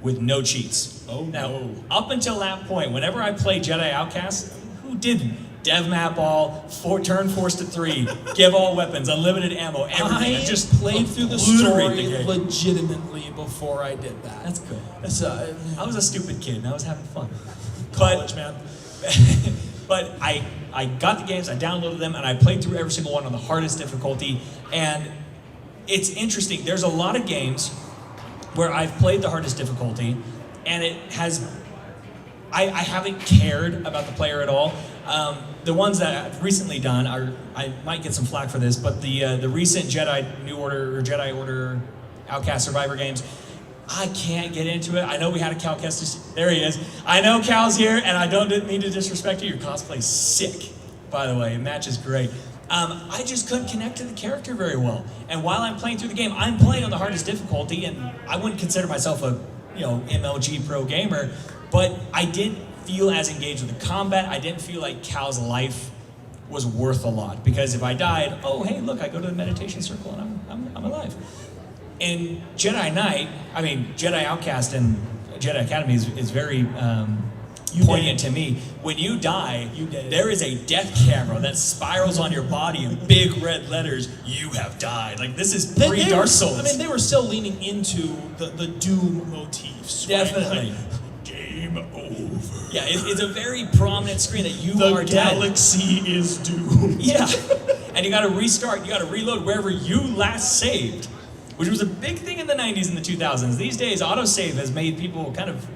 with no cheats. Oh, now, no. up until that point, whenever I played Jedi Outcast, who didn't? Dev map all, turn force to 3, give all weapons, unlimited ammo, everything. I just played through the obliterate story game. legitimately before I did that. That's good. I was a stupid kid and I was having fun. College, man. But I got the games, I downloaded them, and I played through every single one on the hardest difficulty. And it's interesting, there's a lot of games where I've played the hardest difficulty, and it has, I haven't cared about the player at all. The ones that I've recently done are, I might get some flack for this, but the recent Jedi New Order or Jedi Order Outcast Survivor games, I can't get into it. I know we had a Cal Kestis, there he is. I know Cal's here, and I don't mean to disrespect you. Your cosplay's sick, by the way. It matches great. I just couldn't connect to the character very well. And while I'm playing through the game, I'm playing on the hardest difficulty, and I wouldn't consider myself a MLG pro gamer, but I didn't feel as engaged with the combat. I didn't feel like Cal's life was worth a lot, because if I died, oh hey, look, I go to the meditation circle and I'm alive. In Jedi Outcast and Jedi Academy is very poignant to me. When you die, there is a death camera that spirals on your body in big red letters, "You have died." Like, this is pre-Dark Souls. I mean, they were still leaning into the Doom motifs. Right? Definitely. Game over. Yeah, it's a very prominent screen that you are dead. The galaxy is doomed. Yeah, and you gotta restart, you gotta reload wherever you last saved, which was a big thing in the 90s and the 2000s. These days, autosave has made people kind of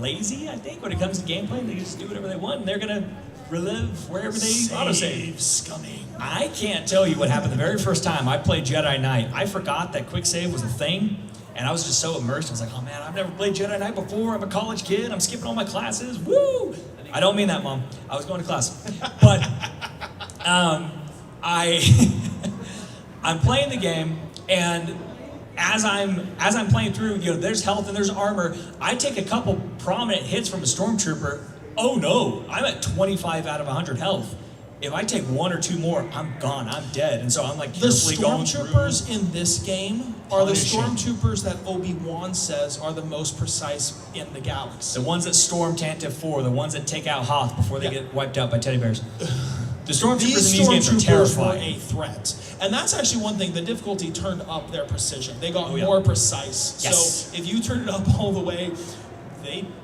lazy, I think, when it comes to gameplay. They just do whatever they want, and they're gonna relive wherever they autosave. Scumming. I can't tell you what happened the very first time I played Jedi Knight. I forgot that quick save was a thing. And I was just so immersed. I was like, oh man, I've never played Jedi Knight before. I'm a college kid. I'm skipping all my classes. Woo! I don't mean that, Mom. I was going to class. But I'm playing the game, and as I'm playing through, there's health and there's armor. I take a couple prominent hits from a stormtrooper. Oh no, I'm at 25 out of 100 health. If I take one or two more, I'm gone. I'm dead. And so I'm like carefully going through. The stormtroopers in this game are the stormtroopers that Obi-Wan says are the most precise in the galaxy. The ones that storm Tantive 4, the ones that take out Hoth before they get wiped out by teddy bears. The stormtroopers in these games are terrifying. Were a threat. And that's actually one thing, the difficulty turned up their precision. They got more precise. Yes. So if you turn it up all the way,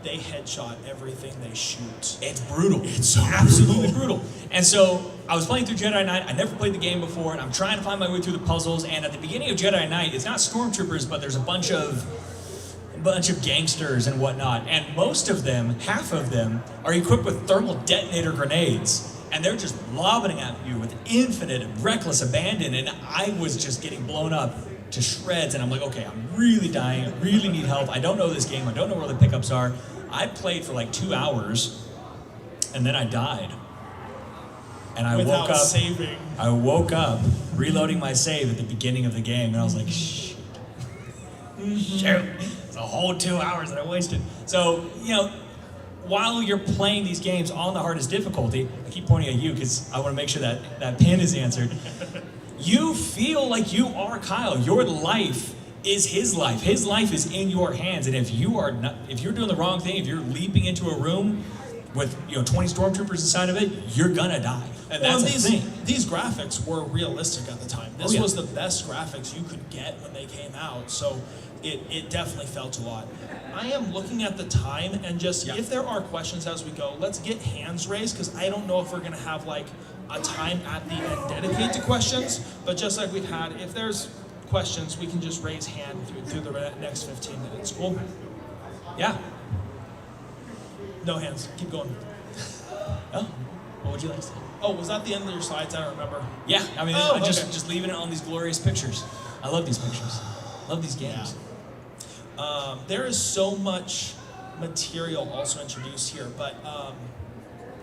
they headshot everything they shoot. It's brutal. It's so absolutely brutal. And so I was playing through Jedi Knight. I never played the game before, and I'm trying to find my way through the puzzles. And at the beginning of Jedi Knight, it's not stormtroopers, but there's a bunch of gangsters and whatnot. And most of them, half of them, are equipped with thermal detonator grenades. And they're just lobbing at you with infinite and reckless abandon. And I was just getting blown up to shreds, and I'm like, okay, I'm really dying, I really need help, I don't know this game, I don't know where the pickups are. I played for like 2 hours, and then I died. And I woke up saving. I woke up reloading my save at the beginning of the game, and I was like, shit. Shoot. It's a whole 2 hours that I wasted. So, while you're playing these games on the hardest difficulty, I keep pointing at you because I want to make sure that pin is answered. You feel like you are Kyle. Your life is his life. His life is in your hands. And if you're doing the wrong thing, if you're leaping into a room with 20 stormtroopers inside of it, you're gonna die. And that's the thing. These graphics were realistic at the time. This was the best graphics you could get when they came out. So it definitely felt a lot. I am looking at the time, and just if there are questions as we go, let's get hands raised, because I don't know if we're gonna have like a time at the end dedicated to questions, but just like we've had, if there's questions, we can just raise hand through the next 15 minutes. Cool? Yeah. No hands. Keep going. Oh, what would you like to say? Oh, was that the end of your slides? I don't remember. Yeah, I mean, just leaving it on these glorious pictures. I love these pictures. Love these games. Yeah. There is so much material also introduced here, but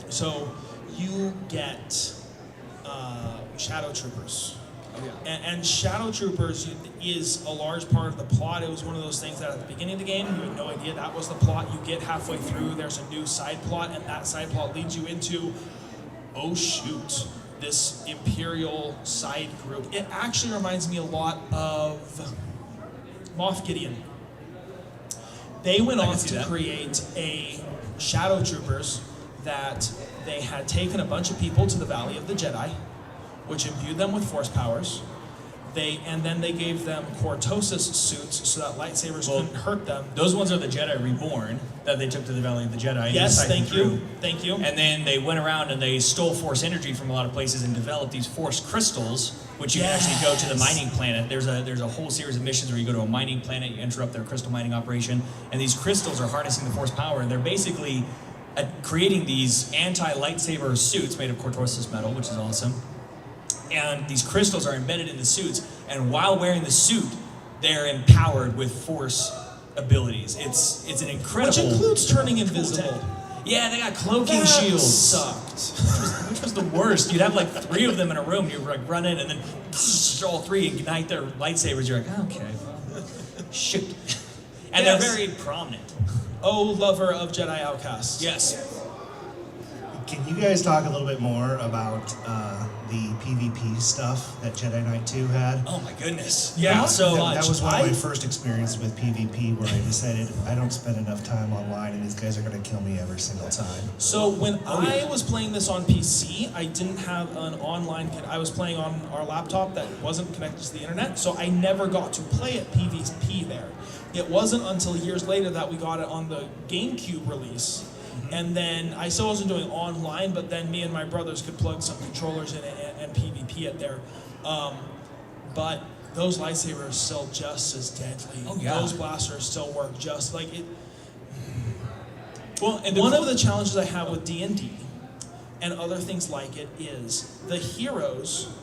so you get shadow troopers. And Shadow Troopers is a large part of the plot. It was one of those things that at the beginning of the game, you had no idea that was the plot. You get halfway through, there's a new side plot, and that side plot leads you into, oh shoot, this Imperial side group. It actually reminds me a lot of Moff Gideon. They went on to create a Shadow Troopers that they had taken a bunch of people to the Valley of the Jedi, which imbued them with force powers. And then they gave them Cortosis suits so that lightsabers couldn't hurt them. Those ones are the Jedi Reborn that they took to the Valley of the Jedi. Yes, thank you. Thank you. And then they went around and they stole Force energy from a lot of places and developed these Force crystals, which you can actually go to the mining planet. There's a whole series of missions where you go to a mining planet, you interrupt their crystal mining operation, and these crystals are harnessing the Force power, and they're basically creating these anti-lightsaber suits made of Cortosis metal, which is awesome. And these crystals are embedded in the suits, and while wearing the suit, they're empowered with Force abilities. It's an incredible... Which includes turning invisible. Yeah, they got cloaking shields. Sucked. Which was the worst. You'd have like 3 of them in a room, you'd like run in, and then all 3 ignite their lightsabers. You're like, okay, well, shoot. And they're very prominent. Oh, lover of Jedi outcasts. Yes. Can you guys talk a little bit more about the PvP stuff that Jedi Knight 2 had? Oh my goodness. Yeah, so that was one of my first experiences with PvP where I decided I don't spend enough time online and these guys are going to kill me every single time. So when I was playing this on PC, I didn't have an online, I was playing on our laptop that wasn't connected to the internet, so I never got to play it PvP there. It wasn't until years later that we got it on the GameCube release. And then I still wasn't doing online, but then me and my brothers could plug some controllers in and PvP it there. But those lightsabers are still just as deadly. Oh, yeah. Those blasters still work just like it. Well, and one of the challenges I have with D&D and other things like it is the heroes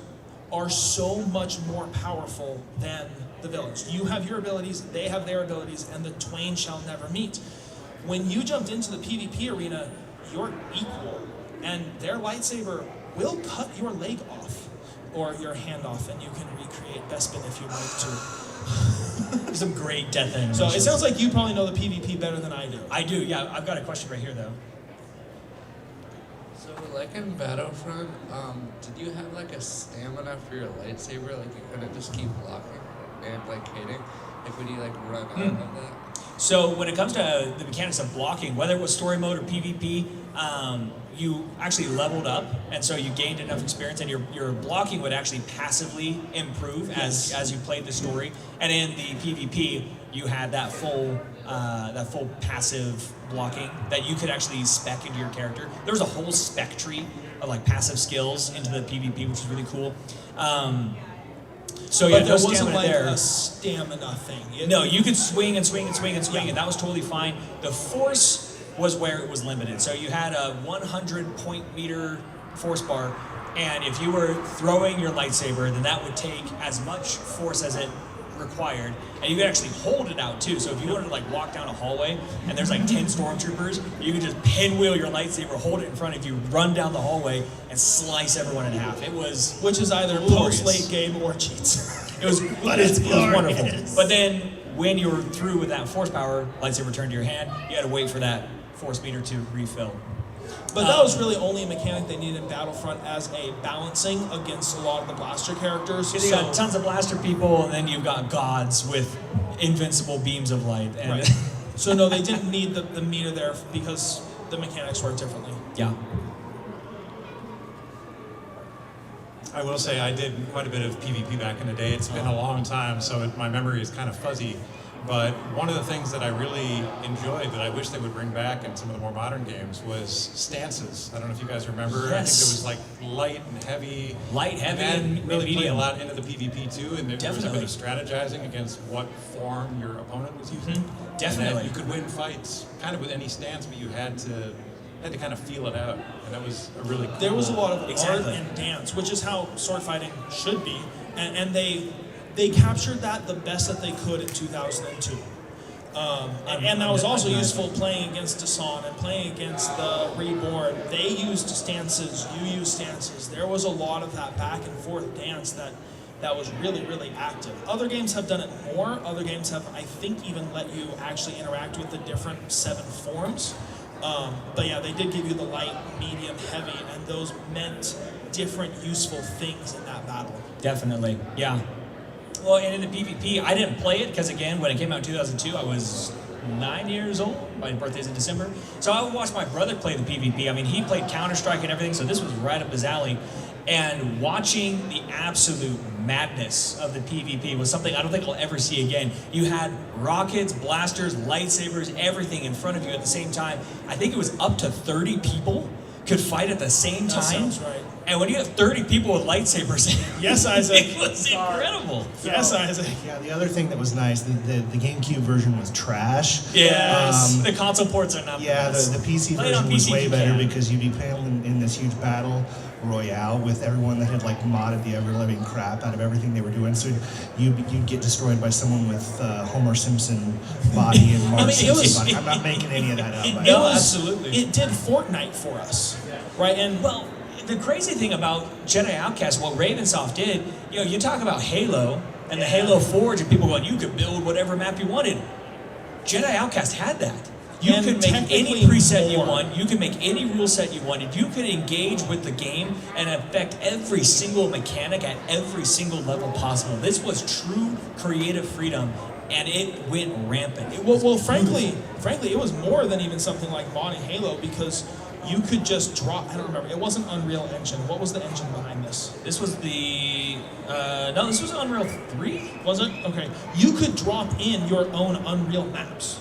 are so much more powerful than the villains. You have your abilities, they have their abilities, and the twain shall never meet. When you jumped into the PvP arena, you're equal, and their lightsaber will cut your leg off, or your hand off, and you can recreate Bespin if you'd like to. Some great death animations. So it sounds like you probably know the PvP better than I do. I do, yeah. I've got a question right here, though. So, like in Battlefront, did you have like a stamina for your lightsaber? Like you couldn't just keep blocking and like hitting? Like would you like run out of that? So when it comes to the mechanics of blocking, whether it was story mode or PvP, you actually leveled up, and so you gained enough experience, and your blocking would actually passively improve as you played the story. And in the PvP, you had that full passive blocking that you could actually spec into your character. There was a whole spec tree of like passive skills into the PvP, which is really cool. So yeah, but there wasn't like there. a stamina thing. No, you could swing and swing and swing and swing, and that was totally fine. The force was where it was limited. So you had a 100-point-meter force bar, and if you were throwing your lightsaber, then that would take as much force as it required, and you could actually hold it out too. So if you wanted to like walk down a hallway and there's like 10 stormtroopers, you could just pinwheel your lightsaber, hold it in front of you, run down the hallway, and slice everyone in half. It was, which is either glorious. post-late game or cheats. It was, it was wonderful. But then when you were through with that force power, lightsaber turned to your hand, you had to wait for that force meter to refill. But that was really only a mechanic they needed in Battlefront as a balancing against a lot of the blaster characters. You got tons of blaster people, and then you've got gods with invincible beams of light. And right. So no, they didn't need the meter there because the mechanics work differently. Yeah. I will say I did quite a bit of PvP back in the day. It's been a long time, so my memory is kind of fuzzy. But one of the things that I really enjoyed that I wish they would bring back in some of the more modern games was stances. I don't know if you guys remember. Yes. I think it was like light and heavy. Light, heavy, and really played a medium. lot into the PvP too, and there was a bit of strategizing against what form your opponent was using. Definitely. And you could win fights kind of with any stance, but you had to kind of feel it out, and that was a really cool. There was a lot of art and dance, which is how sword fighting should be, and they captured that the best that they could in 2002. And that was also useful playing against Dasan and playing against the Reborn. They used stances, you used stances. There was a lot of that back and forth dance that that was really, really active. Other games have done it more. Other games have, I think, even let you actually interact with the different 7 forms. But yeah, they did give you the light, medium, heavy, and those meant different useful things in that battle. Definitely, yeah. Well, and in the PvP, I didn't play it because, again, when it came out in 2002, I was 9 years old. My birthday's in December. So I would watch my brother play the PvP. I mean, he played Counter-Strike and everything, so this was right up his alley. And watching the absolute madness of the PvP was something I don't think I'll ever see again. You had rockets, blasters, lightsabers, everything in front of you at the same time. I think it was up to 30 people could fight at the same time. That sounds right. And when you have 30 people with lightsabers, yes, Isaac. It was incredible. Yes, Isaac. Yeah, the other thing that was nice, the GameCube version was trash. Yes, the console ports are not. Yeah, the PC Play it on version was PC way if you better can. because you'd be playing in this huge battle royale with everyone that had like modded the ever-living crap out of everything they were doing. So you'd get destroyed by someone with Homer Simpson body and Marge Simpson body. I'm not making any of that up. No, absolutely. It did Fortnite for us, right? And well, the crazy thing about Jedi Outcast, what Ravensoft did, you know, you talk about Halo and the Halo Forge, and people going, you could build whatever map you wanted. Jedi Outcast had that. You And could make any technically preset you more. want. You could make any rule set you wanted. You could engage with the game and affect every single mechanic at every single level possible. This was true creative freedom, and it went rampant. It was frankly, it was more than even something like modding Halo because you could just drop. I don't remember. It wasn't Unreal Engine. What was the engine behind this? This was the no. This was Unreal 3. Was it? Okay. You could drop in your own Unreal maps.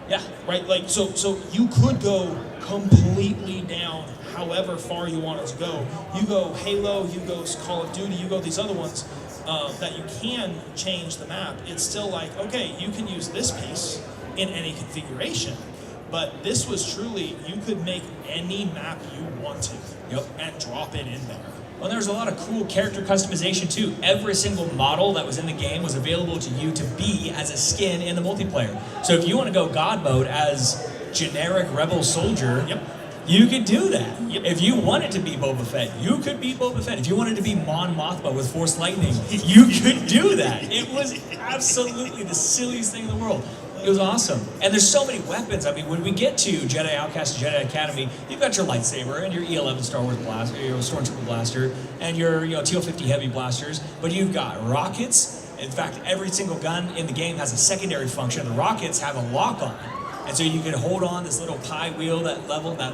Yeah, right. Like so you could go completely down however far you wanted to go. You go Halo, you go Call of Duty, you go these other ones that you can change the map. It's still like, okay, you can use this piece in any configuration, but this was truly, you could make any map you wanted. Yep. And drop it in there. Well, there's a lot of cool character customization too. Every single model that was in the game was available to you to be as a skin in the multiplayer. So if you want to go God mode as generic rebel soldier, you could do that. If you wanted to be Boba Fett, you could be Boba Fett. If you wanted to be Mon Mothma with Force Lightning, you could do that. It was absolutely the silliest thing in the world. It was awesome. And there's so many weapons. I mean, when we get to Jedi Outcast and Jedi Academy, you've got your lightsaber and your E11 Star Wars blaster, your Stormtrooper blaster, and your TL50 heavy blasters. But you've got rockets. In fact, every single gun in the game has a secondary function. The rockets have a lock on. And so you can hold on this little pie wheel that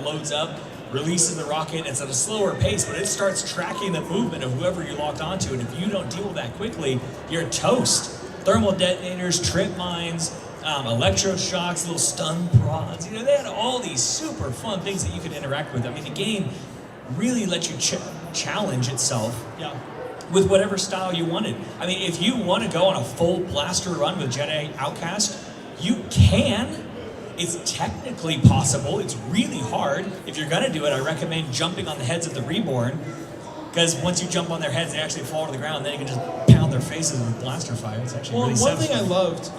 loads up, releases the rocket. It's at a slower pace, but it starts tracking the movement of whoever you're locked onto. And if you don't deal with that quickly, you're toast. Thermal detonators, trip mines, electroshocks, little stun prods. You know, they had all these super fun things that you could interact with. I mean, the game really let you challenge itself with whatever style you wanted. I mean, if you want to go on a full blaster run with Jedi Outcast, you can. It's technically possible. It's really hard. If you're gonna do it, I recommend jumping on the heads of the Reborn, because once you jump on their heads, they actually fall to the ground. Then you can just pound their faces with blaster fire. It's actually really one thing I satisfying. loved,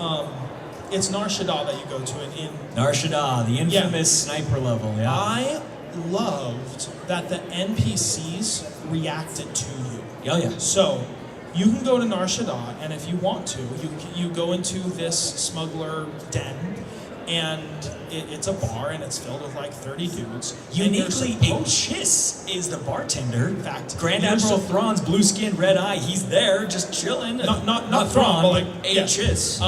it's Nar Shaddaa that you go to in Nar Shaddaa, the infamous sniper level. Yeah. I loved that the NPCs reacted to you. Oh yeah. So you can go to Nar Shaddaa, and if you want to, you go into this smuggler den, and it's a bar, and it's filled with like 30 dudes. Uniquely, a Chiss is the bartender. In fact, Grand you're Admiral Thrawn's blue skin, red eye. He's there, just chilling. Not Thrawn, but like a Chiss.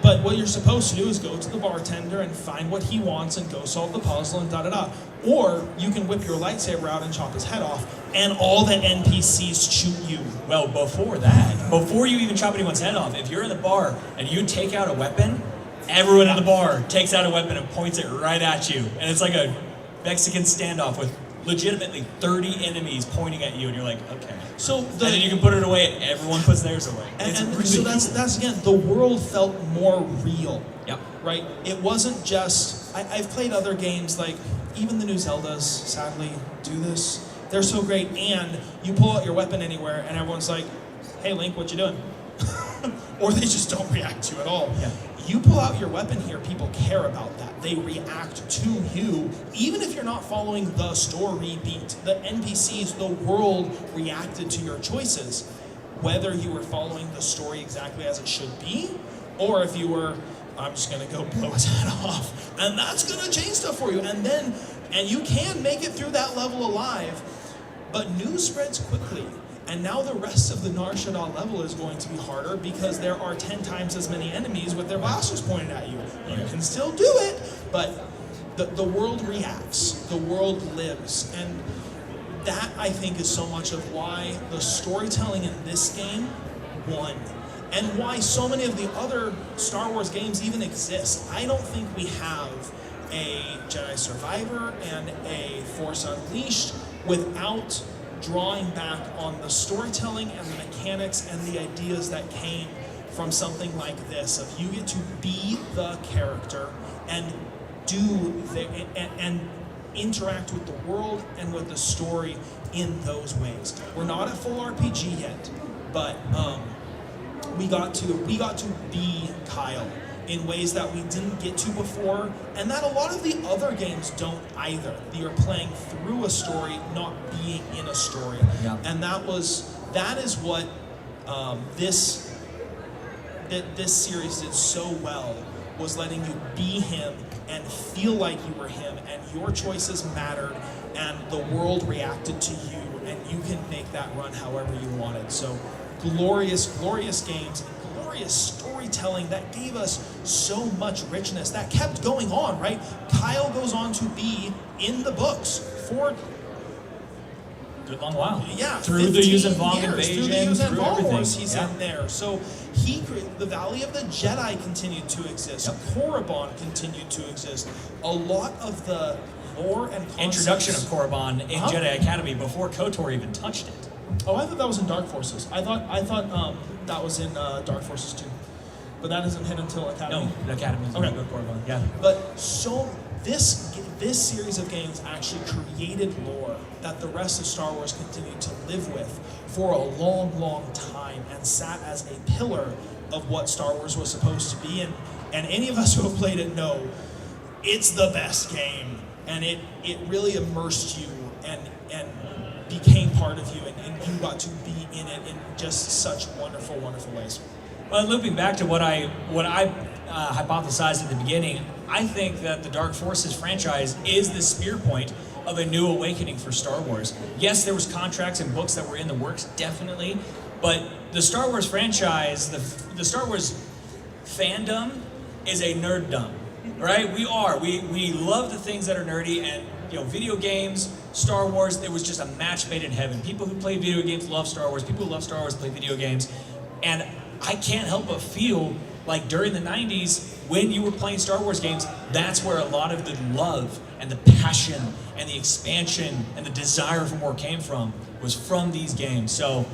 But what you're supposed to do is go to the bartender and find what he wants and go solve the puzzle and da-da-da. Or you can whip your lightsaber out and chop his head off, and all the NPCs shoot you. Well, before that, before you even chop anyone's head off, if you're in the bar and you take out a weapon, everyone in the bar takes out a weapon and points it right at you. And it's like a Mexican standoff with legitimately 30 enemies pointing at you, and you're like, okay. So and then you can put it away, and everyone puts theirs away. And really so that's again, the world felt more real. Yep. Right? It wasn't just, I've played other games, like even the new Zeldas, sadly, do this. They're so great, and you pull out your weapon anywhere, and everyone's like, hey Link, what you doing? Or they just don't react to you at all. Yeah. You pull out your weapon here, people care about that. They react to you, even if you're not following the story beat. The NPCs, the world reacted to your choices. whether you were following the story exactly as it should be, or if you were, I'm just gonna go blow his head off, and that's gonna change stuff for you. And you can make it through that level alive, but news spreads quickly. And now the rest of the Nar Shaddaa level is going to be harder because there are 10 times as many enemies with their blasters pointed at you. You can still do it, but the world reacts, the world lives. And that, I think, is so much of why the storytelling in this game won. And why so many of the other Star Wars games even exist. I don't think we have a Jedi Survivor and a Force Unleashed without drawing back on the storytelling and the mechanics and the ideas that came from something like this, of you get to be the character and and interact with the world and with the story in those ways. We're not at full RPG yet, but we got to be Kyle in ways that we didn't get to before, and that a lot of the other games don't either. You're playing through a story, not being in a story. Yeah. And that is what this series did so well, was letting you be him and feel like you were him, and your choices mattered, and the world reacted to you, and you can make that run however you wanted. So glorious, glorious games, glorious storytelling that gave us so much richness that kept going on, right? Kyle goes on to be in the books for a long while. Yeah, through the Yuuzhan Vong years, invasion, through the Yuuzhan through Vong everything. Wars, he's in there. So the Valley of the Jedi continued to exist. Korriban continued to exist. A lot of the lore and concepts. Introduction of Korriban in Jedi Academy before KOTOR even touched it. Oh, I thought that was in Dark Forces. I thought that was in Dark Forces too, but that doesn't hit until Academy. No, the Academy is okay. Korriban. Yeah. But so this series of games actually created lore that the rest of Star Wars continued to live with for a long, long time, and sat as a pillar of what Star Wars was supposed to be. And any of us who have played it know it's the best game, and it really immersed you and became part of you, and you got to be in it in just such wonderful, wonderful ways. Well, looping back to what I hypothesized at the beginning, I think that the Dark Forces franchise is the spear point of a new awakening for Star Wars. Yes, there was contracts and books that were in the works, definitely, but the Star Wars franchise, the Star Wars fandom is a nerddom, right? We love the things that are nerdy, and video games, Star Wars, it was just a match made in heaven. People who play video games love Star Wars. People who love Star Wars play video games. And I can't help but feel like during the 90s, when you were playing Star Wars games, that's where a lot of the love and the passion and the expansion and the desire for more came from, was from these games. So,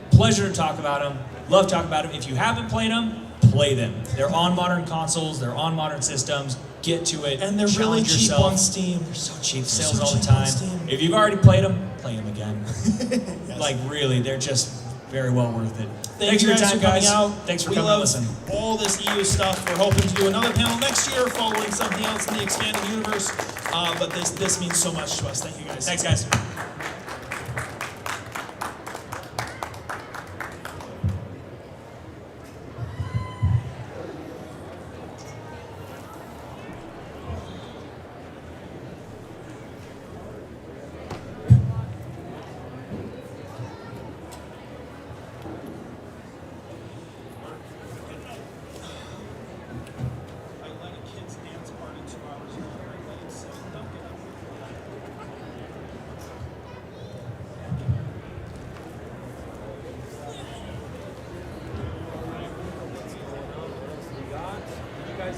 pleasure to talk about them. Love talking about them. If you haven't played them, play them. They're on modern consoles. They're on modern systems. Get to it. And they're really cheap on Steam. They're so cheap. Sales all the time. If you've already played them, play them again. Yes. Like really, they're just very well worth it. Thanks for your time, guys. Thanks for coming to listen. All this EU stuff. We're hoping to do another panel next year following something else in the expanded universe. But this means so much to us. Thank you, guys. Thanks, guys.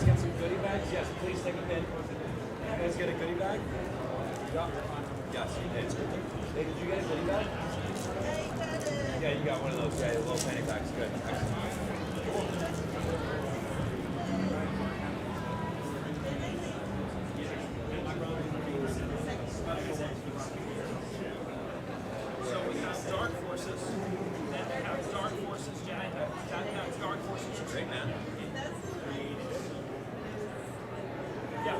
Get some goodie bags? Yes, please take a pin. You guys get a goodie bag? Yes, you did. Hey, did you get a goodie bag? Yeah, you got one of those. Yeah, the little penny bags. Good. So we have Dark Forces, and we have Dark Forces Jedi. That's Dark Forces. Great, man. Yeah.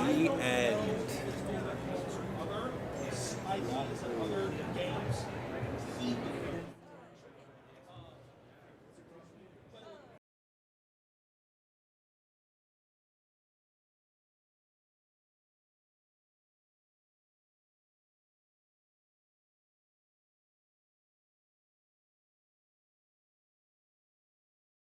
The end.